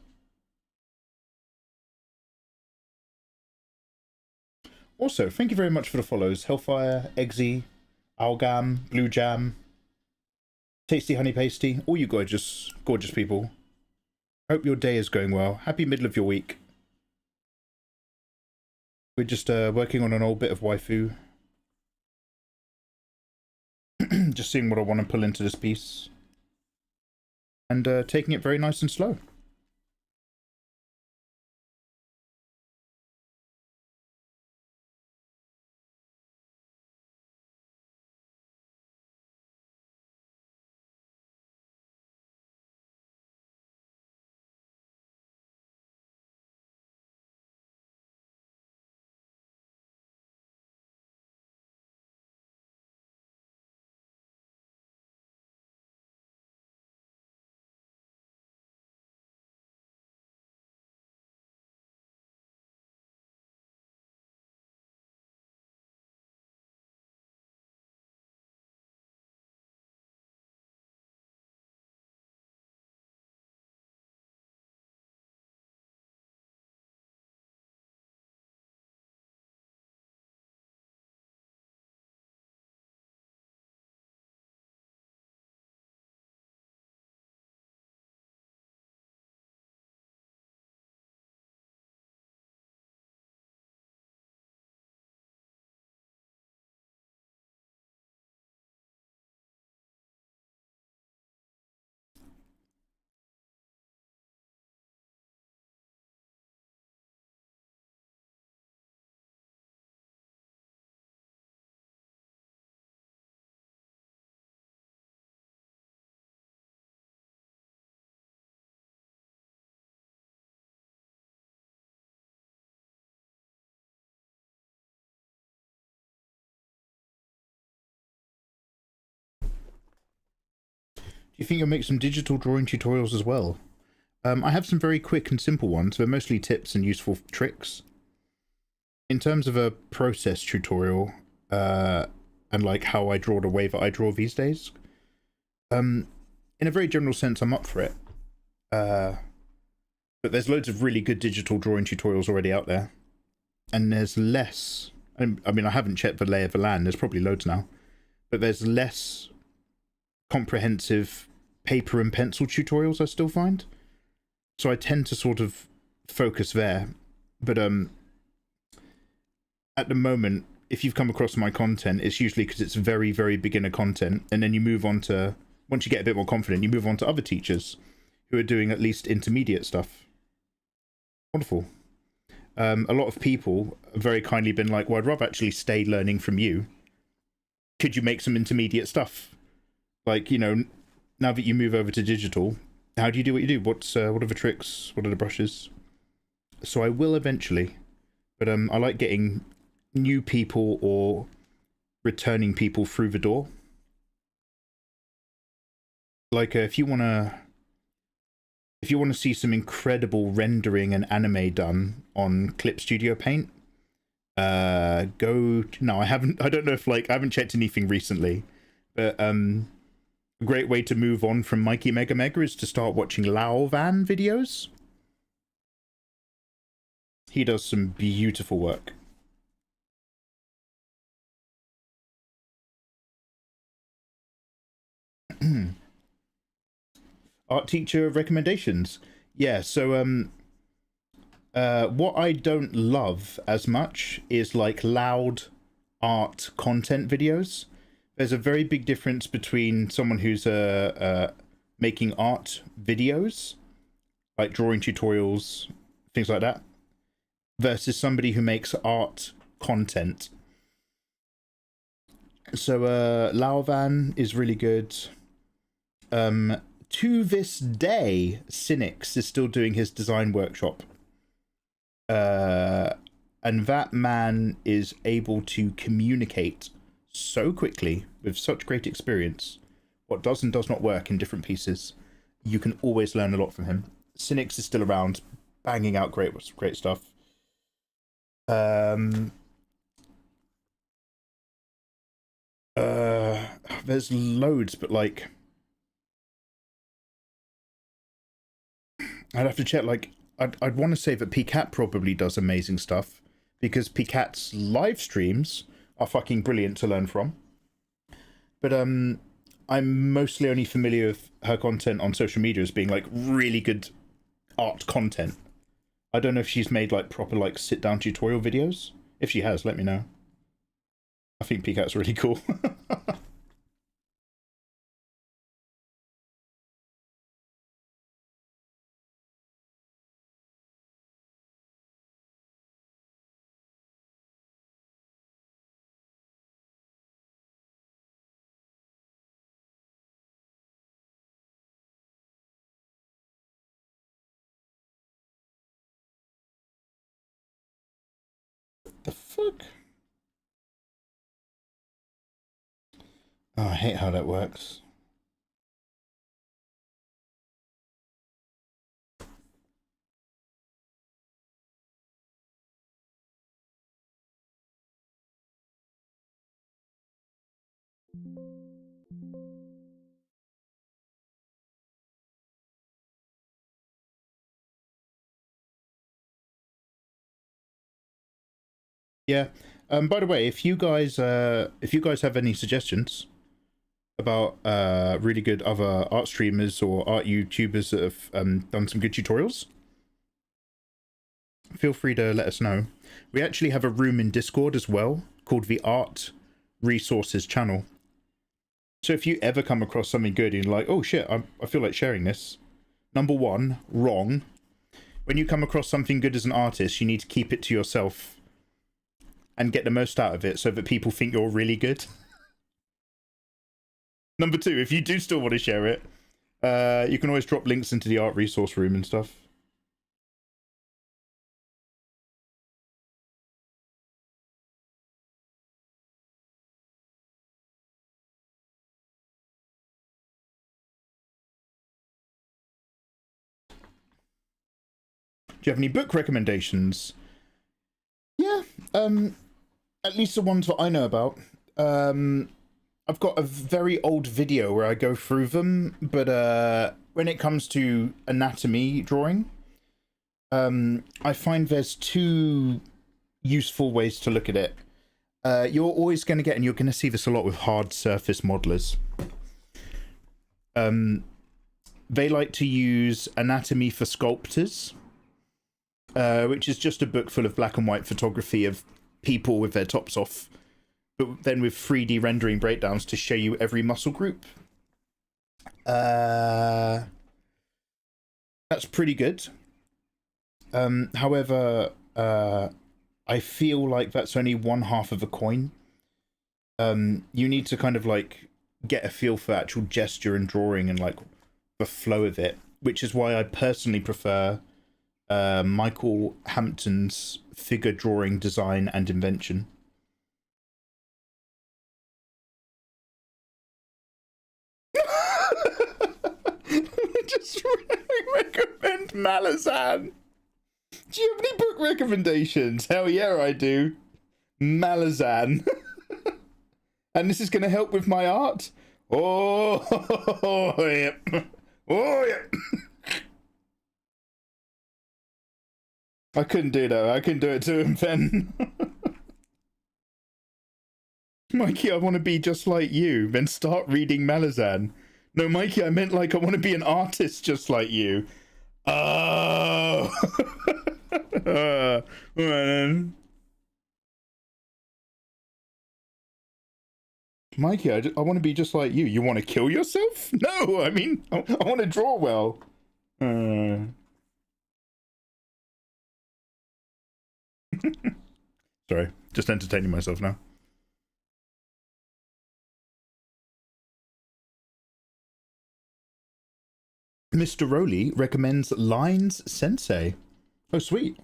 Also, thank you very much for the follows. Hellfire, Eggsy, Algam, Blue Jam, Tasty Honey Pasty, all you gorgeous people. Hope your day is going well. Happy middle of your week. We're just working on an old bit of waifu. Just seeing what I want to pull into this piece. And taking it very nice and slow. you think you'll make some digital drawing tutorials as well? I have some very quick and simple ones. They're mostly tips and useful tricks. In terms of a process tutorial, and like how I draw the way that I draw these days, in a very general sense, I'm up for it. But there's loads of really good digital drawing tutorials already out there. And there's less, I mean, I haven't checked the lay of the land, there's probably loads now, but there's less comprehensive paper and pencil tutorials I still find. So I tend to sort of focus there. But at the moment, if you've come across my content, it's usually because it's very, very beginner content. And then you move on to, once you get a bit more confident, you move on to other teachers who are doing at least intermediate stuff. Wonderful. A lot of people have very kindly been like, well, I'd rather actually stay learning from you. Could you make some intermediate stuff? Like, you know, now that you move over to digital, how do you do what you do? What are the tricks? What are the brushes? So I will eventually, but I like getting new people or returning people through the door. Like if you want to see some incredible rendering and anime done on Clip Studio Paint, no, I don't know if I haven't checked anything recently, but a great way to move on from Mikey Mega Mega is to start watching Van videos. He does some beautiful work. Art teacher recommendations. Yeah, so what I don't love as much is like loud art content videos. There's a very big difference between someone who's making art videos, like drawing tutorials, things like that, versus somebody who makes art content. So Van is really good. To this day, Cynics is still doing his design workshop. And that man is able to communicate so quickly with such great experience what does and does not work in different pieces. You can always learn a lot from him. Cynics is still around, banging out great stuff. There's loads, but like I'd have to check. Like I'd want to say that PCAT probably does amazing stuff because PCAT's live streams are fucking brilliant to learn from. But I'm mostly only familiar with her content on social media as being like really good art content. I don't know if she's made like proper like sit down tutorial videos. If she has, let me know. I think PCAT's really cool. The fuck? Oh, I hate how that works. Yeah. By the way, if you guys have any suggestions about really good other art streamers or art YouTubers that have done some good tutorials, feel free to let us know. We actually have a room in Discord as well called the Art Resources channel. So if you ever come across something good and you're like, oh shit, I feel like sharing this. Number one, wrong. When you come across something good as an artist, you need to keep it to yourself and get the most out of it so that people think you're really good. Number two, if you do still want to share it, you can always drop links into the art resource room and stuff. you have any book recommendations? Yeah, at least the ones that I know about. I've got a very old video where I go through them, but when it comes to anatomy drawing, I find there's two useful ways to look at it. You're always going to get, and you're going to see this a lot with hard surface modelers. They like to use Anatomy for Sculptors, which is just a book full of black and white photography of people with their tops off, but then with 3D rendering breakdowns to show you every muscle group. That's pretty good. However, I feel like that's only one half of a coin. You need to kind of like get a feel for actual gesture and drawing and like the flow of it, which is why I personally prefer Michael Hampton's figure drawing, design and invention. Just recommend Malazan. Do you have any book recommendations? Hell yeah, I do. Malazan. And this is going to help with my art? Oh, yep. Oh, yep. I couldn't do that. I couldn't do it to him then. Mikey, I want to be just like you. Then start reading Malazan. No, Mikey, I meant like I want to be an artist just like you. Oh. Man. Mikey, I want to be just like you. You want to kill yourself? No, I mean, I want to draw well. Sorry, just entertaining myself now. Mr. Rowley recommends Lines Sensei. Oh, sweet.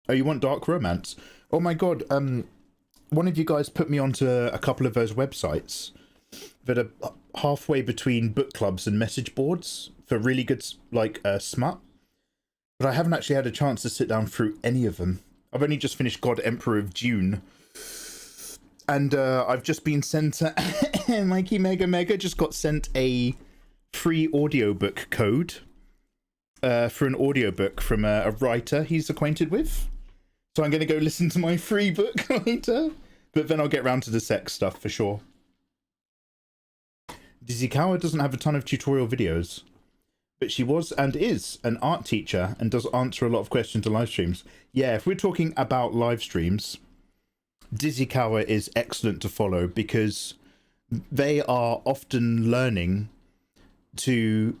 Oh, you want dark romance? Oh my god, one of you guys put me onto a couple of those websites that are halfway between book clubs and message boards for really good, like, smut. But I haven't actually had a chance to sit down through any of them. I've only just finished God Emperor of Dune. And I've just been sent Mikey Mega just got sent a free audiobook code for an audiobook from a writer he's acquainted with. So I'm going to go listen to my free book later. But then I'll get round to the sex stuff for sure. Dizikawa doesn't have a ton of tutorial videos, but she was and is an art teacher and does answer a lot of questions on live streams. Yeah, if we're talking about live streams, Dizikawa is excellent to follow because they are often learning to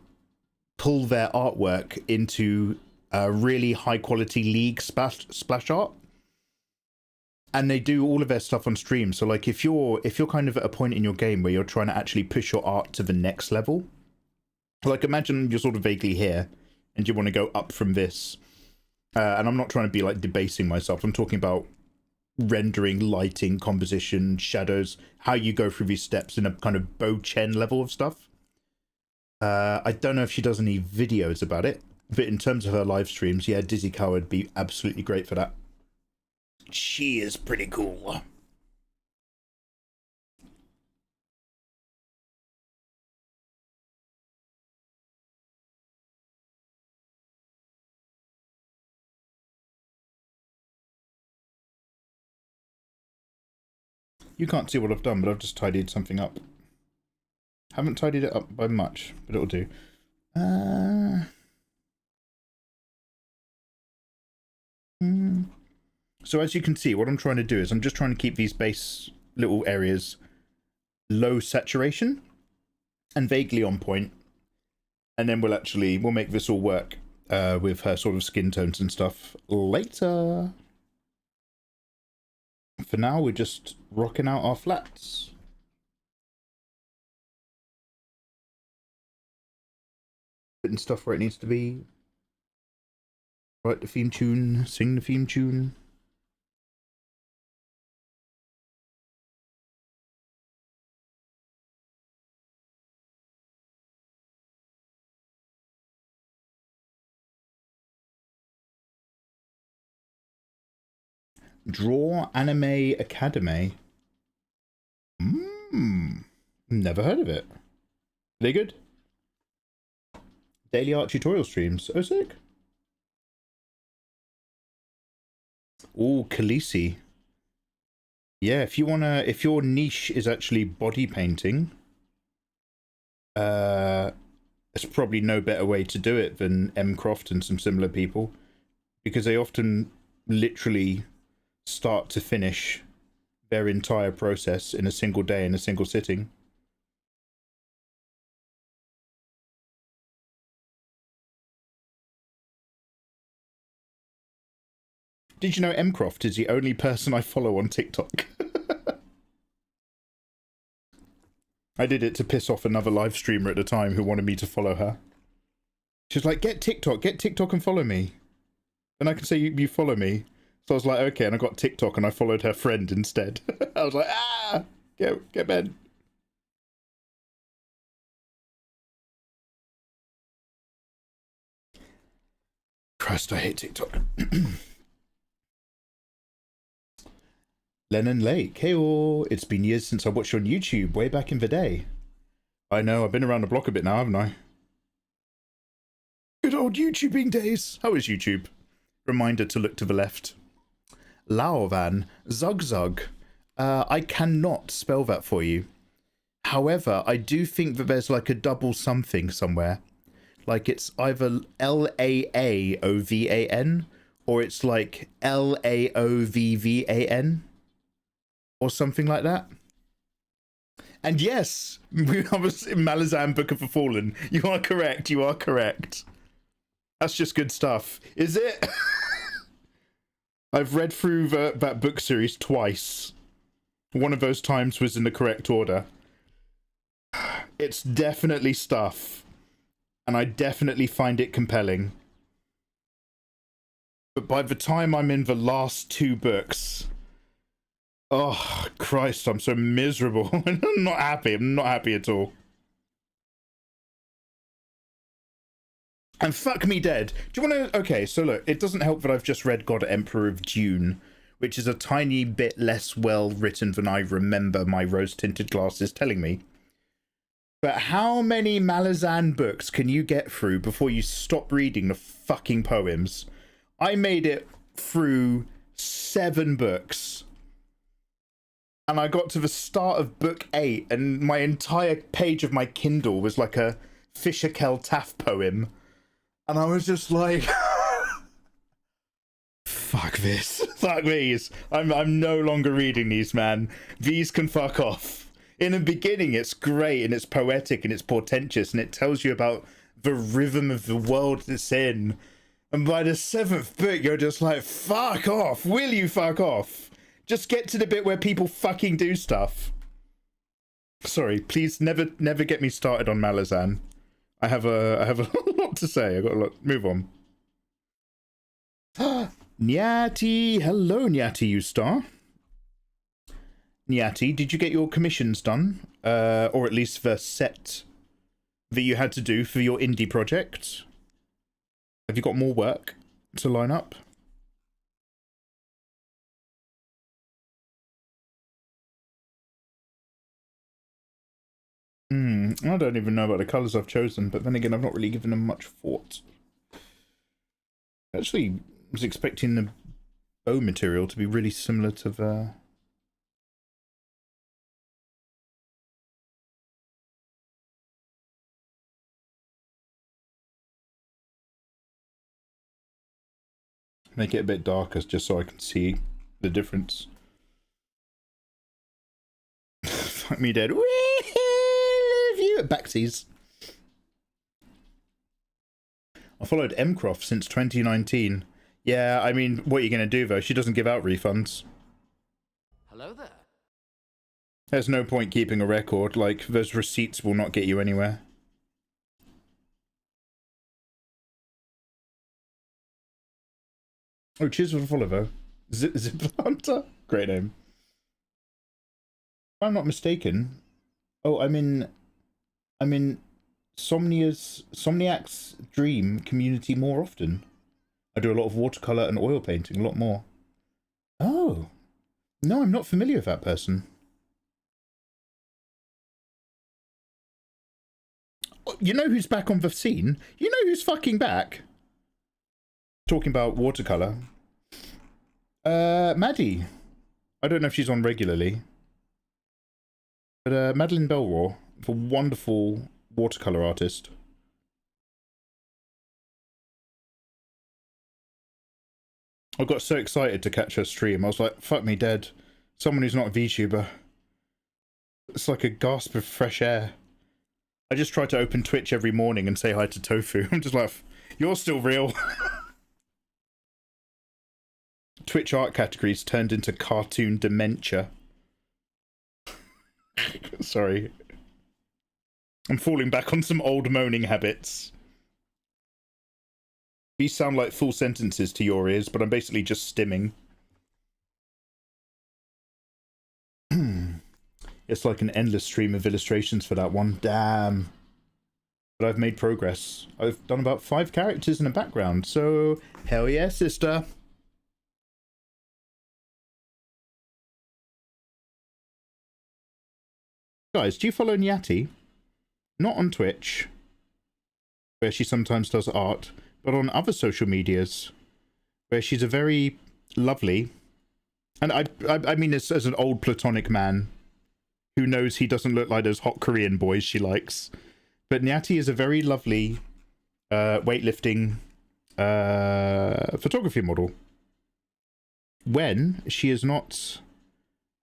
pull their artwork into a really high quality league splash art, and they do all of their stuff on stream. So like if you're kind of at a point in your game where you're trying to actually push your art to the next level, like imagine you're sort of vaguely here and you want to go up from this, and I'm not trying to be like debasing myself, I'm talking about rendering, lighting, composition, shadows, how you go through these steps in a kind of Bo Chen level of stuff. I don't know if she does any videos about it, but in terms of her live streams, yeah, Dizikawa would be absolutely great for that. She is pretty cool. You can't see what I've done, but I've just tidied something up. Haven't tidied it up by much, but it'll do. So as you can see, what I'm trying to do is I'm just trying to keep these base little areas low saturation and vaguely on point. And then we'll make this all work with her sort of skin tones and stuff later. For now, we're just rocking out our flats. Putting stuff where it needs to be. Write the theme tune, sing the theme tune. Draw Anime Academy. Never heard of it. Are they good? Daily art tutorial streams. Oh, sick. Oh, Khaleesi. Yeah, if your niche is actually body painting, there's probably no better way to do it than Croft and some similar people, because they often literally start to finish their entire process in a single day, in a single sitting. Did you know Croft is the only person I follow on TikTok? I did it to piss off another live streamer at the time who wanted me to follow her. She's like, get TikTok and follow me. Then I can say you follow me. So I was like, okay, and I got TikTok and I followed her friend instead. I was like, get bent. Christ, I hate TikTok. Lennon Lake. Hey all, it's been years since I watched you on YouTube, way back in the day. I know, I've been around the block a bit now, haven't I? Good old YouTubing days. How is YouTube? Reminder to look to the left. Laovan, Zug. I cannot spell that for you. However, I do think that there's like a double something somewhere. Like it's either Laaovan or it's like Laovvan. Or something like that. And yes, I was in Malazan Book of the Fallen. You are correct, you are correct. That's just good stuff. Is it? I've read through that book series twice. One of those times was in the correct order. It's definitely stuff. And I definitely find it compelling. But by the time I'm in the last two books... Oh, Christ, I'm so miserable. I'm not happy. I'm not happy at all. And fuck me dead. Do you want to... Okay, so look, it doesn't help that I've just read God Emperor of Dune, which is a tiny bit less well written than I remember my rose-tinted glasses telling me. But how many Malazan books can you get through before you stop reading the fucking poems? I made it through 7 books. And I got to the start of book 8, and my entire page of my Kindle was like a Fisher Taft poem. And I was just like, fuck this. Fuck these. I'm no longer reading these, man. These can fuck off. In the beginning, it's great, and it's poetic, and it's portentous, and it tells you about the rhythm of the world it's in. And by the 7th book, you're just like, fuck off. Will you fuck off? Just get to the bit where people fucking do stuff. Sorry, please never get me started on Malazan. I have a lot to say. I got a lot. Move on. Nyati, hello Nyati, you star. Nyati, did you get your commissions done? Or at least the set that you had to do for your indie project? Have you got more work to line up? I don't even know about the colours I've chosen, but then again, I've not really given them much thought. Actually, I was expecting the bow material to be really similar to the... Make it a bit darker just so I can see the difference. Fuck me dead. Backsies. I followed Croft since 2019. Yeah, I mean, what are you going to do, though? She doesn't give out refunds. Hello there. There's no point keeping a record. Like, those receipts will not get you anywhere. Oh, cheers for the follow, though. Zip Hunter? Great name. If I'm not mistaken... Oh, I'm in Somniac's Dream community more often. I do a lot of watercolor and oil painting, a lot more. Oh, Oh. No, I'm not familiar with that person. You know who's back on the scene? You know who's fucking back? Talking about watercolor. Maddie. I don't know if she's on regularly. But Madeline Belraw, a wonderful watercolor artist. I got so excited to catch her stream. I was like, fuck me dead. Someone who's not a VTuber. It's like a gasp of fresh air. I just try to open Twitch every morning and say hi to Tofu. I'm just like, you're still real. Twitch art categories turned into cartoon dementia. Sorry. I'm falling back on some old moaning habits. These sound like full sentences to your ears, but I'm basically just stimming. It's like an endless stream of illustrations for that one. Damn. But I've made progress. I've done about 5 characters in a background, so hell yeah, sister. Guys, do you follow Nyati? Not on Twitch, where she sometimes does art, but on other social medias, where she's a very lovely, and I mean this as an old platonic man who knows he doesn't look like those hot Korean boys she likes, but Nyati is a very lovely weightlifting photography model when she is not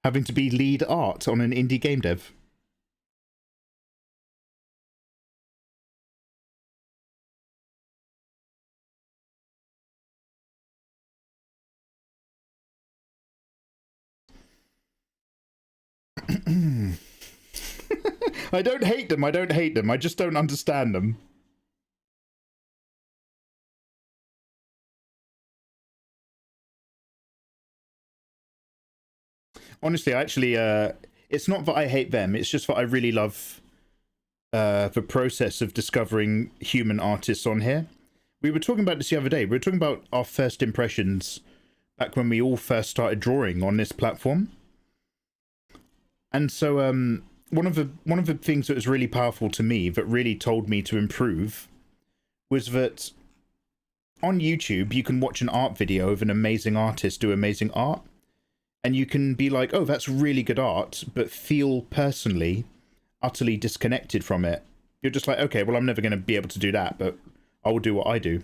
having to be lead art on an indie game dev. I don't hate them, I don't hate them, I just don't understand them. Honestly, actually, it's not that I hate them, it's just that I really love the process of discovering human artists on here. We were talking about this the other day, we were talking about our first impressions back when we all first started drawing on this platform. And so one of the things that was really powerful to me, that really told me to improve, was that on YouTube you can watch an art video of an amazing artist do amazing art, and you can be like, oh, that's really good art, but feel personally utterly disconnected from it. You're just like, okay, well, I'm never going to be able to do that, but I will do what I do.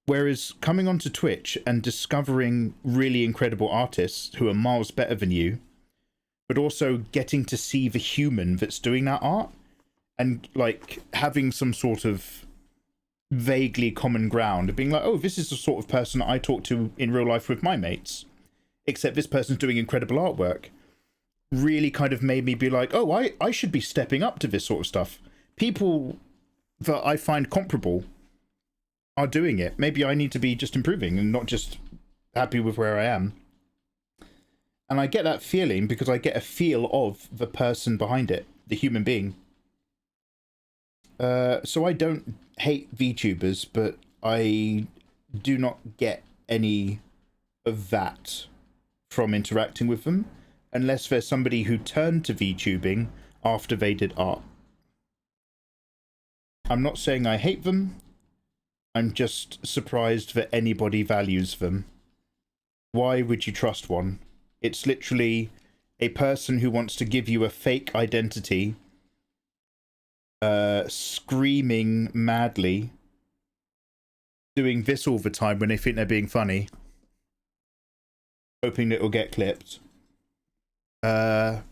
Whereas coming onto Twitch and discovering really incredible artists who are miles better than you, but also getting to see the human that's doing that art, and like having some sort of vaguely common ground of being like, oh, this is the sort of person I talk to in real life with my mates, except this person's doing incredible artwork, really kind of made me be like, oh, I should be stepping up to this sort of stuff. People that I find comparable are doing it. Maybe I need to be just improving and not just happy with where I am. And I get that feeling because I get a feel of the person behind it, the human being. So I don't hate VTubers, but I do not get any of that from interacting with them, unless there's somebody who turned to VTubing after they did art. I'm not saying I hate them, I'm just surprised that anybody values them. Why would you trust one? It's literally a person who wants to give you a fake identity, screaming madly, doing this all the time when they think they're being funny, hoping that it'll get clipped, and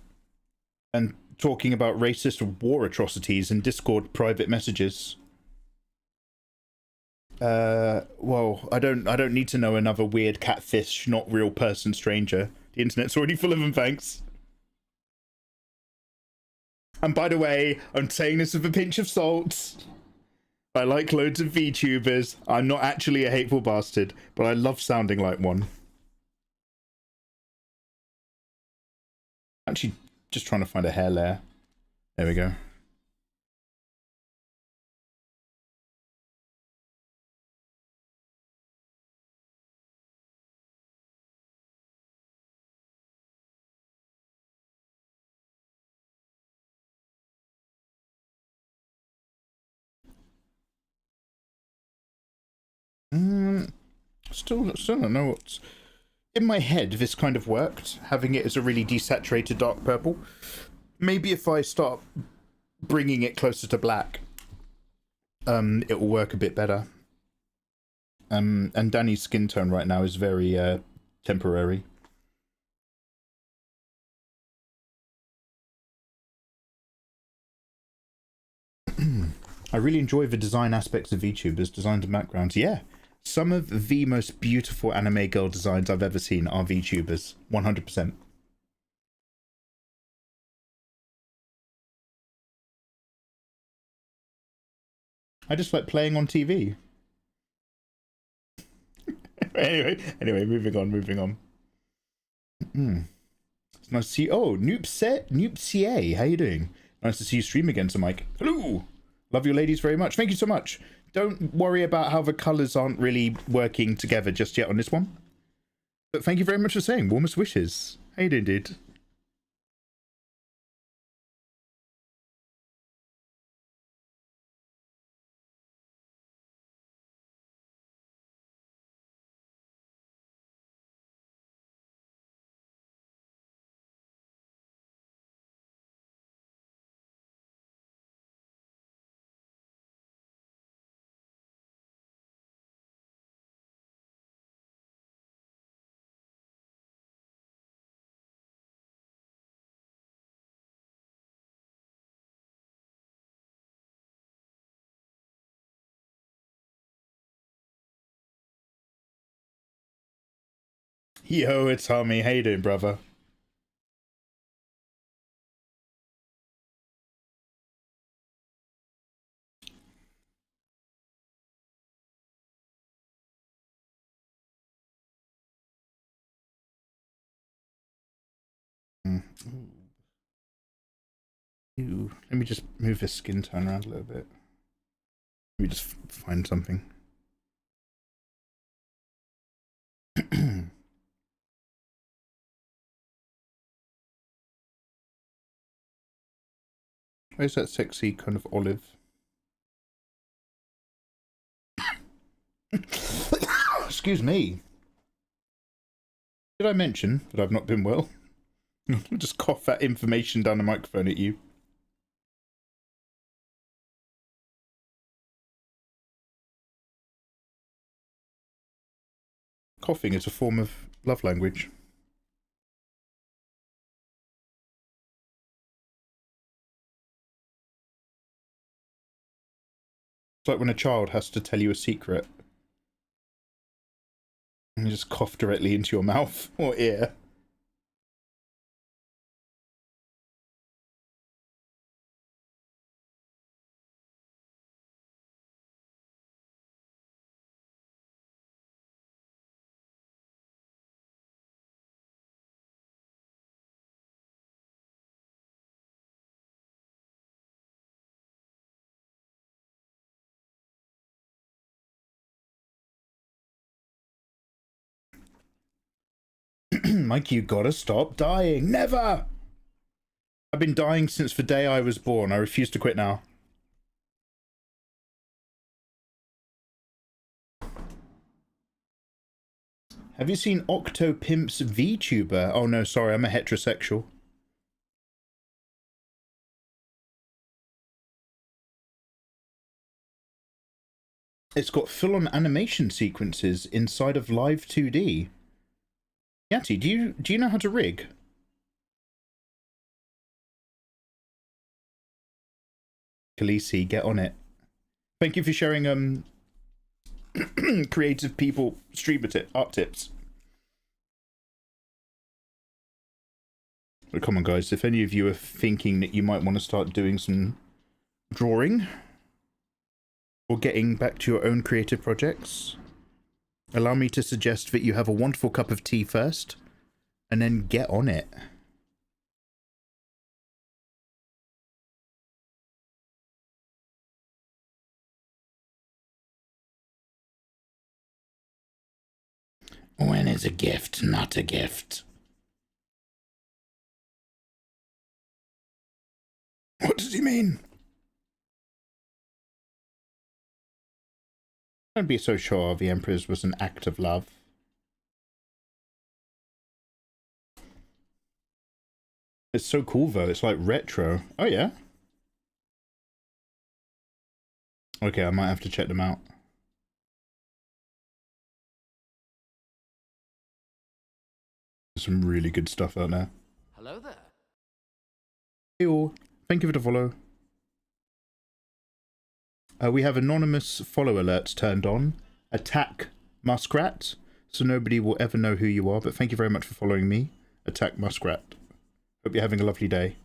talking about racist war atrocities in Discord private messages. Well, I don't need to know another weird catfish, not real person stranger. The internet's already full of them, thanks. And by the way, I'm saying this with a pinch of salt. I like loads of VTubers. I'm not actually a hateful bastard, but I love sounding like one. Actually, just trying to find a hair layer. There we go. Still don't know what's... In my head, this kind of worked, having it as a really desaturated dark purple. Maybe if I start bringing it closer to black, it will work a bit better. And Danny's skin tone right now is very temporary. I really enjoy the design aspects of VTubers, designs and backgrounds. Yeah, some of the most beautiful anime girl designs I've ever seen are VTubers. 100%. I just like playing on TV. anyway, moving on. It's nice to see. Oh, Noopsie, how you doing? Nice to see you stream again, so Mike. Hello. Love you ladies very much. Thank you so much. Don't worry about how the colours aren't really working together just yet on this one. But thank you very much for saying. Warmest wishes. How you doing, dude? Yo, it's Tommy. How you doing, brother? Ooh. Let me just move this skin tone around a little bit. Let me just find something. Where's that sexy kind of olive? Excuse me. Did I mention that I've not been well? I'll just cough that information down the microphone at you. Coughing is a form of love language. It's like when a child has to tell you a secret. And you just cough directly into your mouth or ear. Mike, you gotta stop dying. Never! I've been dying since the day I was born. I refuse to quit now. Have you seen Octopimp's VTuber? Oh no, sorry, I'm a heterosexual. It's got full-on animation sequences inside of live 2D. Yati, do you know how to rig? Khaleesi, get on it. Thank you for sharing creative people streamer art tips. So come on guys, if any of you are thinking that you might want to start doing some drawing or getting back to your own creative projects, allow me to suggest that you have a wonderful cup of tea first and then get on it. When is a gift not a gift? What does he mean? Don't be so sure the Emperor's was an act of love. It's so cool though, it's like retro. Oh yeah? Okay, I might have to check them out. There's some really good stuff out there. Hello there. Hey all, thank you for the follow. We have anonymous follow alerts turned on. Attack Muskrat, so nobody will ever know who you are, but thank you very much for following me. Attack Muskrat. Hope you're having a lovely day.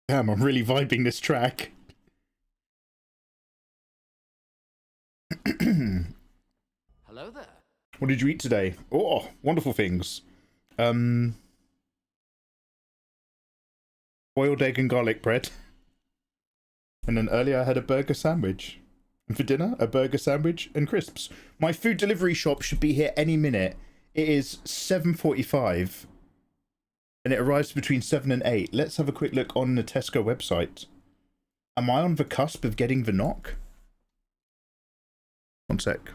Damn, I'm really vibing this track. Hello there. What did you eat today? Oh, wonderful things. Boiled egg and garlic bread. And then earlier I had a burger sandwich. And for dinner, a burger sandwich and crisps. My food delivery shop should be here any minute. It is 7:45. And it arrives between 7 and 8. Let's have a quick look on the Tesco website. Am I on the cusp of getting the knock? One sec.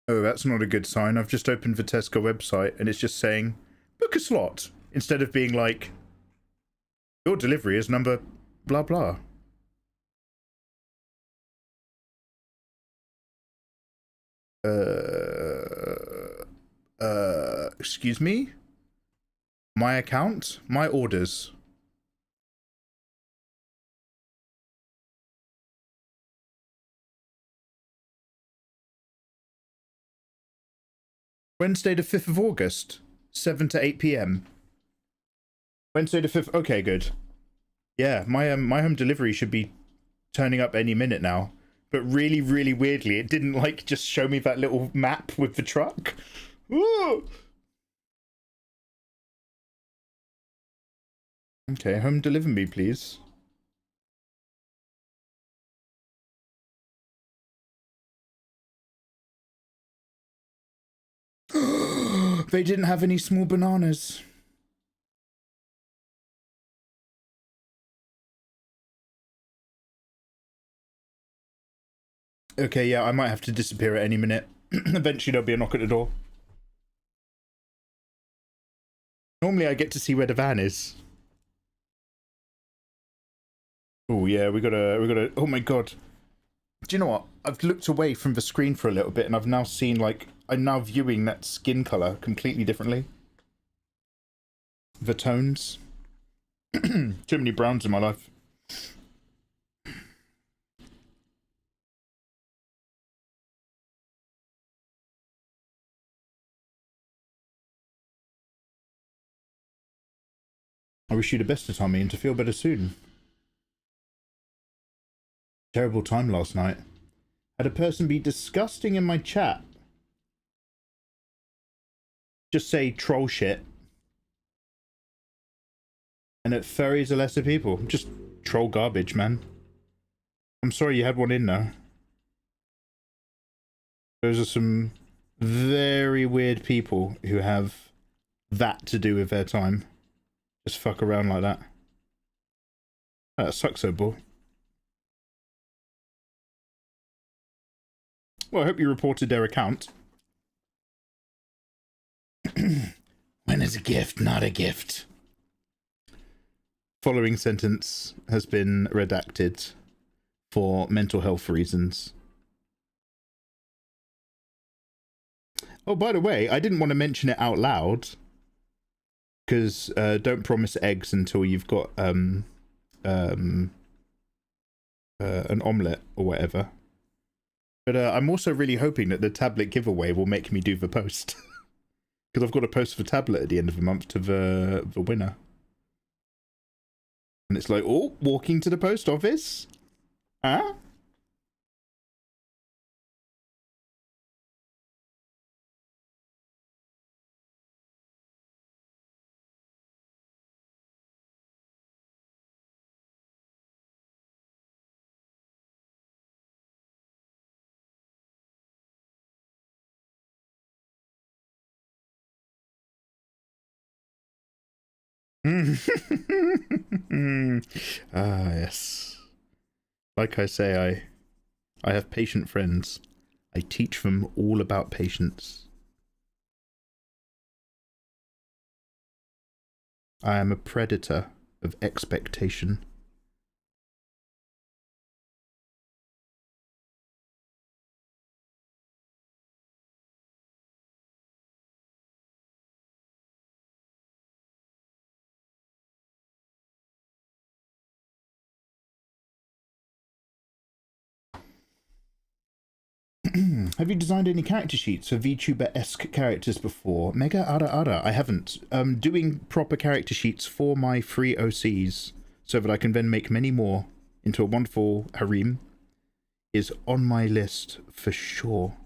Oh, that's not a good sign. I've just opened the Tesco website and it's just saying, book a slot. Instead of being like, your delivery is number blah blah. Excuse me? My account? My orders. Wednesday the 5th of August, 7 to 8 p.m. Wednesday the 5th, okay, good. Yeah, my home delivery should be turning up any minute now. But really, really weirdly, it didn't, like, just show me that little map with the truck. Ooh! Okay, home deliver me, please. They didn't have any small bananas. Okay, yeah, I might have to disappear at any minute. Eventually there'll be a knock at the door. Normally I get to see where the van is. Oh yeah, we gotta, oh my god. Do you know what? I've looked away from the screen for a little bit and I've now seen, like, I'm now viewing that skin colour completely differently. The tones. Too many browns in my life. I wish you the best, Tommy, and to feel better soon. Terrible time last night. Had a person be disgusting in my chat. Just say troll shit. And that furries are lesser people. Just troll garbage, man. I'm sorry you had one in there. Those are some very weird people who have that to do with their time. Just fuck around like that. That sucks so, boy. Well, I hope you reported their account. When is a gift not a gift? Following sentence has been redacted for mental health reasons. Oh, by the way, I didn't want to mention it out loud. Because don't promise eggs until you've got an omelette or whatever. But I'm also really hoping that the tablet giveaway will make me do the post. Because I've got to post the tablet at the end of the month to the winner. And it's like, oh, walking to the post office? Huh? Ah, yes. Like I say, I have patient friends. I teach them all about patience. I am a predator of expectation. Have you designed any character sheets for VTuber-esque characters before? Mega Ara. I haven't. Doing proper character sheets for my free OCs so that I can then make many more into a wonderful harem is on my list for sure.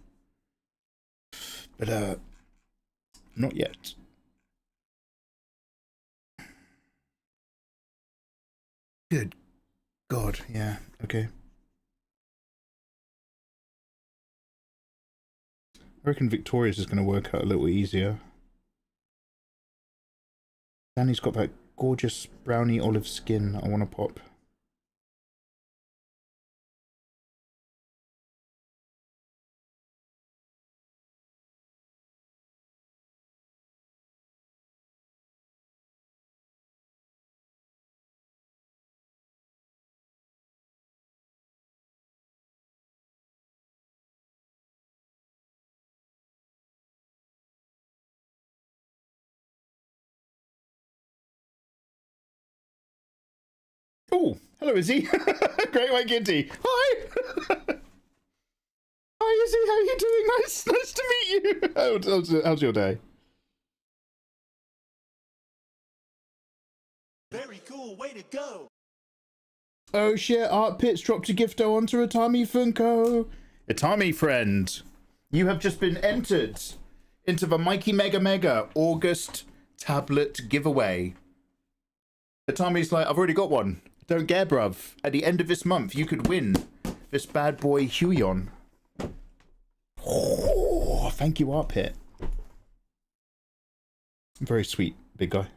But, not yet. Good God, yeah, okay. I reckon Victoria's is going to work out a little easier. Danny's got that gorgeous brownie olive skin I want to pop. Oh, hello, Izzy. Great White Kitty. Hi. Hi, Izzy. How are you doing? Nice to meet you. How's your day? Very cool, way to go. Oh shit, Art Pits dropped a gifto onto Itami Funko. Itami friend, you have just been entered into the Mikey Mega August tablet giveaway. Itami's like, I've already got one. Don't care, bruv. At the end of this month, you could win this bad boy Hogyan. Oh, thank you, Art Pit. Very sweet, big guy.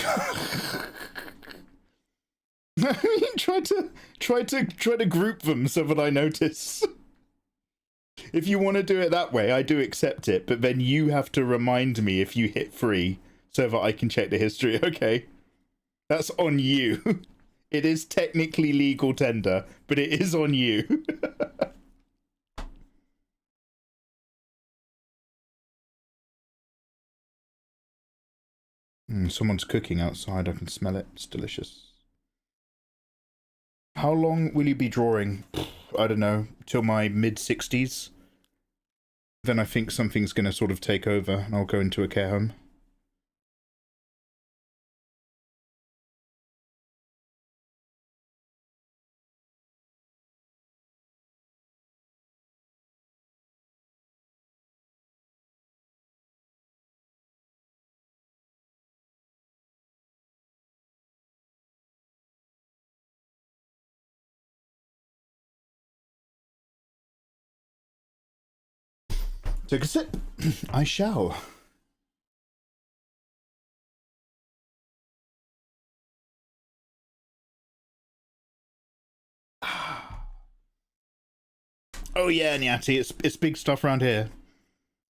I mean, try to group them so that I notice. If you want to do it that way, I do accept it, but then you have to remind me if you hit free so that I can check the history. Okay, that's on you. It is technically legal tender, but it is on you. Someone's cooking outside. I can smell it. It's delicious. How long will you be drawing? I don't know, till my mid-60s. Then I think something's going to sort of take over and I'll go into a care home. Take a sip. I shall. Oh yeah, Nyati, it's big stuff around here.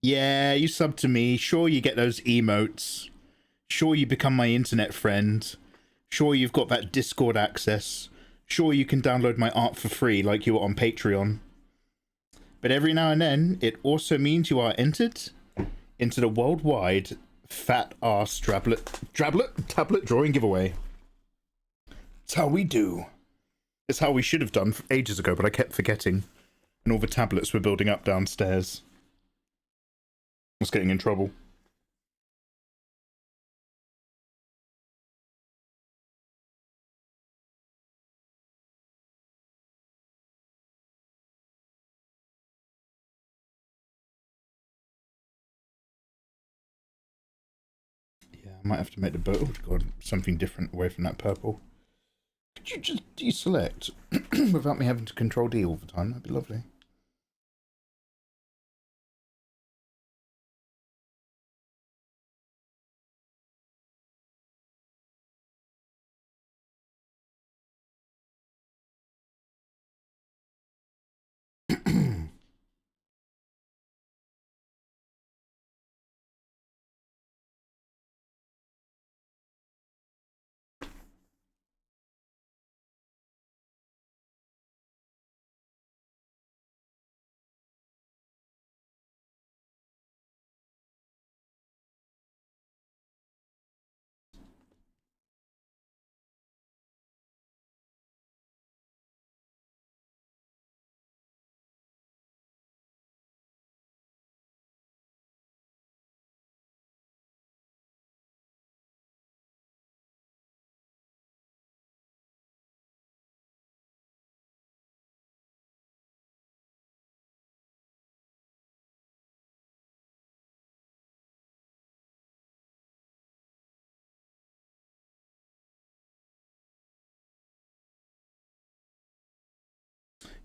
Yeah, you sub to me. Sure, you get those emotes. Sure, you become my internet friend. Sure, you've got that Discord access. Sure, you can download my art for free like you were on Patreon. But every now and then, it also means you are entered into the worldwide fat-ass tablet drawing giveaway. It's how we do. It's how we should have done ages ago, but I kept forgetting. And all the tablets were building up downstairs. I was getting in trouble. Yeah, I might have to make the boat. Oh god, something different away from that purple. Could you just deselect without me having to control D all the time? That'd be lovely.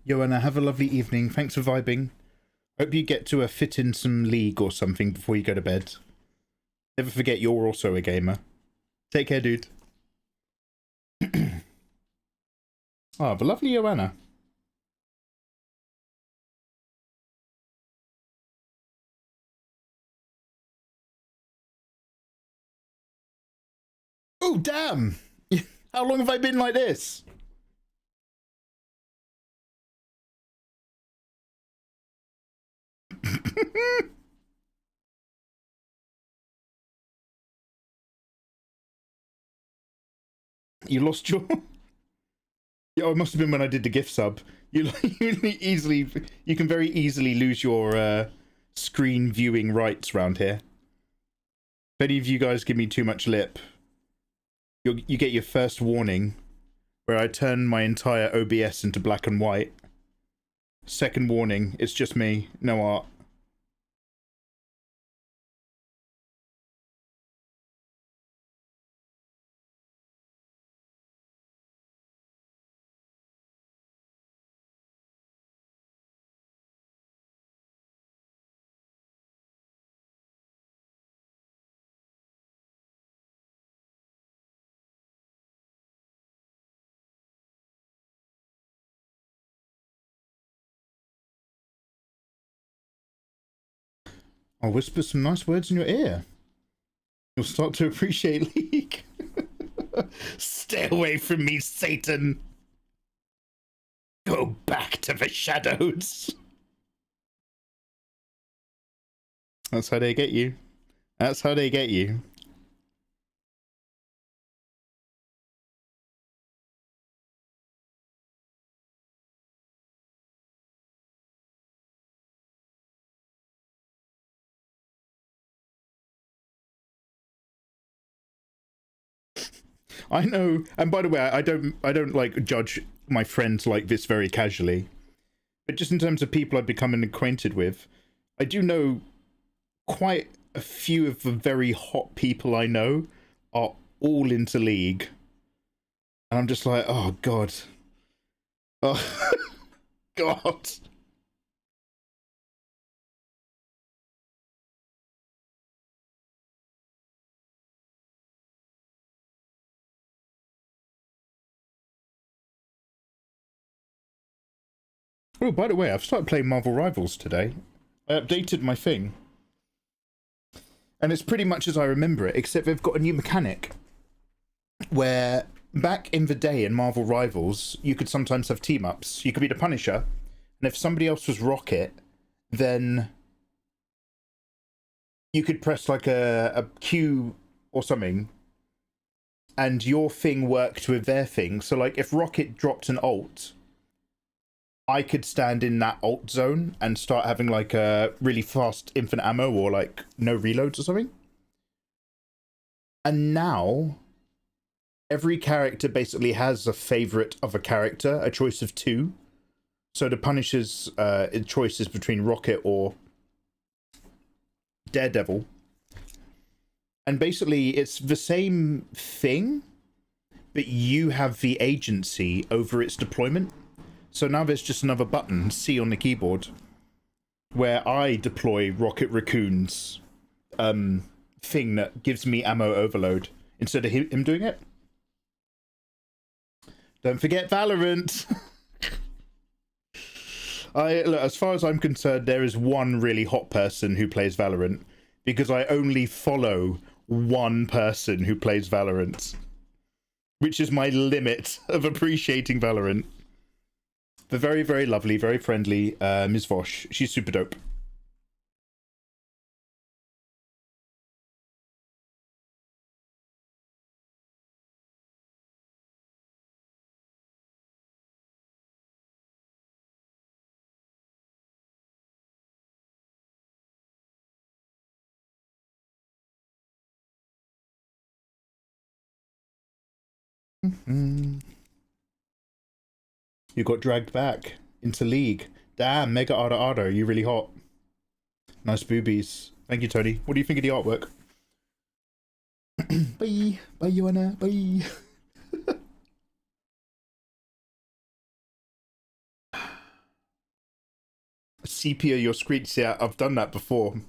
Joanna, have a lovely evening. Thanks for vibing. Hope you get to fit in some league or something before you go to bed. Never forget you're also a gamer. Take care, dude. Ah, the lovely Joanna. Oh, damn! How long have I been like this? You lost your... Yeah, it must have been when I did the gift sub. You can very easily lose your screen viewing rights around here. If any of you guys give me too much lip, you get your first warning where I turn my entire OBS into black and white. Second warning, it's just me, no art. I'll whisper some nice words in your ear. You'll start to appreciate League. Stay away from me, Satan! Go back to the shadows! That's how they get you. That's how they get you. I know, and by the way, I don't like judge my friends like this very casually, but just in terms of people I've become acquainted with, I do know quite a few of the very hot people I know are all into League, and I'm just like, oh god, oh god. Oh, by the way, I've started playing Marvel Rivals today. I updated my thing. And it's pretty much as I remember it, except they've got a new mechanic. Where, back in the day in Marvel Rivals, you could sometimes have team-ups. You could be the Punisher, and if somebody else was Rocket, then you could press like a Q or something, and your thing worked with their thing. So like, if Rocket dropped an ult, I could stand in that ult zone and start having like a really fast infinite ammo or like no reloads or something. And now every character basically has a favorite of a character, a choice of two. So the Punisher's choice is between Rocket or Daredevil. And basically it's the same thing, but you have the agency over its deployment. So now there's just another button, C on the keyboard, where I deploy Rocket Raccoon's thing that gives me ammo overload instead of him doing it. Don't forget Valorant! Look, as far as I'm concerned, there is one really hot person who plays Valorant, because I only follow one person who plays Valorant, which is my limit of appreciating Valorant. The very, very lovely, very friendly Ms. Vosh. She's super dope. You got dragged back into League. Damn, Mega Arda Arda, you really hot. Nice boobies. Thank you, Tony. What do you think of the artwork? Bye. Bye, Joanna. Bye. Sepia your screens. Yeah, I've done that before.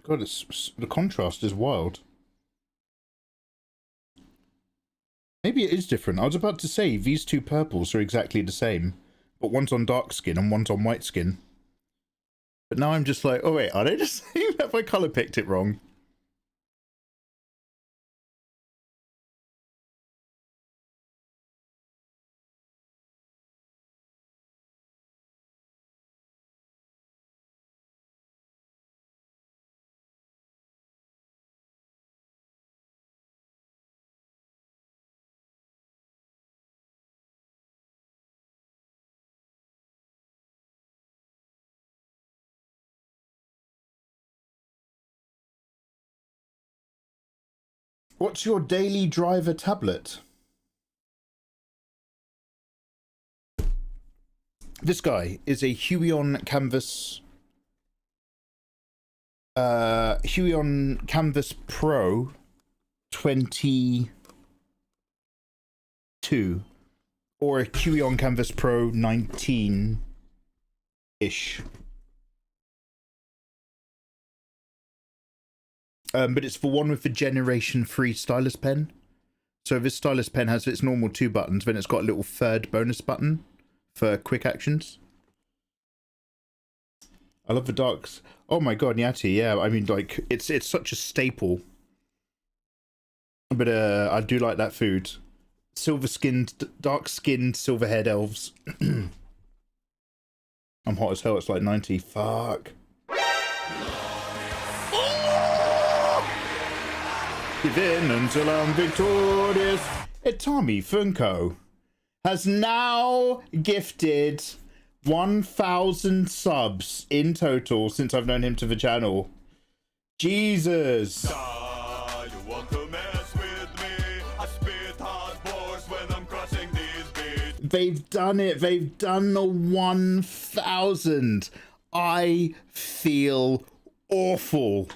God, the contrast is wild. Maybe it is different. I was about to say these two purples are exactly the same, but one's on dark skin and one's on white skin. But now I'm just like, oh wait, are they the same? Have I colour picked it wrong? What's your daily driver tablet? This guy is a Huion Canvas Huion Canvas Pro 22 or a Huion Canvas Pro 19-ish. But it's the one with the Generation 3 stylus pen. So this stylus pen has its normal 2 buttons, then it's got a little third bonus button for quick actions. I love the darks. Oh my god, Nyati, yeah. I mean, like, it's such a staple. But I do like that food. Silver-skinned, dark-skinned, silver-haired elves. I'm hot as hell, it's like 90. Fuck. Give in until I'm victorious. Itami Funko has now gifted 1,000 subs in total since I've known him to the channel. Jesus. You want to mess with me? I spit hot bars when I'm crushing these beats. They've done it. They've done the 1,000. I feel awful.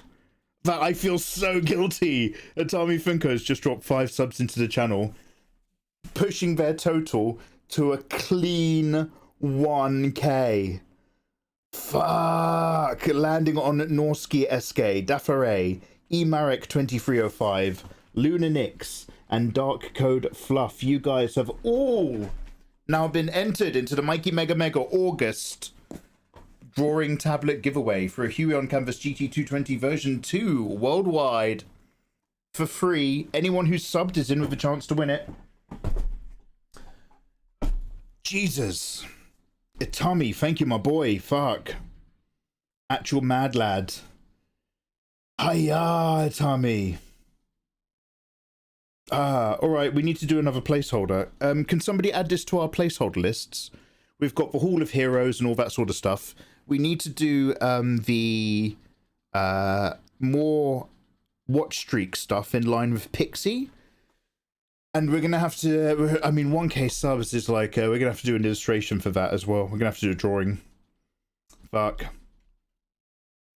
That I feel so guilty. Itami Funko's just dropped 5 subs into the channel, pushing their total to a clean 1k. Fuck. Landing on Norski SK, Dafare, Emarek2305, Luna Nix, and Dark Code Fluff. You guys have all now been entered into the Mikey Mega Mega August drawing tablet giveaway for a Huion Canvas GT220 version 2 worldwide for free. Anyone who's subbed is in with a chance to win it. Jesus. Itami, thank you, my boy. Fuck. Actual mad lad. Hiya, Itami. Alright, we need to do another placeholder. Can somebody add this to our placeholder lists? We've got the Hall of Heroes and all that sort of stuff. We need to do the more watch streak stuff in line with Pixie. And we're going to have to, I mean, 1k subs is like, we're going to have to do an illustration for that as well. We're going to have to do a drawing. Fuck.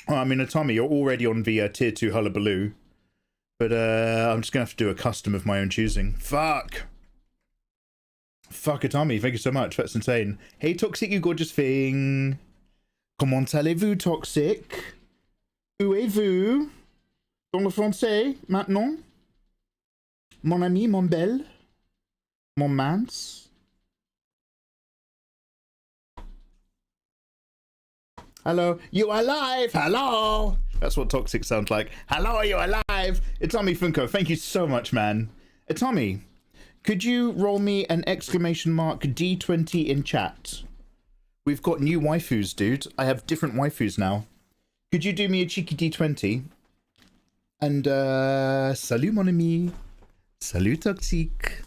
Well, I mean, Itami, you're already on the tier 2 Hullabaloo. But I'm just going to have to do a custom of my own choosing. Fuck. Fuck it, Tommy. Thank you so much. That's insane. Hey, Toxic, you gorgeous thing. Comment allez-vous, Toxic? Où êtes-vous? Dans le français, maintenant? Mon ami, mon belle? Mon mans? Hello, you alive? Hello! That's what Toxic sounds like. Hello, are you alive? It's Tommy Funko. Thank you so much, man. Tommy, could you roll me an exclamation mark D20 in chat? We've got new waifus, dude. I have different waifus now. Could you do me a cheeky D20? And, salut, mon ami. Salut, Toxic.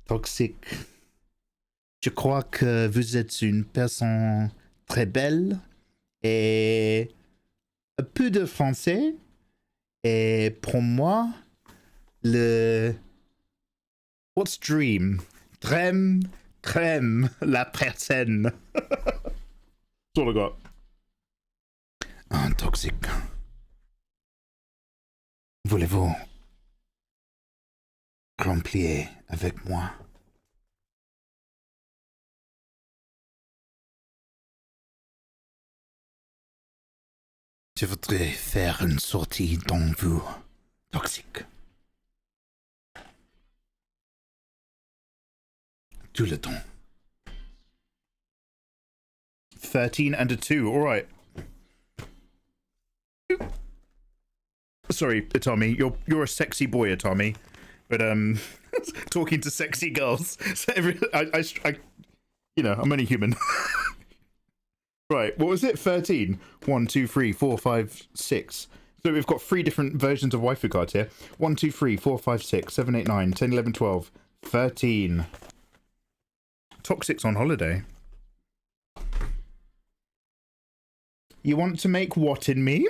Toxic. Je crois que vous êtes une personne très belle et un peu de français. Et pour moi, What's dream? Crème, la personne. That's all I got. Ah, Toxic. Voulez-vous remplir avec moi? Je voudrais faire une sortie dans vous, Toxic. Tout le temps. 13 and a 2. All right. Sorry, Itami. You're a sexy boy, Itami. But talking to sexy girls. So I you know, I'm only human. Right. What was it? 13. 1, 2, 3, 4, 5, 6. So we've got 3 different versions of waifu cards here. 1, 2, 3, 4, 5, 6, 7, 8, 9, 10, 11, 12, 13. Toxic's on holiday. You want to make what in me?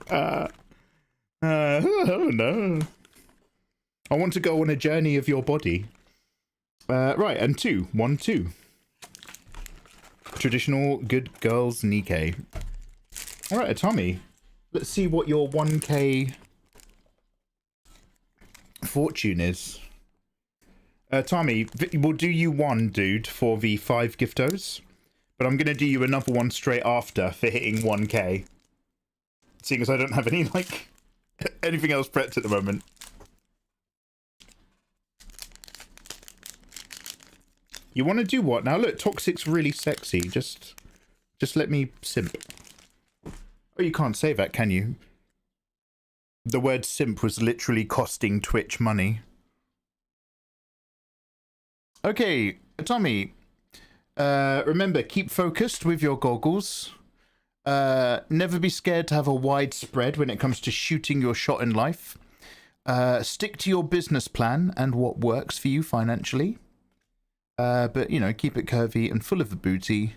Oh no. I want to go on a journey of your body. Right, and 2. 1, 2. Traditional good girls Nikkei. Alright, Tommy. Let's see what your 1k fortune is. Tommy, we'll do you one, dude, for the 5 giftos. But I'm going to do you another one straight after for hitting 1k. Seeing as I don't have any, like, anything else prepped at the moment. You want to do what? Now look, Toxic's really sexy. Just let me simp. Oh, you can't say that, can you? The word simp was literally costing Twitch money. Okay, Tommy. Remember, keep focused with your goggles. Never be scared to have a wide spread when it comes to shooting your shot in life. Stick to your business plan and what works for you financially. But, you know, keep it curvy and full of the booty.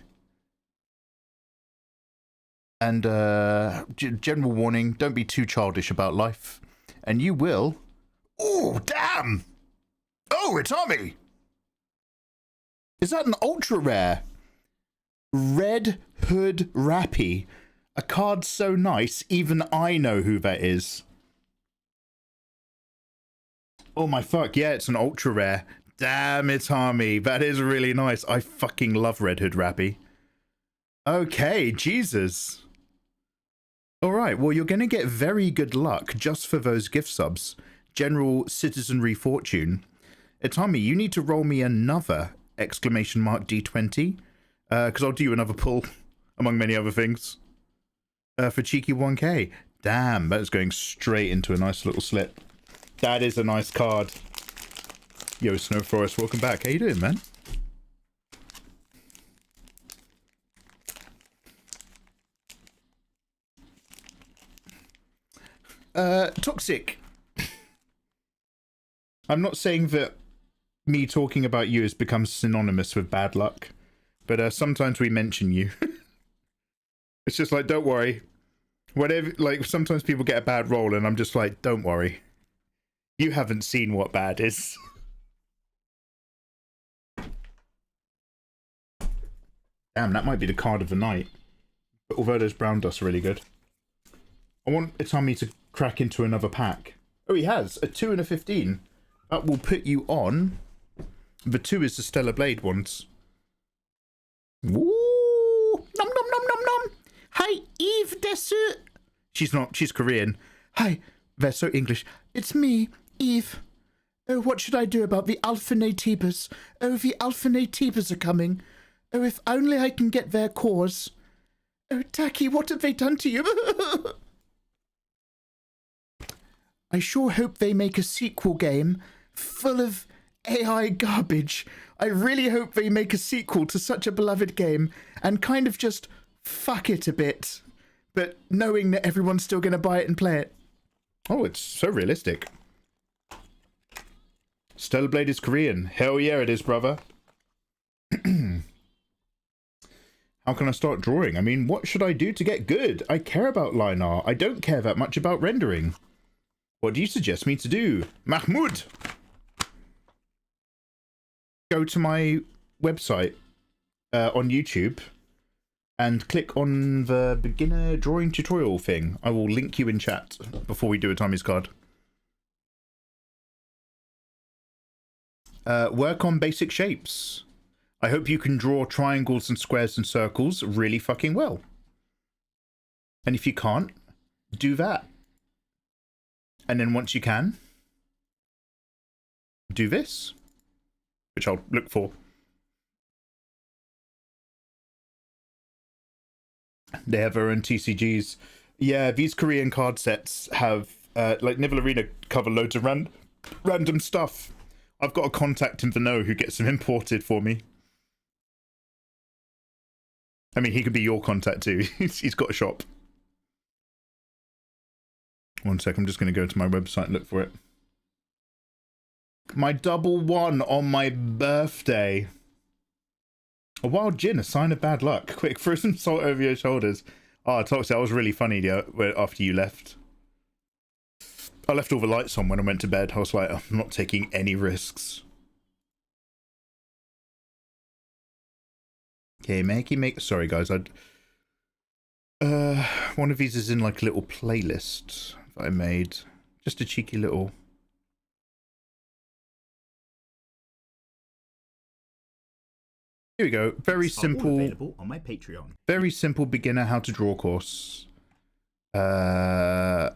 And, general warning, don't be too childish about life. And you will... Oh, damn! Oh, it's Tommy! Is that an ultra rare? Red Hood Rappy. A card so nice, even I know who that is. Oh my fuck, yeah, it's an ultra rare. Damn, it's Tommy. That is really nice. I fucking love Red Hood Rappy. Okay, Jesus. Alright, well, you're going to get very good luck just for those gift subs. General Citizenry Fortune. Tommy, you need to roll me another exclamation mark D20. Because I'll do you another pull, among many other things. For cheeky 1k. Damn, that is going straight into a nice little slip. That is a nice card. Yo, Snow Forest, welcome back. How you doing, man? Toxic. I'm not saying that me talking about you has become synonymous with bad luck, but sometimes we mention you. It's just like, don't worry. Whatever, like, sometimes people get a bad roll and I'm just like, don't worry. You haven't seen what bad is. Damn, that might be the card of the night. But although those brown dusts are really good. I want Itami to crack into another pack. Oh, he has. A 2 and a 15. That will put you on. The 2 is the Stellar Blade ones. Ooh, nom nom nom nom nom. Hi, Eve desu. She's not. She's Korean. Hi, they're so English. It's me, Eve. Oh, what should I do about the Alpha Natives? Oh, the Alpha Natives are coming. Oh, if only I can get their cause. Oh, Taki, what have they done to you? I sure hope they make a sequel game full of AI garbage. I really hope they make a sequel to such a beloved game and kind of just fuck it a bit, but knowing that everyone's still going to buy it and play it. Oh, it's so realistic. Stellar Blade is Korean. Hell yeah, it is, brother. How can I start drawing? I mean, what should I do to get good? I care about line art. I don't care that much about rendering. What do you suggest me to do? Mahmoud! Go to my website on YouTube and click on the beginner drawing tutorial thing. I will link you in chat before we do a Tommy's card. Work on basic shapes. I hope you can draw triangles and squares and circles really fucking well. And if you can't, do that. And then once you can, do this, which I'll look for. They have their own TCGs. Yeah, these Korean card sets have, like Nibble Arena cover loads of random stuff. I've got a contact in the know who gets them imported for me. I mean, he could be your contact too. He's got a shop. One sec, I'm just going to go to my website and look for it. My double 1 on my birthday. A wild gin, a sign of bad luck. Quick, throw some salt over your shoulders. Oh, Toxic, that was really funny after you left. I left all the lights on when I went to bed. I was like, I'm not taking any risks. Okay, make. Sorry, guys. One of these is in like a little playlist that I made. Just a cheeky little. Here we go. Very simple. Available on my Patreon. Very simple beginner how to draw course. First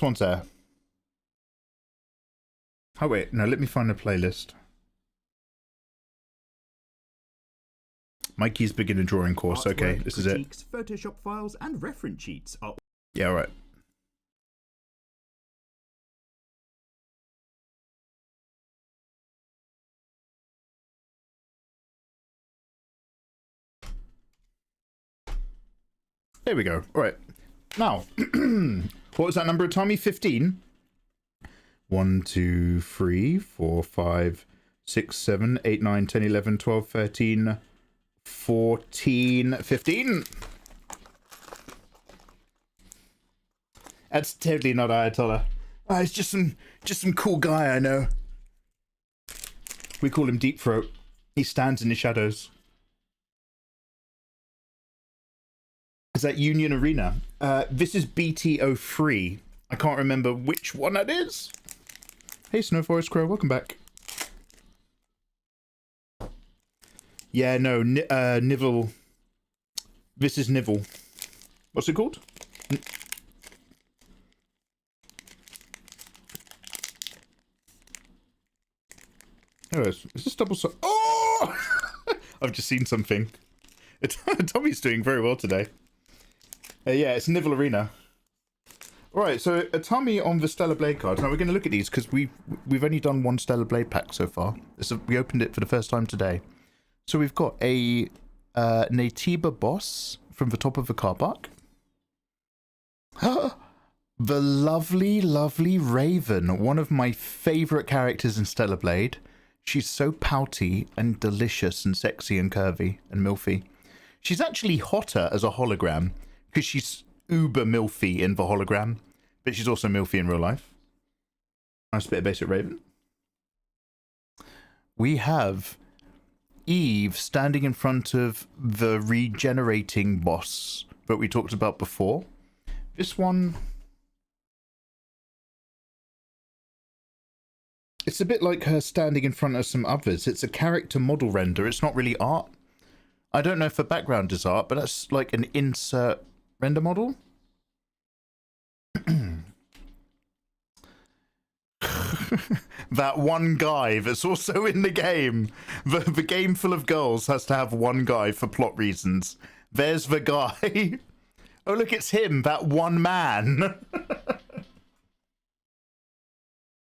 one's there. Oh wait, no, let me find a playlist. Mikey's beginner drawing course. Artwork, okay, this critiques, is it. Photoshop files and reference sheets are... Yeah, alright. There we go. Alright. Now, what was that number, Tommy? 15? 1, 2, 3, 4, 5, 6, 7, 8, 9, 10, 11, 12, 13, 14, 15. That's totally not Ayatollah. Oh, it's just some cool guy I know. We call him Deep Throat. He stands in the shadows. Is that Union Arena? This is BT03. I can't remember which one that is. Hey, Snow Forest Crow, welcome back. Yeah, no, Nivell. This is Nivell. What's it called? Oh, is this double so? Oh! I've just seen something. Tommy's doing very well today. Yeah, it's Nivell Arena. Alright, so a Tommy on the Stellar Blade cards. Now we're going to look at these because we've only done one Stellar Blade pack so far. We opened it for the first time today. So we've got a Natiba boss from the top of the car park. The lovely, lovely Raven. One of my favourite characters in Stellar Blade. She's so pouty and delicious and sexy and curvy and milfy. She's actually hotter as a hologram because she's uber milfy in the hologram, but she's also milfy in real life. Nice bit of basic Raven. We have Eve standing in front of the regenerating boss that we talked about before. This one... It's a bit like her standing in front of some others. It's a character model render. It's not really art. I don't know if the background is art, but that's like an insert render model. That one guy that's also in the game. The game full of girls has to have one guy for plot reasons. There's the guy. Oh, look, it's him, that one man.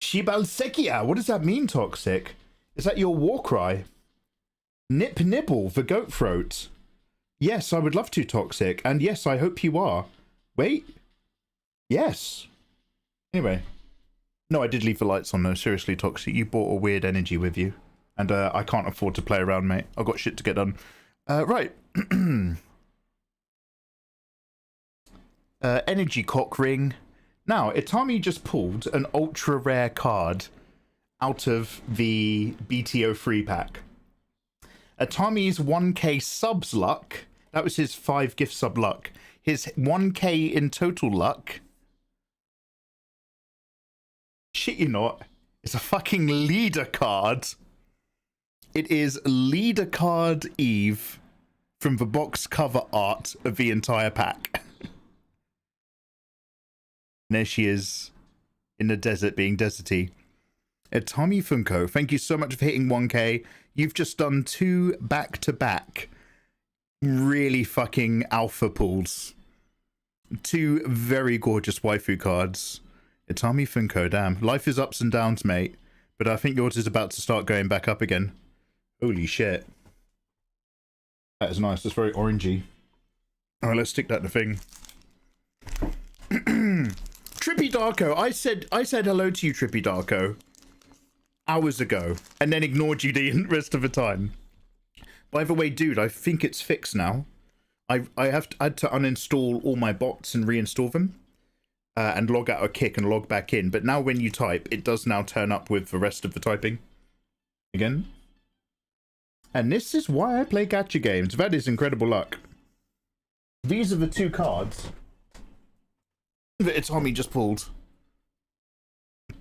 Shibalsekia, what does that mean, Toxic? Is that your war cry? Nip nibble, the goat throat. Yes, I would love to, Toxic, and yes, I hope you are. Wait. Yes. Anyway. No, I did leave the lights on though, seriously, Toxic. You brought a weird energy with you. And I can't afford to play around, mate. I've got shit to get done. Right. Energy cock ring. Now, Itami just pulled an ultra rare card out of the BTO free pack. Itami's 1k subs luck. That was his 5 gift sub luck. His 1k in total luck. Shit you not. It's a fucking leader card. It is leader card Eve from the box cover art of the entire pack. And there she is in the desert being deserty. Itami Funko, thank you so much for hitting 1k. You've just done 2 back-to-back really fucking alpha pulls. 2 very gorgeous waifu cards. Itami Funko, damn. Life is ups and downs, mate. But I think yours is about to start going back up again. Holy shit. That is nice. That's very orangey. Alright, let's stick that in the thing. Trippy Darko. I said hello to you, Trippy Darko, hours ago, and then ignored you the rest of the time. By the way, dude, I think it's fixed now. I had to uninstall all my bots and reinstall them, and log out a kick and log back in. But now when you type, it does now turn up with the rest of the typing again. And this is why I play gacha games. That is incredible luck. These are the 2 cards that Itami just pulled.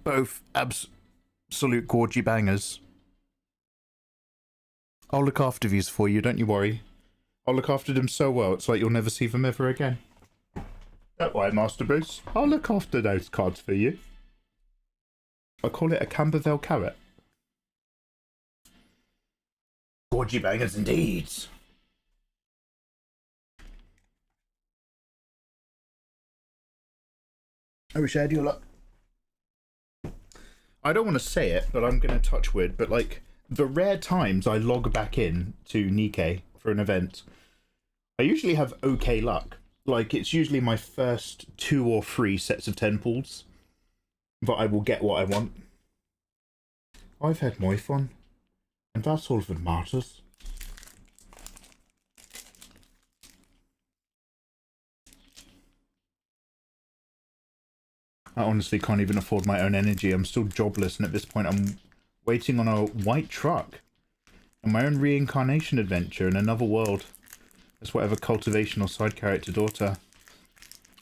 Both absolute gorgy bangers. I'll look after these for you, don't you worry. I'll look after them so well, it's like you'll never see them ever again. Don't worry, Master Bruce. I'll look after those cards for you. I call it a Camberville carrot. Gorgy bangers indeed. I wish I had your luck. I don't want to say it, but I'm going to touch wood. But like the rare times I log back in to Nikkei for an event, I usually have okay luck. Like it's usually my first 2 or 3 sets of 10 pulls that I will get what I want. I've had my fun, and that's all that matters. I honestly can't even afford my own energy. I'm still jobless, and at this point I'm waiting on a white truck and my own reincarnation adventure in another world as whatever cultivation or side character daughter.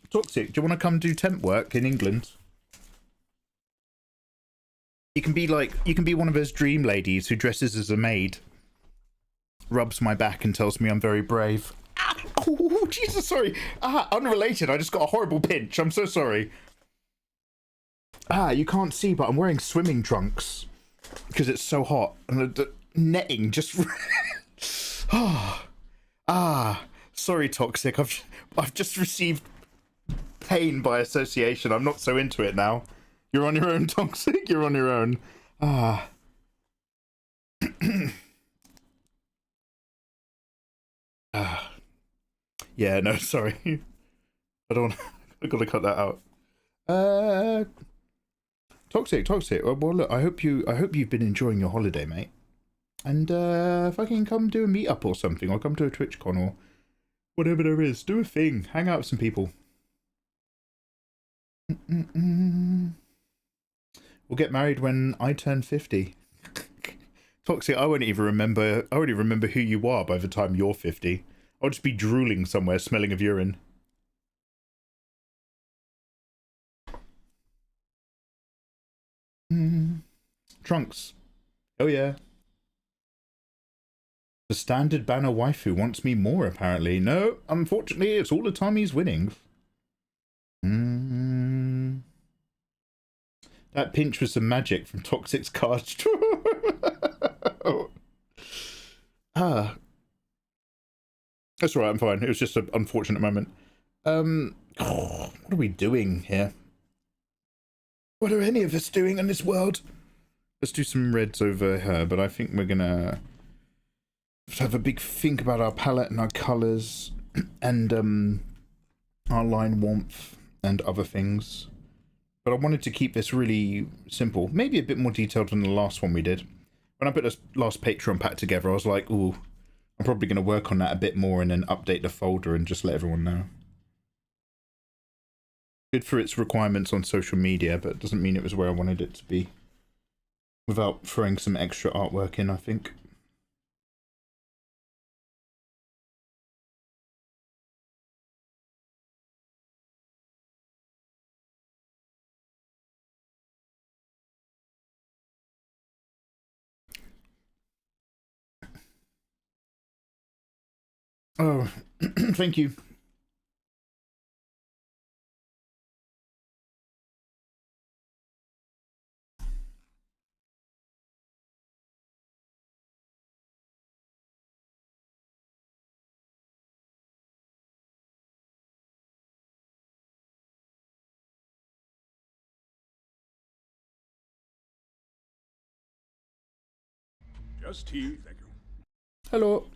Toxic, do you want to come do temp work in England? You can be one of those dream ladies who dresses as a maid, rubs my back and tells me I'm very brave. Ah, oh, Jesus, sorry. Unrelated, I just got a horrible pinch. I'm so sorry. You can't see, but I'm wearing swimming trunks because it's so hot, and the netting just. Sorry, Toxic. I've just received pain by association. I'm not so into it now. You're on your own, Toxic. You're on your own. Yeah, no, sorry. I don't. I gotta cut that out. Toxic. Well, look. I hope you've been enjoying your holiday, mate. And if I can come do a meetup or something, or come to a TwitchCon or whatever there is, do a thing, hang out with some people. We'll get married when I turn 50. Toxic, I won't even remember. I won't even remember who you are by the time you're 50. I'll just be drooling somewhere, smelling of urine. Trunks. Oh yeah. The standard banner waifu wants me more, apparently. No, unfortunately, it's all the time he's winning. That pinch was some magic from Toxic's cards. Ah. That's all right, I'm fine. It was just an unfortunate moment. What are we doing here? What are any of us doing in this world? Let's do some reds over here, but I think we're gonna have a big think about our palette and our colours and our line warmth and other things. But I wanted to keep this really simple, maybe a bit more detailed than the last one we did. When I put this last Patreon pack together, I was like, ooh, I'm probably going to work on that a bit more and then update the folder and just let everyone know. Good for its requirements on social media, but it doesn't mean it was where I wanted it to be. Without throwing some extra artwork in, I think. Oh, thank you. Just tea, thank you. Hello.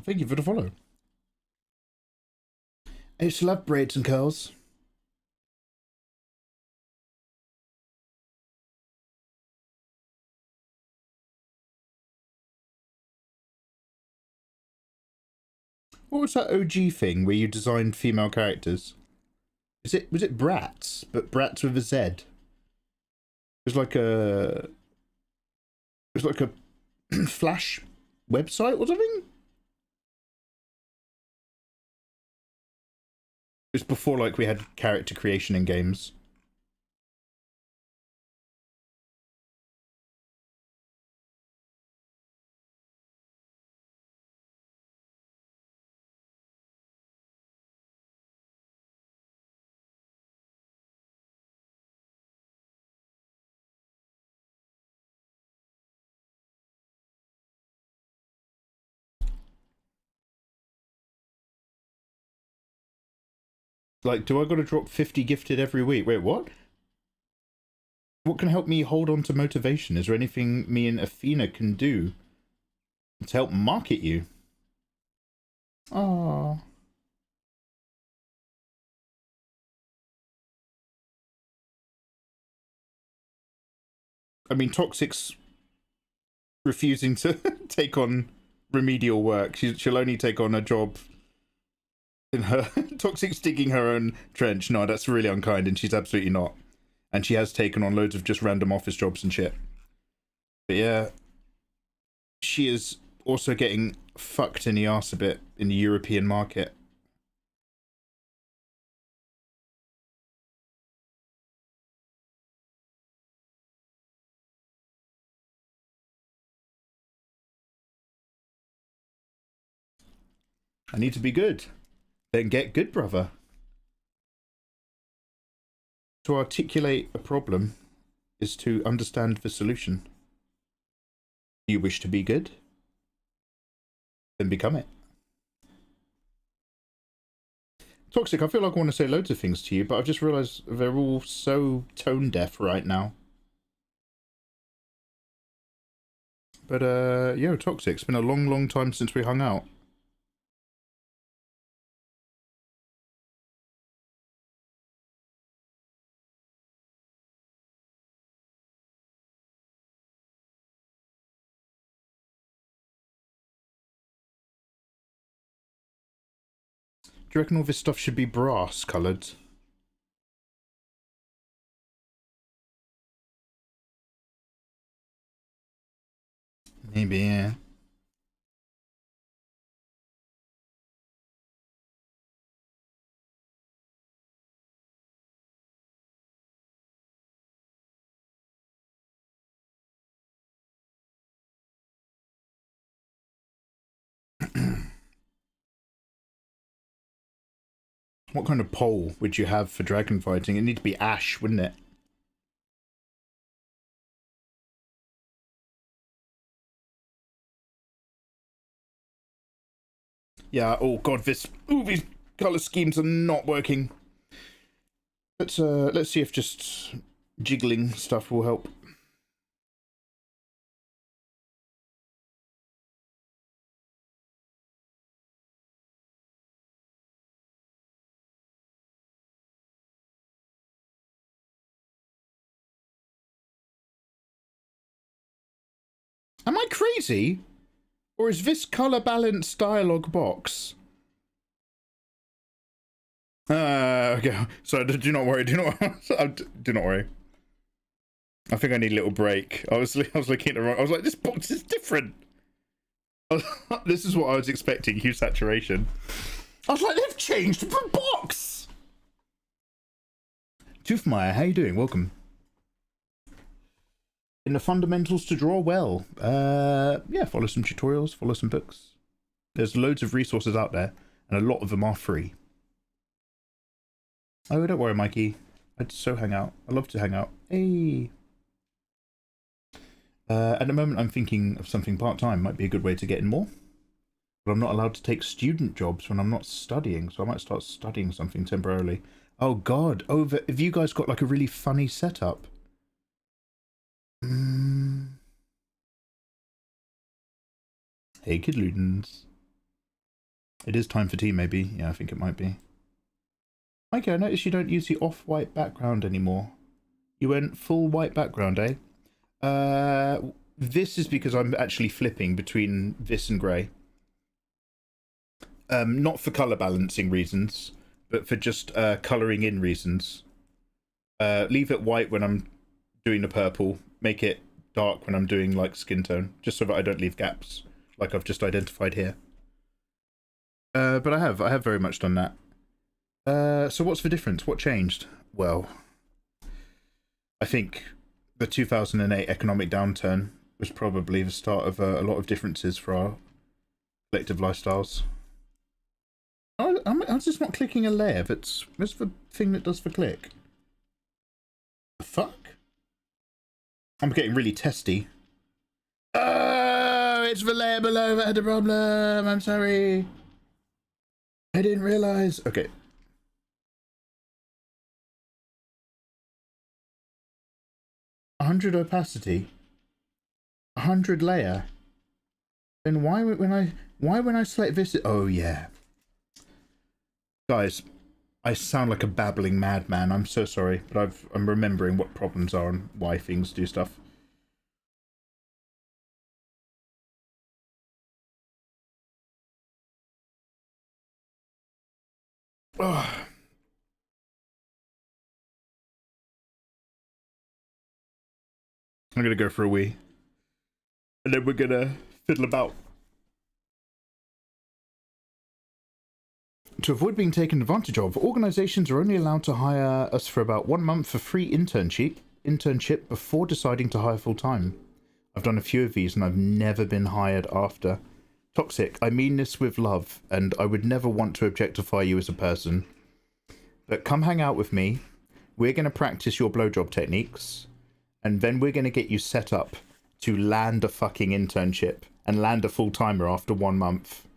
Thank you for the follow. I used to love braids and curls. What was that OG thing where you designed female characters? Was it Bratz? But Bratz with a Z. It was like a Flash website or something? It was before like we had character creation in games. Like, do I got to drop 50 gifted every week? Wait, what? What can help me hold on to motivation? Is there anything me and Athena can do to help market you? Oh. I mean, Toxic's refusing to take on remedial work. She'll only take on a job in her... Toxic's digging her own trench. No, that's really unkind, and she's absolutely not. And she has taken on loads of just random office jobs and shit. But yeah, she is also getting fucked in the arse a bit in the European market. I need to be good. Then get good, brother. To articulate a problem is to understand the solution. You wish to be good? Then become it. Toxic, I feel like I want to say loads of things to you, but I've just realised they're all so tone deaf right now. But, yo, Toxic, it's been a long, long time since we hung out. Do you reckon all this stuff should be brass coloured? Maybe, yeah. What kind of pole would you have for dragon fighting? It'd need to be ash, wouldn't it? Yeah, oh god, these colour schemes are not working. Let's see if just jiggling stuff will help. Am I crazy? Or is this colour balanced dialogue box? Okay. So do not worry. Do not worry. I think I need a little break. I was looking at the wrong. I was like, this box is different. This is what I was expecting. Hue saturation. I was like, they've changed the box. Toothmeyer, how you doing? Welcome. In the fundamentals to draw well. Yeah, follow some tutorials, follow some books. There's loads of resources out there, and a lot of them are free. Oh, don't worry, Mikey. I'd so hang out. I love to hang out. Hey. At the moment, I'm thinking of something part-time. Might be a good way to get in more. But I'm not allowed to take student jobs when I'm not studying, so I might start studying something temporarily. Oh, God. Oh, have you guys got, like, a really funny setup? Hey, Kid Ludens. It is time for tea, maybe. Yeah, I think it might be. Mikey, I noticed you don't use the off-white background anymore. You went full white background, eh? This is because I'm actually flipping between this and grey. Not for colour balancing reasons, but for just colouring in reasons. Leave it white when I'm doing the purple. Make it dark when I'm doing like skin tone, just so that I don't leave gaps, like I've just identified here. But I have very much done that. So what's the difference? What changed? Well, I think the 2008 economic downturn was probably the start of a lot of differences for our collective lifestyles. I'm just not clicking a layer. That's the thing that does the click. The fuck? I'm getting really testy. Oh, it's the layer below that had a problem. I'm sorry. I didn't realise. Okay. 100 opacity. 100 layer. Then why when I select this? Oh yeah. Guys, I sound like a babbling madman. I'm so sorry, but I'm remembering what problems are and why things do stuff. Oh. I'm gonna go for a wee, and then we're gonna fiddle about. To avoid being taken advantage of, organisations are only allowed to hire us for about 1 month for free internship before deciding to hire full time. I've done a few of these and I've never been hired after. Toxic, I mean this with love, and I would never want to objectify you as a person. But come hang out with me. We're going to practice your blowjob techniques, and then we're going to get you set up to land a fucking internship and land a full-timer after 1 month.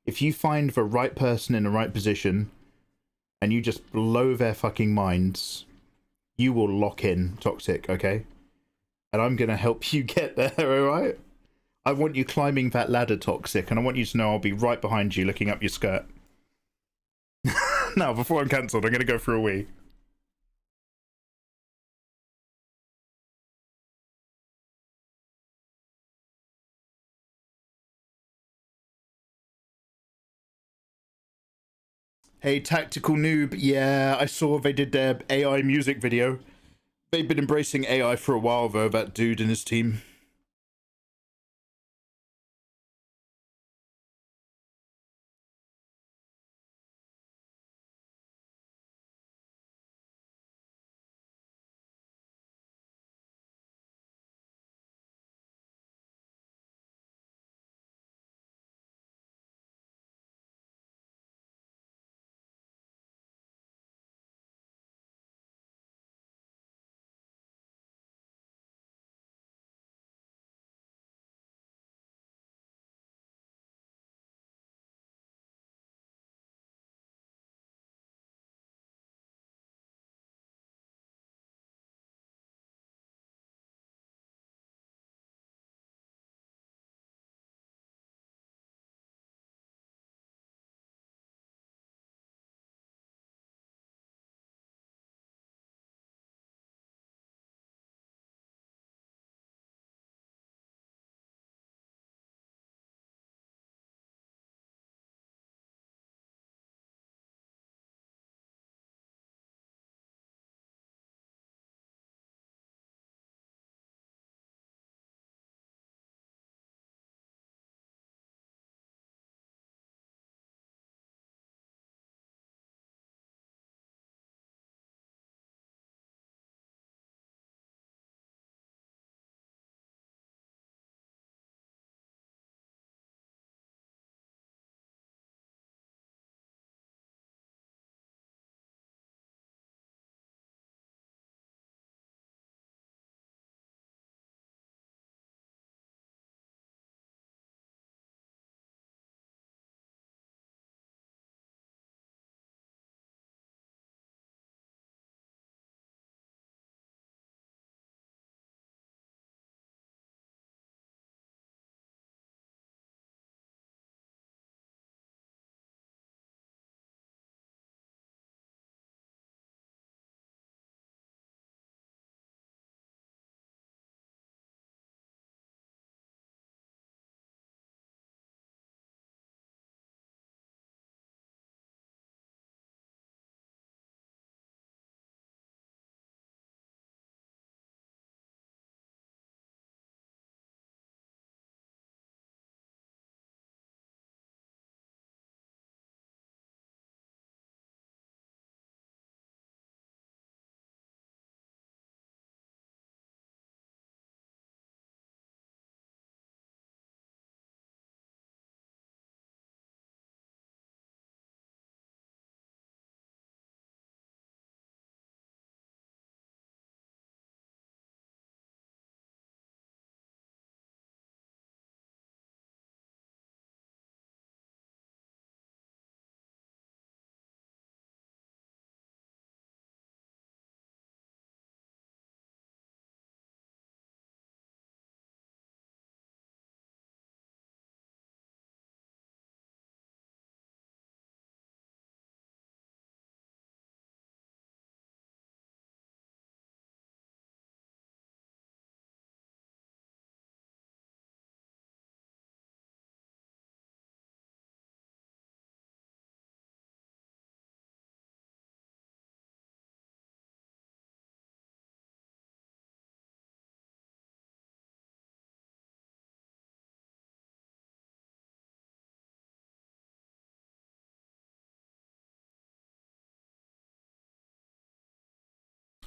If you find the right person in the right position and you just blow their fucking minds, you will lock in, Toxic, okay? And I'm going to help you get there, alright? I want you climbing that ladder, Toxic, and I want you to know I'll be right behind you looking up your skirt. Now, before I'm cancelled, I'm going to go for a wee. Hey, Tactical Noob. Yeah, I saw they did their AI music video. They've been embracing AI for a while, though, that dude and his team.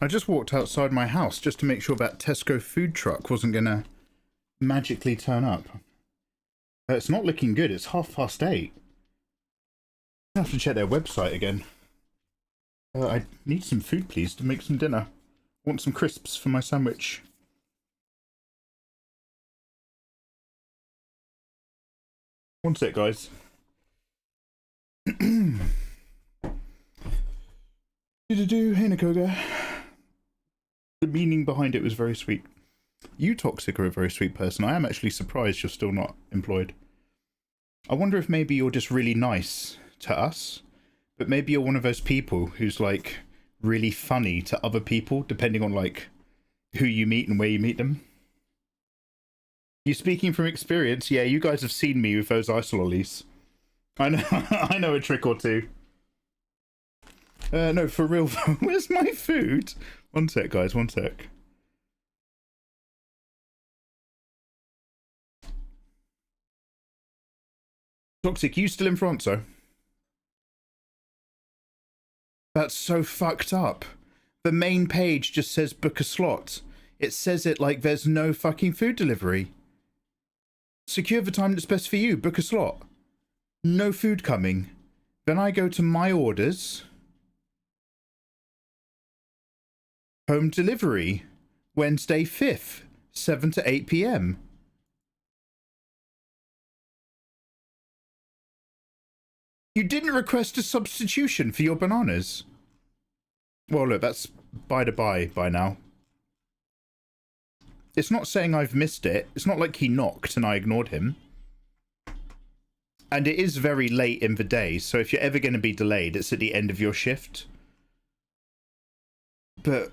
I just walked outside my house just to make sure that Tesco food truck wasn't going to magically turn up. It's not looking good. It's 8:30. I have to check their website again. I need some food, please, to make some dinner. I want some crisps for my sandwich. One sec, guys. Hey, Nakoga. The meaning behind it was very sweet. You, Toxic, are a very sweet person. I am actually surprised you're still not employed. I wonder if maybe you're just really nice to us, but maybe you're one of those people who's like really funny to other people, depending on like who you meet and where you meet them. You speaking from experience? Yeah, you guys have seen me with those ice lollies. I know, I know a trick or two. No, for real. Where's my food? One sec, guys. One sec. Toxic, you still in Fronto? That's so fucked up. The main page just says book a slot. It says it like there's no fucking food delivery. Secure the time that's best for you. Book a slot. No food coming. Then I go to my orders. Home delivery. Wednesday 5th. 7 to 8 p.m. You didn't request a substitution for your bananas. Well, look, that's by the by now. It's not saying I've missed it. It's not like he knocked and I ignored him. And it is very late in the day, so if you're ever going to be delayed, it's at the end of your shift. But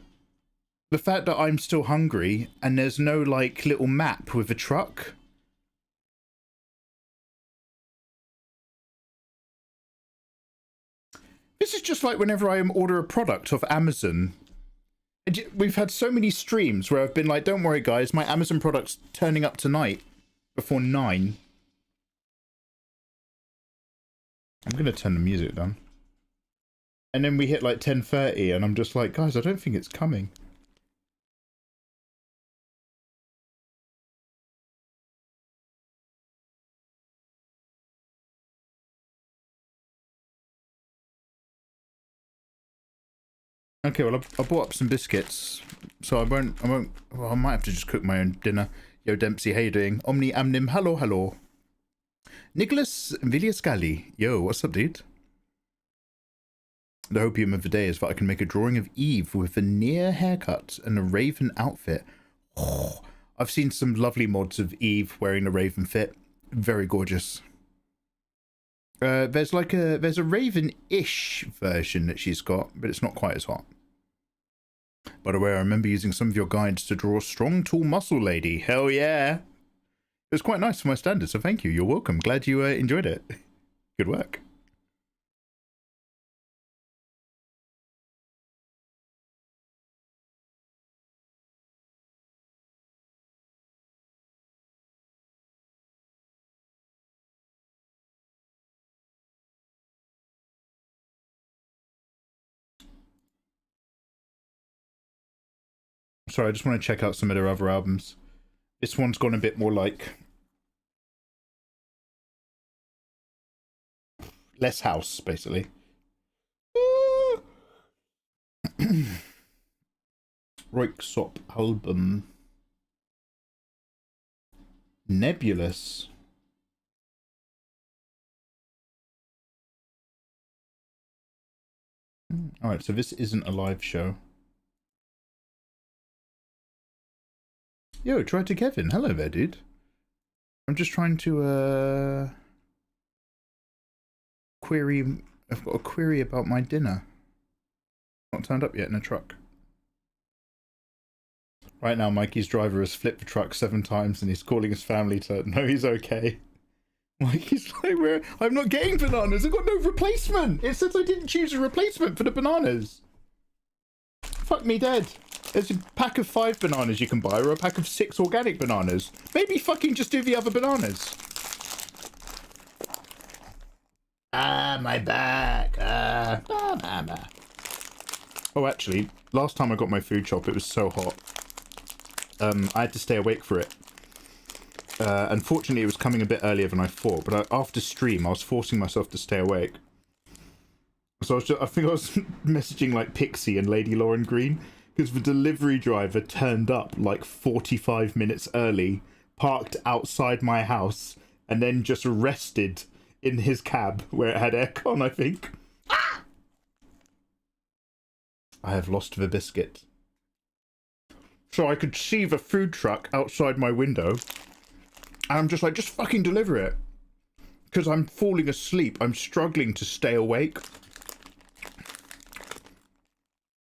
the fact that I'm still hungry and there's no, like, little map with a truck... This is just like whenever I order a product off Amazon. We've had so many streams where I've been like, don't worry guys, my Amazon product's turning up tonight before 9. I'm going to turn the music down. And then we hit like 10:30 and I'm just like, guys, I don't think it's coming. Okay, well, I bought up some biscuits, so I won't, well, I might have to just cook my own dinner. Yo, Dempsey, how you doing? Omni Amnim, hello, hello. Nicholas Villascali, yo, what's up, dude? The hopium of the day is that I can make a drawing of Eve with a veneer haircut and a raven outfit. Oh, I've seen some lovely mods of Eve wearing a raven fit. Very gorgeous. There's a raven-ish version that she's got, but it's not quite as hot. By the way, I remember using some of your guides to draw a strong, tall muscle lady. Hell yeah! It was quite nice for my standards, so thank you. You're welcome. Glad you enjoyed it. Good work. Sorry, I just want to check out some of their other albums. This one's gone a bit more like... less house, basically. Roiksop album. Nebulous. Alright, so this isn't a live show. Yo, try to Kevin. Hello there, dude. I'm just trying to, query... I've got a query about my dinner. Not turned up yet in a truck. Right now, Mikey's driver has flipped the truck 7 times and he's calling his family to know he's okay. Mikey's like, I'm not getting bananas. I've got no replacement. It says I didn't choose a replacement for the bananas. Fuck me dead. There's a pack of 5 bananas you can buy, or a pack of 6 organic bananas. Maybe fucking just do the other bananas. Ah, my back. Well, Oh, actually, last time I got my food shop, it was so hot. I had to stay awake for it. Unfortunately, it was coming a bit earlier than I thought, but after stream, I was forcing myself to stay awake. So I think I was messaging like Pixie and Lady Lauren Green, because the delivery driver turned up like 45 minutes early, parked outside my house, and then just rested in his cab where it had aircon, I think. Ah! I have lost the biscuit. So I could see the food truck outside my window, and I'm just like, just fucking deliver it. Because I'm falling asleep. I'm struggling to stay awake.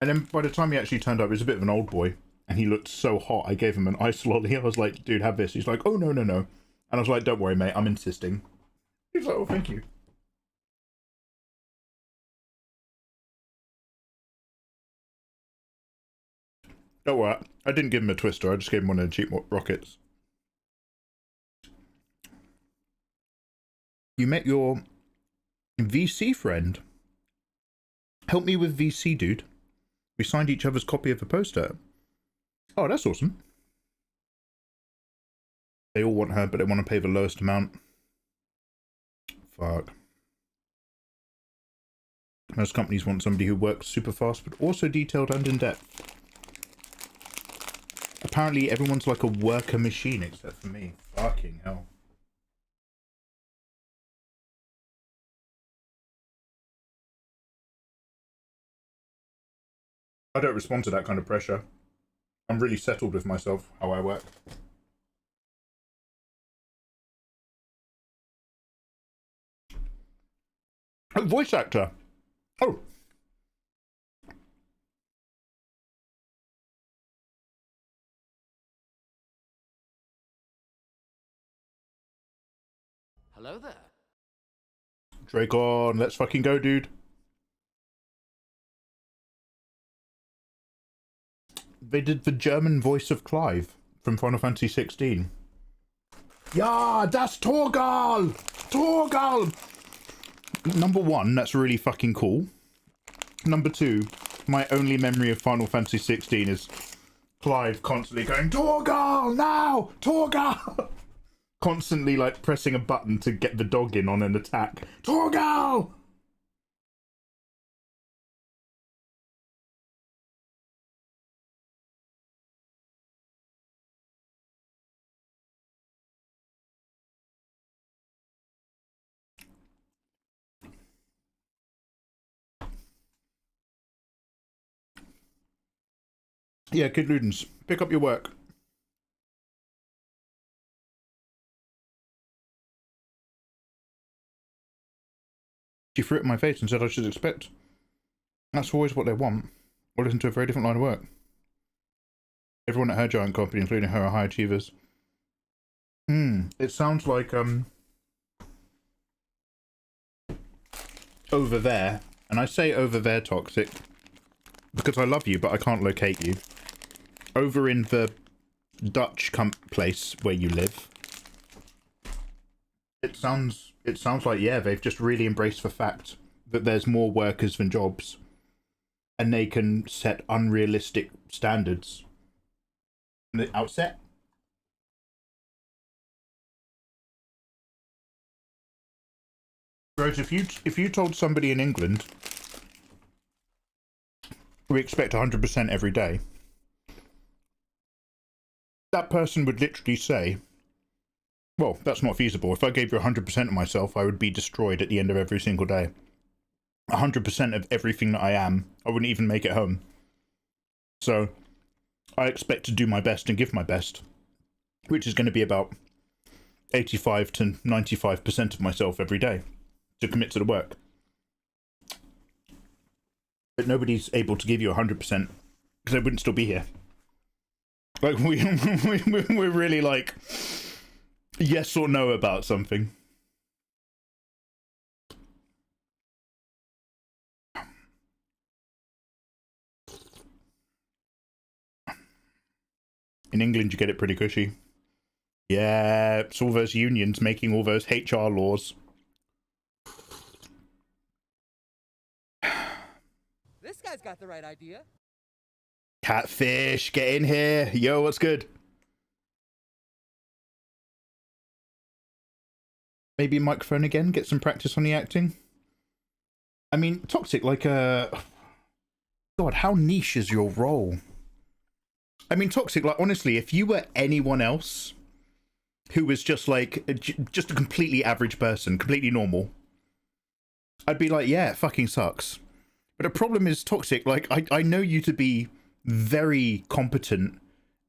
And then by the time he actually turned up, he was a bit of an old boy. And he looked so hot, I gave him an ice lolly. I was like, dude, have this. He's like, oh, no, no, no. And I was like, don't worry, mate, I'm insisting. He's like, oh, thank you. Don't worry, I didn't give him a twister. I just gave him one of the cheap rockets. You met your VC friend. Help me with VC, dude. We signed each other's copy of a poster. Oh, that's awesome. They all want her, but they want to pay the lowest amount. Fuck. Most companies want somebody who works super fast, but also detailed and in depth. Apparently, everyone's like a worker machine, except for me. Fucking hell. I don't respond to that kind of pressure. I'm really settled with myself, how I work. Oh, voice actor. Oh. Hello there. Dracon, let's fucking go, dude. They did the German voice of Clive from Final Fantasy 16. Ja, das Torgal! Torgal! Number one, that's really fucking cool. Number two, my only memory of Final Fantasy 16 is Clive constantly going, Torgal, now! Torgal! Constantly, like, pressing a button to get the dog in on an attack. Torgal! Yeah, Kid Ludens, pick up your work. She threw it in my face and said I should expect. That's always what they want. Or listen to a very different line of work. Everyone at her giant company, including her, are high achievers. It sounds like, over there. And I say over there, Toxic, because I love you, but I can't locate you. Over in the Dutch place where you live. It sounds like, yeah, they've just really embraced the fact that there's more workers than jobs. And they can set unrealistic standards. From the outset. Whereas if you told somebody in England, we expect 100% every day, that person would literally say, well, that's not feasible. If I gave you 100% of myself, I would be destroyed at the end of every single day. 100% of everything that I am, I wouldn't even make it home. So, I expect to do my best and give my best, which is going to be about 85 to 95% of myself every day to commit to the work. But nobody's able to give you 100% because they wouldn't still be here. Like, we're really like yes or no about something. In England, you get it pretty cushy. Yeah, it's all those unions making all those HR laws. This guy's got the right idea. Catfish, get in here. Yo, what's good? Maybe microphone again, get some practice on the acting. I mean, Toxic, like, God, how niche is your role? I mean, Toxic, like, honestly, if you were anyone else who was just, like, just a completely average person, completely normal, I'd be like, yeah, it fucking sucks. But the problem is, Toxic, like, I know you to be very competent,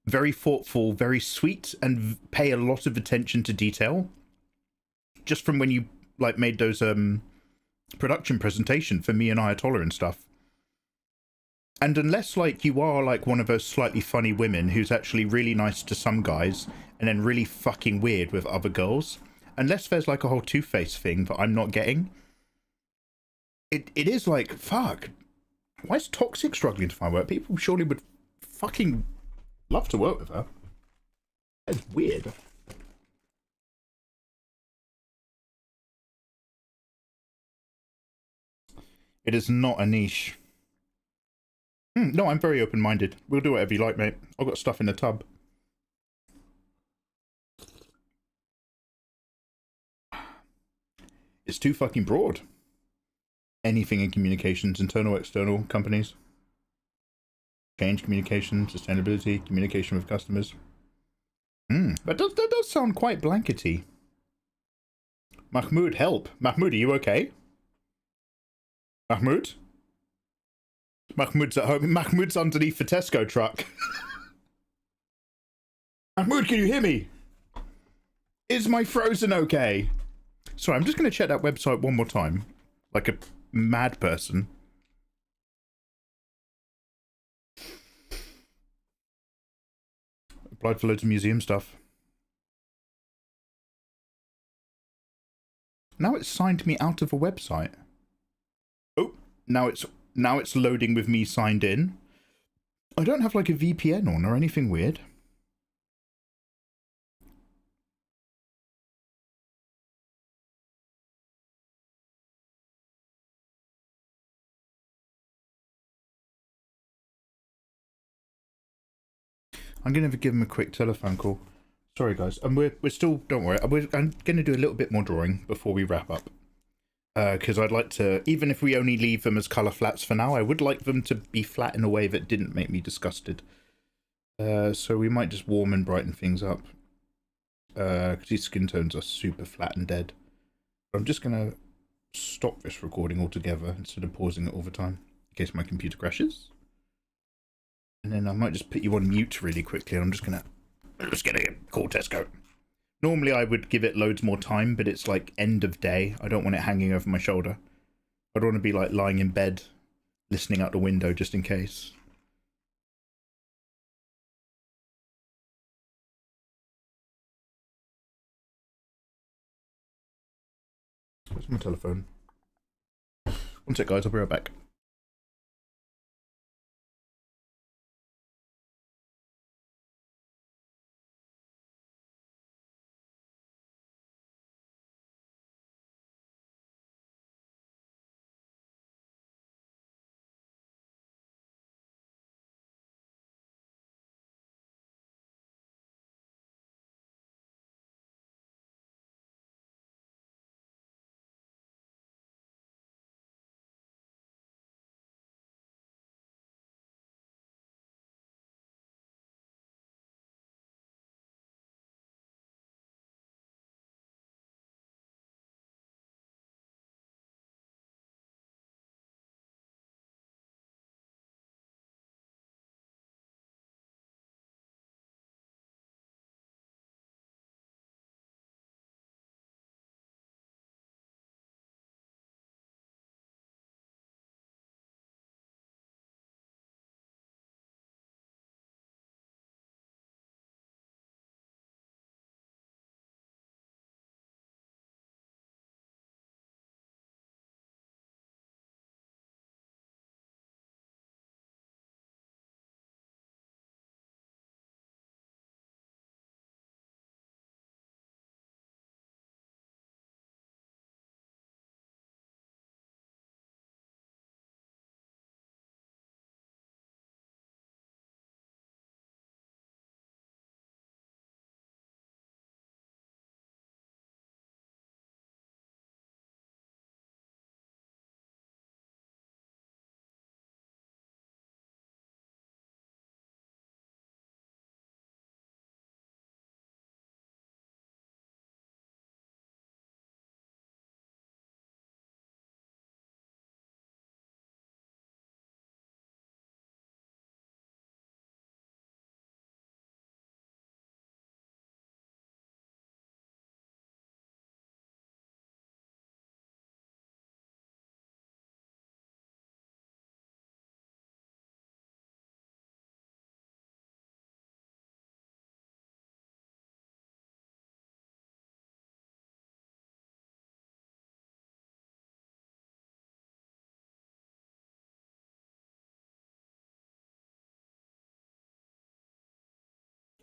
very thoughtful, very sweet, and pay a lot of attention to detail. Just from when you, like, made those, production presentation for me and Ayatollah and stuff. And unless, like, you are, like, one of those slightly funny women who's actually really nice to some guys and then really fucking weird with other girls, unless there's, like, a whole Two-Face thing that I'm not getting, it is like, fuck, why is Toxic struggling to find work? People surely would fucking love to work with her. That's weird. It is not a niche. No, I'm very open-minded. We'll do whatever you like, mate. I've got stuff in the tub. It's too fucking broad. Anything in communications, internal, external, companies. Change communication, sustainability, communication with customers. That does sound quite blankety. Mahmoud, help. Mahmoud, are you okay? Mahmoud? Mahmoud's at home. Mahmoud's underneath the Tesco truck. Mahmoud, can you hear me? Is my Frozen okay? Sorry, I'm just going to check that website one more time. Like a mad person. Applied for loads of museum stuff. Now it's signed me out of a website. Oh, now it's loading with me signed in. I don't have like a VPN on or anything weird. I'm gonna give him a quick telephone call. Sorry guys, and we're still, don't worry, I'm gonna do a little bit more drawing before we wrap up. Because I'd like to, even if we only leave them as colour flats for now, I would like them to be flat in a way that didn't make me disgusted. So we might just warm and brighten things up. Because these skin tones are super flat and dead. I'm just going to stop this recording altogether instead of pausing it all the time, in case my computer crashes. And then I might just put you on mute really quickly, and I'm just going to call Tesco. Normally I would give it loads more time, but it's like end of day. I don't want it hanging over my shoulder. I don't want to be like lying in bed, listening out the window just in case. Where's my telephone? One sec guys, I'll be right back.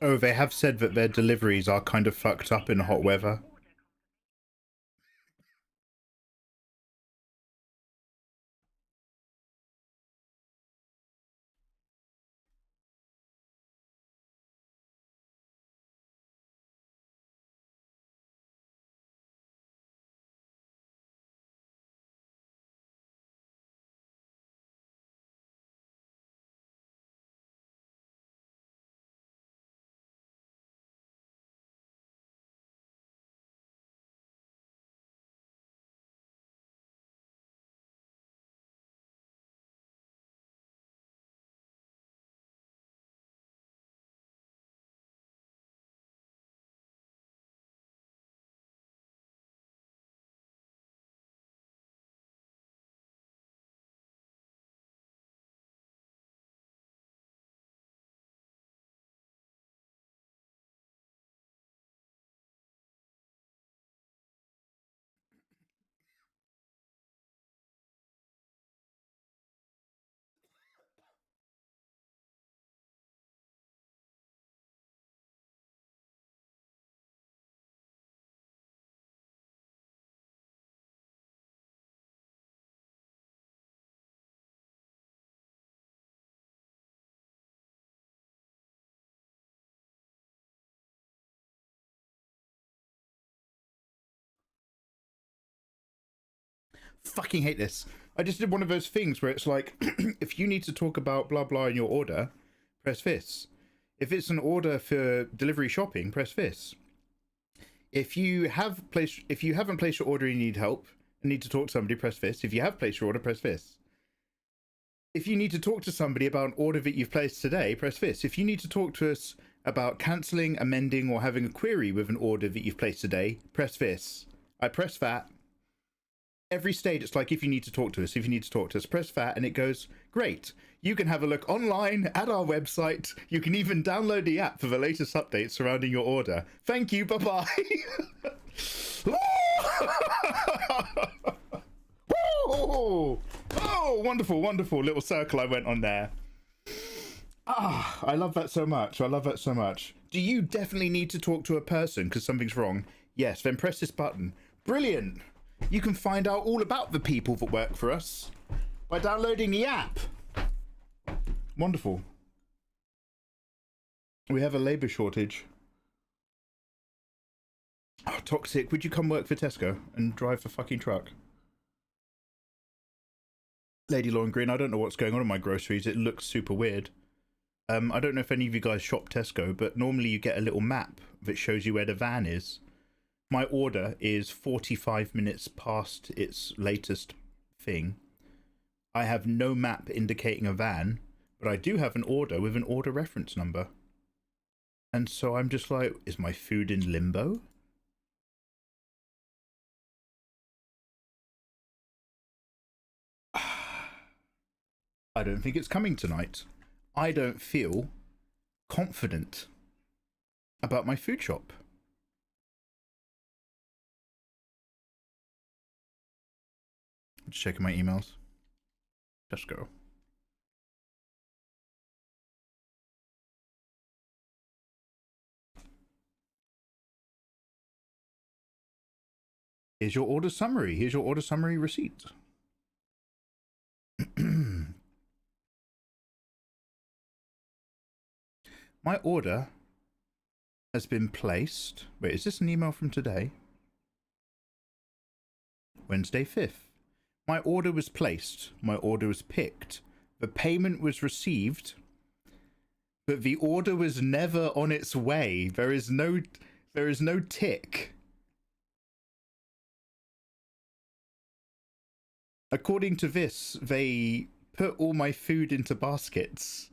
Oh, they have said that their deliveries are kind of fucked up in hot weather. Fucking hate this. I just did one of those things where it's like, if you need to talk about blah blah in your order, press this. If it's an order for delivery shopping, press this. If you haven't placed your order and you need help and need to talk to somebody, press this. If you have placed your order, press this. If you need to talk to somebody about an order that you've placed today, press this. If you need to talk to us about cancelling, amending, or having a query with an order that you've placed today, press this. I press that. Every stage, it's like, if you need to talk to us, press that, and it goes, great. You can have a look online at our website. You can even download the app for the latest updates surrounding your order. Thank you. Bye-bye. Oh, wonderful, wonderful little circle I went on there. Ah, I love that so much. I love that so much. Do you definitely need to talk to a person because something's wrong? Yes, then press this button. Brilliant. You can find out all about the people that work for us by downloading the app. Wonderful. We have a labour shortage. Oh, Toxic, would you come work for Tesco and drive the fucking truck? Lady Lauren Green, I don't know what's going on in my groceries. It looks super weird. I don't know if any of you guys shop Tesco, but normally you get a little map that shows you where the van is. My order is 45 minutes past its latest thing. I have no map indicating a van, but I do have an order with an order reference number. And so I'm just like, is my food in limbo? I don't think it's coming tonight. I don't feel confident about my food shop. Just checking my emails. Just go. Here's your order summary. Here's your order summary receipt. My order has been placed. Wait, is this an email from today? Wednesday 5th. My order was placed. My order was picked. The payment was received. But the order was never on its way. There is no tick. According to this, they put all my food into baskets.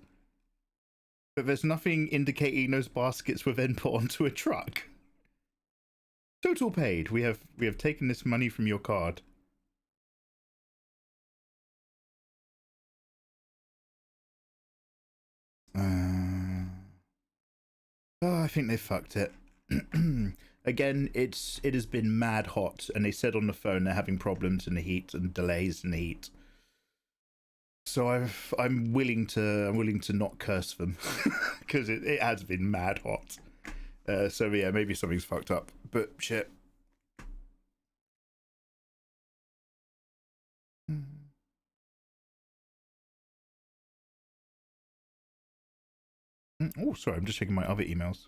But there's nothing indicating those baskets were then put onto a truck. Total paid. We have taken this money from your card. Oh, I think they fucked it. Again, it has been mad hot, and they said on the phone they're having problems in the heat and delays in the heat. So I'm willing to not curse them because it has been mad hot. So yeah, maybe something's fucked up, but shit. Oh, sorry, I'm just checking my other emails.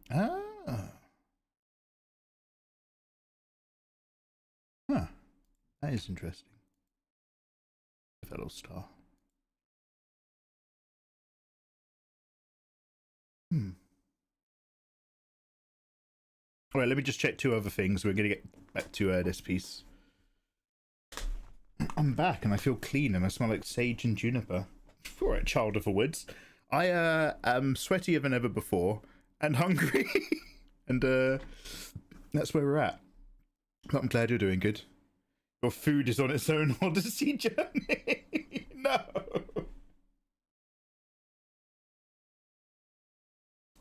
Ah. Huh. That is interesting. Fellow star. All right, let me just check two other things. We're gonna get back to this piece. I'm back and I feel clean and I smell like sage and juniper. All right, child of the woods. I am sweatier than ever before and hungry, and that's where we're at. But I'm glad you're doing good. Your food is on its own odyssey journey. No.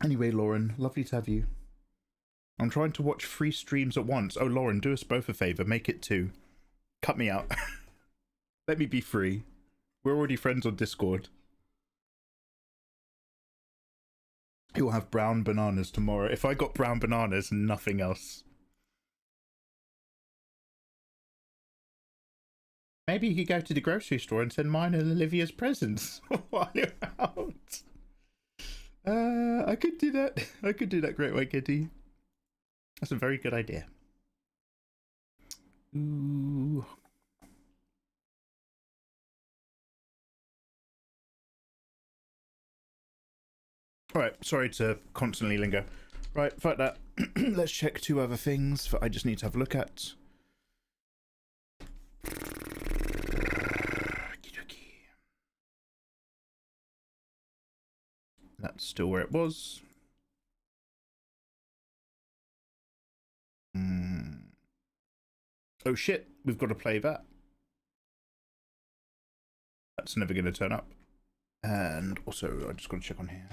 Anyway, Lauren, lovely to have you. I'm trying to watch 3 streams at once. Oh, Lauren, do us both a favor. Make it 2. Cut me out. Let me be free. We're already friends on Discord. You'll have brown bananas tomorrow. If I got brown bananas, nothing else. Maybe you could go to the grocery store and send mine and Olivia's presents while you're out. I could do that. I could do that, Great White Kitty. That's a very good idea. Ooh. Alright, sorry to constantly linger. Right, fuck that. Let's check 2 other things that I just need to have a look at. That's still where it was. Oh shit, we've got to play that. That's never going to turn up. And also, I just got to check on here.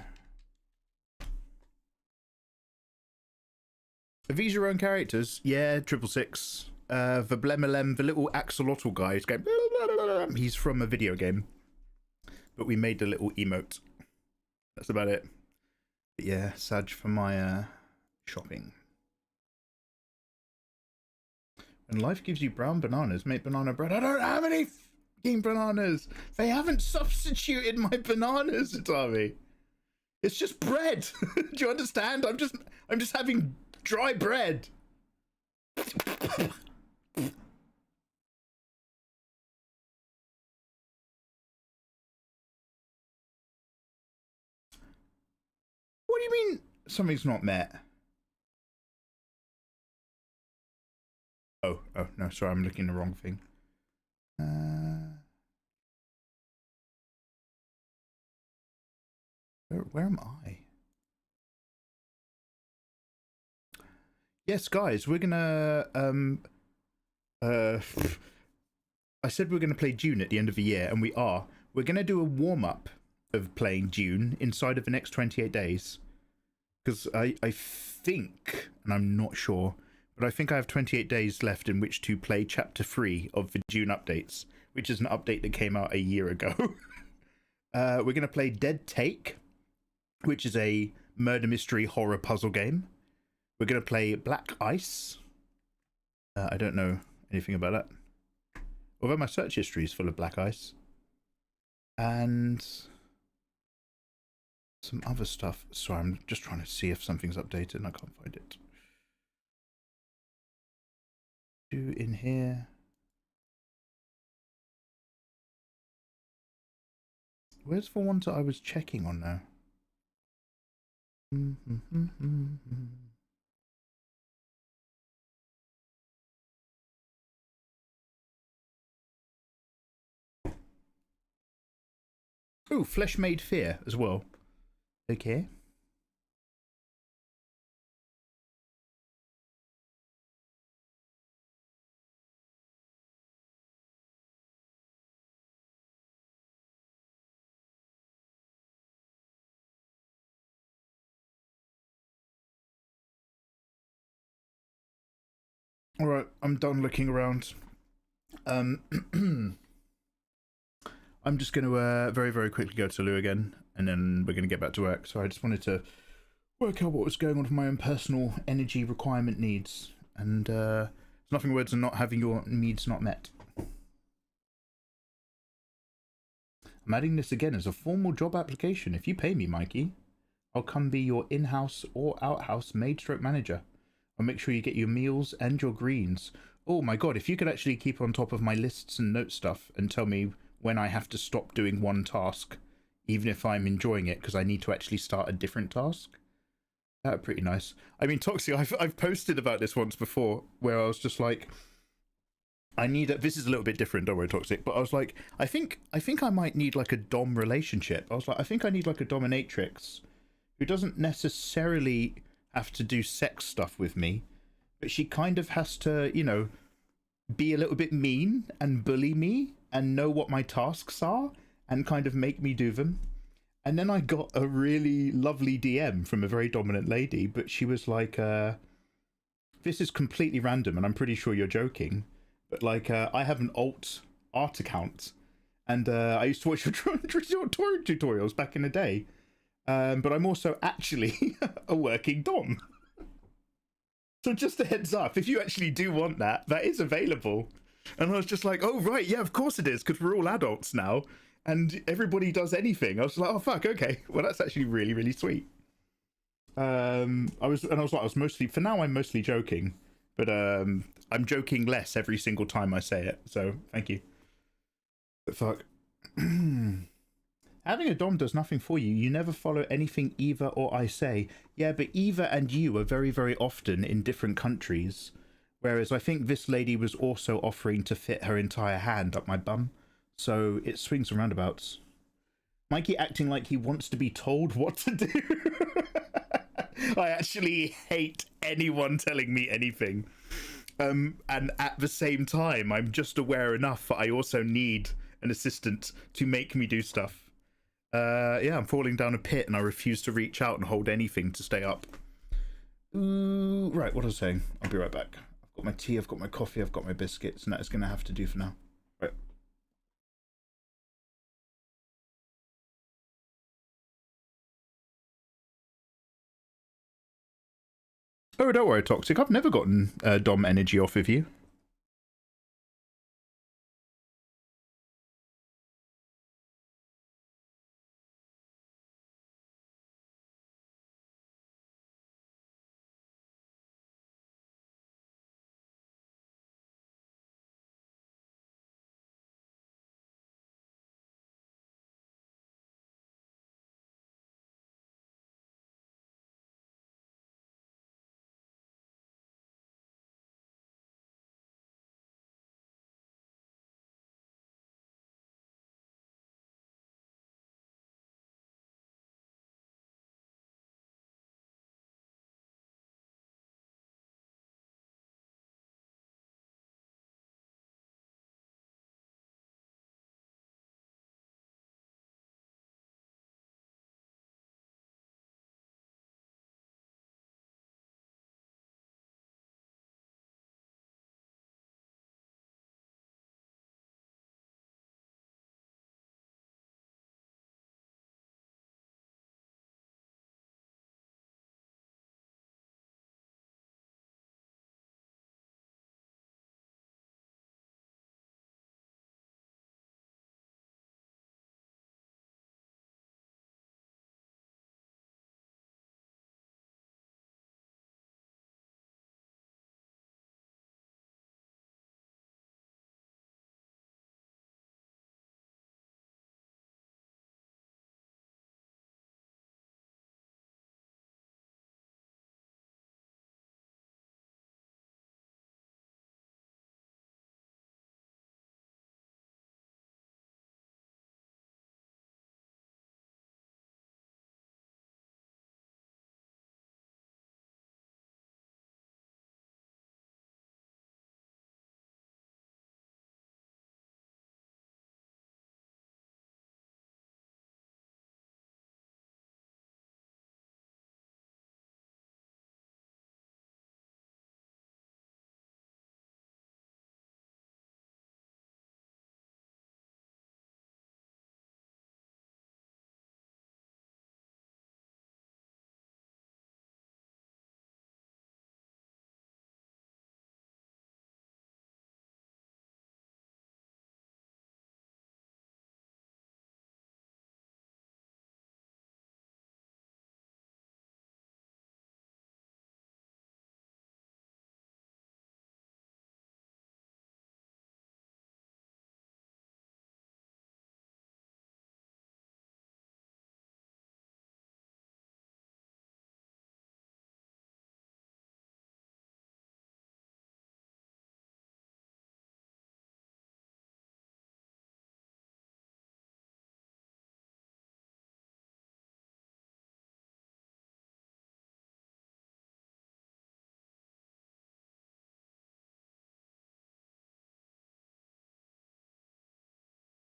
Are these your own characters? Yeah, 666. The Blemelem, the little axolotl guy is going. He's from a video game. But we made a little emote. That's about it. But yeah, Saj for my shopping. When life gives you brown bananas, make banana bread. I don't have any fucking bananas. They haven't substituted my bananas, Tommy. It's just bread. Do you understand? I'm just having dry bread. What do you mean something's not met? Oh, no, sorry, I'm looking at the wrong thing. Where am I? Yes, guys, we're gonna I said we're gonna play Dune at the end of the year, and we are. We're gonna do a warm-up of playing Dune inside of the next 28 days. Because I think, and I'm not sure, but I think I have 28 days left in which to play Chapter 3 of the Dune updates, which is an update that came out a year ago. We're going to play Dead Take, which is a murder mystery horror puzzle game. We're going to play Black Ice. I don't know anything about that. Although my search history is full of Black Ice. And some other stuff. Sorry, I'm just trying to see if something's updated and I can't find it. In here. Where's the ones that I was checking on now? Oh, Flesh Made Fear as well. Okay. All right, I'm done looking around. I'm just going to very, very quickly go to Lou again, and then we're going to get back to work. So I just wanted to work out what was going on with my own personal energy requirement needs, and there's nothing worse than not having your needs not met. I'm adding this again as a formal job application. If you pay me, Mikey, I'll come be your in-house or out-house maid-stroke manager. I'll make sure you get your meals and your greens. Oh my god, if you could actually keep on top of my lists and note stuff and tell me when I have to stop doing one task, even if I'm enjoying it, because I need to actually start a different task. That'd be pretty nice. I mean, Toxic, I've posted about this once before, where I was just like, I need a, this is a little bit different, don't worry, Toxic, but I was like, I think I might need like a dom relationship. I was like, I think I need like a dominatrix who doesn't necessarily have to do sex stuff with me, but she kind of has to, you know, be a little bit mean and bully me and know what my tasks are and kind of make me do them. And then I got a really lovely DM from a very dominant lady, but she was like, this is completely random and I'm pretty sure you're joking, but like, I have an alt art account and I used to watch your tutorials back in the day. But I'm also actually a working dom. So just a heads up, if you actually do want that, that is available. And I was just like, oh, right, yeah, of course it is, because we're all adults now, and everybody does anything. I was like, oh, fuck, okay. Well, that's actually really, really sweet. I was mostly, for now, I'm mostly joking, but I'm joking less every single time I say it, so thank you. But fuck. Having a dom does nothing for you. You never follow anything Eva or I say. Yeah, but Eva and you are very, very often in different countries. Whereas I think this lady was also offering to fit her entire hand up my bum. So it swings and roundabouts. Mikey acting like he wants to be told what to do. I actually hate anyone telling me anything. And at the same time, I'm just aware enough that I also need an assistant to make me do stuff. Yeah, I'm falling down a pit and I refuse to reach out and hold anything to stay up. Right, what was I saying? I'll be right back. I've got my tea, I've got my coffee, I've got my biscuits, and that is going to have to do for now. Right. Oh, don't worry, Toxic. I've never gotten dom energy off of you.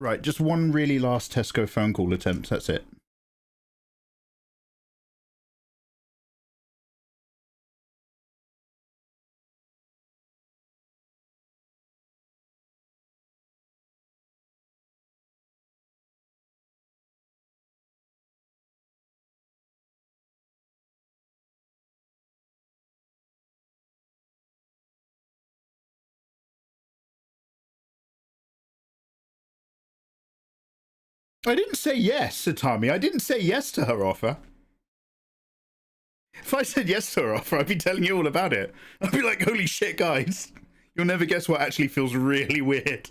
Right, just one really last Tesco phone call attempt, that's it. I didn't say yes, Satami. I didn't say yes to her offer. If I said yes to her offer, I'd be telling you all about it. I'd be like, holy shit, guys. You'll never guess what actually feels really weird.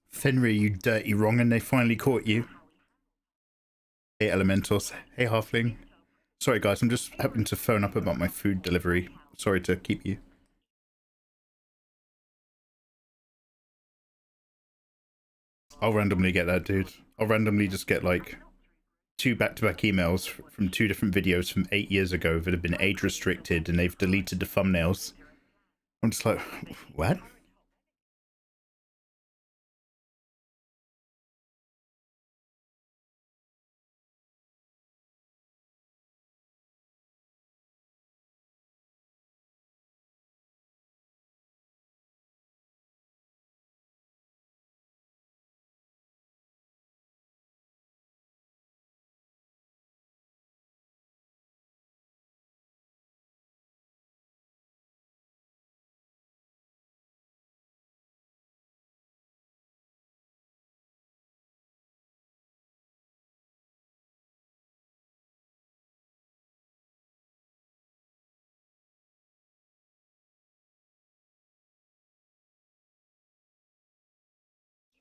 Fenrir, you dirty wrong, and they finally caught you. Hey, Elementals. Hey, Halfling. Sorry, guys, I'm just happening to phone up about my food delivery. Sorry to keep you. I'll randomly get that, dude. I'll randomly just get, like, 2 back-to-back emails from 2 different videos from 8 years ago that have been age-restricted, and they've deleted the thumbnails. I'm just like, what?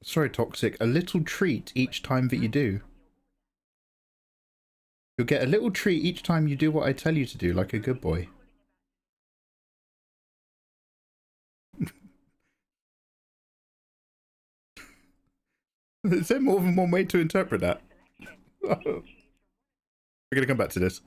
Sorry, Toxic. A little treat each time that you do. You'll get a little treat each time you do what I tell you to do, like a good boy. Is there more than one way to interpret that? We're gonna come back to this.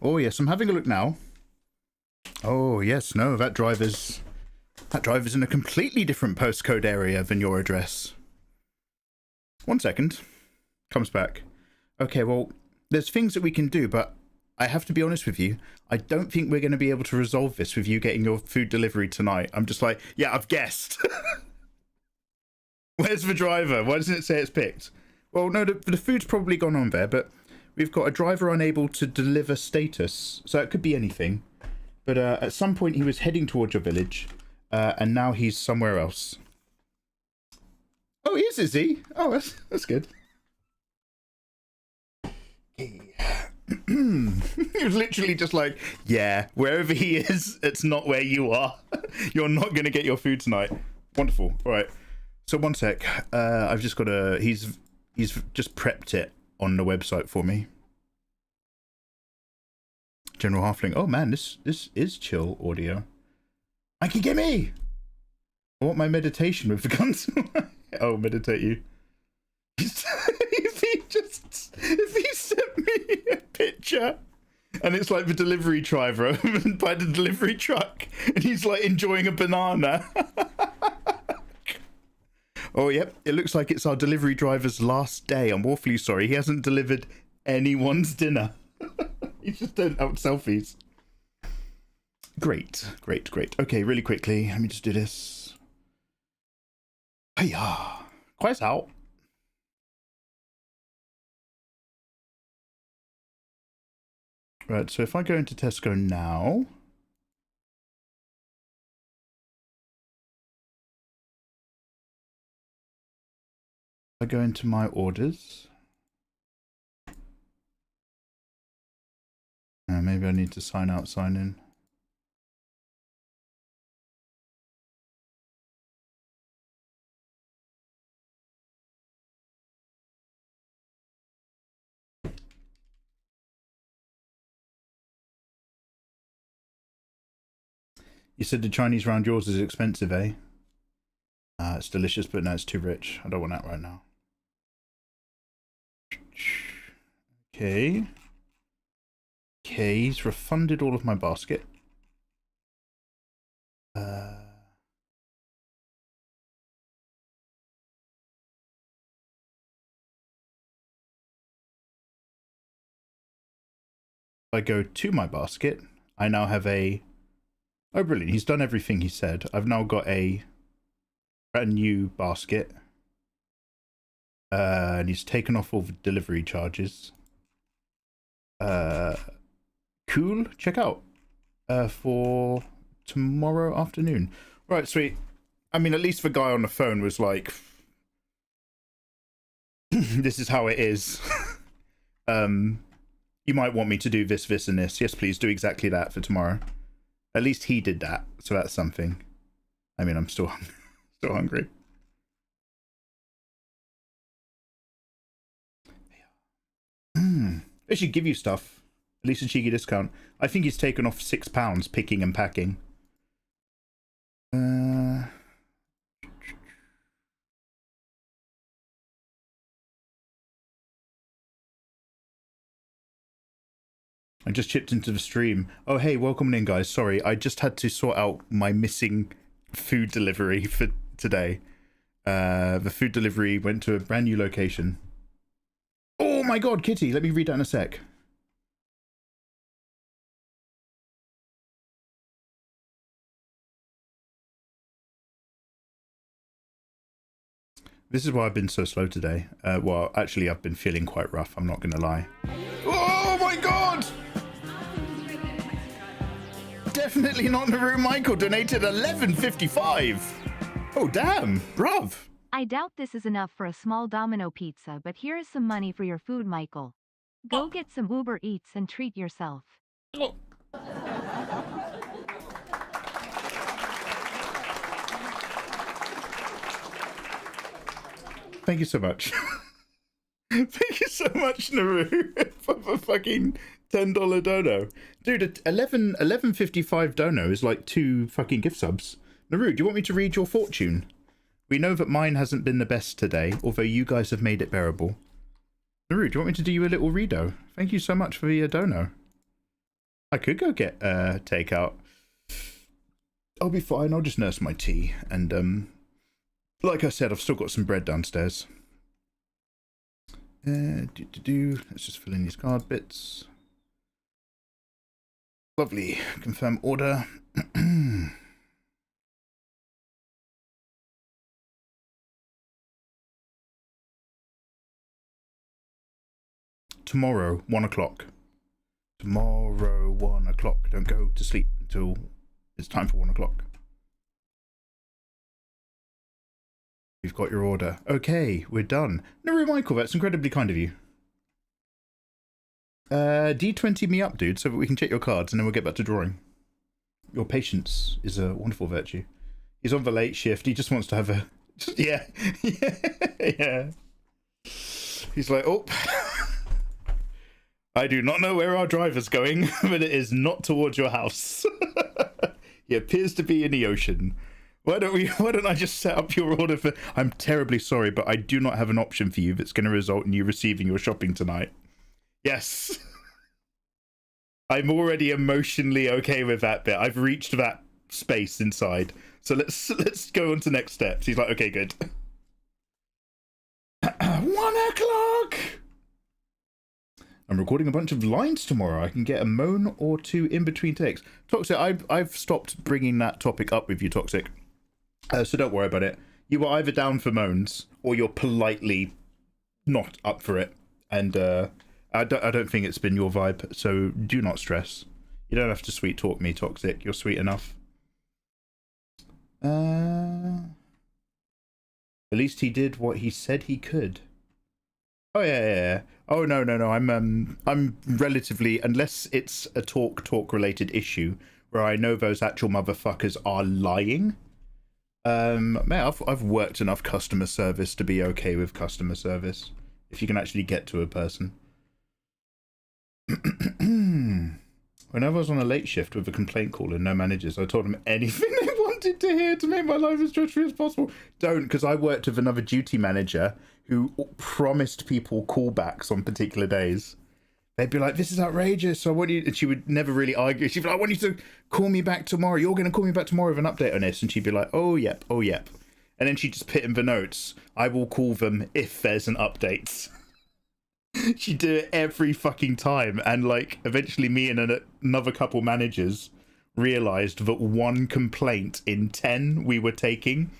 Oh yes, I'm having a look now. Oh yes, no, that driver's in a completely different postcode area than your address. 1 second. Comes back. Okay, well, there's things that we can do, but I have to be honest with you. I don't think we're going to be able to resolve this with you getting your food delivery tonight. I'm just like, yeah, I've guessed. Where's the driver? Why doesn't it say it's picked? Well, no, the food's probably gone on there, but we've got a driver unable to deliver status. So it could be anything. But at some point he was heading towards your village, and now he's somewhere else. Oh, he is he? Oh, that's good. He was literally just like, yeah, wherever he is, it's not where you are. You're not going to get your food tonight. Wonderful. All right. So 1 sec. I've just got to... He's just prepped it on the website for me. General Halfling. Oh man, this is chill audio. Mikey, get me! I want my meditation with the guns. Oh, meditate you. If he sent me a picture and it's like the delivery driver by the delivery truck and he's like enjoying a banana. Oh, yep. It looks like it's our delivery driver's last day. I'm awfully sorry. He hasn't delivered anyone's dinner. He's just turned out selfies. Great. Okay, really quickly. Let me just do this. Hiya. Quite out. Right, so if I go into Tesco now... I go into my orders. Maybe I need to sign out, sign in. You said the Chinese round yours is expensive, eh? It's delicious, but no, it's too rich. I don't want that right now. Okay. Okay, he's refunded all of my basket. If I go to my basket, I now have a... Oh, brilliant. He's done everything he said. I've now got a brand new basket. And he's taken off all the delivery charges. Cool. Check out for tomorrow afternoon. Right, sweet. I mean, at least the guy on the phone was like, this is how it is. You might want me to do this, this, and this. Yes, please do exactly that for tomorrow. At least he did that, so that's something. I mean, I'm still hungry. They should give you stuff. At least a cheeky discount. I think he's taken off £6 picking and packing. I just chipped into the stream. Oh, hey, welcome in, guys. Sorry, I just had to sort out my missing food delivery for today. The food delivery went to a brand new location. Oh my god, Kitty, let me read that in a sec. This is why I've been so slow today. Well, actually, I've been feeling quite rough, I'm not going to lie. Oh my god! Definitely not Naru Michael donated $11.55. Oh, damn, bruv. I doubt this is enough for a small Domino pizza, but here is some money for your food, Michael. Go get some Uber Eats and treat yourself. Oh. Thank you so much. Thank you so much, Naru, for the fucking $10 dono. Dude, $11.55 dono is like 2 fucking gift subs. Naru, do you want me to read your fortune? We know that mine hasn't been the best today, although you guys have made it bearable. Naru, do you want me to do you a little reado? Thank you so much for the dono. I could go get takeout. I'll be fine. I'll just nurse my tea. And like I said, I've still got some bread downstairs. Let's just fill in these card bits. Lovely. Confirm order. Tomorrow, 1 o'clock. Tomorrow, 1 o'clock. Don't go to sleep until it's time for 1 o'clock. You've got your order. Okay, we're done. No, Michael, that's incredibly kind of you. D20 me up, dude, so that we can check your cards and then we'll get back to drawing. Your patience is a wonderful virtue. He's on the late shift. He just wants to have a... yeah. Yeah. He's like, oh... I do not know where our driver's going, but it is not towards your house. He appears to be in the ocean. Why don't I just set up your order for... I'm terribly sorry, but I do not have an option for you that's going to result in you receiving your shopping tonight. Yes. I'm already emotionally okay with that bit. I've reached that space inside. So let's go on to next steps. He's like, okay, good. 1 o'clock! I'm recording a bunch of lines tomorrow. I can get a moan or two in between takes. Toxic, I've stopped bringing that topic up with you, Toxic. So don't worry about it. You are either down for moans or you're politely not up for it. And I don't think it's been your vibe, so do not stress. You don't have to sweet talk me, Toxic. You're sweet enough. At least he did what he said he could. Oh yeah. Oh no. I'm relatively, unless it's a talk related issue where I know those actual motherfuckers are lying. Man, I've worked enough customer service to be okay with customer service. If you can actually get to a person. When I was on a late shift with a complaint call and no managers, I told them anything they wanted to hear to make my life as stress-free as possible. Don't, because I worked with another duty manager who promised people callbacks on particular days. They'd be like, this is outrageous. I want you, and she would never really argue. She'd be like, I want you to call me back tomorrow. You're going to call me back tomorrow with an update on this. And she'd be like, oh, yep. And then she'd just put in the notes, I will call them if there's an update. She'd do it every fucking time. And like, eventually me and another couple managers realized that one complaint in 10 we were taking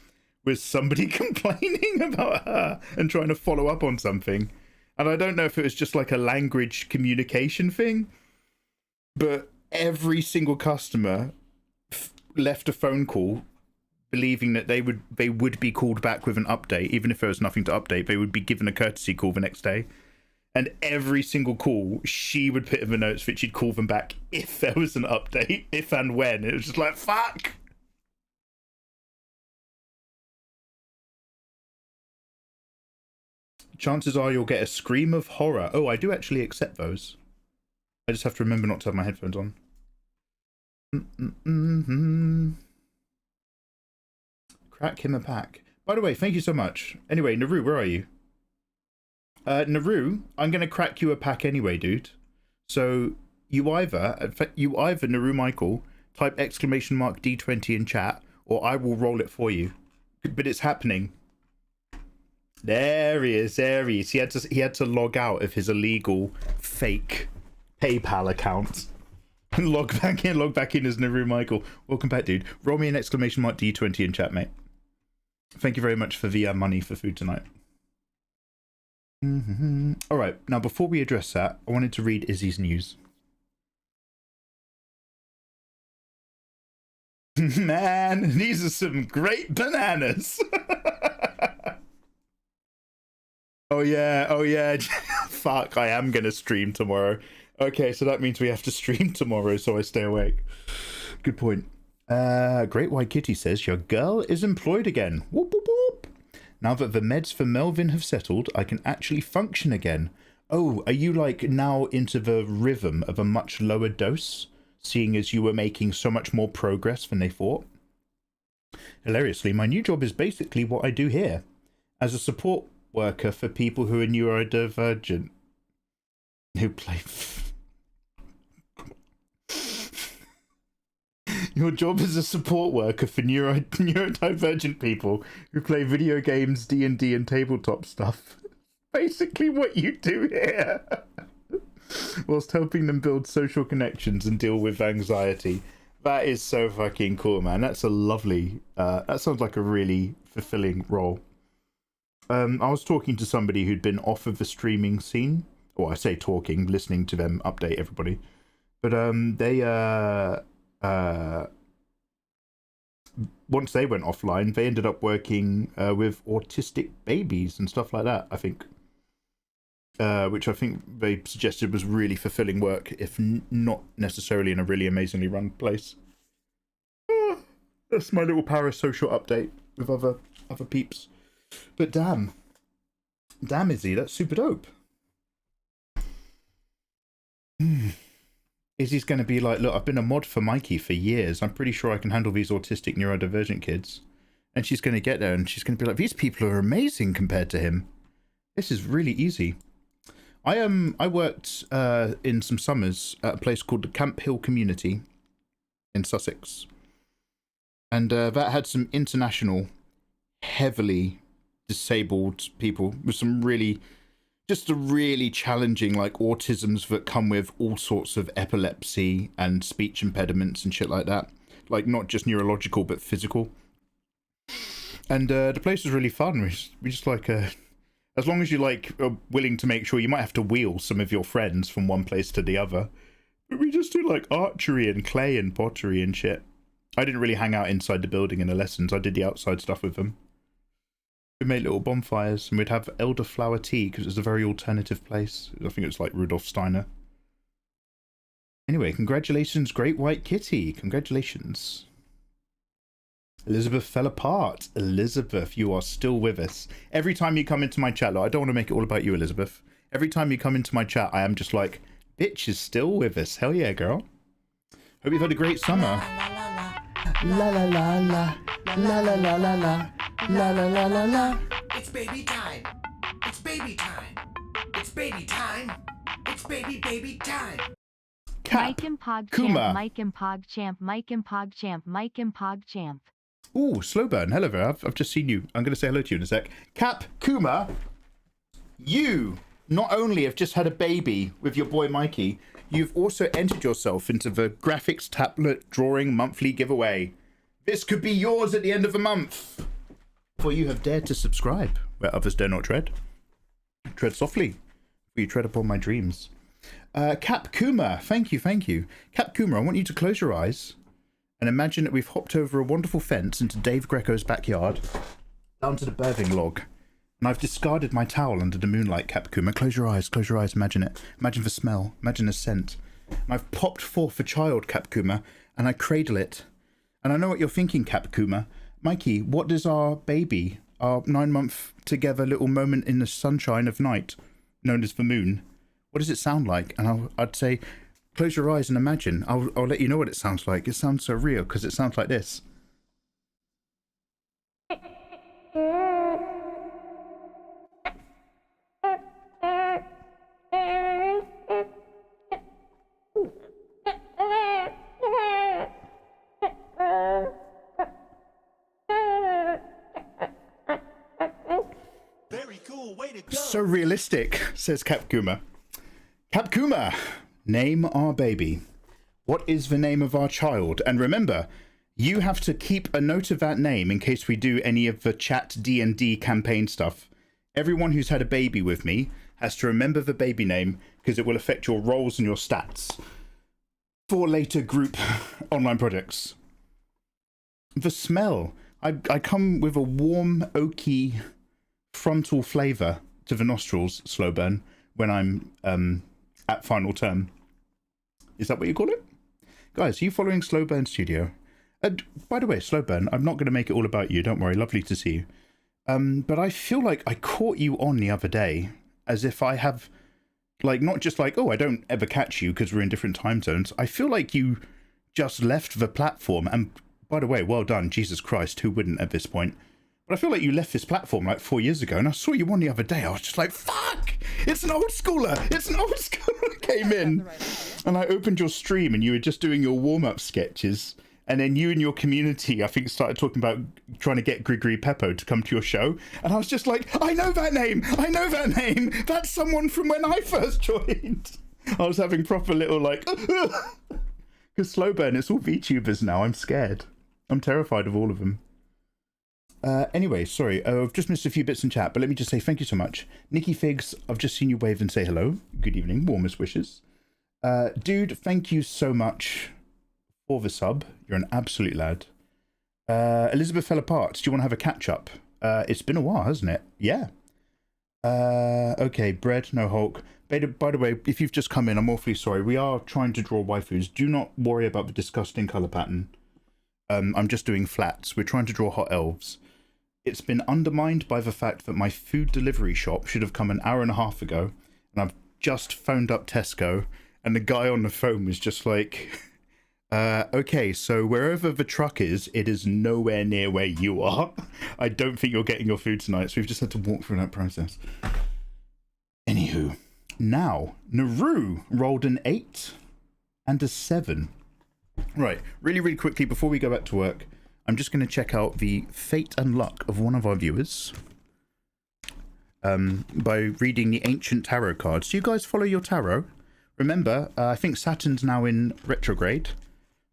was somebody complaining about her and trying to follow up on something. And I don't know if it was just like a language communication thing, but every single customer left a phone call believing that they would be called back with an update. Even if there was nothing to update, they would be given a courtesy call the next day. And every single call, she would put in the notes that she'd call them back if there was an update, if and when. It was just like, fuck! Chances are you'll get a scream of horror. Oh, I do actually accept those. I just have to remember not to have my headphones on. Crack him a pack. By the way, thank you so much. Anyway, Naru, where are you? Naru, I'm going to crack you a pack anyway, dude. So you either Naru Michael, type !D20 in chat, or I will roll it for you. But it's happening. There he is. He had to log out of his illegal fake PayPal account. Log back in as Naru Michael. Welcome back, dude. Roll me an !D20 in chat, mate. Thank you very much for the money for food tonight. All right, now before we address that, I wanted to read Izzy's news. Man, these are some great bananas. Oh yeah. Fuck, I am gonna stream tomorrow. Okay, so that means we have to stream tomorrow so I stay awake. Good point. Great White Kitty says, your girl is employed again. Whoop, whoop, whoop. Now that the meds for Melvin have settled, I can actually function again. Oh, are you like now into the rhythm of a much lower dose, seeing as you were making so much more progress than they thought? Hilariously, my new job is basically what I do here, as a support worker for people who are neurodivergent, who play... Your job is a support worker for neurodivergent people who play video games, D&D, and tabletop stuff. Basically what you do here. Whilst helping them build social connections and deal with anxiety. That is so fucking cool, man. That's a lovely... that sounds like a really fulfilling role. I was talking to somebody who'd been off of the streaming scene. Or I say talking, listening to them update everybody. But they... once they went offline, they ended up working with autistic babies and stuff like that, I think. Which I think they suggested was really fulfilling work, if not necessarily in a really amazingly run place. That's my little parasocial update with other peeps. But damn, Izzy, that's super dope. Izzy's going to be like, look, I've been a mod for Mikey for years. I'm pretty sure I can handle these autistic neurodivergent kids. And she's going to get there and she's going to be like, these people are amazing compared to him. This is really easy. I worked in some summers at a place called the Camp Hill Community in Sussex. And that had some international, heavily disabled people with some really, just a really challenging, like, autisms that come with all sorts of epilepsy and speech impediments and shit like that. Like, not just neurological, but physical. And the place was really fun. We just like... as long as you like are willing to make sure, you might have to wheel some of your friends from one place to the other. But we just do like archery and clay and pottery and shit. I didn't really hang out inside the building in the lessons. I did the outside stuff with them. We made little bonfires and we'd have elderflower tea because it was a very alternative place. I think it was like Rudolf Steiner. Anyway, congratulations, Great White Kitty. Congratulations. Elizabeth fell apart. Elizabeth, you are still with us. Every time you come into my chat, I don't want to make it all about you, Elizabeth. Every time you come into my chat, I am just like, bitch is still with us. Hell yeah, girl. Hope you've had a great summer. La la la la. La la la la la. La la la la la. It's baby time. It's baby time. It's baby time. It's baby time. Mike and Pog Kuma. Champ, Mike and Pog Champ, Mike and Pog Champ, Mike and Pog Champ. Ooh, Slowburn. Hello there. I've just seen you. I'm going to say hello to you in a sec. Cap Kuma, you not only have just had a baby with your boy Mikey, you've also entered yourself into the graphics tablet drawing monthly giveaway. This could be yours at the end of the month. For you have dared to subscribe where others dare not tread. Tread softly, for you tread upon my dreams. Cap Kuma, thank you. Cap Kuma, I want you to close your eyes and imagine that we've hopped over a wonderful fence into Dave Greco's backyard, down to the birthing log, and I've discarded my towel under the moonlight. Cap Kuma, close your eyes, imagine it. Imagine the smell, imagine the scent. And I've popped forth a child, Cap Kuma, and I cradle it. And I know what you're thinking, Cap Kuma. Mikey, what does our baby, our 9-month together little moment in the sunshine of night, known as the moon, what does it sound like? And I'd say, close your eyes and imagine. I'll let you know what it sounds like. It sounds so real because it sounds like this. Very cool way to go. So realistic, says Cap Kuma. Cap Kuma, name our baby. What is the name of our child? And remember, you have to keep a note of that name in case we do any of the chat D&D campaign stuff. Everyone who's had a baby with me has to remember the baby name because it will affect your roles and your stats for later group online projects. The smell. I come with a warm, oaky frontal flavour to the nostrils, Slowburn, when I'm at final term. Is that what you call it? Guys, are you following Slowburn Studio? By the way, Slowburn, I'm not going to make it all about you, don't worry, lovely to see you. But I feel like I caught you on the other day, as if I have, like, not just like, oh, I don't ever catch you because we're in different time zones. I feel like you just left the platform, and by the way, well done, Jesus Christ, who wouldn't at this point? But I feel like you left this platform like 4 years ago, and I saw you on the other day. I was just like, fuck! It's an old schooler! It's an old schooler! Came in, and I opened your stream, and you were just doing your warm-up sketches, And then you and your community, I think, started talking about trying to get Grigory Peppo to come to your show. And I was just like, I know that name. I know that name. That's someone from when I first joined. I was having proper little like, because slow burn, it's all VTubers now. I'm scared. I'm terrified of all of them. Anyway, sorry, I've just missed a few bits in chat, but let me just say thank you so much. Nikki Figs, I've just seen you wave and say hello. Good evening, warmest wishes. Dude, thank you so much for the sub. You're an absolute lad. Elizabeth fell apart. Do you want to have a catch up? It's been a while, hasn't it? Yeah. Okay, Bread, no Hulk. By the way, if you've just come in, I'm awfully sorry. We are trying to draw waifus. Do not worry about the disgusting colour pattern. I'm just doing flats. We're trying to draw hot elves. It's been undermined by the fact that my food delivery shop should have come an hour and a half ago, and I've just phoned up Tesco, and the guy on the phone was just like, okay, so wherever the truck is, it is nowhere near where you are. I don't think you're getting your food tonight, so we've just had to walk through that process. Anywho, now, Naru rolled an 8 and a 7. Right, really quickly, before we go back to work, I'm just going to check out the fate and luck of one of our viewers by reading the ancient tarot cards. Do you guys follow your tarot? Remember, I think Saturn's now in retrograde,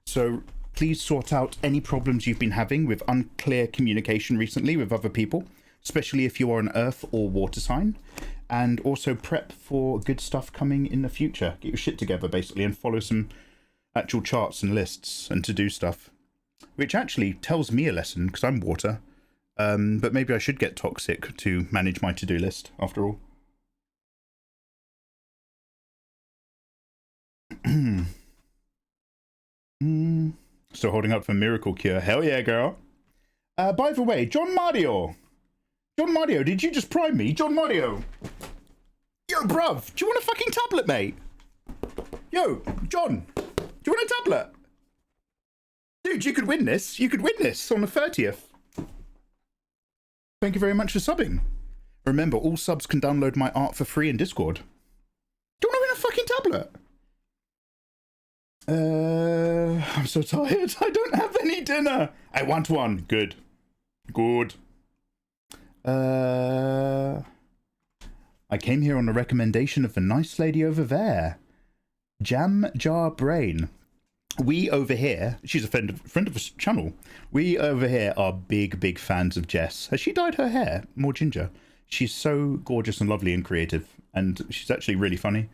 so please sort out any problems you've been having with unclear communication recently with other people, especially if you are an earth or water sign, and also prep for good stuff coming in the future. Get your shit together, basically, and follow some actual charts and lists and to-do stuff. Which actually tells me a lesson, because I'm water. But maybe I should get toxic to manage my to-do list, after all. Still holding up for Miracle Cure. Hell yeah, girl. By the way, John Mario, did you just prime me? John Mario! Yo, bruv, do you want a fucking tablet, mate? Yo, John, do you want a tablet? Dude, you could win this. You could win this on the 30th. Thank you very much for subbing. Remember, all subs can download my art for free in Discord. Do you want to win a fucking tablet? I'm so tired. I don't have any dinner. I want one. Good. I came here on the recommendation of the nice lady over there. Jam Jar Brain. We over here, she's a friend of the channel. We over here are big fans of Jess. Has she dyed her hair more ginger? She's so gorgeous and lovely and creative, and she's actually really funny.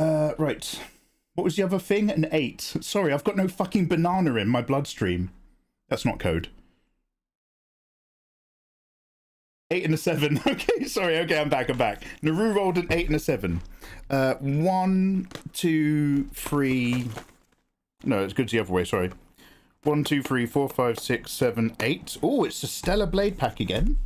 Right. What was the other thing? An 8. Sorry, I've got no fucking banana in my bloodstream. That's not code. 8 and a 7. Okay, sorry. Okay, I'm back. Naru rolled an 8 and a 7. 1, 2, 3... No, it's good the other way, sorry. 1, 2, 3, 4, 5, 6, 7, 8. Oh, it's a Stellar Blade pack again.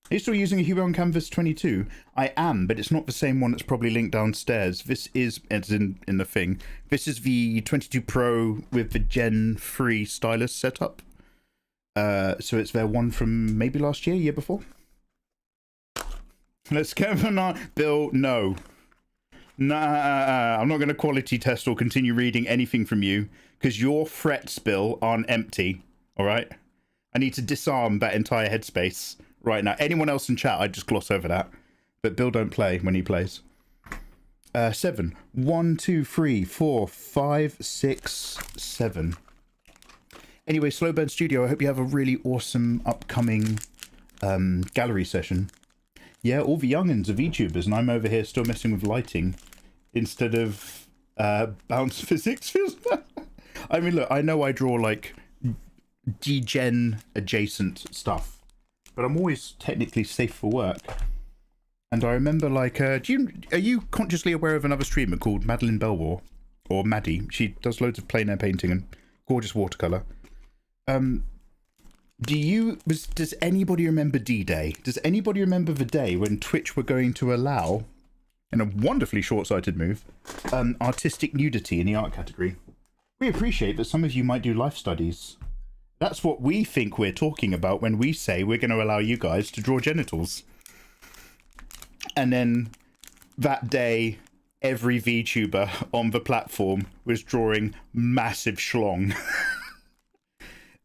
Are you still using a Hue on Canvas 22? I am, but it's not the same one that's probably linked downstairs. This is, it's in the thing. This is the 22 Pro with the Gen 3 stylus setup. So it's their one from maybe last year before. Let's get Bill, no. Nah, I'm not going to quality test or continue reading anything from you, because your threats, Bill, aren't empty, alright? I need to disarm that entire headspace right now. Anyone else in chat, I'd just gloss over that. But Bill don't play when he plays. 7. 1, 2, 3, 4, 5, 6, 7. Anyway, Slowburn Studio, I hope you have a really awesome upcoming gallery session. Yeah, all the young'uns are VTubers, and I'm over here still messing with lighting instead of bounce physics. I mean, look, I know I draw like degen adjacent stuff, but I'm always technically safe for work. And I remember, like, are you consciously aware of another streamer called Madeline Belwar, or Maddie? She does loads of plein air painting and gorgeous watercolor. Does anybody remember D-Day? Does anybody remember the day when Twitch were going to allow, in a wonderfully short-sighted move, artistic nudity in the art category? We appreciate that some of you might do life studies. That's what we think we're talking about when we say we're going to allow you guys to draw genitals. And then that day, every VTuber on the platform was drawing massive schlong.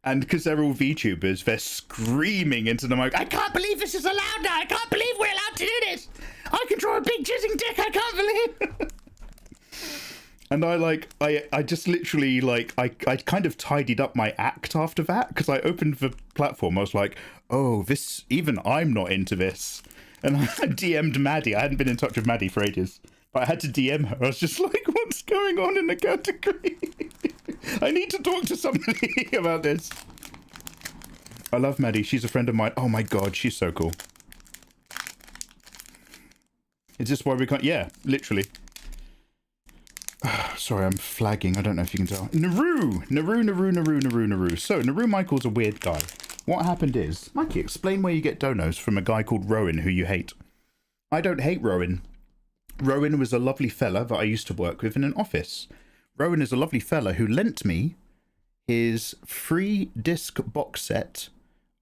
And because they're all VTubers, they're screaming into the mic, I can't believe this is allowed now! I can't believe we're allowed to do this! I can draw a big jizzing dick, I can't believe. And I just literally, like, I kind of tidied up my act after that, because I opened the platform, I was like, oh, this, even I'm not into this. And I DM'd Maddie. I hadn't been in touch with Maddie for ages, but I had to DM her. I was just like, what's going on in the category? I need to talk to somebody about this. I love Maddie. She's a friend of mine. Oh my God, she's so cool. Is this why we can't? Yeah, literally. Sorry, I'm flagging. I don't know if you can tell. Naru! So, Naru Michael's a weird guy. What happened is, Mikey, explain where you get donos from a guy called Rowan who you hate. I don't hate Rowan. Rowan was a lovely fella that I used to work with in an office. Rowan is a lovely fella who lent me his free disc box set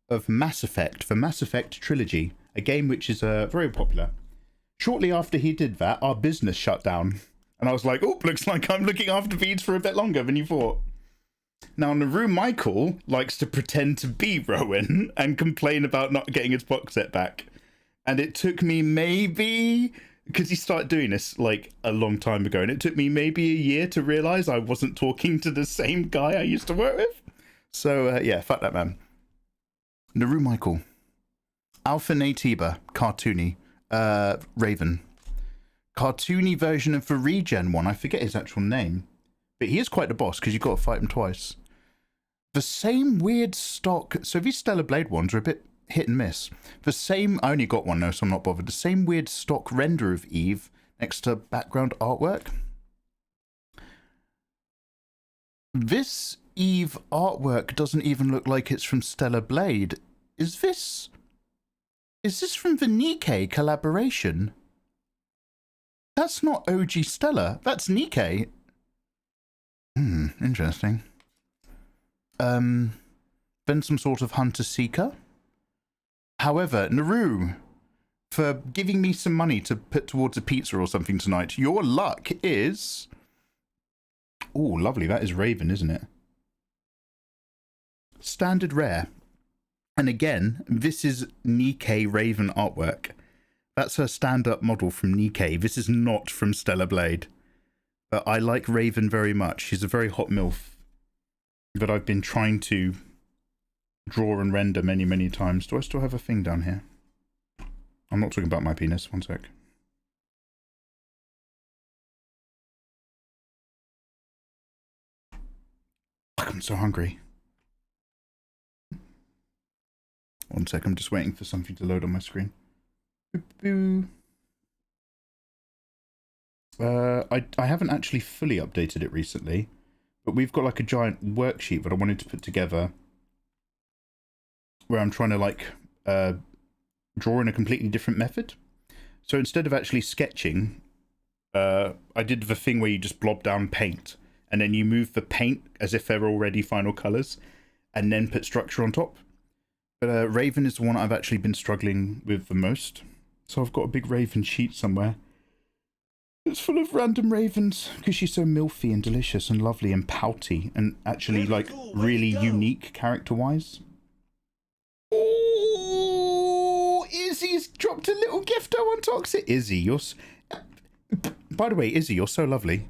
of Mass Effect, the Mass Effect trilogy, a game which is very popular. Shortly after he did that, our business shut down. And I was like, oh, looks like I'm looking after Beads for a bit longer than you thought. Now, Naru Michael likes to pretend to be Rowan and complain about not getting his box set back. And it took me maybe, because he started doing this like a long time ago, and it took me maybe a year to realize I wasn't talking to the same guy I used to work with. So, yeah, fuck that man. Naru Michael. Alpha Natiba, cartoony. Raven. Cartoony version of the regen one. I forget his actual name. But he is quite the boss, because you've got to fight him twice. The same weird stock... So these Stellar Blade ones are a bit hit and miss. The same... I only got one though, so I'm not bothered. The same weird stock render of Eve next to background artwork. This Eve artwork doesn't even look like it's from Stellar Blade. Is this from the Nikkei collaboration? That's not OG Stellar. That's Nikkei. Interesting. Then some sort of hunter-seeker. However, Naru, for giving me some money to put towards a pizza or something tonight, your luck is... Oh, lovely. That is Raven, isn't it? Standard rare. And again, this is Nikkei Raven artwork. That's her stand-up model from Nikkei. This is not from Stellar Blade. But I like Raven very much. She's a very hot MILF that I've been trying to draw and render many, many times. Do I still have a thing down here? I'm not talking about my penis. One sec. Fuck, I'm so hungry. One sec, I'm just waiting for something to load on my screen. Boo. I haven't actually fully updated it recently, but we've got like a giant worksheet that I wanted to put together where I'm trying to like draw in a completely different method. So instead of actually sketching, I did the thing where you just blob down paint and then you move the paint as if they're already final colors and then put structure on top. But Raven is the one I've actually been struggling with the most. So I've got a big Raven sheet somewhere. It's full of random ravens because she's so milfy and delicious and lovely and pouty and actually like really unique character-wise. Oh, Izzy's dropped a little gifto on Toxic. Izzy, you're... By the way, Izzy, you're so lovely.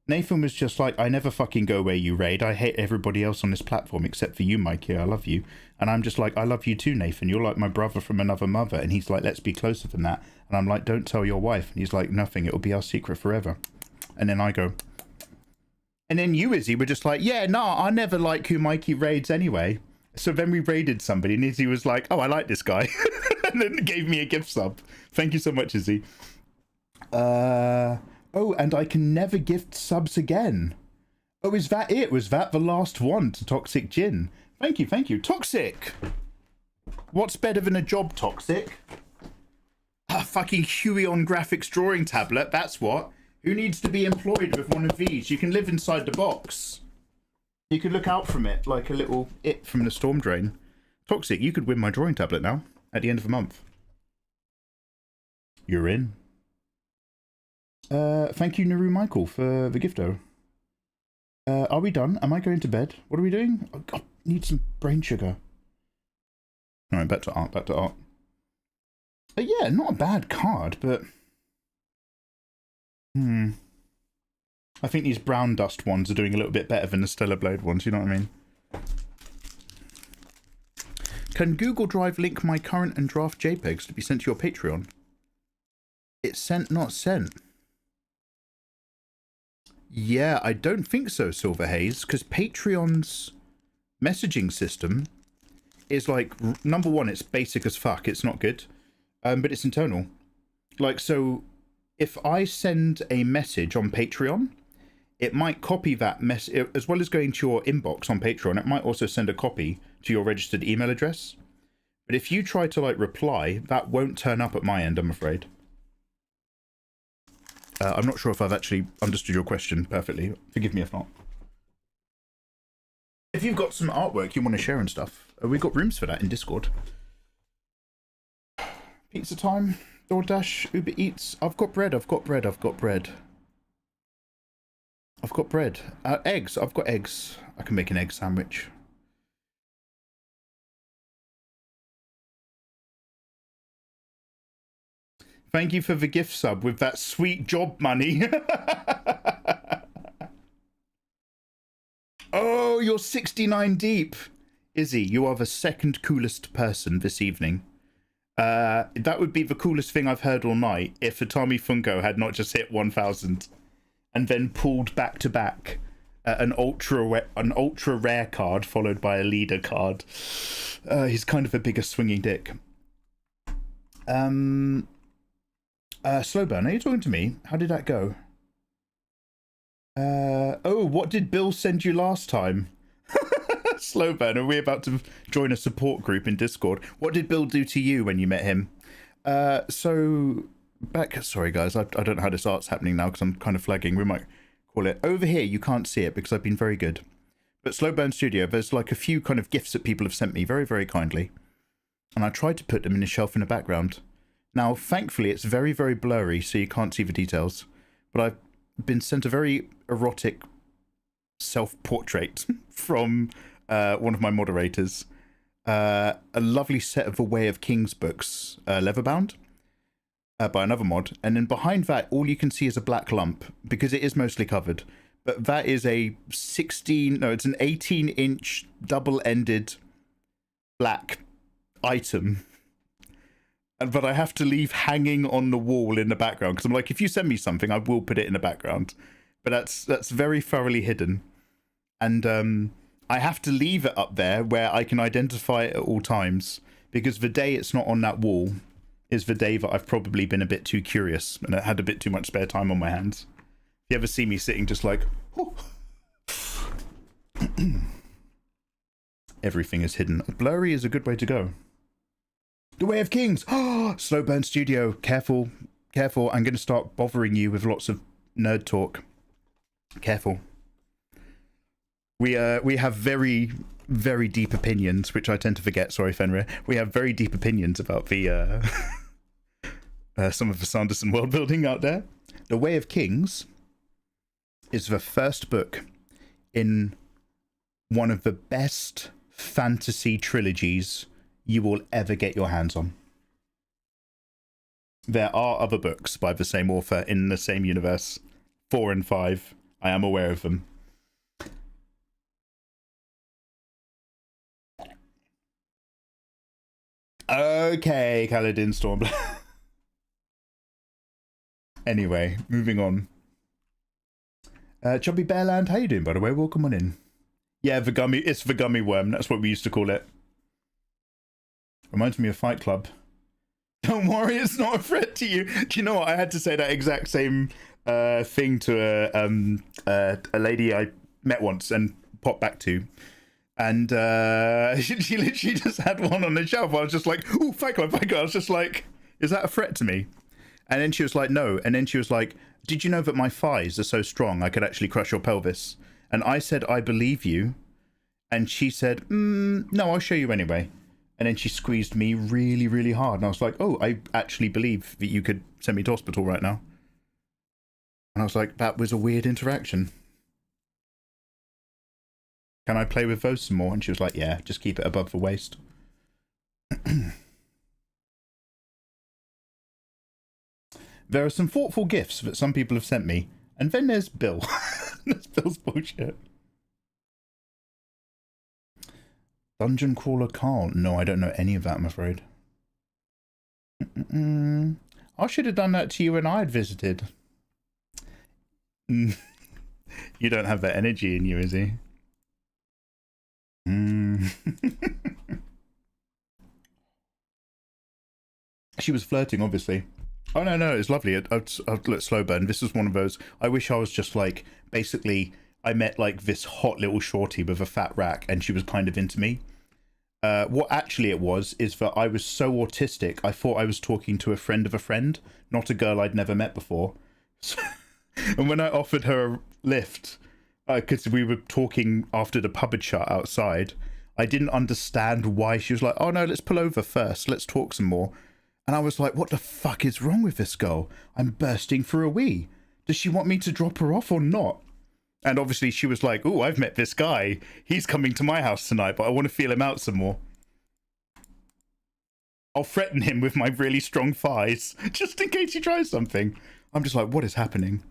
Nathan was just like, I never fucking go where you raid. I hate everybody else on this platform except for you, Mikey. I love you. And I'm just like, I love you too, Nathan. You're like my brother from another mother. And he's like, let's be closer than that. And I'm like, don't tell your wife. And he's like, nothing. It'll be our secret forever. And then I go. And then you, Izzy, were just like, yeah, nah, I never like who Mikey raids anyway. So then we raided somebody and Izzy was like, oh, I like this guy. And then gave me a gift sub. Thank you so much, Izzy. Oh, and I can never gift subs again. Oh, is that it? Was that the last one to Toxic Jin? Thank you, thank you. Toxic! What's better than a job, Toxic? A fucking Huion graphics drawing tablet, that's what. Who needs to be employed with one of these? You can live inside the box. You could look out from it like a little it from the storm drain. Toxic, you could win my drawing tablet now, at the end of the month. You're in. Thank you, Naru Michael, for the gifto. Are we done? Am I going to bed? What are we doing? Oh, God, need some brain sugar. Alright, back to art, back to art. Yeah, not a bad card, but... I think these brown dust ones are doing a little bit better than the Stellar Blade ones, you know what I mean? Can Google Drive link my current and draft JPEGs to be sent to your Patreon? It's sent, not sent. Yeah, I don't think so, Silver Haze, because Patreon's messaging system is like, number one, it's basic as fuck, it's not good, but it's internal. Like, so if I send a message on Patreon, it might copy that message, as well as going to your inbox on Patreon, it might also send a copy to your registered email address. But if you try to, like, reply, that won't turn up at my end, I'm afraid. I'm not sure if I've actually understood your question perfectly. Forgive me if not. If you've got some artwork you want to share and stuff, we've got rooms for that in Discord. Pizza time, DoorDash, Uber Eats. I've got bread, I've got bread, I've got bread. I've got bread. Eggs, I've got eggs. I can make an egg sandwich. Thank you for the gift sub with that sweet job money. Oh, you're 69 deep. Izzy, you are the second coolest person this evening. That would be the coolest thing I've heard all night if Atami Funko had not just hit 1,000 and then pulled back to back an ultra rare card followed by a leader card. He's kind of a bigger swinging dick. Slowburn, are you talking to me? How did that go? Oh, what did Bill send you last time? Slowburn, are we about to join a support group in Discord? What did Bill do to you when you met him? Sorry guys, I don't know how this art's happening now because I'm kind of flagging. We might call it. Over here, you can't see it because I've been very good. But Slowburn Studio, there's like a few kind of gifts that people have sent me very, very kindly. And I tried to put them in a shelf in the background. Now, thankfully, it's very, very blurry, so you can't see the details. But I've been sent a very erotic self-portrait from one of my moderators. A lovely set of the Way of Kings books, leather-bound, by another mod. And then behind that, all you can see is a black lump, because it is mostly covered. But that is a it's an 18-inch double-ended black item. But I have to leave hanging on the wall in the background because I'm like, if you send me something, I will put it in the background. But that's very thoroughly hidden, and I have to leave it up there where I can identify it at all times because the day it's not on that wall is the day that I've probably been a bit too curious and I had a bit too much spare time on my hands. If you ever see me sitting just like, oh. Everything is hidden. Blurry is a good way to go. The Way of Kings! Oh, Slowburn Studio, careful, careful. I'm going to start bothering you with lots of nerd talk. Careful. We have very, very deep opinions, which I tend to forget. Sorry, Fenrir. We have very deep opinions about the some of the Sanderson world building out there. The Way of Kings is the first book in one of the best fantasy trilogies you will ever get your hands on. There are other books by the same author in the same universe. 4 and 5. I am aware of them. Okay, Kaladin Stormblood. Anyway, moving on. Chubby Bearland, how you doing, by the way? Welcome on in. Yeah, it's the gummy worm. That's what we used to call it. Reminds me of Fight Club. Don't worry, it's not a threat to you. Do you know what? I had to say that exact same thing to a lady I met once and popped back to. And she literally just had one on the shelf. I was just like, ooh, Fight Club, Fight Club. I was just like, is that a threat to me? And then she was like, no. And then she was like, did you know that my thighs are so strong I could actually crush your pelvis? And I said, I believe you. And she said, no, I'll show you anyway. And then she squeezed me really, really hard. And I was like, oh, I actually believe that you could send me to hospital right now. And I was like, that was a weird interaction. Can I play with those some more? And she was like, yeah, just keep it above the waist. There are some thoughtful gifts that some people have sent me. And then there's Bill. That's Bill's bullshit. Dungeon Crawler Carl. No, I don't know any of that, I'm afraid. I should have done that to you when I had visited. You don't have that energy in you, is he? She was flirting, obviously. Oh, no, it's lovely. Look, slow burn. This is one of those. I wish I was just like, basically, I met like this hot little shorty with a fat rack and she was kind of into me. What actually it was is that I was so autistic, I thought I was talking to a friend of a friend, not a girl I'd never met before. So, and when I offered her a lift, because we were talking after the pub had shut outside, I didn't understand why she was like, oh no, let's pull over first, let's talk some more. And I was like, what the fuck is wrong with this girl? I'm bursting for a wee. Does she want me to drop her off or not? And obviously she was like, oh, I've met this guy. He's coming to my house tonight, but I want to feel him out some more. I'll threaten him with my really strong thighs, just in case he tries something. I'm just like, what is happening?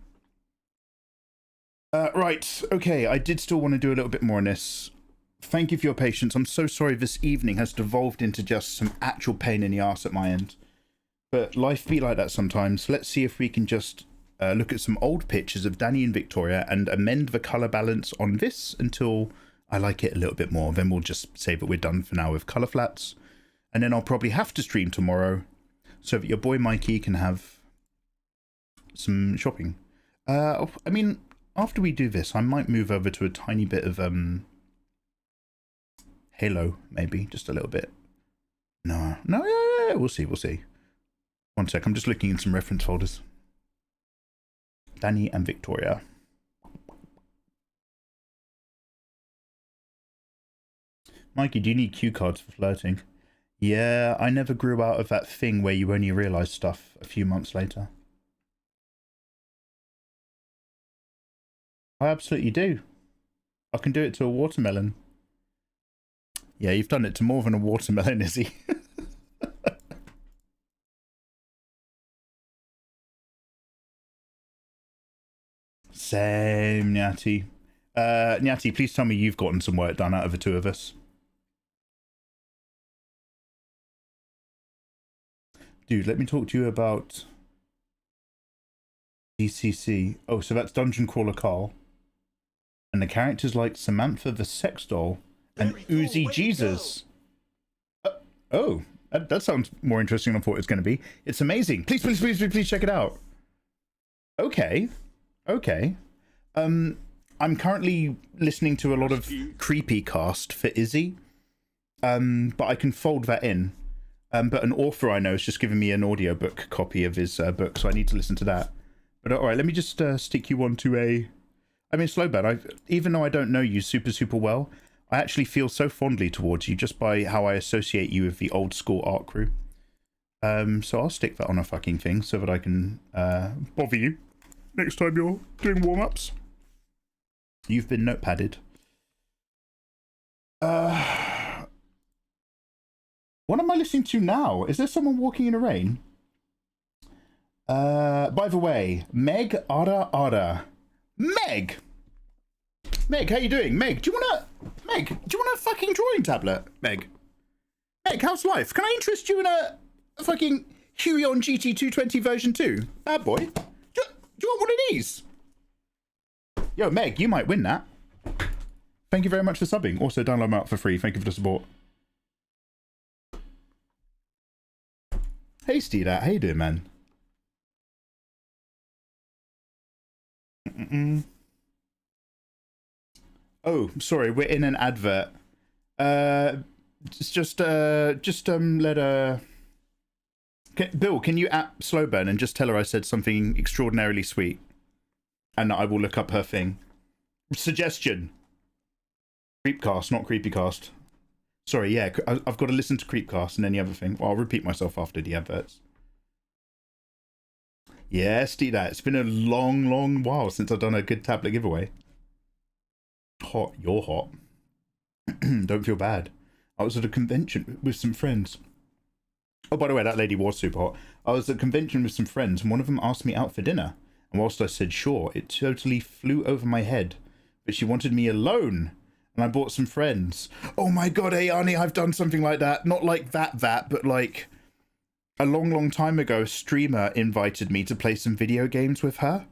Right, okay, I did still want to do a little bit more on this. Thank you for your patience. I'm so sorry this evening has devolved into just some actual pain in the arse at my end. But life be like that sometimes. Let's see if we can just look at some old pictures of Danny and Victoria and amend the colour balance on this until I like it a little bit more. Then we'll just say that we're done for now with colour flats. And then I'll probably have to stream tomorrow so that your boy Mikey can have some shopping. I mean, after we do this, I might move over to a tiny bit of Halo, maybe. Just a little bit. No, yeah, we'll see. One sec, I'm just looking in some reference folders. Danny and Victoria. Mikey, do you need cue cards for flirting? Yeah, I never grew out of that thing where you only realise stuff a few months later. I absolutely do. I can do it to a watermelon. Yeah, you've done it to more than a watermelon, Izzy. Same, Nyati. Nyati, please tell me you've gotten some work done out of the two of us. Dude, let me talk to you about DCC. Oh, so that's Dungeon Crawler Carl. And the characters like Samantha the Sex Doll and Uzi Jesus. Oh, that sounds more interesting than I thought it was going to be. It's amazing. Please check it out. Okay. I'm currently listening to a lot of creepy cast for Izzy. But I can fold that in. But an author I know has just given me an audiobook copy of his book, so I need to listen to that. But all right, let me just stick you on to a... I mean, slow burn. Even though I don't know you super well, I actually feel so fondly towards you just by how I associate you with the old school art crew. So I'll stick that on a fucking thing so that I can bother you next time you're doing warm-ups. You've been notepadded. What am I listening to now? Is there someone walking in the rain? By the way, Meg Ara. Meg, how you doing? Meg, do you want a fucking drawing tablet? Meg, how's life? Can I interest you in a fucking Huion GT220 version 2? Bad boy. Do you want one of these? Yo, Meg, you might win that. Thank you very much for subbing. Also, download my app for free. Thank you for the support. Hasty that. How you doing, man? Oh, sorry, we're in an advert. Just let her... Bill, can you app Slowburn and just tell her I said something extraordinarily sweet? And I will look up her thing. Suggestion. Creepcast, not Creepycast. Sorry, yeah, I've got to listen to Creepcast and any other thing. Well, I'll repeat myself after the adverts. Yes, do that. It's been a long while since I've done a good tablet giveaway. Hot, you're hot. Don't feel bad. I was at a convention with some friends. Oh, by the way, that lady was super hot. I was at a convention with some friends, and one of them asked me out for dinner. And whilst I said sure, it totally flew over my head. But she wanted me alone, and I brought some friends. Oh my god, hey, Arnie, I've done something like that. Not like that, but like a long time ago, a streamer invited me to play some video games with her.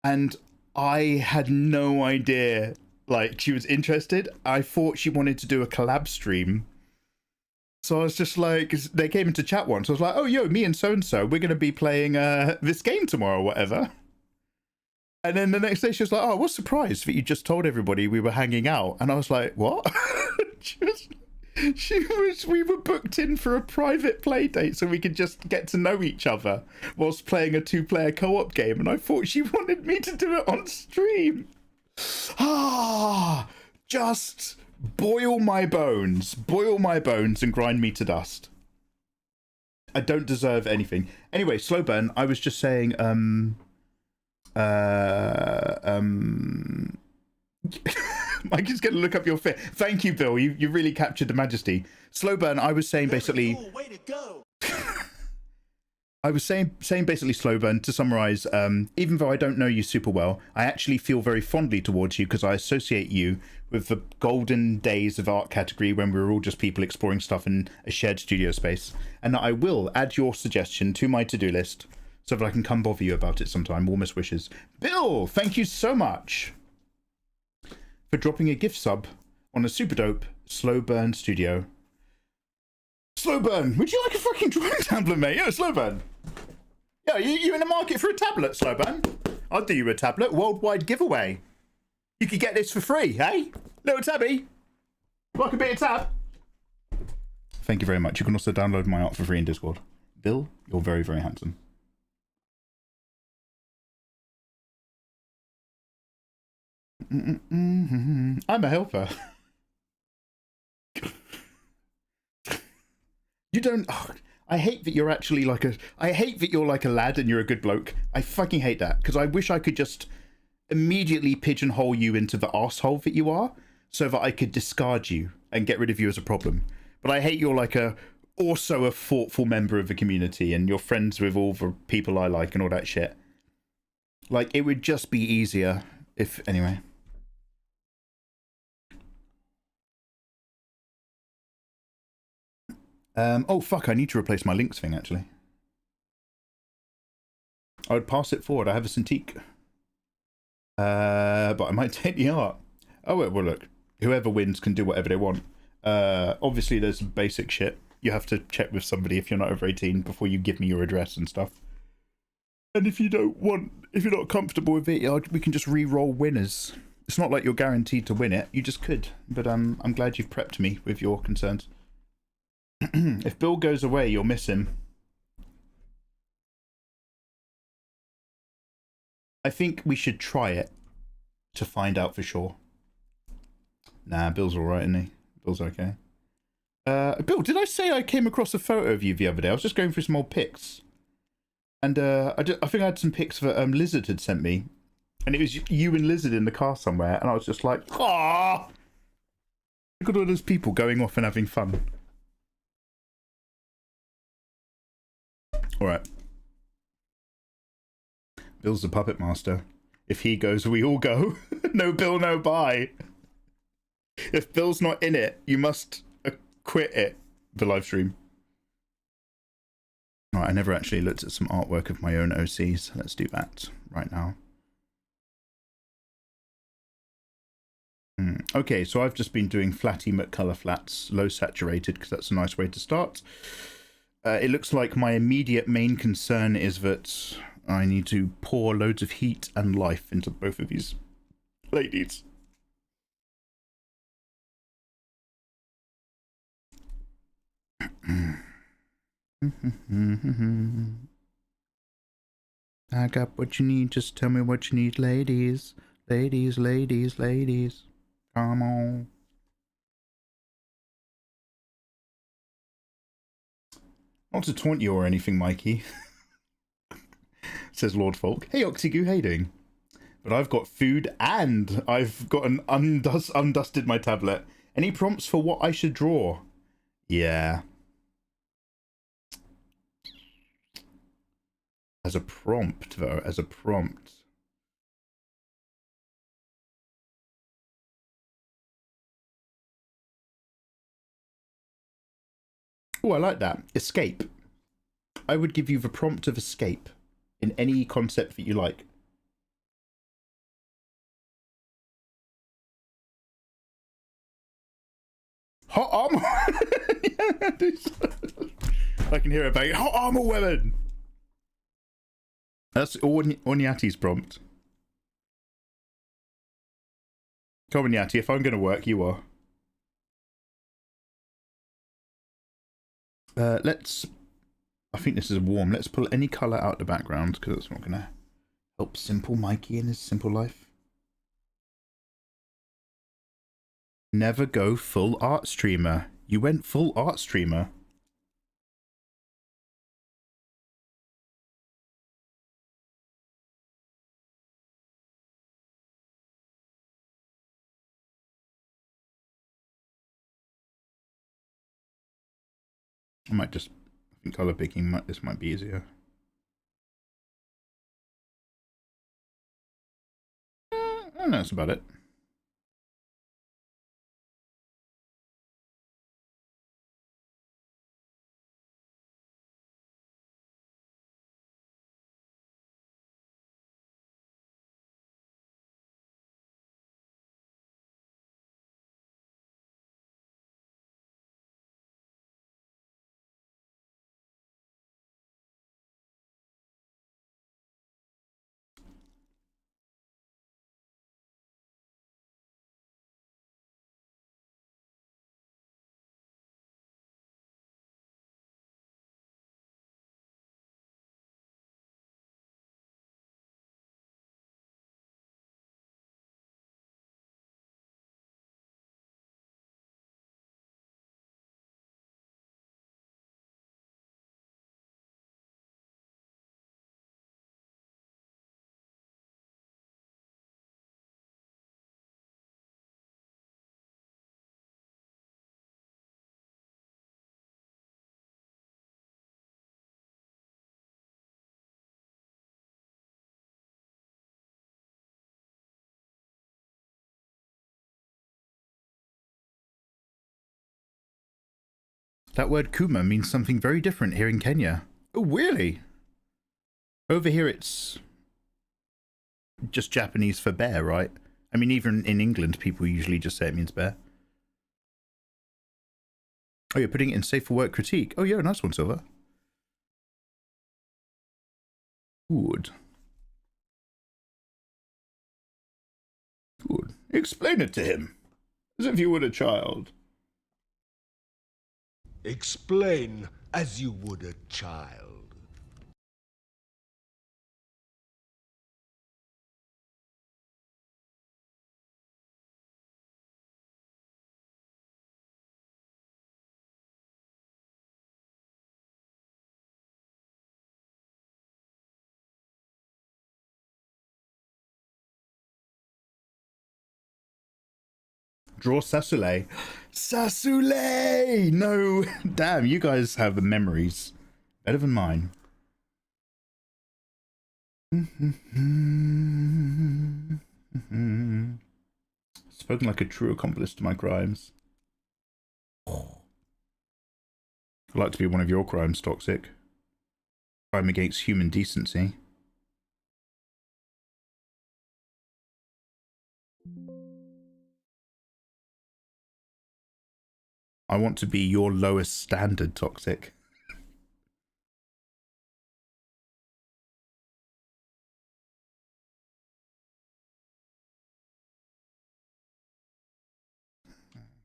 And I had no idea, like, she was interested. I thought she wanted to do a collab stream. So I was just like, they came into chat once. I was like, oh, yo, me and so-and-so, we're going to be playing this game tomorrow or whatever. And then the next day she was like, oh, I was surprised that you just told everybody we were hanging out. And I was like, what? We were booked in for a private play date so we could just get to know each other whilst playing a 2-player co-op game. And I thought she wanted me to do it on stream. Just boil my bones and grind me to dust. I don't deserve anything. Anyway, slow burn. I was just saying, Mike is going to look up your fit. Thank you, Bill. You really captured the majesty. Slow burn. I was saying basically. Cool, way to go. I was saying basically, slow burn, to summarize, even though I don't know you super well, I actually feel very fondly towards you because I associate you with the golden days of art category when we were all just people exploring stuff in a shared studio space. And I will add your suggestion to my to-do list so that I can come bother you about it sometime. Warmest wishes. Bill, thank you so much for dropping a gift sub on a super dope slow burn studio. Slow burn, would you like a fucking drawing tablet, mate? Yeah, slow burn. Yeah, you in the market for a tablet, slow burn? I'll do you a tablet. Worldwide giveaway. You could get this for free, hey? Little tabby. Like a bit of tab. Thank you very much. You can also download my art for free in Discord. Bill, you're very, very handsome. I'm a helper. You don't. Oh, I hate that you're actually like a. I hate that you're like a lad and you're a good bloke. I fucking hate that because I wish I could just immediately pigeonhole you into the arsehole that you are, so that I could discard you and get rid of you as a problem. But I hate you're like also a thoughtful member of the community and you're friends with all the people I like and all that shit. Like it would just be easier if anyway. Oh fuck, I need to replace my links thing actually. I would pass it forward. I have a Cintiq. But I might take the art. Oh well, look. Whoever wins can do whatever they want. Obviously there's some basic shit. You have to check with somebody if you're not over 18 before you give me your address and stuff. And if you're not comfortable with it, we can just re-roll winners. It's not like you're guaranteed to win it. You just could. But I'm glad you've prepped me with your concerns. If Bill goes away, you'll miss him. I think we should try it to find out for sure. Nah, Bill's alright, isn't he? Bill's okay. Bill, did I say I came across a photo of you the other day? I was just going through some old pics. And I think I had some pics that Lizard had sent me. And it was you and Lizard in the car somewhere. And I was just like, ah! Look at all those people going off and having fun. Alright. Bill's the puppet master. If he goes, we all go. No Bill, no bye. If Bill's not in it, you must quit it, the live stream. Alright, I never actually looked at some artwork of my own OCs. Let's do that right now. Okay, so I've just been doing flatty McColor flats, low saturated, because that's a nice way to start. It looks like my immediate main concern is that I need to pour loads of heat and life into both of these ladies. I got what you need, just tell me what you need, ladies. Ladies, ladies, ladies. Come on. Not to taunt you or anything, Mikey. Says Lord Folk. Hey, Oxygoo, how you doing? But I've got food and I've got an undusted my tablet. Any prompts for what I should draw? Yeah. As a prompt, though, as a prompt. Oh, I like that. Escape. I would give you the prompt of escape in any concept that you like. Hot armor. I can hear it bang. Hot armor weapon. That's Orniati's prompt. Come on, Yati. If I'm going to work, you are. Let's. I think this is warm. Let's pull any colour out the background because it's not going to help Simple Mikey in his simple life. Never go full art streamer. You went full art streamer. I might just, I think colour picking, this might be easier. I don't know, that's about it. That word kuma means something very different here in Kenya. Oh, really? Over here it's just Japanese for bear, right? I mean, even in England, people usually just say it means bear. Oh, you're putting it in safe for work critique. Oh, yeah, nice one, Silver. Good. Good. Explain it to him, as if you were a child. Explain as you would a child. Draw Sasule. Sasule! No! Damn, you guys have memories better than mine. Spoken like a true accomplice to my crimes. I'd like to be one of your crimes, Toxic. Crime against human decency. I want to be your lowest standard, Toxic.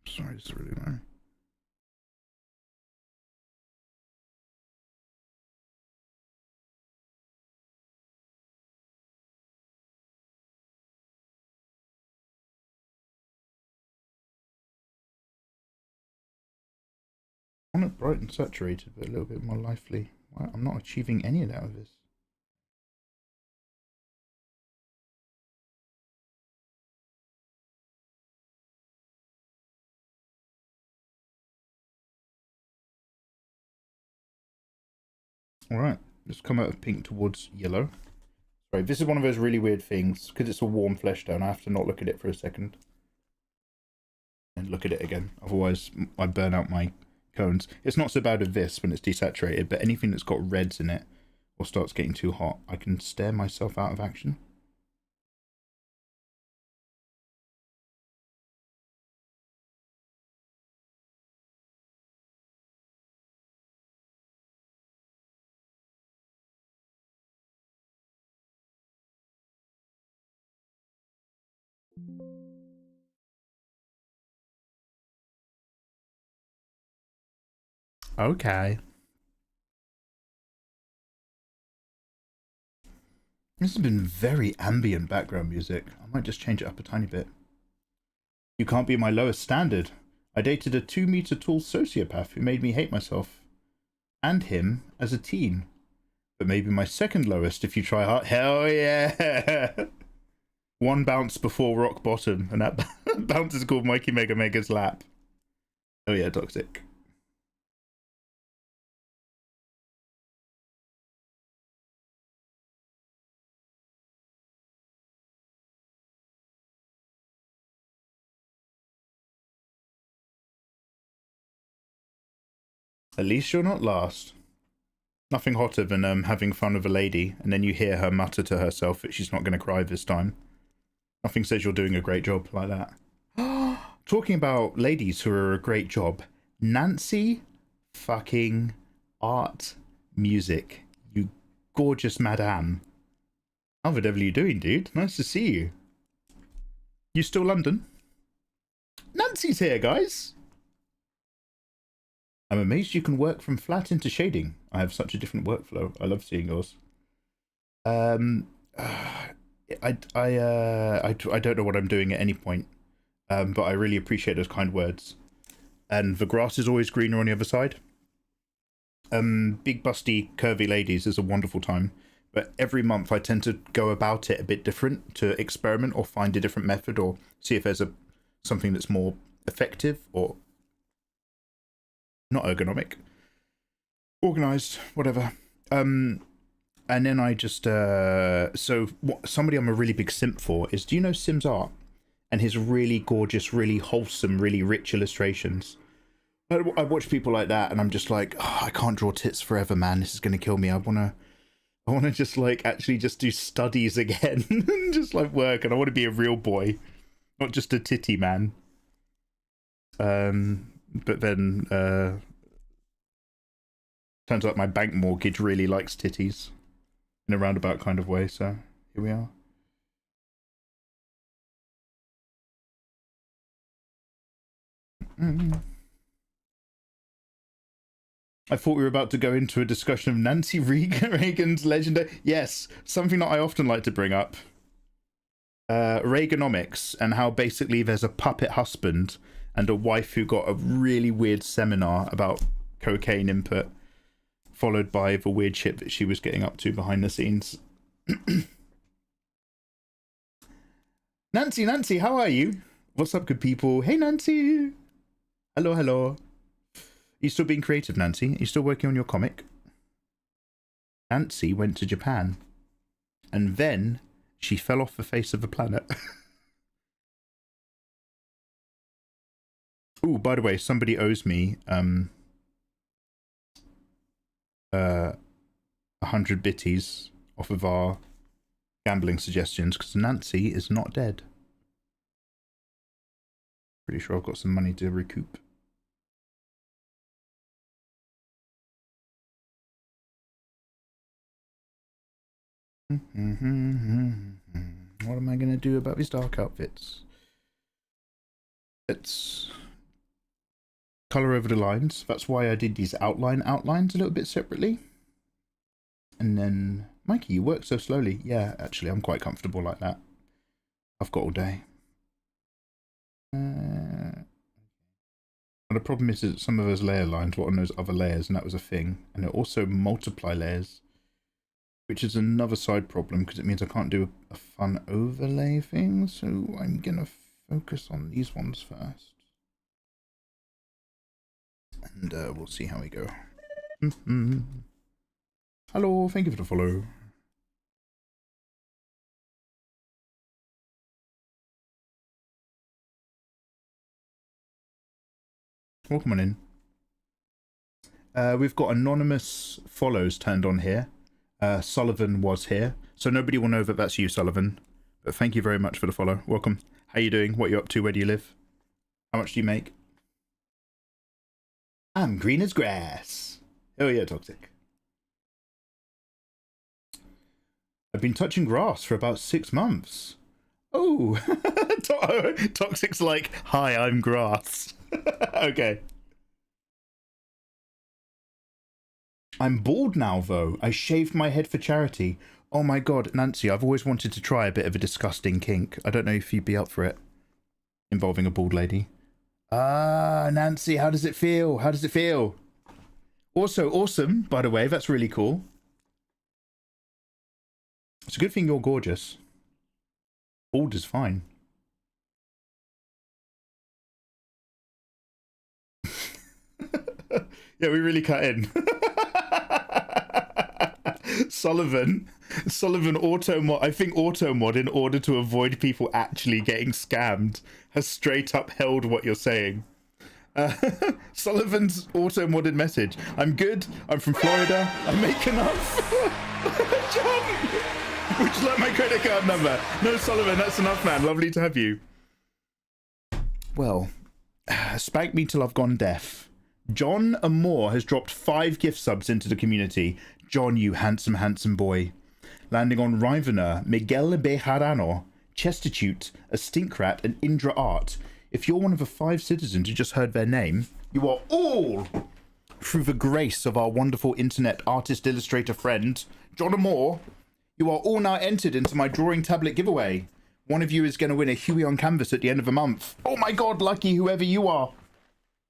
Sorry, it's really low. I want it bright and saturated, but a little bit more lively. I'm not achieving any of that with this. Alright, let's come out of pink towards yellow. Sorry, this is one of those really weird things, because it's a warm flesh tone, I have to not look at it for a second. And look at it again, otherwise I burn out my cones. It's not so bad with this when it's desaturated, but anything that's got reds in it, or starts getting too hot, I can stare myself out of action. Okay. This has been very ambient background music. I might just change it up a tiny bit. You can't be my lowest standard. I dated a 2-meter tall sociopath who made me hate myself and him as a teen. But maybe my second lowest if you try hard. Hell yeah! One bounce before rock bottom, and that bounce is called Mikey Mega Mega's lap. Oh yeah, toxic. At least you're not last. Nothing hotter than having fun with a lady, and then you hear her mutter to herself that she's not going to cry this time. Nothing says you're doing a great job like that. Talking about ladies who are a great job. Nancy fucking Art Music. You gorgeous madame. How the devil are you doing, dude? Nice to see you. You still London? Nancy's here, guys. I'm amazed you can work from flat into shading. I have such a different workflow. I love seeing yours. I don't know what I'm doing at any point, but I really appreciate those kind words. And the grass is always greener on the other side. Big busty curvy ladies is a wonderful time, but every month I tend to go about it a bit different, to experiment or find a different method, or see if there's something that's more effective or not ergonomic, organized, whatever. And then I just somebody I'm a really big simp for is, do you know Sim's art and his really gorgeous, really wholesome, really rich illustrations? I watch people like that and I'm just like, oh, I can't draw tits forever, man. This is gonna kill me. I wanna just like actually just do studies again, just like work, and I want to be a real boy, not just a titty man. But then turns out my bank mortgage really likes titties in a roundabout kind of way, so here we are. I thought we were about to go into a discussion of Nancy Reagan's legendary... Yes, something that I often like to bring up. Reaganomics, and how basically there's a puppet husband and a wife who got a really weird seminar about cocaine input, followed by the weird shit that she was getting up to behind the scenes. Nancy, how are you? What's up, good people? Hey, Nancy. Hello, hello. Are you still being creative, Nancy? Are you still working on your comic? Nancy went to Japan, and then she fell off the face of the planet. Oh, by the way, somebody owes me 100 bitties off of our gambling suggestions, because Nancy is not dead. Pretty sure I've got some money to recoup. What am I going to do about these dark outfits? Let's color over the lines. That's why I did these outlines a little bit separately. And then, Mikey, you work so slowly. Yeah, actually, I'm quite comfortable like that. I've got all day. The problem is that some of those layer lines were on those other layers, and that was a thing. And it also multiply layers, which is another side problem, because it means I can't do a fun overlay thing. So I'm going to focus on these ones first. And we'll see how we go. Hello, thank you for the follow. Welcome on in. We've got anonymous follows turned on here. Sullivan was here, so nobody will know that that's you, Sullivan. But thank you very much for the follow. Welcome. How you doing? What are you up to? Where do you live? How much do you make? I'm green as grass. Oh yeah, Toxic. I've been touching grass for about 6 months. Oh, Toxic's like, hi, I'm grass. Okay. I'm bald now, though. I shaved my head for charity. Oh my god, Nancy, I've always wanted to try a bit of a disgusting kink. I don't know if you'd be up for it. Involving a bald lady. Ah, Nancy, how does it feel? How does it feel? Also, awesome, by the way. That's really cool. It's a good thing you're gorgeous. Bald is fine. Yeah, we really cut in. Sullivan auto-mod, I think auto-mod, in order to avoid people actually getting scammed, has straight up held what you're saying. Sullivan's auto-modded message. I'm good, I'm from Florida, I make enough. John, would you like my credit card number? No, Sullivan, that's enough, man. Lovely to have you. Well, spank me till I've gone deaf. John Amore has dropped 5 gift subs into the community. John, you handsome, handsome boy. Landing on Rivener, Miguel Bejarano, Chestitute, A Stinkrat, and Indra Art. If you're one of the 5 citizens who just heard their name, you are all, through the grace of our wonderful internet artist illustrator friend, John Amore, you are all now entered into my drawing tablet giveaway. One of you is going to win a Huey on canvas at the end of the month. Oh my god, lucky whoever you are.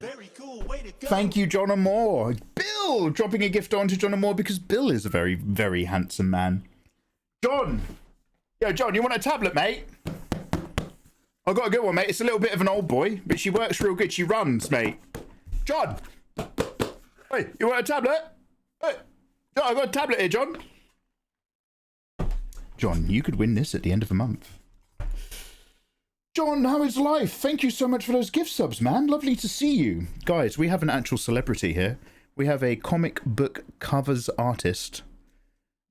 Very cool, way to go. Thank you, John Amore. Bill dropping a gift onto John Amore because Bill is a very, very handsome man. John! Yo, John, you want a tablet, mate? I've got a good one, mate. It's a little bit of an old boy, but she works real good. She runs, mate. John! Hey, you want a tablet? Hey, John, I've got a tablet here, John. John, you could win this at the end of the month. John, how is life? Thank you so much for those gift subs, man. Lovely to see you. Guys, we have an actual celebrity here. We have a comic book covers artist,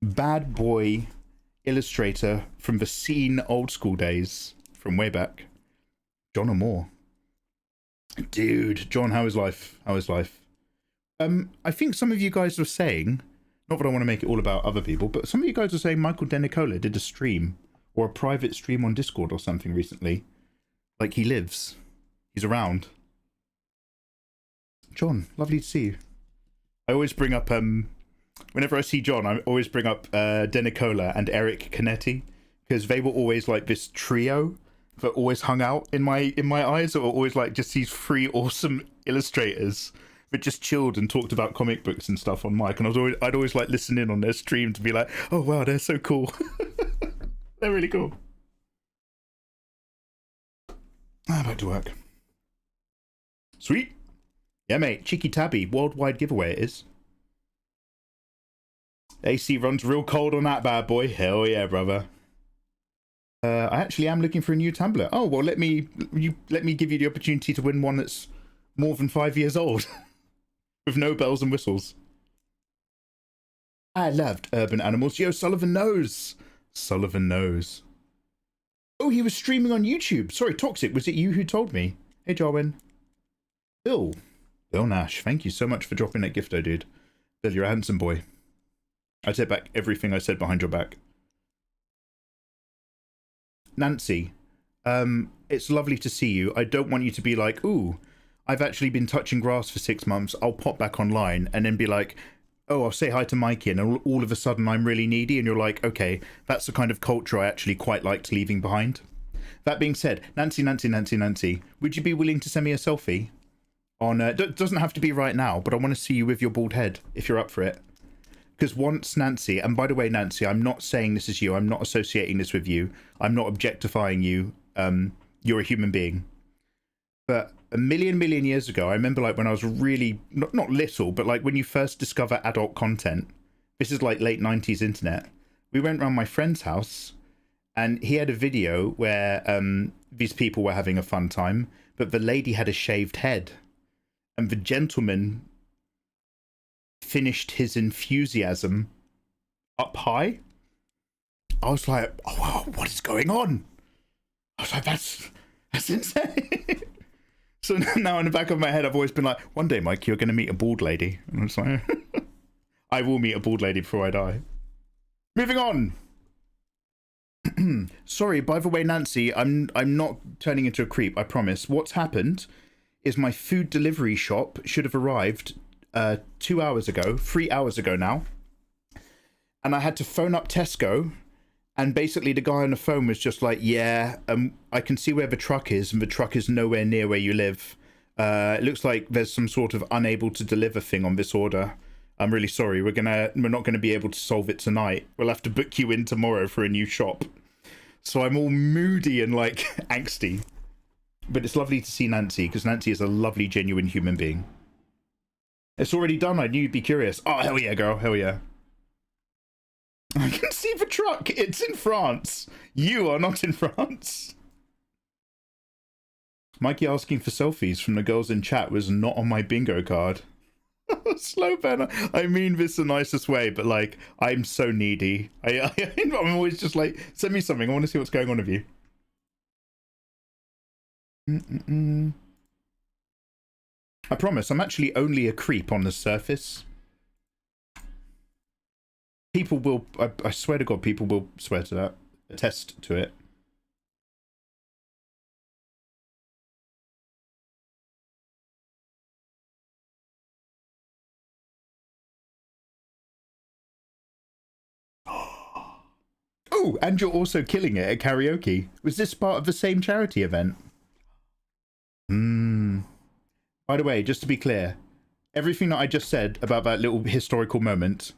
bad boy illustrator from the scene old school days, from way back, John Amore. Dude, John, how is life? How is life? I think some of you guys were saying, not that I want to make it all about other people, but some of you guys were saying Michael Denicola did a stream, or a private stream on Discord or something recently. Like he lives. He's around. John, lovely to see you. I always bring up, whenever I see John, I always bring up Denicola and Eric Canetti, because they were always like this trio that always hung out in my eyes, or always like just these 3 awesome illustrators that just chilled and talked about comic books and stuff on mic, and I'd always like listen in on their stream to be like, oh wow, they're so cool. They're really cool. Back to work. Sweet. Yeah, mate. Cheeky Tabby. Worldwide giveaway it is. AC runs real cold on that bad boy. Hell yeah, brother. I actually am looking for a new tablet. Oh, well, let me give you the opportunity to win one that's more than 5 years old. With no bells and whistles. I loved urban animals. Yo, Sullivan knows. Sullivan knows. Oh, he was streaming on YouTube. Sorry, Toxic, was it you who told me? Hey, Jarwin. Bill Nash, thank you so much for dropping that gift, dude. Bill, you're a handsome boy. I take back everything I said behind your back. Nancy, it's lovely to see you. I don't want you to be like, ooh, I've actually been touching grass for 6 months. I'll pop back online and then be like, oh, I'll say hi to Mikey, and all of a sudden I'm really needy, and you're like, okay, that's the kind of culture I actually quite liked leaving behind. That being said, Nancy, would you be willing to send me a selfie? On doesn't have to be right now, but I want to see you with your bald head, if you're up for it. Because once Nancy, and by the way, Nancy, I'm not saying this is you, I'm not associating this with you, I'm not objectifying you, you're a human being. But a million years ago, I remember like when I was really, not little, but like when you first discover adult content, This is like late 90s internet. We went around my friend's house and he had a video where these people were having a fun time, but the lady had a shaved head and the gentleman finished his enthusiasm up high. I was like, oh, what is going on? I was like, that's insane. So now in the back of my head, I've always been like, one day, Mike, you're going to meet a bald lady. And I was like, I will meet a bald lady before I die. Moving on. Sorry, by the way, Nancy, I'm not turning into a creep, I promise. What's happened is my food delivery shop should have arrived 2 hours ago, 3 hours ago now. And I had to phone up Tesco. And basically the guy on the phone was just like, yeah, I can see where the truck is, and the truck is nowhere near where you live. It looks like there's some sort of unable to deliver thing on this order. I'm really sorry. We're not gonna be able to solve it tonight. We'll have to book you in tomorrow for a new shop. So I'm all moody and like angsty. But it's lovely to see Nancy, because Nancy is a lovely, genuine human being. It's already done. I knew you'd be curious. Oh, hell yeah, girl. Hell yeah. I can see the truck. It's in France. You are not in France. Mikey asking for selfies from the girls in chat was not on my bingo card. Slow burner. I mean this the nicest way, but like, I'm so needy. I'm always just like, send me something. I want to see what's going on with you. I promise, I'm actually only a creep on the surface. People will, I swear to God, people will swear to that, attest to it. Oh, and you're also killing it at karaoke. Was this part of the same charity event? By the way, just to be clear, everything that I just said about that little historical moment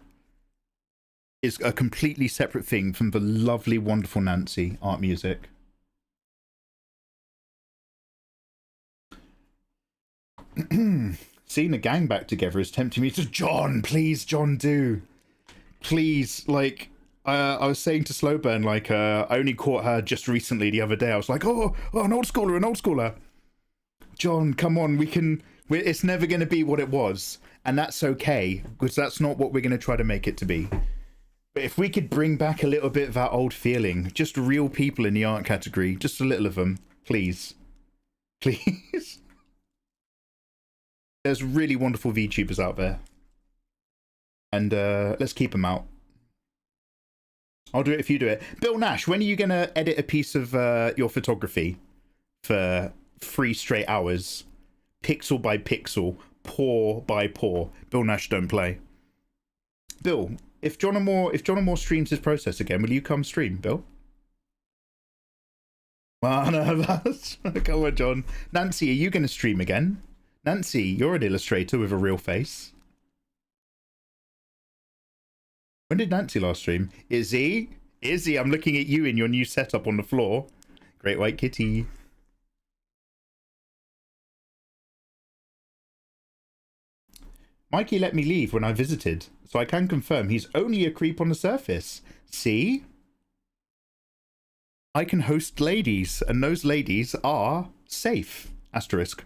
is a completely separate thing from the lovely, wonderful Nancy art music. Seeing the gang back together is tempting me to... John, please, John, do. Please, like... I was saying to Slowburn, like, I only caught her just recently the other day. I was like, oh, an old schooler. John, come on, it's never going to be what it was. And that's okay, because that's not what we're going to try to make it to be. But if we could bring back a little bit of that old feeling, just real people in the art category, just a little of them, please. Please. There's really wonderful VTubers out there. And let's keep them out. I'll do it if you do it. Bill Nash, when are you going to edit a piece of your photography for 3 straight hours? Pixel by pixel, pore by pore. Bill Nash, don't play. Bill, if John O'More streams his process again, will you come stream, Bill? One of us. Come on, John. Nancy, are you going to stream again? Nancy, you're an illustrator with a real face. When did Nancy last stream? Izzy, I'm looking at you in your new setup on the floor. Great white kitty. Mikey let me leave when I visited, so I can confirm he's only a creep on the surface. See? I can host ladies, and those ladies are safe. Asterisk.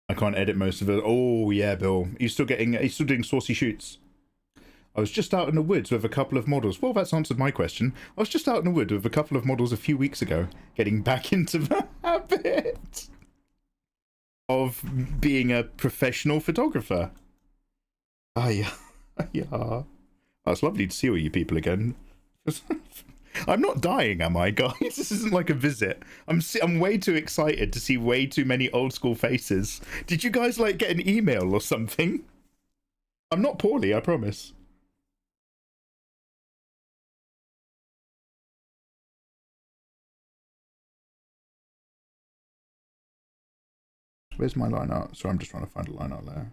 I can't edit most of it. Oh yeah, Bill. He's still doing saucy shoots. I was just out in the woods with a couple of models. Well, that's answered my question. I was just out in the woods with a couple of models a few weeks ago, getting back into the habit of being a professional photographer. Ah, yeah. Yeah. Oh, it's lovely to see all you people again. I'm not dying, am I, guys? This isn't like a visit. I'm way too excited to see way too many old school faces. Did you guys like get an email or something? I'm not poorly, I promise. Where's my line art? Sorry, I'm just trying to find a line art layer.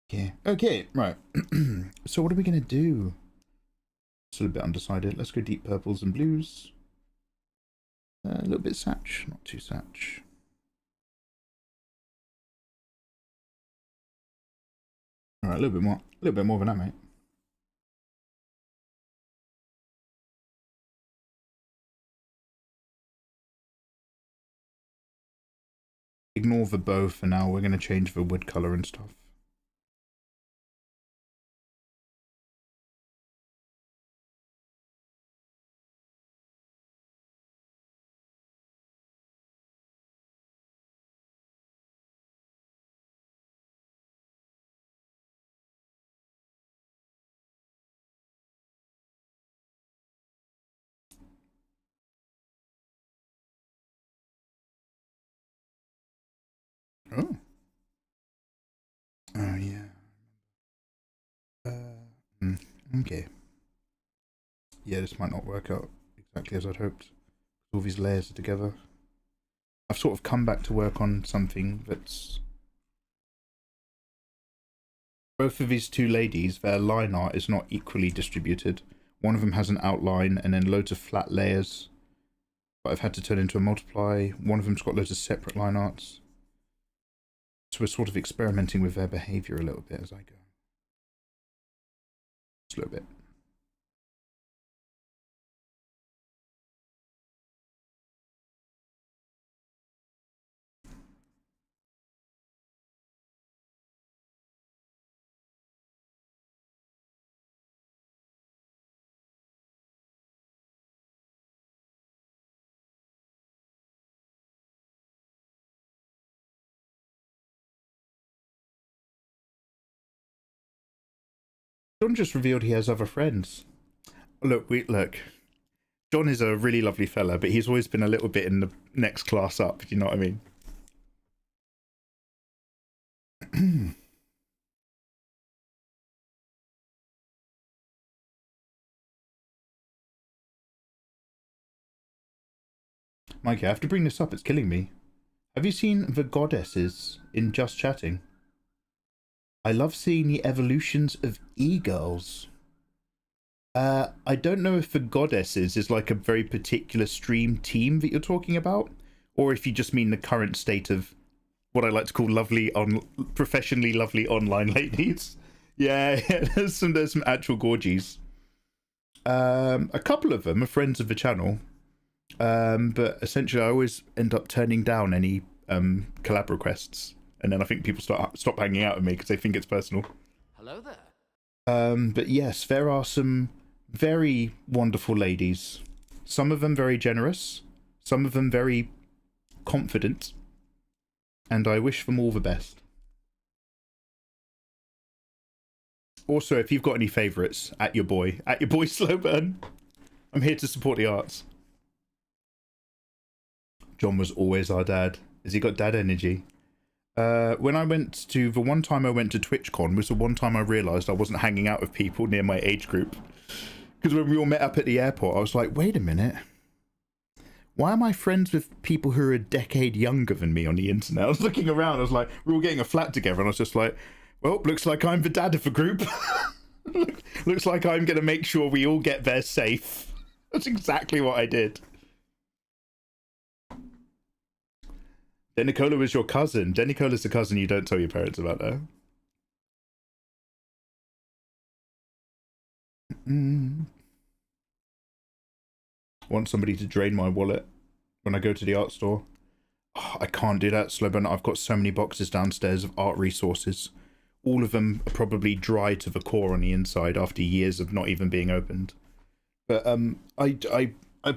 Yeah. Okay, right. So what are we going to do? Still a bit undecided. Let's go deep purples and blues. A little bit satch, not too satch. Alright, a little bit more than that, mate. Ignore the bow for now, we're going to change the wood colour and stuff. Oh. Oh, yeah. Okay. Yeah, this might not work out exactly as I'd hoped. All these layers are together. I've sort of come back to work on something that's... Both of these two ladies, their line art is not equally distributed. One of them has an outline and then loads of flat layers. But I've had to turn into a multiply. One of them's got loads of separate line arts. So we're sort of experimenting with their behaviour a little bit as I go. Just a little bit. John just revealed he has other friends. Look. John is a really lovely fella, but he's always been a little bit in the next class up, if you know what I mean. Mikey, I have to bring this up, it's killing me. Have you seen the goddesses in Just Chatting? I love seeing the evolutions of e-girls. I don't know if the goddesses is like a very particular stream team that you're talking about, or if you just mean the current state of what I like to call professionally lovely online ladies. Yeah, there's some actual gorgies. A couple of them are friends of the channel, but essentially I always end up turning down any collab requests. And then I think people stop hanging out with me because they think it's personal. Hello there. But yes, there are some very wonderful ladies. Some of them very generous. Some of them very confident. And I wish them all the best. Also, if you've got any favourites, at your boy Slowburn. I'm here to support the arts. John was always our dad. Has he got dad energy? When I went to, the one time I went to TwitchCon was the one time I realised I wasn't hanging out with people near my age group. Because when we all met up at the airport, I was like, wait a minute. Why am I friends with people who are a decade younger than me on the internet? I was looking around, I was like, we're all getting a flat together, and I was just like, well, looks like I'm the dad of the group. Looks like I'm going to make sure we all get there safe. That's exactly what I did. Denicola was your cousin. Denicola's the cousin you don't tell your parents about, though. Want somebody to drain my wallet when I go to the art store. Oh, I can't do that, Slowburn. I've got so many boxes downstairs of art resources. All of them are probably dry to the core on the inside after years of not even being opened. But I'm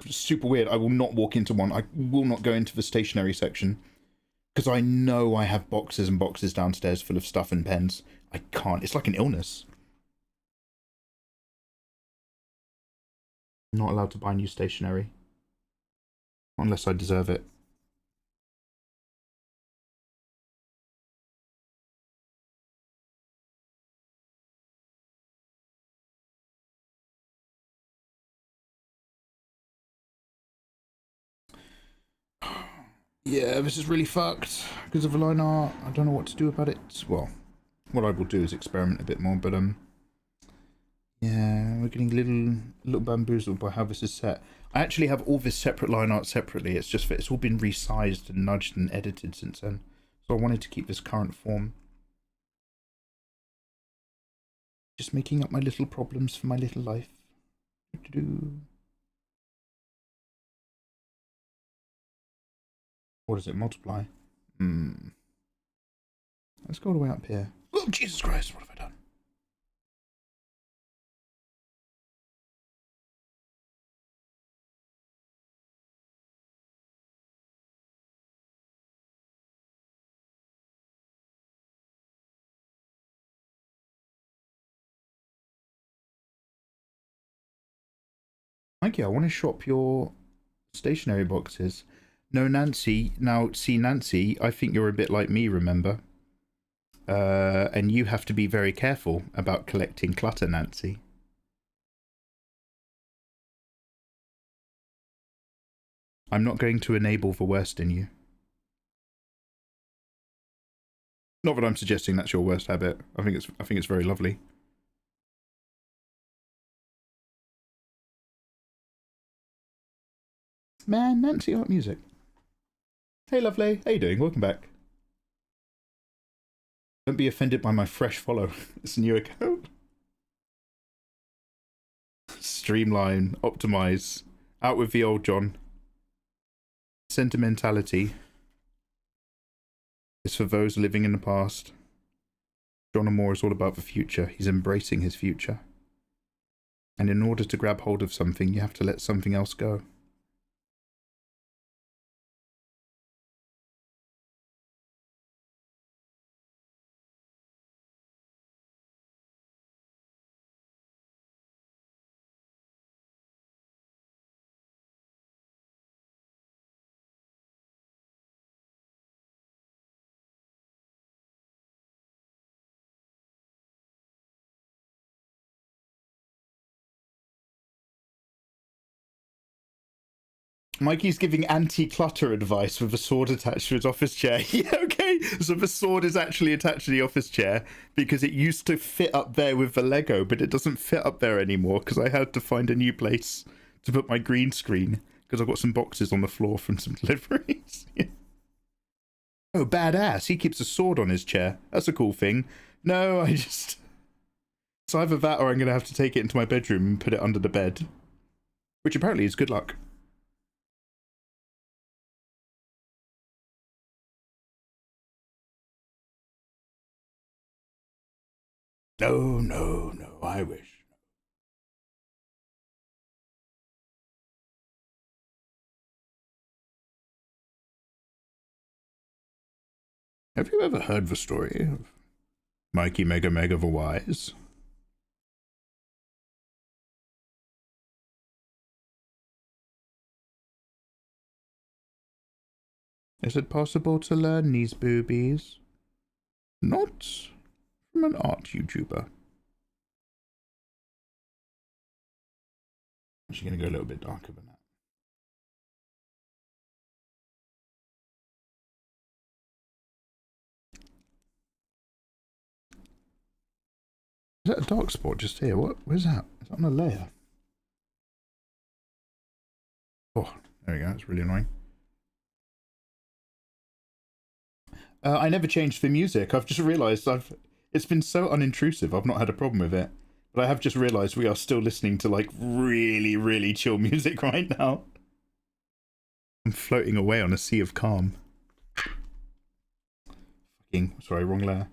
super weird. I will not walk into one. I will not go into the stationery section. Because I know I have boxes and boxes downstairs full of stuff and pens. I can't. It's like an illness. I'm not allowed to buy new stationery. Unless I deserve it. Yeah, this is really fucked because of the line art. I don't know what to do about it. Well, what I will do is experiment a bit more, but yeah, we're getting little bamboozled by how this is set. I actually have all this separate line art separately. It's just that it's all been resized and nudged and edited since then. So I wanted to keep this current form. Just making up my little problems for my little life. What does it multiply? Let's go all the way up here. Oh, Jesus Christ, what have I done? Mikey, I want to shop your stationery boxes. No, Nancy. Now, see, Nancy, I think you're a bit like me, remember? And you have to be very careful about collecting clutter, Nancy. I'm not going to enable the worst in you. Not that I'm suggesting that's your worst habit. I think it's very lovely. Man, Nancy art music. Hey, lovely. How you doing? Welcome back. Don't be offended by my fresh follow. It's a new account. Streamline, optimize. Out with the old John. Sentimentality is for those living in the past. John Moore is all about the future. He's embracing his future. And in order to grab hold of something, you have to let something else go. Mikey's giving anti-clutter advice with a sword attached to his office chair. Yeah, okay. So the sword is actually attached to the office chair because it used to fit up there with the Lego, but it doesn't fit up there anymore because I had to find a new place to put my green screen because I've got some boxes on the floor from some deliveries. Yeah. Oh, badass. He keeps a sword on his chair. That's a cool thing. No, it's either that or I'm going to have to take it into my bedroom and put it under the bed, which apparently is good luck. No, no, no, I wish. Have you ever heard the story of Mikey Mega Mega the Wise? Is it possible to learn these boobies? Not from an art YouTuber. I'm actually going to go a little bit darker than that. Is that a dark spot just here? Where's that? Is that on a layer? Oh, there we go. That's really annoying. I never changed the music. I've just realised it's been so unintrusive. I've not had a problem with it. But I have just realised we are still listening to like really, really chill music right now. I'm floating away on a sea of calm. Sorry, wrong layer.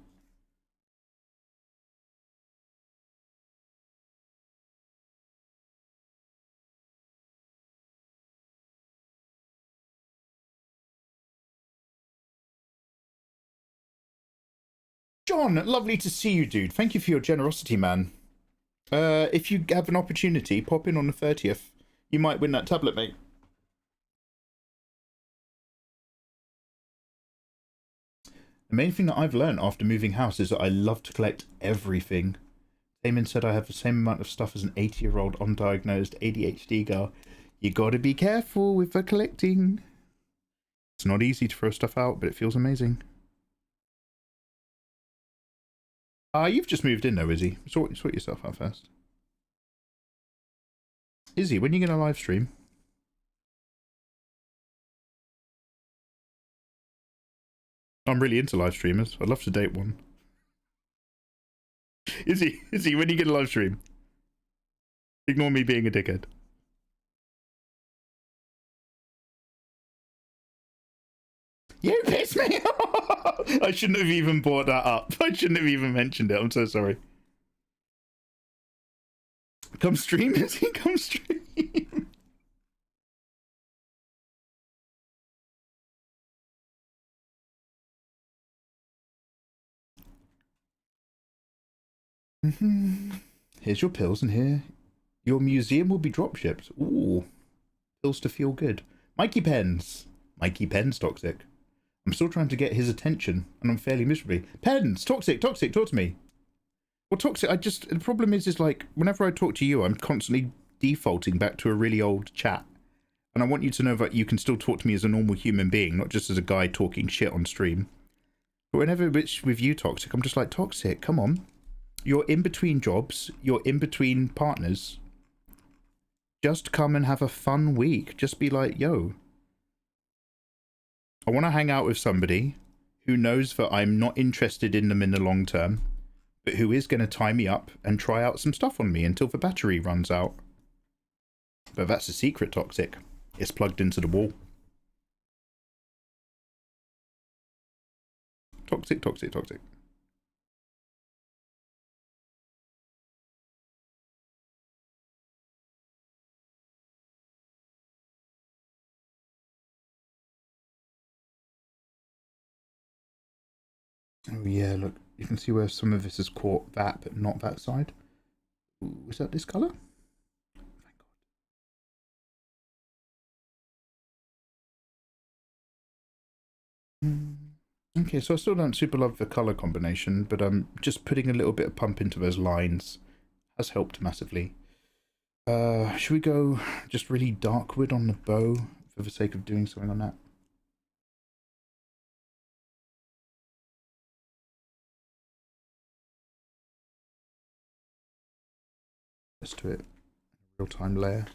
John, lovely to see you, dude. Thank you for your generosity, man. If you have an opportunity, pop in on the 30th. You might win that tablet, mate. The main thing that I've learned after moving house is that I love to collect everything. Damon said I have the same amount of stuff as an 80-year-old undiagnosed ADHD girl. You gotta be careful with the collecting. It's not easy to throw stuff out, but it feels amazing. You've just moved in though, Izzy. Sort yourself out first. Izzy, when are you going to live stream? I'm really into live streamers. I'd love to date one. Is he? Is he? When you get a live stream? Ignore me being a dickhead. You pissed me off! I shouldn't have even brought that up. I shouldn't have even mentioned it. I'm so sorry. Come stream, is he? Come stream. Here's your pills, and here your museum will be drop shipped. Ooh, pills to feel good. Mikey Pens. Mikey Pens, Toxic. I'm still trying to get his attention, and I'm fairly miserably. Pens, Toxic, Toxic, talk to me. Well, Toxic, the problem is like, whenever I talk to you, I'm constantly defaulting back to a really old chat. And I want you to know that you can still talk to me as a normal human being, not just as a guy talking shit on stream. But whenever it's with you, Toxic, I'm just like, Toxic, come on. You're in between jobs. You're in between partners. Just come and have a fun week. Just be like, yo. I want to hang out with somebody who knows that I'm not interested in them in the long term, but who is going to tie me up and try out some stuff on me until the battery runs out. But that's a secret, Toxic. It's plugged into the wall. Toxic, Toxic, Toxic. Oh yeah, look, you can see where some of this has caught that, but not that side. Ooh, is that this colour? Thank God. Okay, so I still don't super love the colour combination, but just putting a little bit of pump into those lines has helped massively. Should we go just really dark wood on the bow for the sake of doing something on that? Let's do it. Real-time layer.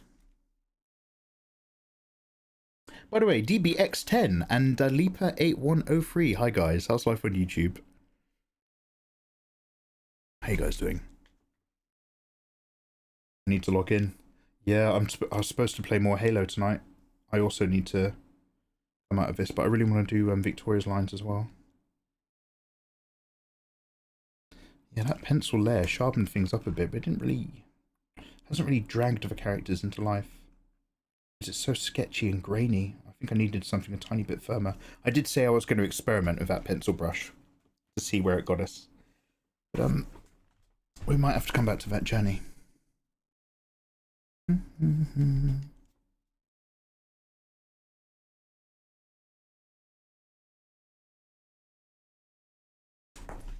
By the way, DBX10 and Leaper8103. Hi guys, how's life on YouTube? How you guys doing? I need to log in. Yeah, I was supposed to play more Halo tonight. I also need to come out of this, but I really want to do Victoria's lines as well. Yeah, that pencil layer sharpened things up a bit, but it didn't really... hasn't really dragged the characters into life. It's so sketchy and grainy. I think I needed something a tiny bit firmer. I did say I was going to experiment with that pencil brush to see where it got us. But we might have to come back to that journey.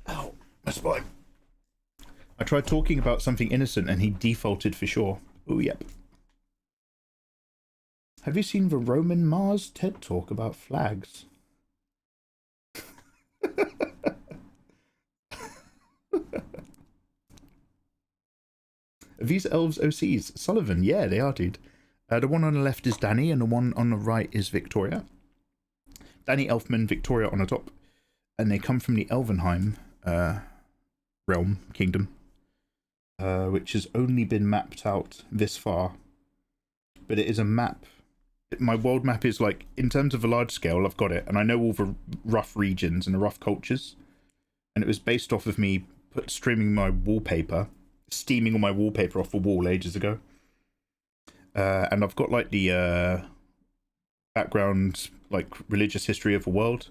Ow, my spine. I tried talking about something innocent and he defaulted for sure. Oh, yep. Have you seen the Roman Mars TED Talk about flags? Are these elves OCs? Sullivan, yeah, they are, dude. The one on the left is Danny and the one on the right is Victoria. Danny Elfman, Victoria on the top. And they come from the Elvenheim realm, kingdom. Which has only been mapped out this far. But it is a map. My world map is like, in terms of a large scale, I've got it. And I know all the rough regions and the rough cultures. And it was based off of me streaming my wallpaper. Steaming all my wallpaper off the wall ages ago. And I've got like the background, like religious history of the world.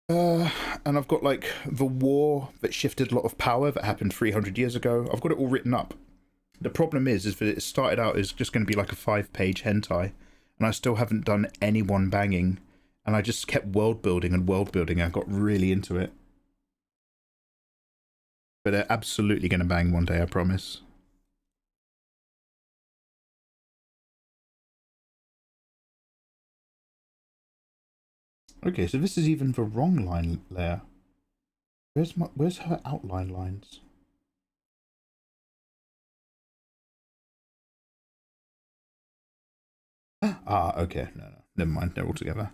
And I've got like the war that shifted a lot of power that happened 300 years ago. I've got it all written up. The problem is that it started out as just going to be like a 5-page hentai. And I still haven't done anyone banging. And I just kept world building and world building. I got really into it. But they're absolutely going to bang one day, I promise. Okay, so this is even the wrong line layer. Where's her outline lines? Ah, okay, no, never mind, they're all together.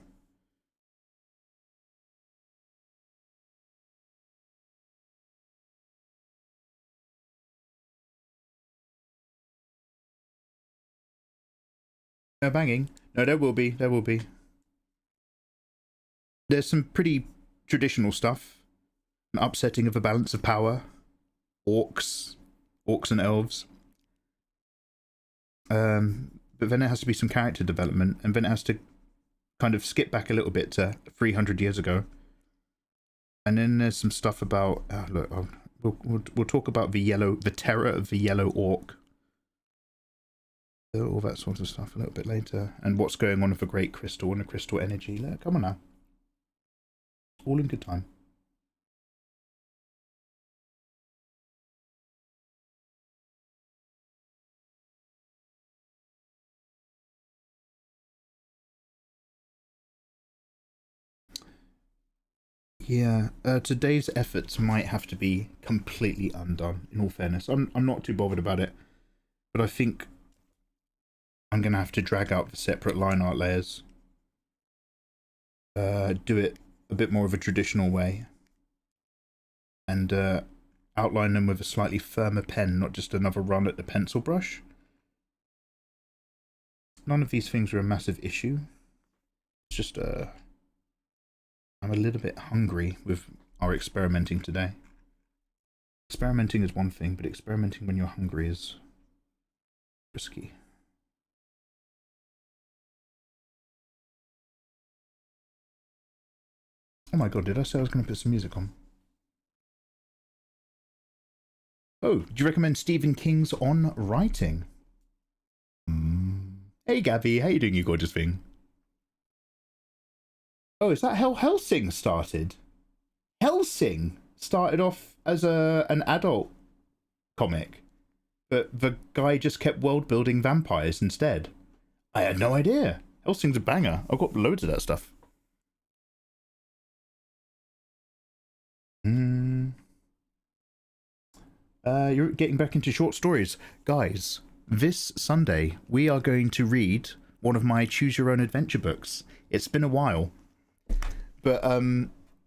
No banging. No, there will be. There will be. There's some pretty traditional stuff. An upsetting of a balance of power. Orcs and elves. But then there has to be some character development, and then it has to kind of skip back a little bit to 300 years ago. And then there's some stuff about we'll talk about the terror of the yellow orc, all that sort of stuff a little bit later, and what's going on with the great crystal and the crystal energy. Come on now, all in good time. Yeah, today's efforts might have to be completely undone, in all fairness. I'm not too bothered about it, but I think I'm going to have to drag out the separate line art layers. Do it a bit more of a traditional way. And outline them with a slightly firmer pen, not just another run at the pencil brush. None of these things are a massive issue. It's just I'm a little bit hungry with our experimenting today. Experimenting is one thing, but experimenting when you're hungry is risky. Oh my god, did I say I was going to put some music on? Oh, do you recommend Stephen King's On Writing? Hey Gabby, how you doing, you gorgeous thing? Oh, is that how Hellsing started? Hellsing started off as an adult comic, but the guy just kept world building vampires instead. I had no idea. Hellsing's a banger. I've got loads of that stuff. You're getting back into short stories. Guys, this Sunday we are going to read one of my choose your own adventure books. It's been a while. But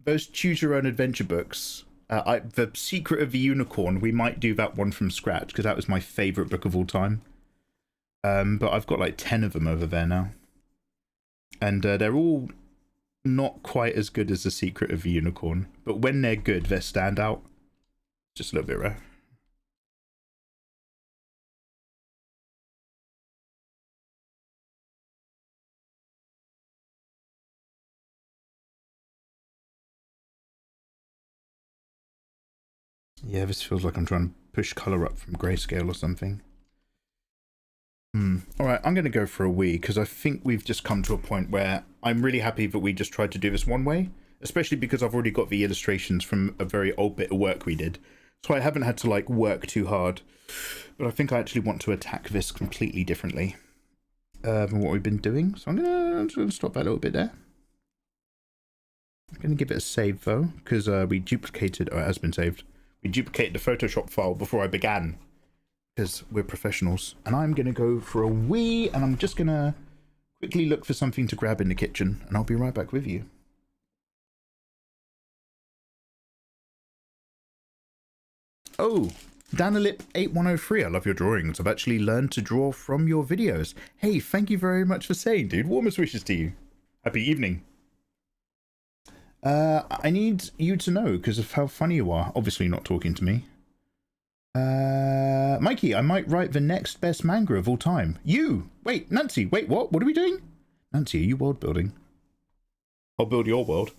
those choose your own adventure books, the Secret of the Unicorn, we might do that one from scratch because that was my favorite book of all time. But I've got like 10 of them over there now, and they're all not quite as good as the Secret of the Unicorn. But when they're good, they're standout. Just a little bit rare. Yeah, this feels like I'm trying to push colour up from grayscale or something. Alright, I'm going to go for a wee, because I think we've just come to a point where I'm really happy that we just tried to do this one way, especially because I've already got the illustrations from a very old bit of work we did. So I haven't had to, like, work too hard. But I think I actually want to attack this completely differently than what we've been doing. So I'm going to stop that a little bit there. I'm going to give it a save, though, because we duplicated... Oh, it has been saved. We duplicated the Photoshop file before I began, because we're professionals. And I'm going to go for a wee, and I'm just going to quickly look for something to grab in the kitchen, and I'll be right back with you. Oh, Danalip8103, I love your drawings. I've actually learned to draw from your videos. Hey, thank you very much for saying, dude. Warmest wishes to you. Happy evening. I need you to know because of how funny you are. Obviously not talking to me. Mikey, I might write the next best manga of all time. You! Wait, Nancy, wait, what? What are we doing? Nancy, are you world building? I'll build your world.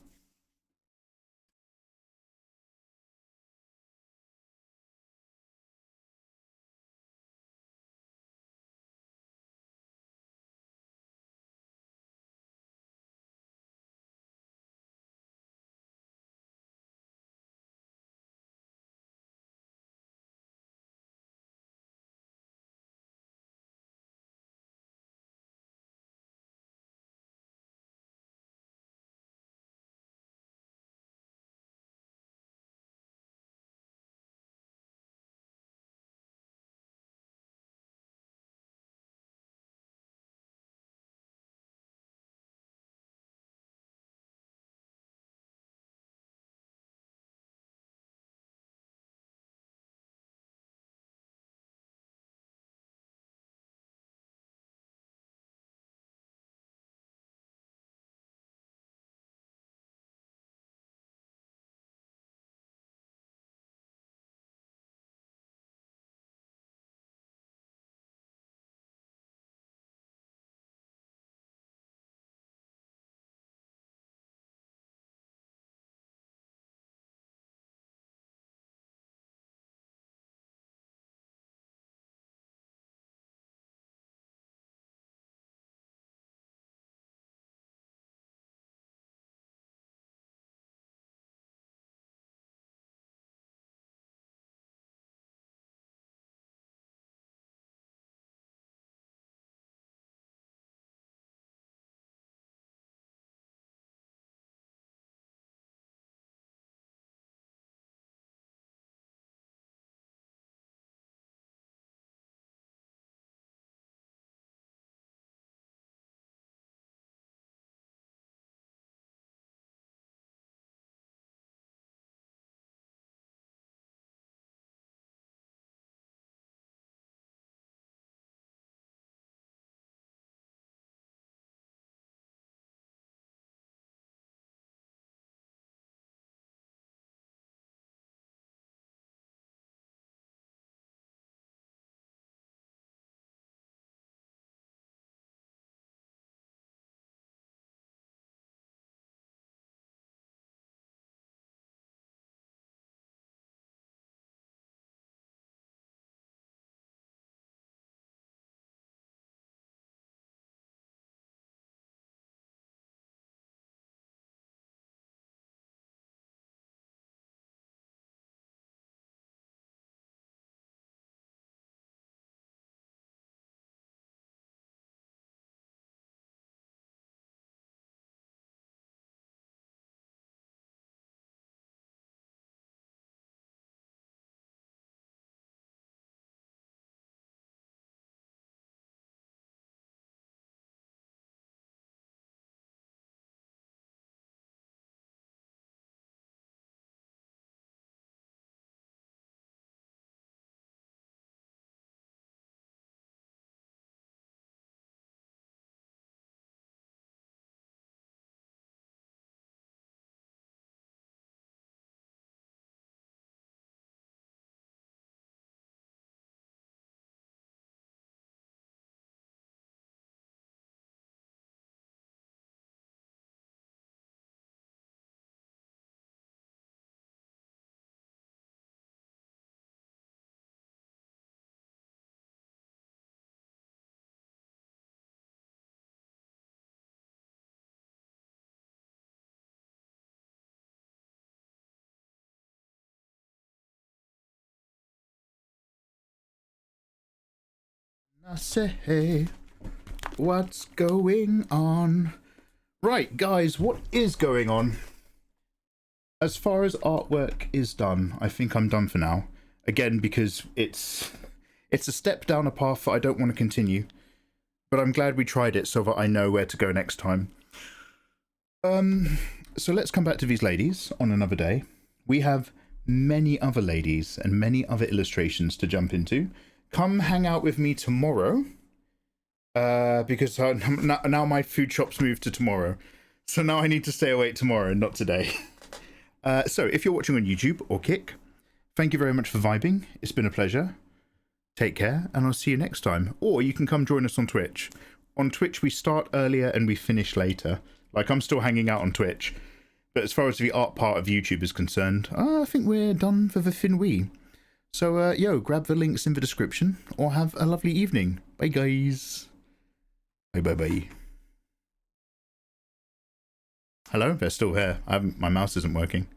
I say, what's going on? Right, guys, what is going on? As far as artwork is done, I think I'm done for now. Again, because it's a step down a path that I don't want to continue. But I'm glad we tried it so that I know where to go next time. So let's come back to these ladies on another day. We have many other ladies and many other illustrations to jump into. Come hang out with me tomorrow. Because now my food shop's moved to tomorrow. So now I need to stay awake tomorrow and not today. So if you're watching on YouTube or Kick, thank you very much for vibing. It's been a pleasure. Take care, and I'll see you next time. Or you can come join us on Twitch. On Twitch, we start earlier and we finish later. Like, I'm still hanging out on Twitch. But as far as the art part of YouTube is concerned, I think we're done for the fin wee. So, yo, grab the links in the description, or have a lovely evening. Bye, guys. Bye. Hello? They're still here. My mouse isn't working.